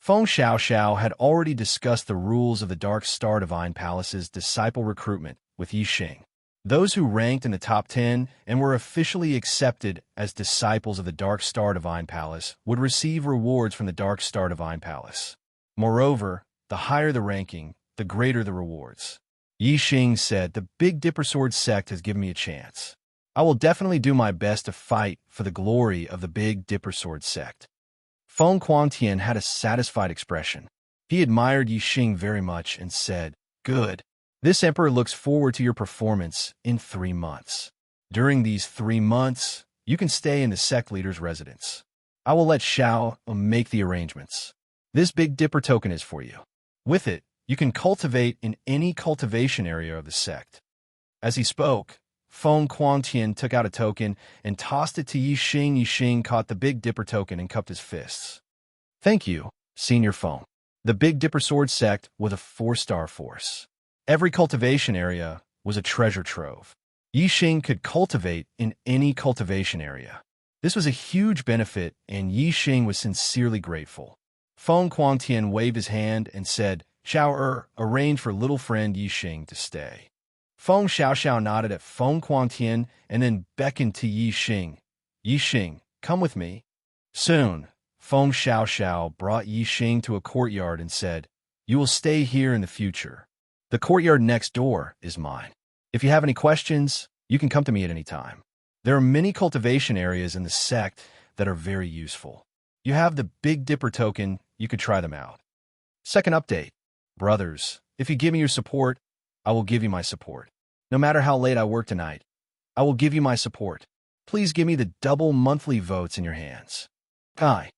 Feng Xiaoxiao had already discussed the rules of the Dark Star Divine Palace's disciple recruitment with Yi Xing. Those who ranked in the top 10 and were officially accepted as disciples of the Dark Star Divine Palace would receive rewards from the Dark Star Divine Palace. Moreover, the higher the ranking, the greater the rewards. Yi Xing said, the Big Dipper Sword sect has given me a chance. I will definitely do my best to fight for the glory of the Big Dipper Sword sect. Feng Quantian had a satisfied expression. He admired Yi Xing very much and said, good. This emperor looks forward to your performance in 3 months. During these 3 months, you can stay in the sect leader's residence. I will let Xiao make the arrangements. This Big Dipper token is for you. With it, you can cultivate in any cultivation area of the sect. As he spoke, Feng Quantian took out a token and tossed it to Yi Xing. Yi Xing caught the Big Dipper token and cupped his fists. Thank you, Senior Feng. The Big Dipper Sword sect was a 4-star force. Every cultivation area was a treasure trove. Yi Xing could cultivate in any cultivation area. This was a huge benefit, and Yi Xing was sincerely grateful. Feng Quantian waved his hand and said, Xiao arrange for little friend Yi Xing to stay. Feng Xiao nodded at Feng Quantian and then beckoned to Yi Xing. Yi Xing, come with me. Soon, Feng Xiao brought Yi Xing to a courtyard and said, you will stay here in the future. The courtyard next door is mine. If you have any questions, you can come to me at any time. There are many cultivation areas in the sect that are very useful. You have the Big Dipper token, you could try them out. Second update. Brothers, if you give me your support, I will give you my support. No matter how late I work tonight, I will give you my support. Please give me the double monthly votes in your hands. Kai.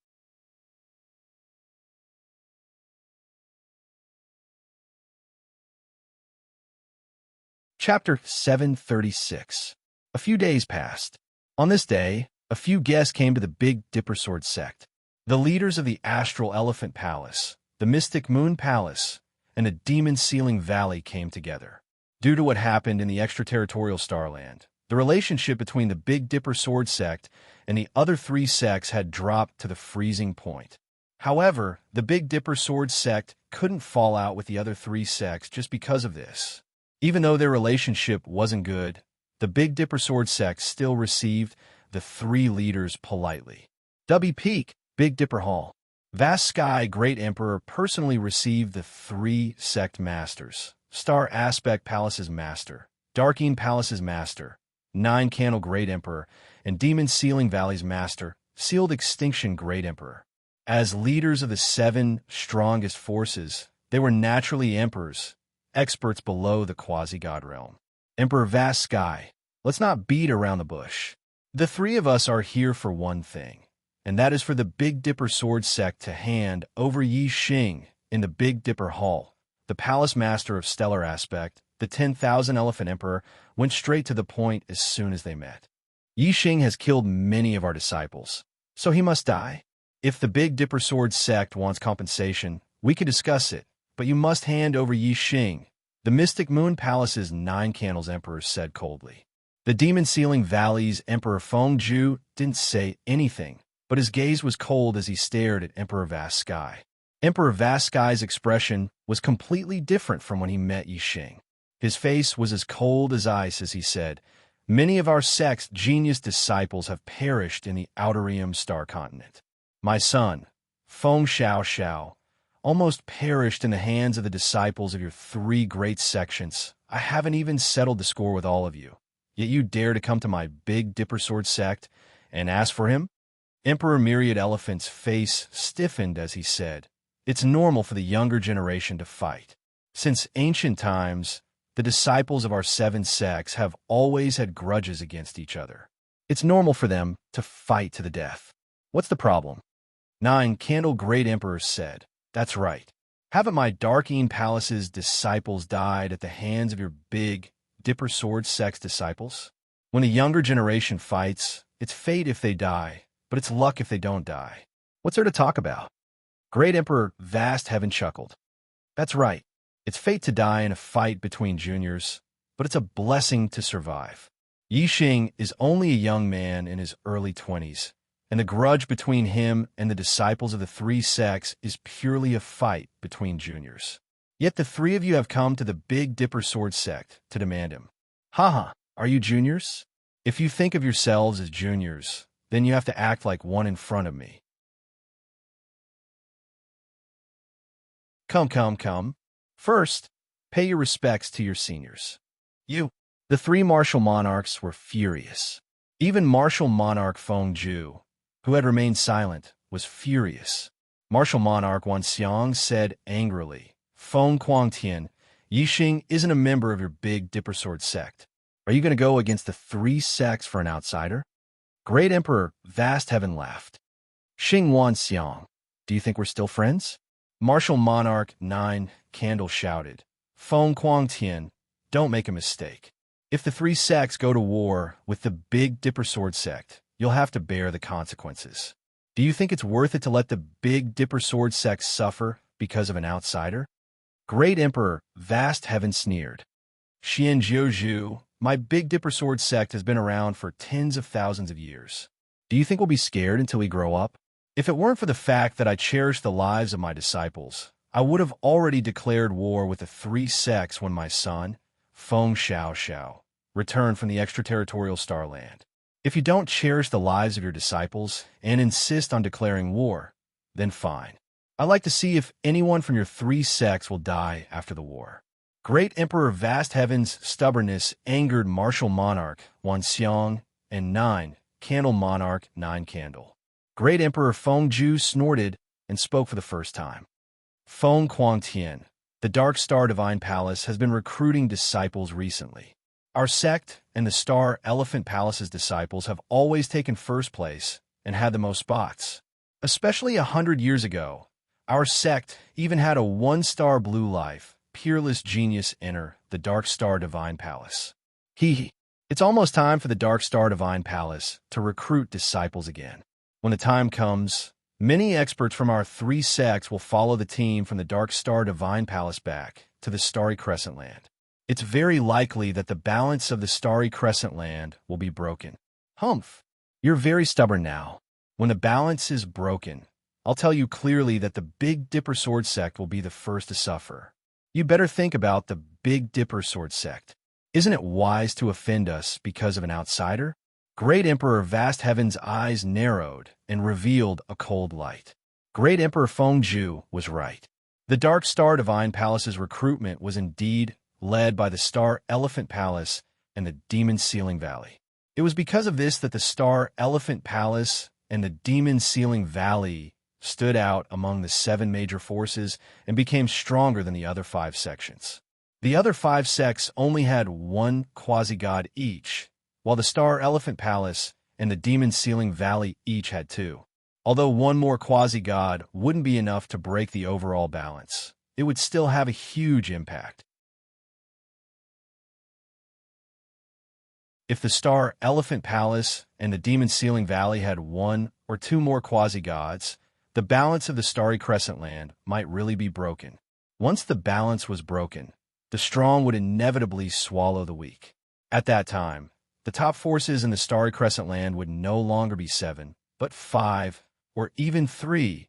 Chapter 736. A few days passed. On this day, a few guests came to the Big Dipper Sword sect. The leaders of the Astral Elephant Palace, the Mystic Moon Palace, and the Demon Ceiling Valley came together. Due to what happened in the extraterritorial Starland, the relationship between the Big Dipper Sword sect and the other 3 sects had dropped to the freezing point. However, the Big Dipper Sword sect couldn't fall out with the other 3 sects just because of this. Even though their relationship wasn't good, the Big Dipper Sword sect still received the 3 leaders politely. W Peak, Big Dipper Hall. Vast Sky Great Emperor personally received the 3 sect masters. Star Aspect Palace's master, Darkeen Palace's master, 9 Candle Great Emperor, and Demon Ceiling Valley's master, Sealed Extinction Great Emperor. As leaders of the 7 strongest forces, they were naturally emperors, experts below the quasi-god realm. Emperor Vast Sky, let's not beat around the bush. The 3 of us are here for one thing, and that is for the Big Dipper Sword sect to hand over Yi Xing in the Big Dipper Hall. The Palace Master of Stellar Aspect, the 10,000 Elephant Emperor, went straight to the point as soon as they met. Yi Xing has killed many of our disciples, so he must die. If the Big Dipper Sword sect wants compensation, we can discuss it, but you must hand over Yi Xing. The Mystic Moon Palace's 9 Candles Emperor said coldly. The Demon Ceiling Valley's Emperor Feng Zhu didn't say anything, but his gaze was cold as he stared at Emperor Vast Sky. Emperor Vast Sky's expression was completely different from when he met Yi Xing. His face was as cold as ice as he said, many of our sect's genius disciples have perished in the Outerium star continent. My son, Feng Xiao, almost perished in the hands of the disciples of your 3 great sections. I haven't even settled the score with all of you. Yet you dare to come to my Big Dipper Sword sect and ask for him? Emperor Myriad Elephant's face stiffened as he said, it's normal for the younger generation to fight. Since ancient times, the disciples of our 7 sects have always had grudges against each other. It's normal for them to fight to the death. What's the problem? 9 Candle Great Emperor said, that's right. Haven't my Darkeen Palace's disciples died at the hands of your Big Dipper Sword sect's disciples? When a younger generation fights, it's fate if they die, but it's luck if they don't die. What's there to talk about? Great Emperor Vast Heaven chuckled. That's right. It's fate to die in a fight between juniors, but it's a blessing to survive. Yi Xing is only a young man in his early 20s, and the grudge between him and the disciples of the 3 sects is purely a fight between juniors. Yet the 3 of you have come to the Big Dipper Sword sect to demand him. Haha, are you juniors? If you think of yourselves as juniors, then you have to act like one in front of me. Come. First, Pay your respects to your seniors. You. The three martial monarchs were furious. Even martial monarch Feng Ju, who had remained silent, was furious. Martial monarch Wan Xiang said angrily, Feng Quangtian, Yixing isn't a member of your Big Dipper Sword sect. Are you going to go against the three sects for an outsider? Great Emperor Vast Heaven laughed. Xing Wan Xiang, do you think we're still friends? Martial monarch 9 Candle shouted, Feng Quangtian, don't make a mistake. If the three sects go to war with the Big Dipper Sword sect, you'll have to bear the consequences. Do you think it's worth it to let the Big Dipper Sword sect suffer because of an outsider? Great Emperor Vast Heaven sneered. Xian Jiuzhu, my Big Dipper Sword sect has been around for tens of thousands of years. Do you think we'll be scared until we grow up? If it weren't for the fact that I cherish the lives of my disciples, I would have already declared war with the three sects when my son, Feng Xiao, returned from the extraterritorial starland. If you don't cherish the lives of your disciples and insist on declaring war, then fine. I'd like to see if anyone from your three sects will die after the war. Great Emperor Vast Heaven's stubbornness angered martial monarch Wan Xiang and 9 Candle monarch 9 Candle. Great Emperor Feng Ju snorted and spoke for the first time. Feng Quangtian, the Dark Star Divine Palace has been recruiting disciples recently. Our sect and the Star Elephant Palace's disciples have always taken first place and had the most spots. Especially 100 years ago, our sect even had a one-star blue life, peerless genius enter the Dark Star Divine Palace. It's almost time for the Dark Star Divine Palace to recruit disciples again. When the time comes, many experts from our three sects will follow the team from the Dark Star Divine Palace back to the Starry Crescent Land. It's very likely that the balance of the Starry Crescent Land will be broken. Humph, you're very stubborn now. When the balance is broken, I'll tell you clearly that the Big Dipper Sword sect will be the first to suffer. You better think about the Big Dipper Sword sect. Isn't it wise to offend us because of an outsider? Great Emperor Vast Heaven's eyes narrowed and revealed a cold light. Great Emperor Feng Ju was right. The Dark Star Divine Palace's recruitment was indeed led by the Star Elephant Palace and the Demon Ceiling Valley. It was because of this that the Star Elephant Palace and the Demon Ceiling Valley stood out among the 7 major forces and became stronger than the other 5 sections. The other 5 sects only had 1 quasi-god each, while the Star Elephant Palace and the Demon Ceiling Valley each had 2. Although 1 more quasi-god wouldn't be enough to break the overall balance, it would still have a huge impact. If the Star Elephant Palace and the Demon Ceiling Valley had 1 or 2 more quasi-gods, the balance of the Starry Crescent Land might really be broken. Once the balance was broken, the strong would inevitably swallow the weak. At that time, the top forces in the Starry Crescent Land would no longer be 7, but 5, or even 3.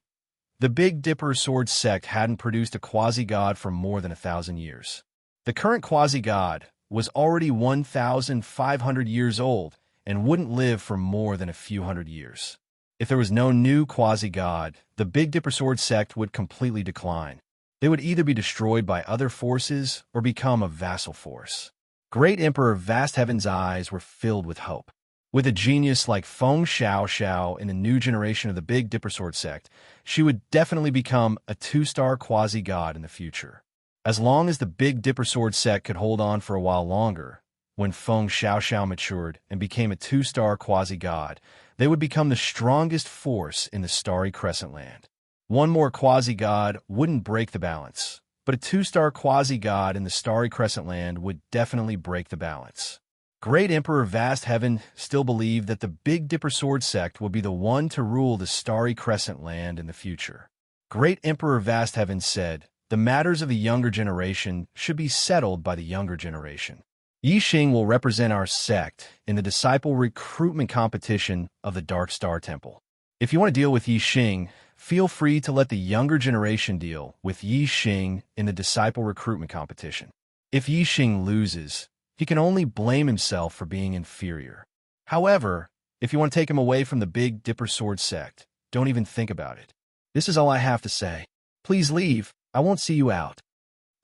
The Big Dipper Sword sect hadn't produced a quasi-god for more than 1,000 years. The current quasi-god was already 1,500 years old and wouldn't live for more than a few hundred years. If there was no new quasi-god, the Big Dipper Sword sect would completely decline. They would either be destroyed by other forces or become a vassal force. Great Emperor Vast Heaven's eyes were filled with hope. With a genius like Feng Xiao in the new generation of the Big Dipper Sword sect, she would definitely become a 2-star quasi-god in the future. As long as the Big Dipper Sword sect could hold on for a while longer, when Feng Xiao matured and became a 2-star quasi-god, they would become the strongest force in the Starry Crescent Land. 1 more quasi-god wouldn't break the balance, but a 2-star quasi-god in the Starry Crescent Land would definitely break the balance. Great Emperor Vast Heaven still believed that the Big Dipper Sword sect would be the one to rule the Starry Crescent Land in the future. Great Emperor Vast Heaven said, the matters of the younger generation should be settled by the younger generation. Yixing will represent our sect in the disciple recruitment competition of the Dark Star Temple. If you want to deal with Yixing, feel free to let the younger generation deal with Yixing in the disciple recruitment competition. If Yixing loses, he can only blame himself for being inferior. However, if you want to take him away from the Big Dipper Sword sect, don't even think about it. This is all I have to say. Please leave. I won't see you out.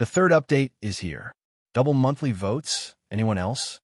The third update is here. Double monthly votes? Anyone else?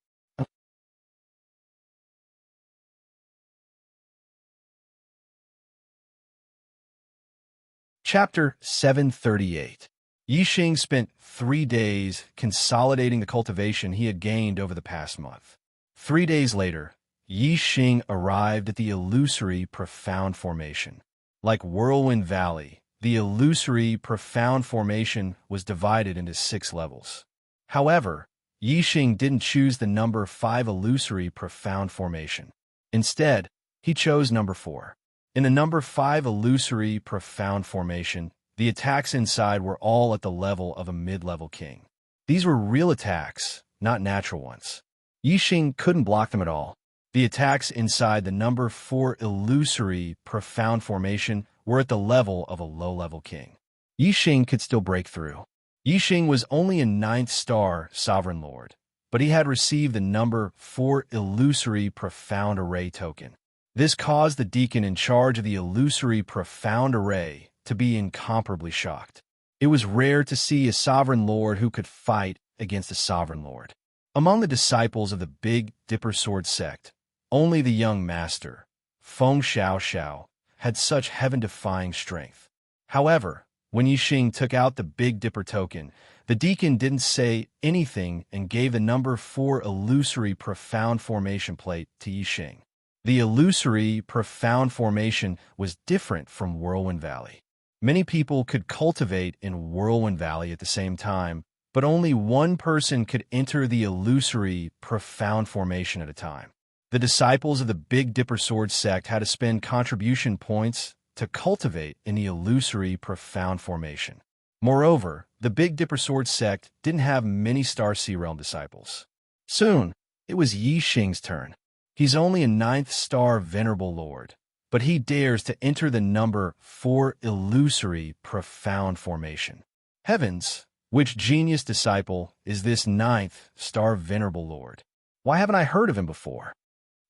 Chapter 738. Yixing spent 3 days consolidating the cultivation he had gained over the past month. 3 days later, Yixing arrived at the illusory profound formation. Like Whirlwind Valley, the illusory profound formation was divided into 6 levels. However, Yixing didn't choose the number 5 illusory profound formation. Instead, he chose number 4. In the number 5 illusory profound formation, the attacks inside were all at the level of a mid-level king. These were real attacks, not natural ones. Yixing couldn't block them at all. The attacks inside the number 4 illusory profound formation were at the level of a low-level king. Yixing could still break through. Yixing was only a 9th star sovereign lord, but he had received the number 4 illusory profound array token. This caused the deacon in charge of the illusory profound array to be incomparably shocked. It was rare to see a sovereign lord who could fight against a sovereign lord. Among the disciples of the Big Dipper Sword sect, only the young master, Feng Xiao, had such heaven-defying strength. However, when Yixing took out the Big Dipper token, the deacon didn't say anything and gave the number 4 illusory profound formation plate to Yixing. The illusory profound formation was different from Whirlwind Valley. Many people could cultivate in Whirlwind Valley at the same time, but only one person could enter the illusory profound formation at a time. The disciples of the Big Dipper Sword sect had to spend contribution points to cultivate in the illusory profound formation. Moreover, the Big Dipper Sword sect didn't have many Star Sea Realm disciples. Soon, it was Yixing's turn. He's only a 9th star venerable lord, but he dares to enter the number 4 illusory profound formation. Heavens, which genius disciple is this 9th star venerable lord? Why haven't I heard of him before?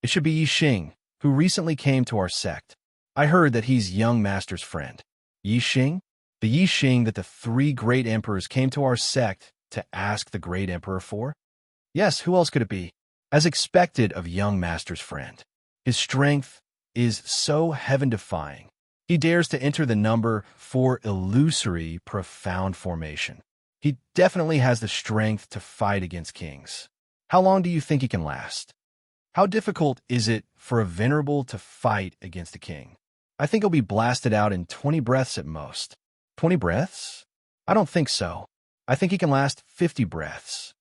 It should be Yixing, who recently came to our sect. I heard that he's young master's friend. Yixing? The Yixing that the 3 great emperors came to our sect to ask the great emperor for? Yes, who else could it be? As expected of young master's friend. His strength is so heaven-defying. He dares to enter the number 4 illusory profound formation. He definitely has the strength to fight against kings. How long do you think he can last? How difficult is it for a venerable to fight against a king? I think he'll be blasted out in 20 breaths at most. 20 breaths? I don't think so. I think he can last 50 breaths.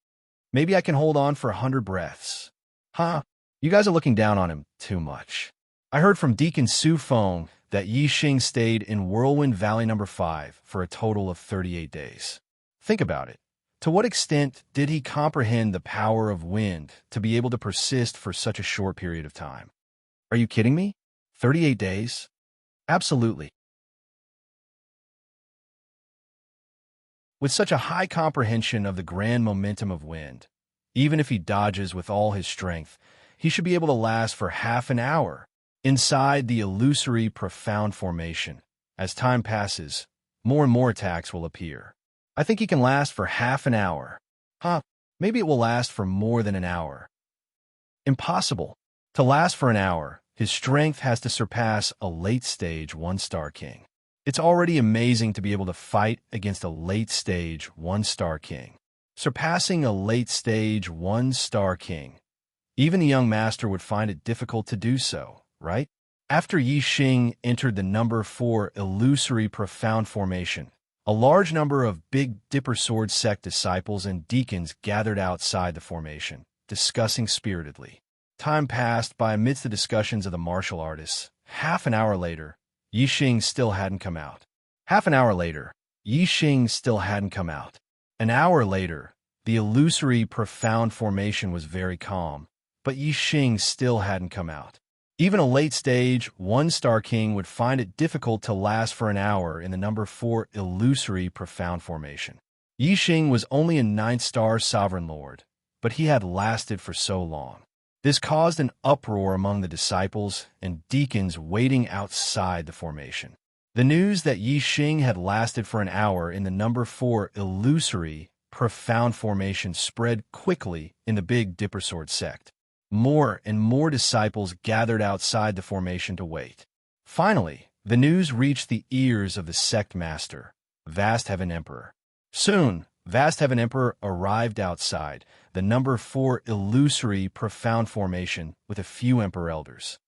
Maybe I can hold on for 100 breaths. Huh? You guys are looking down on him too much. I heard from Deacon Su Feng that Yixing stayed in Whirlwind Valley number 5 for a total of 38 days. Think about it. To what extent did he comprehend the power of wind to be able to persist for such a short period of time? Are you kidding me? 38 days? Absolutely. With such a high comprehension of the grand momentum of wind, even if he dodges with all his strength, he should be able to last for half an hour inside the illusory profound formation. As time passes, more and more attacks will appear. I think he can last for half an hour. Huh, maybe it will last for more than an hour. Impossible. To last for an hour, his strength has to surpass a late-stage 1-star king. It's already amazing to be able to fight against a late-stage 1-star king. Surpassing a late-stage 1-star king. Even the young master would find it difficult to do so, right? After Yixing entered the number 4 illusory profound formation, a large number of Big Dipper Sword sect disciples and deacons gathered outside the formation, discussing spiritedly. Time passed by amidst the discussions of the martial artists. Half an hour later, Yixing still hadn't come out. Half an hour later, Yixing still hadn't come out. An hour later, the illusory profound formation was very calm, but Yixing still hadn't come out. Even a late-stage 1-star king would find it difficult to last for an hour in the number 4 illusory profound formation. Yixing was only a 9th-star sovereign lord, but he had lasted for so long. This caused an uproar among the disciples and deacons waiting outside the formation. The news that Yi Xing had lasted for an hour in the number 4 illusory, profound formation spread quickly in the Big Dipper Sword sect. More and more disciples gathered outside the formation to wait. Finally, the news reached the ears of the sect master, Vast Heaven Emperor. Soon, Vast Heaven Emperor arrived outside the number 4 illusory, profound formation with a few Emperor Elders.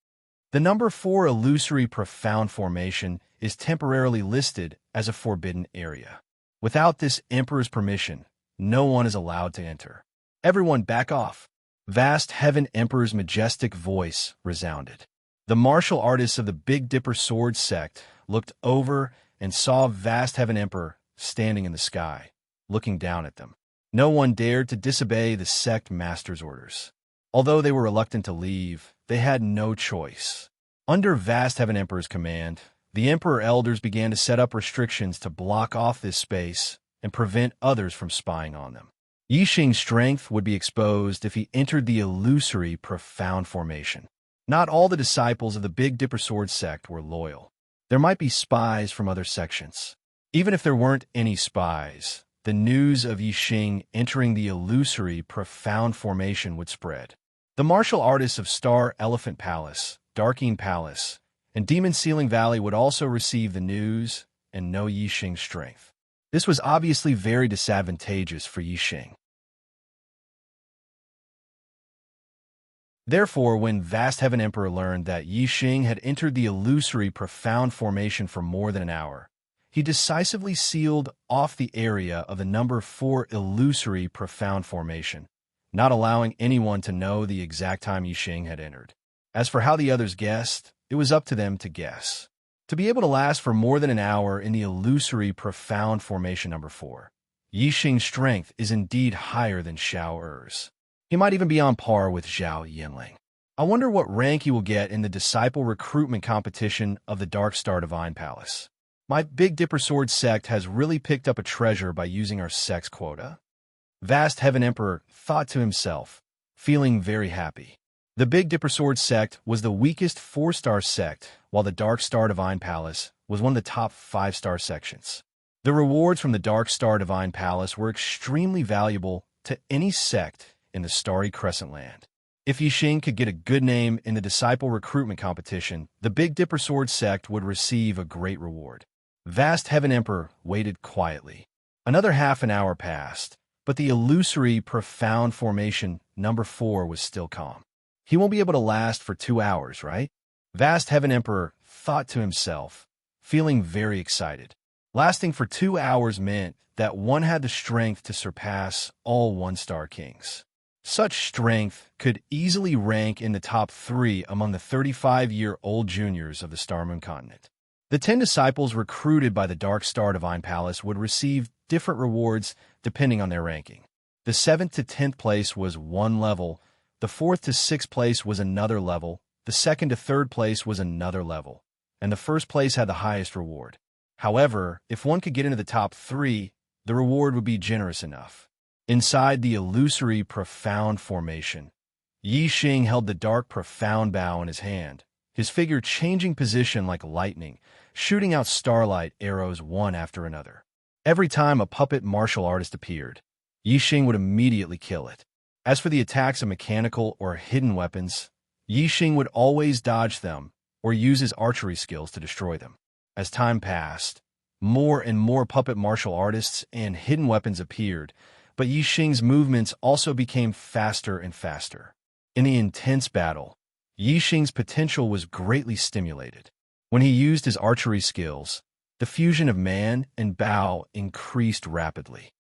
The number 4 illusory, profound formation is temporarily listed as a forbidden area. Without this Emperor's permission, no one is allowed to enter. Everyone back off. Vast Heaven Emperor's majestic voice resounded. The martial artists of the Big Dipper Sword sect looked over and saw Vast Heaven Emperor standing in the sky, looking down at them. No one dared to disobey the sect master's orders. Although they were reluctant to leave, they had no choice. Under Vast Heaven Emperor's command, the Emperor Elders began to set up restrictions to block off this space and prevent others from spying on them. Yi Xing's strength would be exposed if he entered the illusory, profound formation. Not all the disciples of the Big Dipper Sword sect were loyal. There might be spies from other sections. Even if there weren't any spies, the news of Yi Xing entering the illusory, profound formation would spread. The martial artists of Star Elephant Palace, Darkeen Palace, and Demon Ceiling Valley would also receive the news and know Yi Xing's strength. This was obviously very disadvantageous for Yi Xing. Therefore, when Vast Heaven Emperor learned that Yi Xing had entered the illusory, profound formation for more than an hour, he decisively sealed off the area of the number 4 illusory, profound formation, not allowing anyone to know the exact time Yi Xing had entered. As for how the others guessed, it was up to them to guess. To be able to last for more than an hour in the illusory, profound formation number 4, Yi Xing's strength is indeed higher than Xiao Er's. He might even be on par with Zhao Yinling. I wonder what rank he will get in the disciple recruitment competition of the Dark Star Divine Palace. My Big Dipper Sword sect has really picked up a treasure by using our sex quota. Vast Heaven Emperor thought to himself, feeling very happy. The Big Dipper Sword sect was the weakest 4-star sect, while the Dark Star Divine Palace was one of the top 5-star sections. The rewards from the Dark Star Divine Palace were extremely valuable to any sect in the Starry Crescent Land. If Yi Xing could get a good name in the disciple recruitment competition, the Big Dipper Sword sect would receive a great reward. Vast Heaven Emperor waited quietly. Another half an hour passed, but the illusory, profound formation number 4 was still calm. He won't be able to last for 2 hours, right? Vast Heaven Emperor thought to himself, feeling very excited. Lasting for 2 hours meant that one had the strength to surpass all 1-star kings. Such strength could easily rank in the top 3 among the 35-year-old juniors of the Star Moon continent. The 10 disciples recruited by the Dark Star Divine Palace would receive different rewards depending on their ranking. The 7th to 10th place was one level, the 4th to 6th place was another level, the 2nd to 3rd place was another level, and the 1st place had the highest reward. However, if one could get into the top 3, the reward would be generous enough. Inside the illusory, profound formation, Yi Xing held the dark, profound bow in his hand, his figure changing position like lightning, shooting out starlight arrows one after another. Every time a puppet martial artist appeared, Yi Xing would immediately kill it. As for the attacks of mechanical or hidden weapons, Yi Xing would always dodge them or use his archery skills to destroy them. As time passed, more and more puppet martial artists and hidden weapons appeared, but Yi Xing's movements also became faster and faster. In the intense battle, Yi Xing's potential was greatly stimulated. When he used his archery skills, the fusion of man and bow increased rapidly.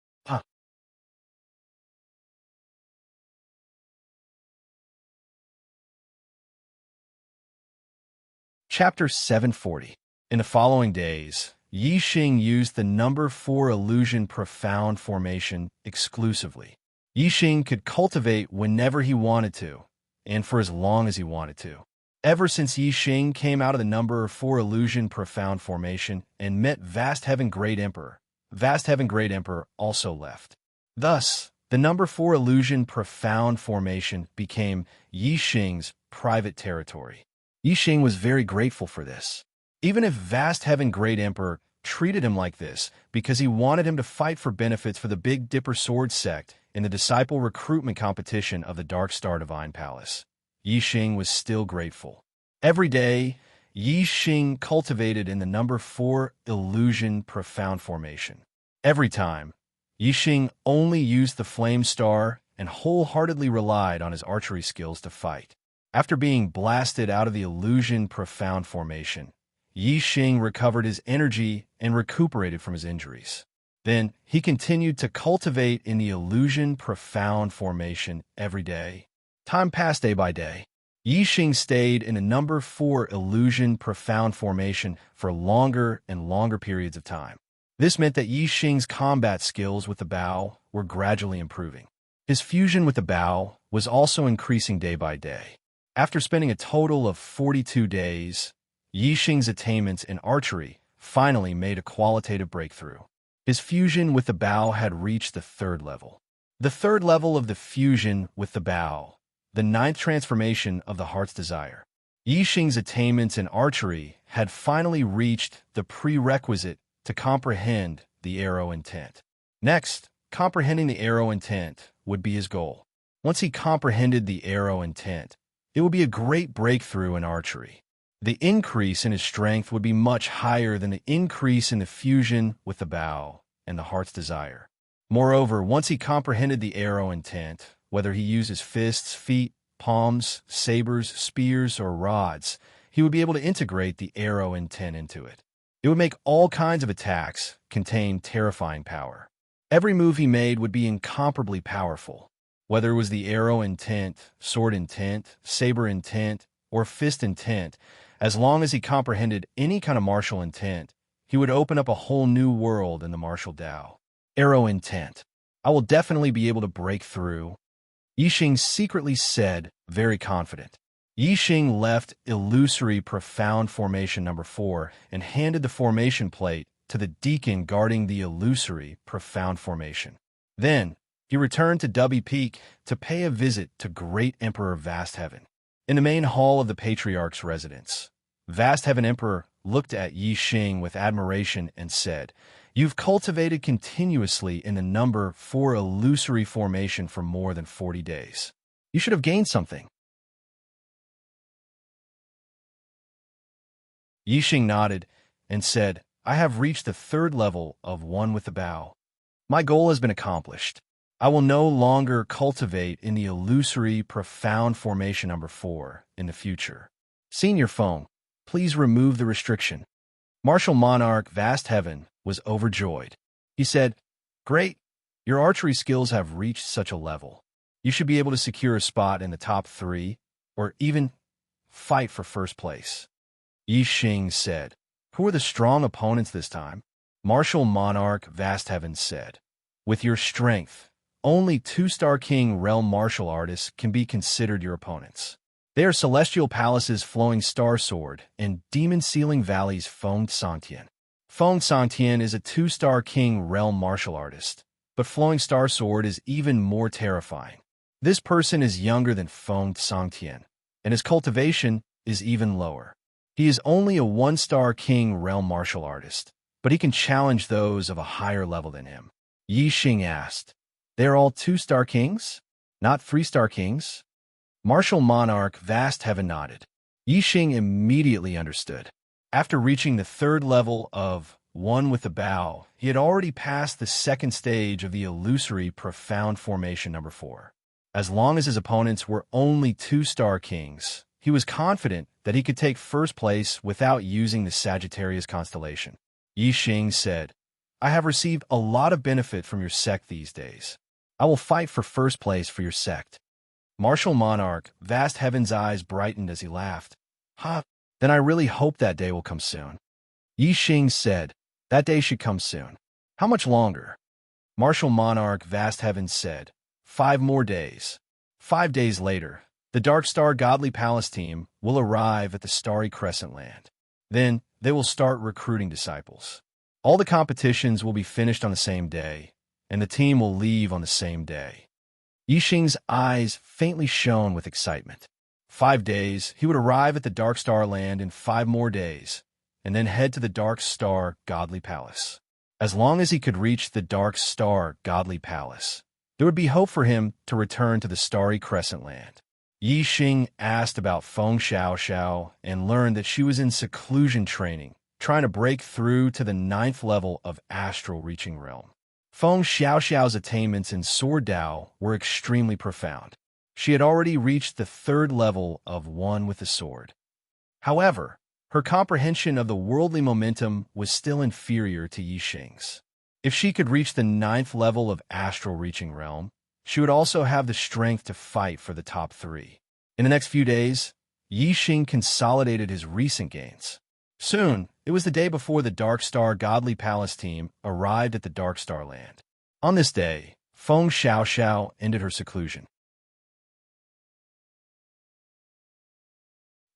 Chapter 740. In the following days, Yi Xing used the number 4 illusion profound formation exclusively. Yi Xing could cultivate whenever he wanted to, and for as long as he wanted to. Ever since Yi Xing came out of the number 4 illusion profound formation and met Vast Heaven Great Emperor, Vast Heaven Great Emperor also left. Thus, the number 4 illusion profound formation became Yi Xing's private territory. Yi Xing was very grateful for this. Even if Vast Heaven Great Emperor treated him like this because he wanted him to fight for benefits for the Big Dipper Sword sect in the disciple recruitment competition of the Dark Star Divine Palace, Yixing was still grateful. Every day, Yixing cultivated in the number 4 illusion profound formation. Every time, Yixing only used the flame star and wholeheartedly relied on his archery skills to fight. After being blasted out of the illusion profound formation, Yixing recovered his energy and recuperated from his injuries. Then, he continued to cultivate in the illusion profound formation every day. Time passed day by day. Yixing stayed in a number 4 illusion profound formation for longer and longer periods of time. This meant that Yixing's combat skills with the bow were gradually improving. His fusion with the bow was also increasing day by day. After spending a total of 42 days, Yixing's attainments in archery finally made a qualitative breakthrough. His fusion with the bow had reached the 3rd level. The 3rd level of the fusion with the bow, the 9th transformation of the heart's desire. Yixing's attainments in archery had finally reached the prerequisite to comprehend the arrow intent. Next, comprehending the arrow intent would be his goal. Once he comprehended the arrow intent, it would be a great breakthrough in archery. The increase in his strength would be much higher than the increase in the fusion with the bow and the heart's desire. Moreover, once he comprehended the arrow intent, whether he uses fists, feet, palms, sabers, spears, or rods, he would be able to integrate the arrow intent into it. It would make all kinds of attacks contain terrifying power. Every move he made would be incomparably powerful. Whether it was the arrow intent, sword intent, saber intent, or fist intent, as long as he comprehended any kind of martial intent, he would open up a whole new world in the martial Tao. Arrow intent. I will definitely be able to break through, Yixing secretly said, very confident. Yixing left illusory profound formation number 4 and handed the formation plate to the deacon guarding the illusory profound formation. Then, he returned to Dubby Peak to pay a visit to Great Emperor Vast Heaven. In the main hall of the Patriarch's residence, Vast Heaven Emperor looked at Yixing with admiration and said, "You've cultivated continuously in the number 4 illusory formation for more than 40 days. You should have gained something." Yixing nodded and said, "I have reached the 3rd level of one with the bow. My goal has been accomplished. I will no longer cultivate in the illusory profound formation number 4 in the future. Senior Phone, please remove the restriction." Martial Monarch Vast Heaven was overjoyed. He said, "Great, your archery skills have reached such a level. You should be able to secure a spot in the top 3, or even fight for first place." Yixing said, "Who are the strong opponents this time?" Martial Monarch Vast Heaven said, "With your strength, only 2-star King Realm martial artists can be considered your opponents. They are Celestial Palace's Flowing Star Sword and Demon Sealing Valley's Feng Sangtian. Feng Sangtian is a 2-star King Realm martial artist, but Flowing Star Sword is even more terrifying. This person is younger than Feng Sangtian, and his cultivation is even lower. He is only a 1-star King Realm martial artist, but he can challenge those of a higher level than him." Yixing asked, "They are all 2-star kings? Not 3-star kings?" Martial Monarch Vast Heaven nodded. Yixing immediately understood. After reaching the 3rd level of one with the bow, he had already passed the 2nd stage of the illusory profound formation number 4. As long as his opponents were only 2-star kings, he was confident that he could take first place without using the Sagittarius constellation. Yixing said, "I have received a lot of benefit from your sect these days. I will fight for first place for your sect." Martial Monarch Vast Heaven's eyes brightened as he laughed. "Ha, then I really hope that day will come soon." Yixing said, "That day should come soon. How much longer?" Martial Monarch Vast Heaven said, 5 more days. 5 days later, the Dark Star Godly Palace team will arrive at the Starry Crescent Land. Then, they will start recruiting disciples. All the competitions will be finished on the same day, and the team will leave on the same day. Yixing's eyes faintly shone with excitement. 5 days, he would arrive at the Dark Star Land in 5 more days, and then head to the Dark Star Godly Palace. As long as he could reach the Dark Star Godly Palace, there would be hope for him to return to the Starry Crescent Land. Yi Xing asked about Feng Xiaoxiao and learned that she was in seclusion training, trying to break through to the 9th level of Astral Reaching Realm. Feng Xiaoxiao's attainments in Sword Dao were extremely profound. She had already reached the 3rd level of One with the Sword. However, her comprehension of the worldly momentum was still inferior to Yi Xing's. If she could reach the 9th level of Astral Reaching Realm, she would also have the strength to fight for the top 3. In the next few days, Yi Xing consolidated his recent gains. Soon, it was the day before the Dark Star Godly Palace team arrived at the Dark Star Land. On this day, Feng Xiaoxiao ended her seclusion.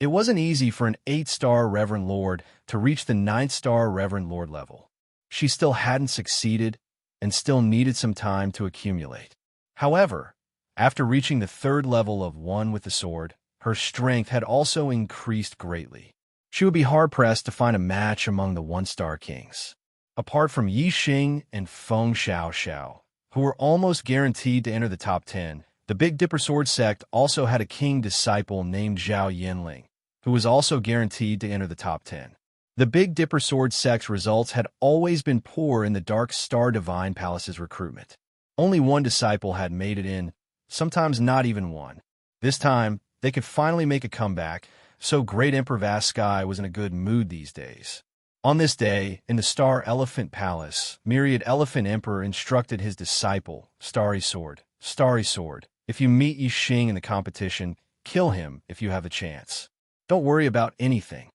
It wasn't easy for an 8-star Reverend Lord to reach the 9th-star Reverend Lord level. She still hadn't succeeded and still needed some time to accumulate. However, after reaching the 3rd level of One with the Sword, her strength had also increased greatly. She would be hard-pressed to find a match among the 1-star kings. Apart from Yi Xing and Feng Xiaoxiao, who were almost guaranteed to enter the top 10, the Big Dipper Sword sect also had a king disciple named Zhao Yinling, who was also guaranteed to enter the top 10. The Big Dipper Sword sect's results had always been poor in the Dark Star Divine Palace's recruitment. Only one disciple had made it in, sometimes not even one. This time, they could finally make a comeback, so Great Emperor Vaskai was in a good mood these days. On this day, in the Star Elephant Palace, Myriad Elephant Emperor instructed his disciple, Starry Sword, if you meet Yi Xing in the competition, kill him if you have a chance. Don't worry about anything.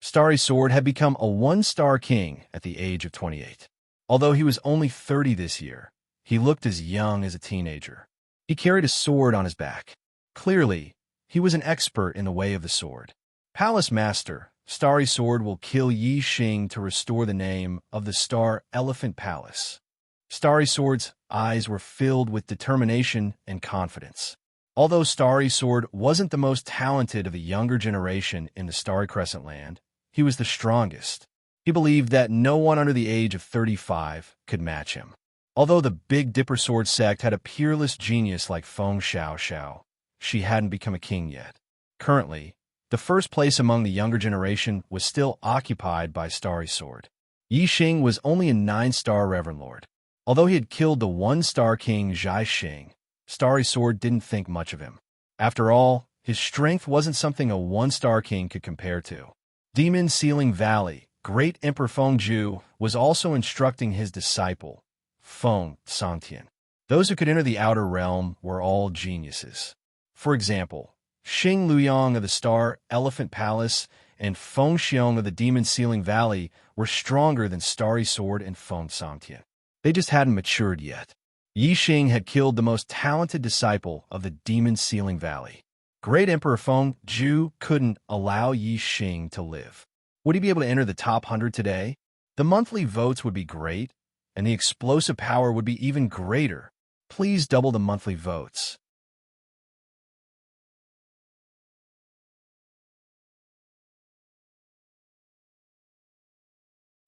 Starry Sword had become a 1-star king at the age of 28. Although he was only 30 this year, he looked as young as a teenager. He carried a sword on his back. Clearly, he was an expert in the way of the sword. Palace Master, Starry Sword will kill Yi Xing to restore the name of the Star Elephant Palace. Starry Sword's eyes were filled with determination and confidence. Although Starry Sword wasn't the most talented of the younger generation in the Starry Crescent Land, he was the strongest. He believed that no one under the age of 35 could match him. Although the Big Dipper Sword sect had a peerless genius like Feng Xiaoxiao, she hadn't become a king yet. Currently, the first place among the younger generation was still occupied by Starry Sword. Yi Xing was only a 9-star Reverend Lord. Although he had killed the 1-star king Zhai Xing, Starry Sword didn't think much of him. After all, his strength wasn't something a 1-star king could compare to. Demon Sealing Valley, Great Emperor Feng Zhu was also instructing his disciple, Feng Songtian. Those who could enter the outer realm were all geniuses. For example, Xing Luyang of the Star Elephant Palace and Feng Xiong of the Demon Sealing Valley were stronger than Starry Sword and Feng Songtian. They just hadn't matured yet. Yi Xing had killed the most talented disciple of the Demon Sealing Valley. Great Emperor Feng Zhu couldn't allow Yi Xing to live. Would he be able to enter the top 100 today? The monthly votes would be great, and the explosive power would be even greater. Please double the monthly votes.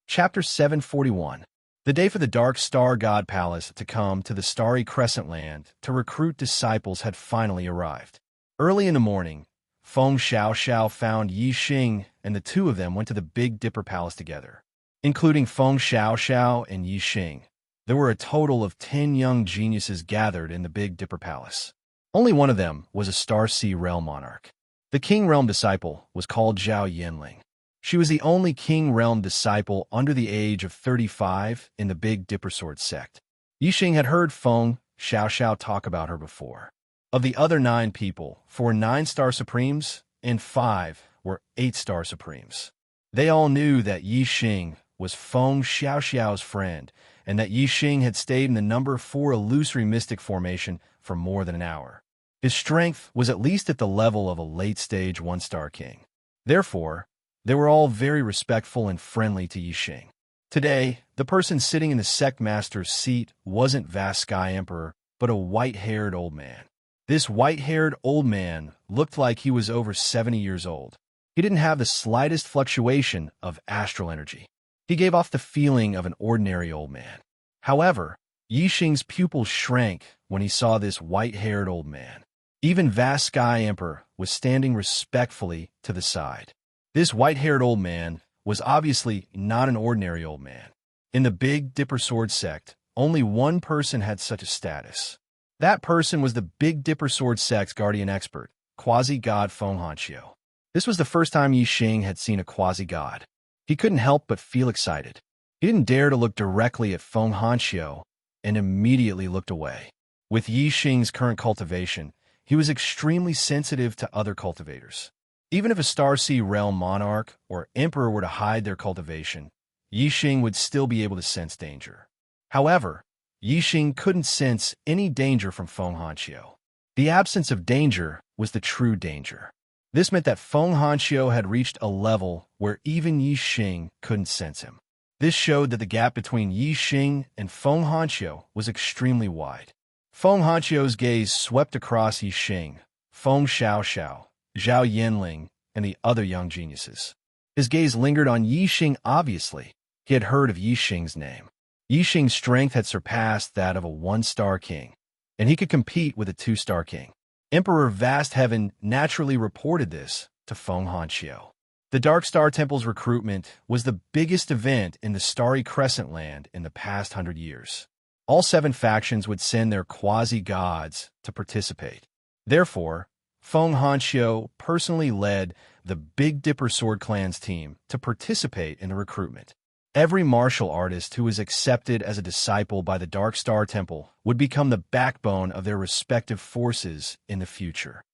Chapter 741. The day for the Dark Star God Palace to come to the Starry Crescent Land to recruit disciples had finally arrived. Early in the morning, Feng Xiaoxiao found Yi Xing, and the two of them went to the Big Dipper Palace together. Including Feng Xiaoxiao and Yi Xing, there were a total of 10 young geniuses gathered in the Big Dipper Palace. Only one of them was a Star Sea Realm monarch. The King Realm disciple was called Zhao Yinling. She was the only King Realm disciple under the age of 35 in the Big Dipper Sword sect. Yi Xing had heard Feng Xiaoxiao talk about her before. Of the other 9 people, 4 9-star Supremes and 5 were 8-star Supremes. They all knew that Yi Xing was Feng Xiaoxiao's friend, and that Yi Xing had stayed in the number 4 illusory mystic formation for more than an hour. His strength was at least at the level of a late-stage 1-star king. Therefore, they were all very respectful and friendly to Yi Xing. Today, the person sitting in the sect master's seat wasn't Vaskai Emperor, but a white-haired old man. This white-haired old man looked like he was over 70 years old. He didn't have the slightest fluctuation of astral energy. He gave off the feeling of an ordinary old man. However, Yixing's pupils shrank when he saw this white-haired old man. Even Vast Sky Emperor was standing respectfully to the side. This white-haired old man was obviously not an ordinary old man. In the Big Dipper Sword sect, only one person had such a status. That person was the Big Dipper Sword sect's guardian expert, quasi-god Feng Hanqiu. This was the first time Yixing had seen a quasi-god. He couldn't help but feel excited. He didn't dare to look directly at Feng Hanqiu and immediately looked away. With Yixing's current cultivation, he was extremely sensitive to other cultivators. Even if a Starseed Realm monarch or emperor were to hide their cultivation, Yixing would still be able to sense danger. However, Yixing couldn't sense any danger from Feng Hanqiu. The absence of danger was the true danger. This meant that Feng Hanqiu had reached a level where even Yixing couldn't sense him. This showed that the gap between Yixing and Feng Hanqiu was extremely wide. Feng Hanqiu's gaze swept across Yixing, Feng Xiaoxiao, Zhao Yanling, and the other young geniuses. His gaze lingered on Yixing obviously. He had heard of Yixing's name. Yixing's strength had surpassed that of a one-star king, and he could compete with a two-star king. Emperor Vast Heaven naturally reported this to Feng Hanqiu. The Dark Star Temple's recruitment was the biggest event in the Starry Crescent Land in the past 100 years. All 7 factions would send their quasi-gods to participate. Therefore, Feng Hanqiu personally led the Big Dipper Sword Clan's team to participate in the recruitment. Every martial artist who was accepted as a disciple by the Dark Star Temple would become the backbone of their respective forces in the future.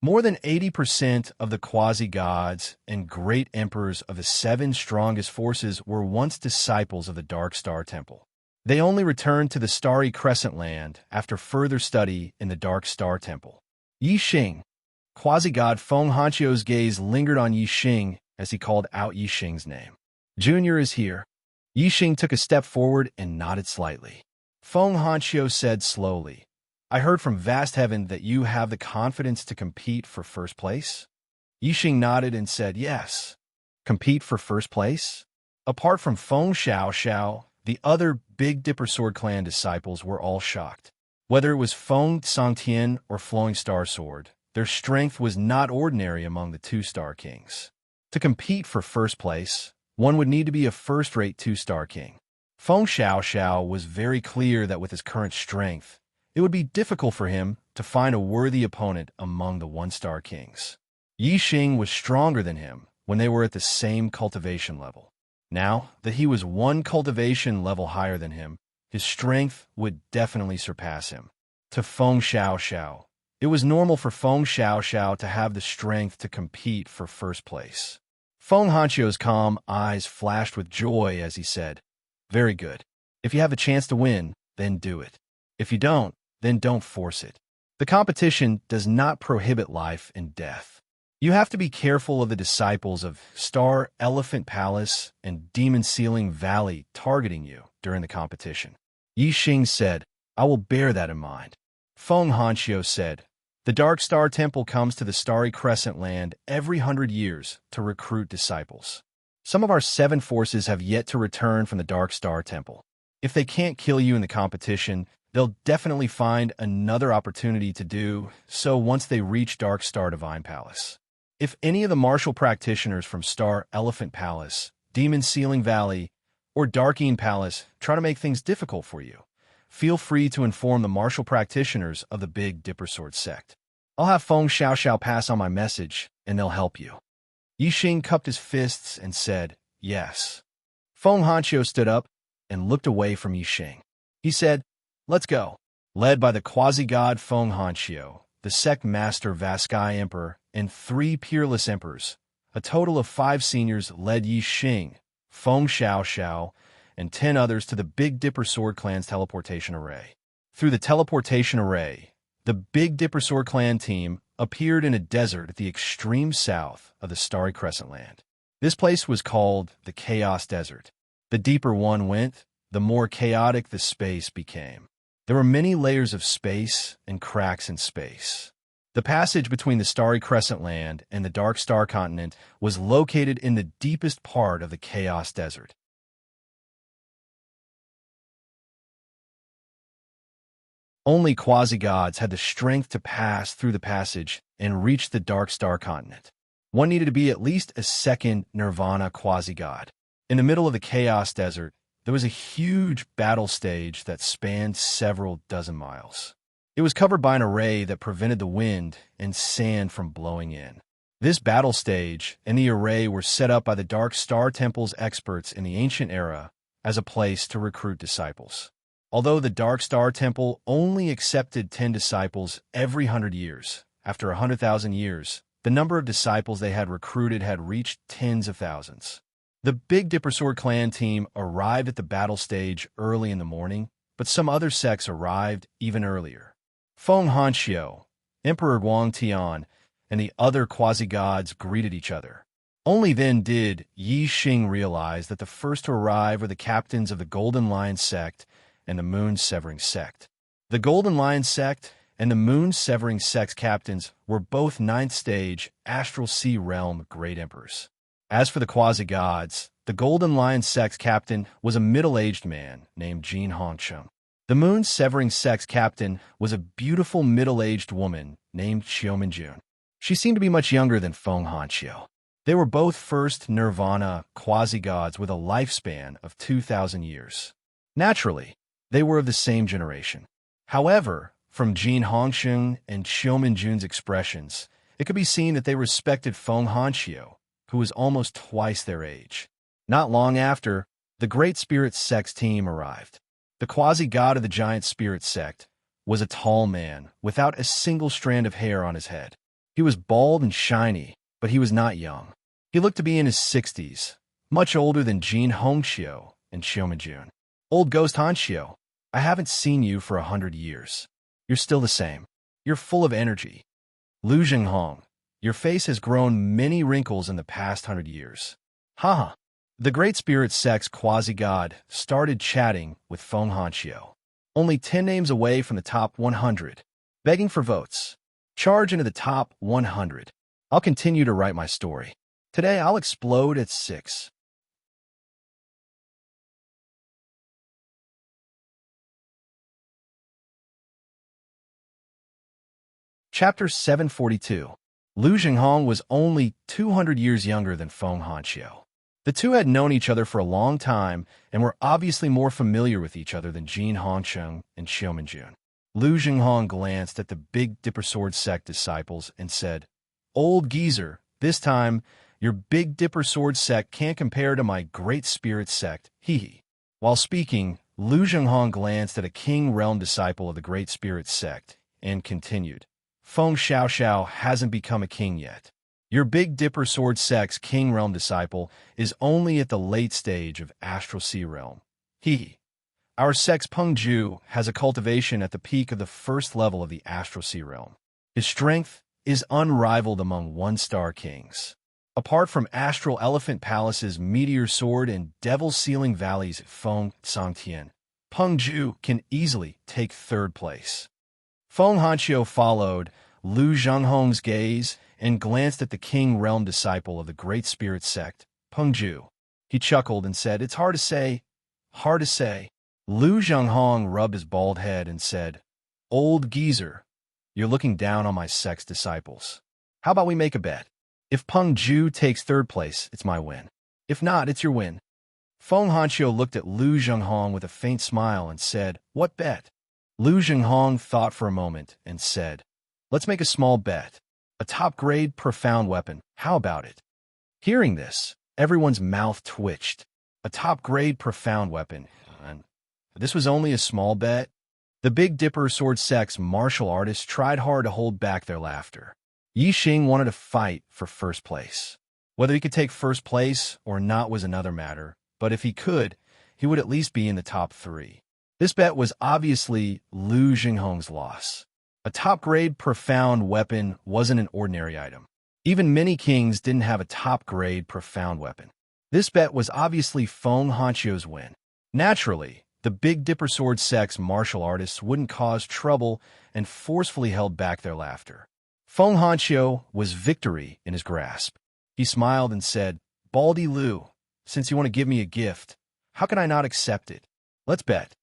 More than 80% of the quasi-gods and great emperors of the 7 strongest forces were once disciples of the Dark Star Temple. They only returned to the Starry Crescent Land after further study in the Dark Star Temple. Yixing. Quasi-god Feng Hanqiu's gaze lingered on Yixing as he called out Yixing's name. Junior is here. Yixing took a step forward and nodded slightly. Feng Hanqiu said slowly, I heard from Vast Heaven that you have the confidence to compete for first place? Yixing nodded and said yes. Compete for first place? Apart from Feng Xiaoxiao, the other Big Dipper Sword Clan disciples were all shocked. Whether it was Feng Songtian or Flowing Star Sword, their strength was not ordinary among the 2-star kings. To compete for first place, one would need to be a first-rate 2-star king. Feng Xiaoxiao was very clear that with his current strength, it would be difficult for him to find a worthy opponent among the 1-star kings. Yixing was stronger than him when they were at the same cultivation level. Now that he was 1 cultivation level higher than him, his strength would definitely surpass him. To Feng Xiaoxiao, it was normal for Feng Xiaoxiao to have the strength to compete for first place. Feng Hanqiu's calm eyes flashed with joy as he said, Very good. If you have a chance to win, then do it. If you don't, then don't force it. The competition does not prohibit life and death. You have to be careful of the disciples of Star Elephant Palace and Demon Ceiling Valley targeting you during the competition. Yixing said, I will bear that in mind. Feng Hanqiu said, The Dark Star Temple comes to the Starry Crescent Land every 100 years to recruit disciples. Some of our 7 forces have yet to return from the Dark Star Temple. If they can't kill you in the competition, they'll definitely find another opportunity to do so once they reach Dark Star Divine Palace. If any of the martial practitioners from Star Elephant Palace, Demon Ceiling Valley, or Darkeen Palace try to make things difficult for you, feel free to inform the martial practitioners of the Big Dipper Sword sect. I'll have Feng Xiaoxiao pass on my message, and they'll help you. Yixing cupped his fists and said, Yes. Feng Hanqiu stood up and looked away from Yixing. He said, Let's go. Led by the quasi-god Feng Hanqiu, the sect master Vast Sky Emperor, and 3 peerless emperors, a total of 5 seniors led Yixing, Feng Xiaoxiao, and 10 others to the Big Dipper Sword Clan's teleportation array. Through the teleportation array, the Big Dipper Sword Clan team appeared in a desert at the extreme south of the Starry Crescent Land. This place was called the Chaos Desert. The deeper one went, the more chaotic the space became. There were many layers of space and cracks in space. The passage between the starry crescent land and the dark star continent was located in the deepest part of the Chaos Desert. Only quasi-gods had the strength to pass through the passage and reach the dark star continent. One needed to be at least a second nirvana quasi-god. In the middle of the Chaos Desert, there was a huge battle stage that spanned several dozen miles. It was covered by an array that prevented the wind and sand from blowing in. This battle stage and the array were set up by the Dark Star Temple's experts in the ancient era as a place to recruit disciples. Although the Dark Star Temple only accepted 10 disciples every 100 years, after 100,000 years, the number of disciples they had recruited had reached tens of thousands. The Big Dipper Sword clan team arrived at the battle stage early in the morning, but some other sects arrived even earlier. Feng Hanxiu, Emperor Guang Tian, and the other quasi-gods greeted each other. Only then did Yi Xing realize that the first to arrive were the captains of the Golden Lion sect and the Moon Severing sect. The Golden Lion sect and the Moon Severing sect's captains were both 9th stage Astral Sea Realm Great Emperors. As for the quasi-gods, the Golden Lion sect's captain was a middle-aged man named Jin Hongsheng. The Moon Severing sect's captain was a beautiful middle-aged woman named Xiaominjun. She seemed to be much younger than Feng Hanxiu. They were both first nirvana quasi-gods with a lifespan of 2,000 years. Naturally, they were of the same generation. However, from Jin Hongsheng and Xiaominjun's expressions, it could be seen that they respected Feng Hanxiu, who was almost twice their age. Not long after, the Great Spirit Sect's team arrived. The quasi-god of the Giant Spirit Sect was a tall man without a single strand of hair on his head. He was bald and shiny, but he was not young. He looked to be in his 60s, much older than Jin Hongxiu and Xiaominjun. Old Ghost Hanxiu, I haven't seen you for 100 years. You're still the same. You're full of energy. Lu Jinghong, your face has grown many wrinkles in the past 100 years. Haha. The Great Spirit Sect's quasi-god started chatting with Feng Hanxiu. Only 10 names away from the top 100. Begging for votes. Charge into the top 100. I'll continue to write my story. Today I'll explode at 6. Chapter 742. Lu Jinghong was only 200 years younger than Feng Hanxiu. The two had known each other for a long time and were obviously more familiar with each other than Jin Hongsheng and Xiaominjun. Lu Jinghong glanced at the Big Dipper Sword sect disciples and said, "Old geezer, this time, your Big Dipper Sword sect can't compare to my Great Spirit sect, hee." While speaking, Lu Jinghong glanced at a King Realm disciple of the Great Spirit sect and continued, "Feng Xiaoxiao hasn't become a king yet. Your Big Dipper Sword sect's King Realm disciple is only at the late stage of Astral Sea Realm. Hee. Our sect's Peng Ju has a cultivation at the peak of the first level of the Astral Sea Realm. His strength is unrivaled among one-star kings. Apart from Astral Elephant Palace's Meteor Sword and Devil Ceiling Valley's Feng Sangtian, Peng Ju can easily take 3rd place." Feng Hanxiu followed Lu Jinghong's gaze and glanced at the King Realm disciple of the Great Spirit sect, Peng Ju. He chuckled and said, "It's hard to say. Hard to say." Lu Jinghong rubbed his bald head and said, "Old geezer, you're looking down on my sect's disciples. How about we make a bet? If Peng Ju takes 3rd place, it's my win. If not, it's your win." Feng Hanxiu looked at Lu Jinghong with a faint smile and said, "What bet?" Lu Jinghong thought for a moment and said, "Let's make a small bet. A top-grade profound weapon. How about it?" Hearing this, everyone's mouth twitched. A top-grade profound weapon. And this was only a small bet. The Big Dipper Sword sect's martial artists tried hard to hold back their laughter. Yi Xing wanted to fight for 1st place. Whether he could take 1st place or not was another matter, but if he could, he would at least be in the top 3. This bet was obviously Lu Jinghong's loss. A top-grade profound weapon wasn't an ordinary item. Even many kings didn't have a top-grade profound weapon. This bet was obviously Feng Hanxiu's win. Naturally, the Big Dipper Sword sect's martial artists wouldn't cause trouble and forcefully held back their laughter. Feng Hanqiu was victory in his grasp. He smiled and said, "Baldy Lu, since you want to give me a gift, how can I not accept it? Let's bet."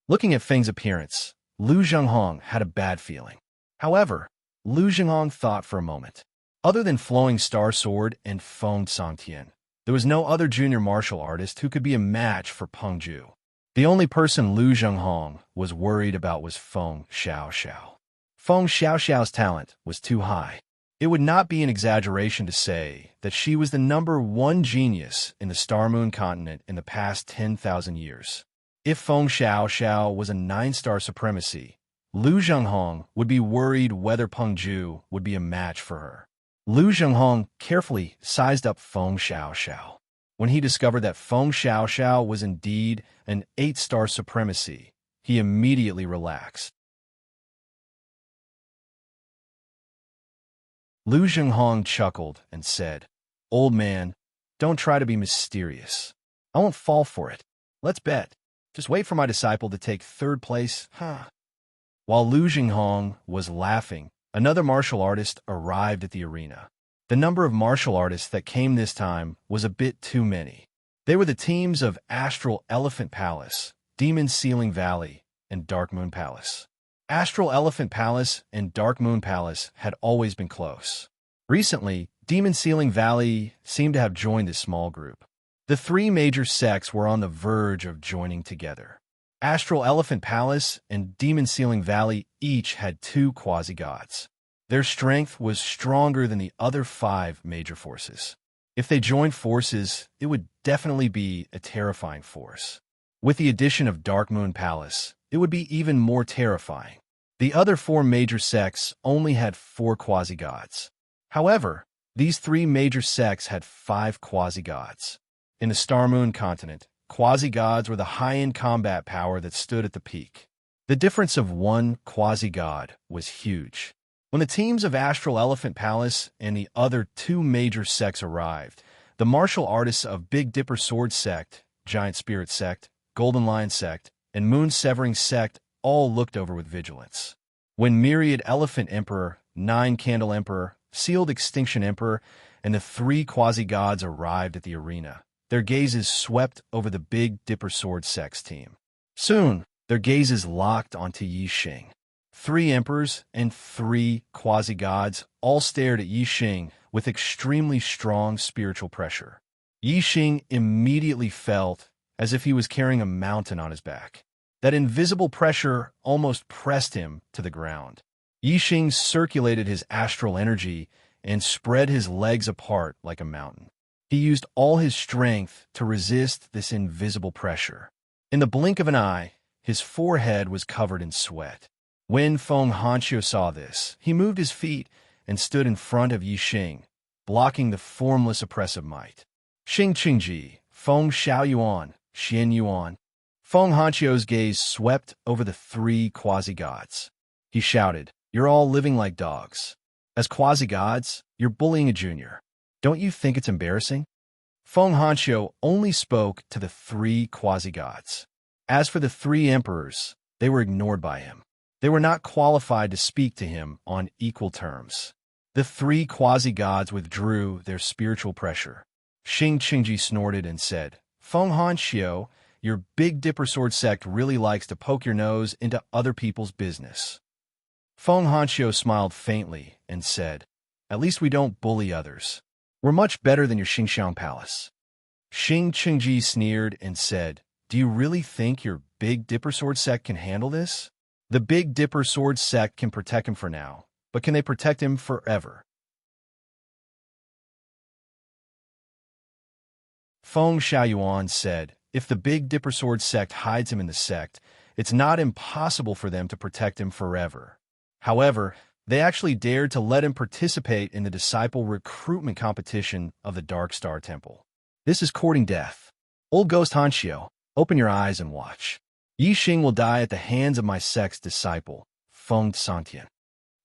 Looking at Feng's appearance, Lu Zhenghong had a bad feeling. However, Lu Zhenghong thought for a moment. Other than Flowing Star Sword and Feng Songtian, there was no other junior martial artist who could be a match for Peng Ju. The only person Lu Zhenghong was worried about was Feng Xiaoxiao. Feng Xiaoxiao's talent was too high. It would not be an exaggeration to say that she was the #1 genius in the Star Moon continent in the past 10,000 years. If Feng Xiaoxiao was a 9-star supremacy, Lu Zhenghong would be worried whether Peng Ju would be a match for her. Lu Zhenghong carefully sized up Feng Xiaoxiao. When he discovered that Feng Xiaoxiao was indeed an 8-star supremacy, he immediately relaxed. Lu Zhenghong chuckled and said, "Old man, don't try to be mysterious. I won't fall for it. Let's bet. Just wait for my disciple to take 3rd place, huh?" While Lu Zhenghong was laughing, another martial artist arrived at the arena. The number of martial artists that came this time was a bit too many. They were the teams of Astral Elephant Palace, Demon Ceiling Valley, and Dark Moon Palace. Astral Elephant Palace and Dark Moon Palace had always been close. Recently, Demon Ceiling Valley seemed to have joined this small group. The 3 major sects were on the verge of joining together. Astral Elephant Palace and Demon Ceiling Valley each had 2 quasi-gods. Their strength was stronger than the other 5 major forces. If they joined forces, it would definitely be a terrifying force. With the addition of Dark Moon Palace, it would be even more terrifying. The other 4 major sects only had 4 quasi-gods. However, these 3 major sects had 5 quasi-gods. In the Star Moon continent, quasi-gods were the high-end combat power that stood at the peak. The difference of 1 quasi-god was huge. When the teams of Astral Elephant Palace and the other 2 major sects arrived, the martial artists of Big Dipper Sword Sect, Giant Spirit Sect, Golden Lion Sect, and Moon Severing Sect all looked over with vigilance. When Myriad Elephant Emperor, 9 Candle Emperor, Sealed Extinction Emperor, and the 3 quasi-gods arrived at the arena, their gazes swept over the Big Dipper Sword Sect's team. Soon, their gazes locked onto Yi Xing. 3 emperors and 3 quasi-gods all stared at Yi Xing with extremely strong spiritual pressure. Yi Xing immediately felt as if he was carrying a mountain on his back. That invisible pressure almost pressed him to the ground. Yi Xing circulated his astral energy and spread his legs apart like a mountain. He used all his strength to resist this invisible pressure. In the blink of an eye, his forehead was covered in sweat. When Feng Hanqiu saw this, he moved his feet and stood in front of Yi Xing, blocking the formless oppressive might. Xing Qingji, Feng Xiaoyuan, Xian Yuan. Feng Hanqiu's gaze swept over the 3 quasi-gods. He shouted, "You're all living like dogs. As quasi-gods, you're bullying a junior. Don't you think it's embarrassing?" Feng Hanqiu only spoke to the 3 quasi-gods. As for the 3 emperors, they were ignored by him. They were not qualified to speak to him on equal terms. The 3 quasi-gods withdrew their spiritual pressure. Xing Qingji snorted and said, "Feng Hanqiu, your Big Dipper Sword Sect really likes to poke your nose into other people's business." Feng Hanqiu smiled faintly and said, "At least we don't bully others. We're much better than your Xingxiang Palace." Xing Qingji sneered and said, "Do you really think your Big Dipper Sword Sect can handle this? The Big Dipper Sword Sect can protect him for now, but can they protect him forever?" Feng Xiaoyuan said, "If the Big Dipper Sword Sect hides him in the sect, it's not impossible for them to protect him forever. However, they actually dared to let him participate in the disciple recruitment competition of the Dark Star Temple. This is courting death. Old Ghost Hanqiu, open your eyes and watch. Yi Xing will die at the hands of my sect's disciple, Feng Songtian."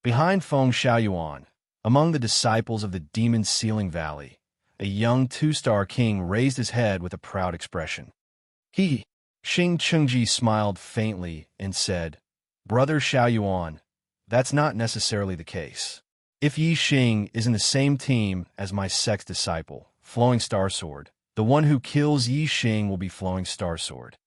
Behind Feng Xiaoyuan, among the disciples of the Demon Ceiling Valley, a young 2-star king raised his head with a proud expression. Xing Qingji smiled faintly and said, "Brother Xiaoyuan, that's not necessarily the case. If Yi Xing is in the same team as my sex disciple, Flowing Star Sword, the one who kills Yi Xing will be Flowing Star Sword.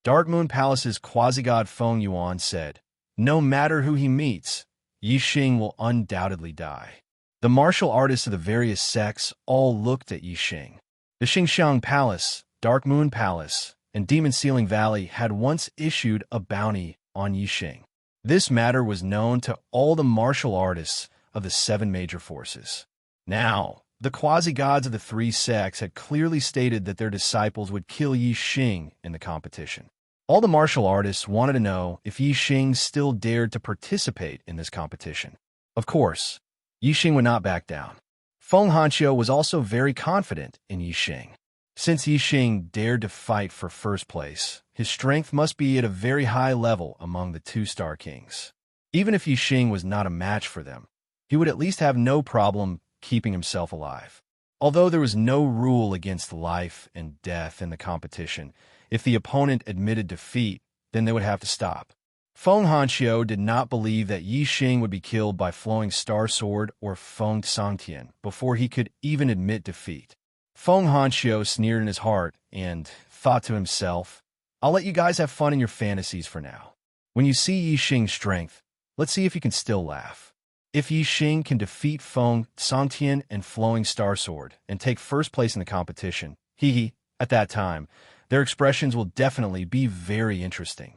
Dark Moon Palace's quasi-god Feng Yuan said, no matter who he meets, Yi Xing will undoubtedly die. The martial artists of the various sects all looked at Yi Xing. The Xingxiang Palace, Dark Moon Palace, and Demon Ceiling Valley had once issued a bounty on Yi Xing. This matter was known to all the martial artists of the 7 major forces. Now, the quasi-gods of the 3 sects had clearly stated that their disciples would kill Yi Xing in the competition. All the martial artists wanted to know if Yi Xing still dared to participate in this competition. Of course, Yi Xing would not back down. Feng Hanqiu was also very confident in Yi Xing. Since Yi Xing dared to fight for first place, his strength must be at a very high level among the 2-star kings. Even if Yi Xing was not a match for them, he would at least have no problem keeping himself alive. Although there was no rule against life and death in the competition, if the opponent admitted defeat, then they would have to stop. Feng Hanqiu did not believe that Yi Xing would be killed by Flowing Star Sword or Feng Sangtian before he could even admit defeat. Feng Hanqiu sneered in his heart and thought to himself, I'll let you guys have fun in your fantasies for now. When you see Yi Xing's strength, let's see if you can still laugh. If Yi Xing can defeat Feng Sangtian and Flowing Star Sword and take first place in the competition, at that time, their expressions will definitely be very interesting.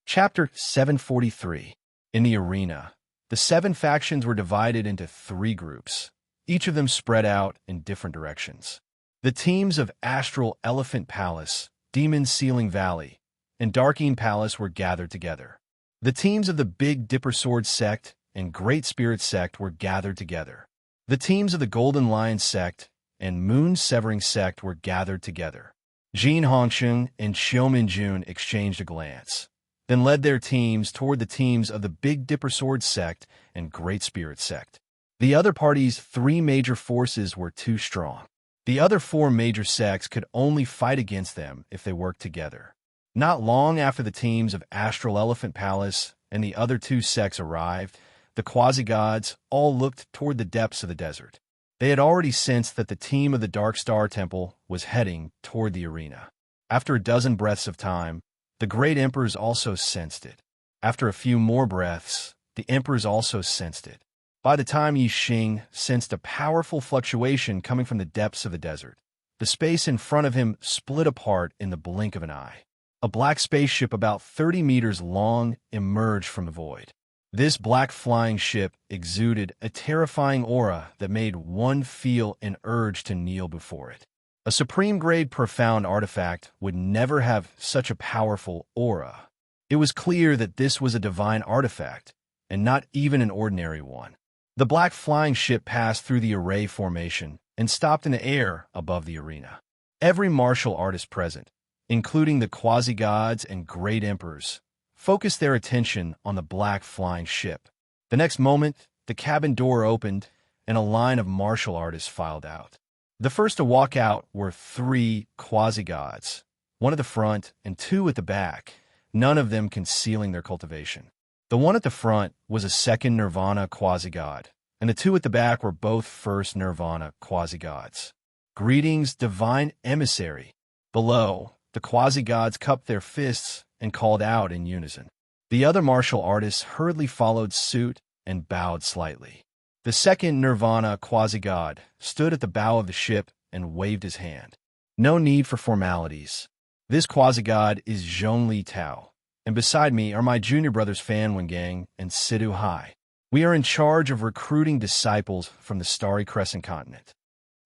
Chapter 743. In the arena, the 7 factions were divided into 3 groups, each of them spread out in different directions. The teams of Astral Elephant Palace, Demon Ceiling Valley, and Darkeen Palace were gathered together. The teams of the Big Dipper Sword Sect and Great Spirit Sect were gathered together. The teams of the Golden Lion Sect and Moon Severing Sect were gathered together. Jin Hongsheng and Xiumin Jun exchanged a glance, then led their teams toward the teams of the Big Dipper Sword Sect and Great Spirit Sect. The other party's 3 major forces were too strong. The other 4 major sects could only fight against them if they worked together. Not long after the teams of Astral Elephant Palace and the other 2 sects arrived, the quasi-gods all looked toward the depths of the desert. They had already sensed that the team of the Dark Star Temple was heading toward the arena. After a dozen breaths of time, the great emperors also sensed it. After a few more breaths, the emperors also sensed it. By the time Yi Xing sensed a powerful fluctuation coming from the depths of the desert, the space in front of him split apart in the blink of an eye. A black spaceship about 30 meters long emerged from the void. This black flying ship exuded a terrifying aura that made one feel an urge to kneel before it. A supreme-grade profound artifact would never have such a powerful aura. It was clear that this was a divine artifact, and not even an ordinary one. The black flying ship passed through the array formation and stopped in the air above the arena. Every martial artist present, including the quasi-gods and great emperors, focused their attention on the black flying ship. The next moment, the cabin door opened, and a line of martial artists filed out. The first to walk out were 3 quasi-gods, 1 at the front and 2 at the back, none of them concealing their cultivation. The one at the front was a second Nirvana quasi-god, and the 2 at the back were both first Nirvana quasi-gods. Greetings, divine emissary. Below, the quasi-gods cupped their fists and called out in unison. The other martial artists hurriedly followed suit and bowed slightly. The second Nirvana quasi-god stood at the bow of the ship and waved his hand. No need for formalities. This quasi-god is Zhongli Tao, and beside me are my junior brothers Fan Wengang and Sidu Hai. We are in charge of recruiting disciples from the Starry Crescent continent.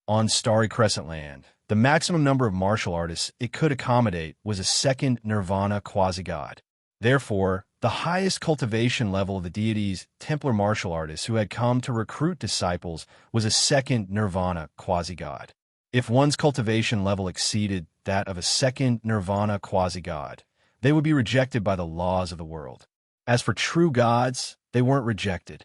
On Starry Crescent land, the maximum number of martial artists it could accommodate was a second Nirvana quasi-god. Therefore, the highest cultivation level of the deity's Templar martial artists who had come to recruit disciples was a second Nirvana quasi-god. If one's cultivation level exceeded that of a second Nirvana quasi-god, they would be rejected by the laws of the world. As for true gods, they weren't rejected.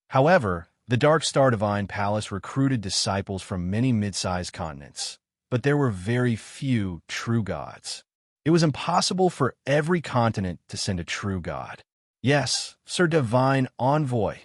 However, The Dark Star Divine Palace recruited disciples from many mid-sized continents, but there were very few true gods. It was impossible for every continent to send a true god. Yes, Sir Divine Envoy,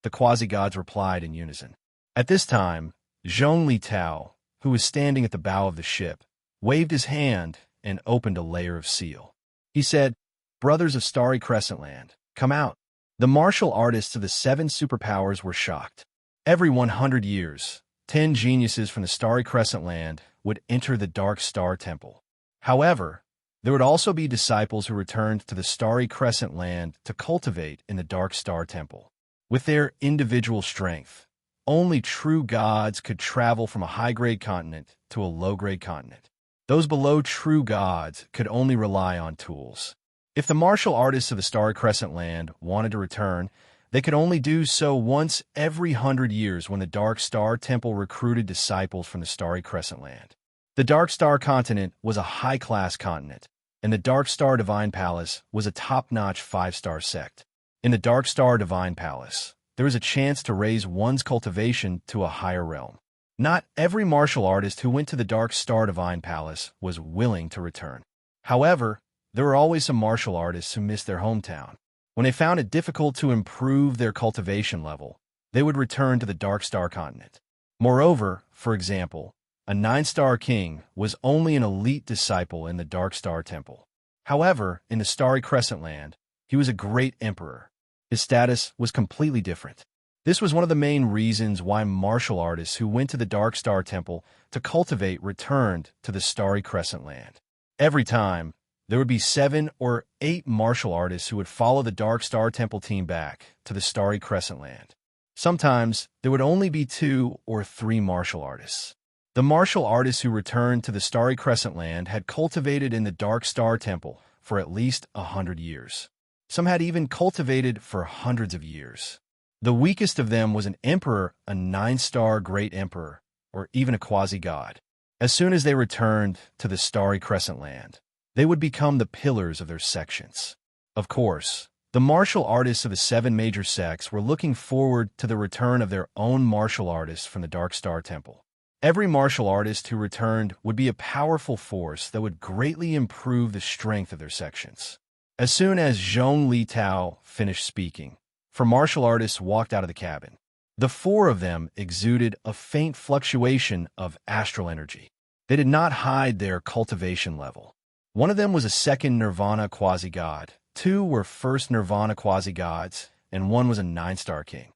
the quasi-gods replied in unison. At this time, Zhong Li Tao, who was standing at the bow of the ship, waved his hand and opened a layer of seal. He said, "Brothers of Starry Crescent Land, come out." The martial artists of the 7 superpowers were shocked. Every 100 years, 10 geniuses from the Starry Crescent Land would enter the Dark Star Temple. However, there would also be disciples who returned to the Starry Crescent Land to cultivate in the Dark Star Temple. With their individual strength, only true gods could travel from a high-grade continent to a low-grade continent. Those below true gods could only rely on tools. If the martial artists of the Starry Crescent Land wanted to return, they could only do so once every 100 years when the Dark Star Temple recruited disciples from the Starry Crescent Land. The Dark Star Continent was a high-class continent, and the Dark Star Divine Palace was a top-notch 5-star sect. In the Dark Star Divine Palace, there was a chance to raise one's cultivation to a higher realm. Not every martial artist who went to the Dark Star Divine Palace was willing to return. However, there were always some martial artists who missed their hometown. When they found it difficult to improve their cultivation level, they would return to the Dark Star Continent. Moreover, for example, a 9-star king was only an elite disciple in the Dark Star Temple. However, in the Starry Crescent Land, he was a great emperor. His status was completely different. This was one of the main reasons why martial artists who went to the Dark Star Temple to cultivate returned to the Starry Crescent Land. Every time, there would be 7 or 8 martial artists who would follow the Dark Star Temple team back to the Starry Crescent Land. Sometimes, there would only be 2 or 3 martial artists. The martial artists who returned to the Starry Crescent Land had cultivated in the Dark Star Temple for at least 100 years. Some had even cultivated for hundreds of years. The weakest of them was an emperor, a 9-star great emperor, or even a quasi-god. As soon as they returned to the Starry Crescent Land, they would become the pillars of their sections. Of course, the martial artists of the 7 major sects were looking forward to the return of their own martial artists from the Dark Star Temple. Every martial artist who returned would be a powerful force that would greatly improve the strength of their sections. As soon as Zhong Li Tao finished speaking, 4 martial artists walked out of the cabin. The 4 of them exuded a faint fluctuation of astral energy. They did not hide their cultivation level. One of them was a 2nd Nirvana quasi-god, 2 were 1st Nirvana quasi-gods, and 1 was a 9-star king.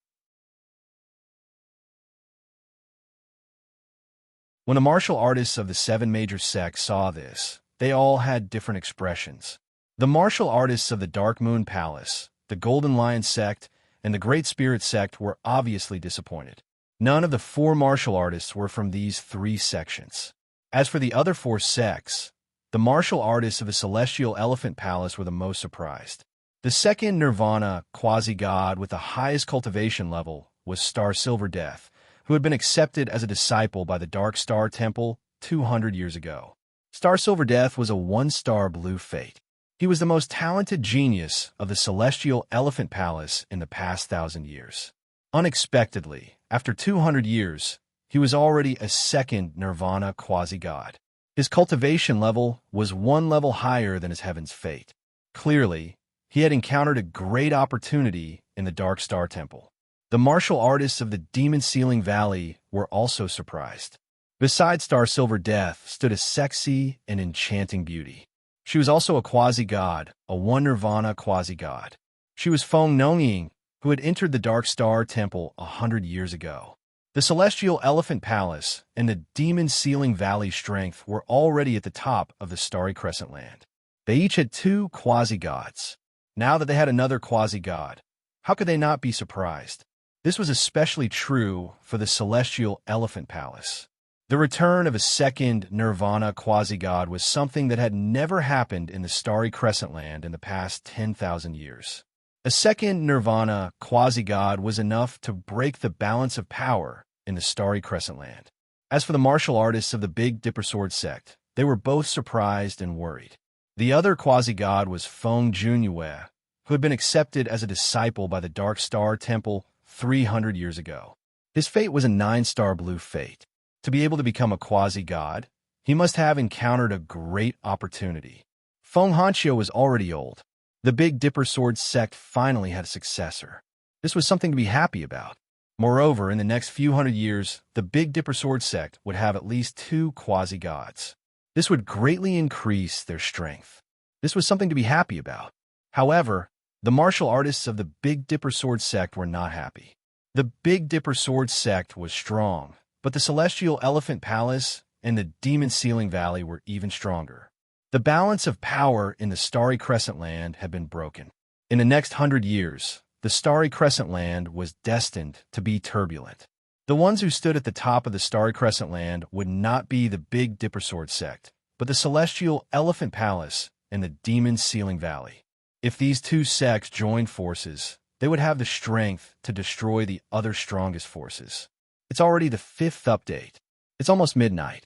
When the martial artists of the 7 major sects saw this, they all had different expressions. The martial artists of the Dark Moon Palace, the Golden Lion sect, and the Great Spirit sect were obviously disappointed. None of the 4 martial artists were from these 3 sections. As for the other 4 sects, the martial artists of the Celestial Elephant Palace were the most surprised. The 2nd Nirvana quasi-god with the highest cultivation level was Star Silver Death, who had been accepted as a disciple by the Dark Star Temple 200 years ago. Star Silver Death was a 1-star blue fate. He was the most talented genius of the Celestial Elephant Palace in the past 1,000 years. Unexpectedly, after 200 years, he was already a 2nd Nirvana quasi-god. His cultivation level was 1 level higher than his heaven's fate. Clearly, he had encountered a great opportunity in the Dark Star Temple. The martial artists of the Demon Ceiling Valley were also surprised. Beside Star Silver Death stood a sexy and enchanting beauty. She was also a quasi-god, a 1 Nirvana quasi-god. She was Feng Nongying, who had entered the Dark Star Temple 100 years ago. The Celestial Elephant Palace and the Demon Ceiling Valley strength were already at the top of the Starry Crescent Land. They each had 2 quasi-gods. Now that they had another quasi-god, how could they not be surprised? This was especially true for the Celestial Elephant Palace. The return of a 2nd Nirvana quasi-god was something that had never happened in the Starry Crescent Land in the past 10,000 years. A 2nd Nirvana quasi-god was enough to break the balance of power in the Starry Crescent Land. As for the martial artists of the Big Dipper Sword sect, they were both surprised and worried. The other quasi-god was Feng Junyue, who had been accepted as a disciple by the Dark Star Temple 300 years ago. His fate was a 9-star blue fate. To be able to become a quasi-god, he must have encountered a great opportunity. Feng Hanqiu was already old. The Big Dipper Sword sect finally had a successor. This was something to be happy about. Moreover, in the next few hundred years, the Big Dipper Sword sect would have at least 2 quasi-gods. This would greatly increase their strength. This was something to be happy about. However, the martial artists of the Big Dipper Sword sect were not happy. The Big Dipper Sword sect was strong, but the Celestial Elephant Palace and the Demon Ceiling Valley were even stronger. The balance of power in the Starry Crescent Land had been broken. In the next 100 years, the Starry Crescent Land was destined to be turbulent. The ones who stood at the top of the Starry Crescent Land would not be the Big Dipper Sword sect, but the Celestial Elephant Palace and the Demon Ceiling Valley. If these 2 sects joined forces, they would have the strength to destroy the other strongest forces. It's already the 5th update. It's almost midnight.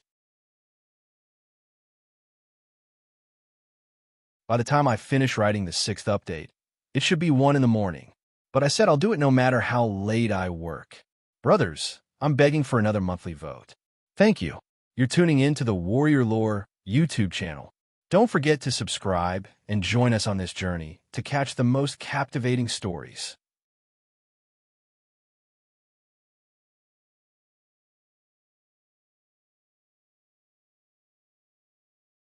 By the time I finish writing the 6th update, it should be 1 in the morning. But I said I'll do it no matter how late I work. Brothers, I'm begging for another monthly vote. Thank you. You're tuning in to the Warrior Lore YouTube channel. Don't forget to subscribe and join us on this journey to catch the most captivating stories.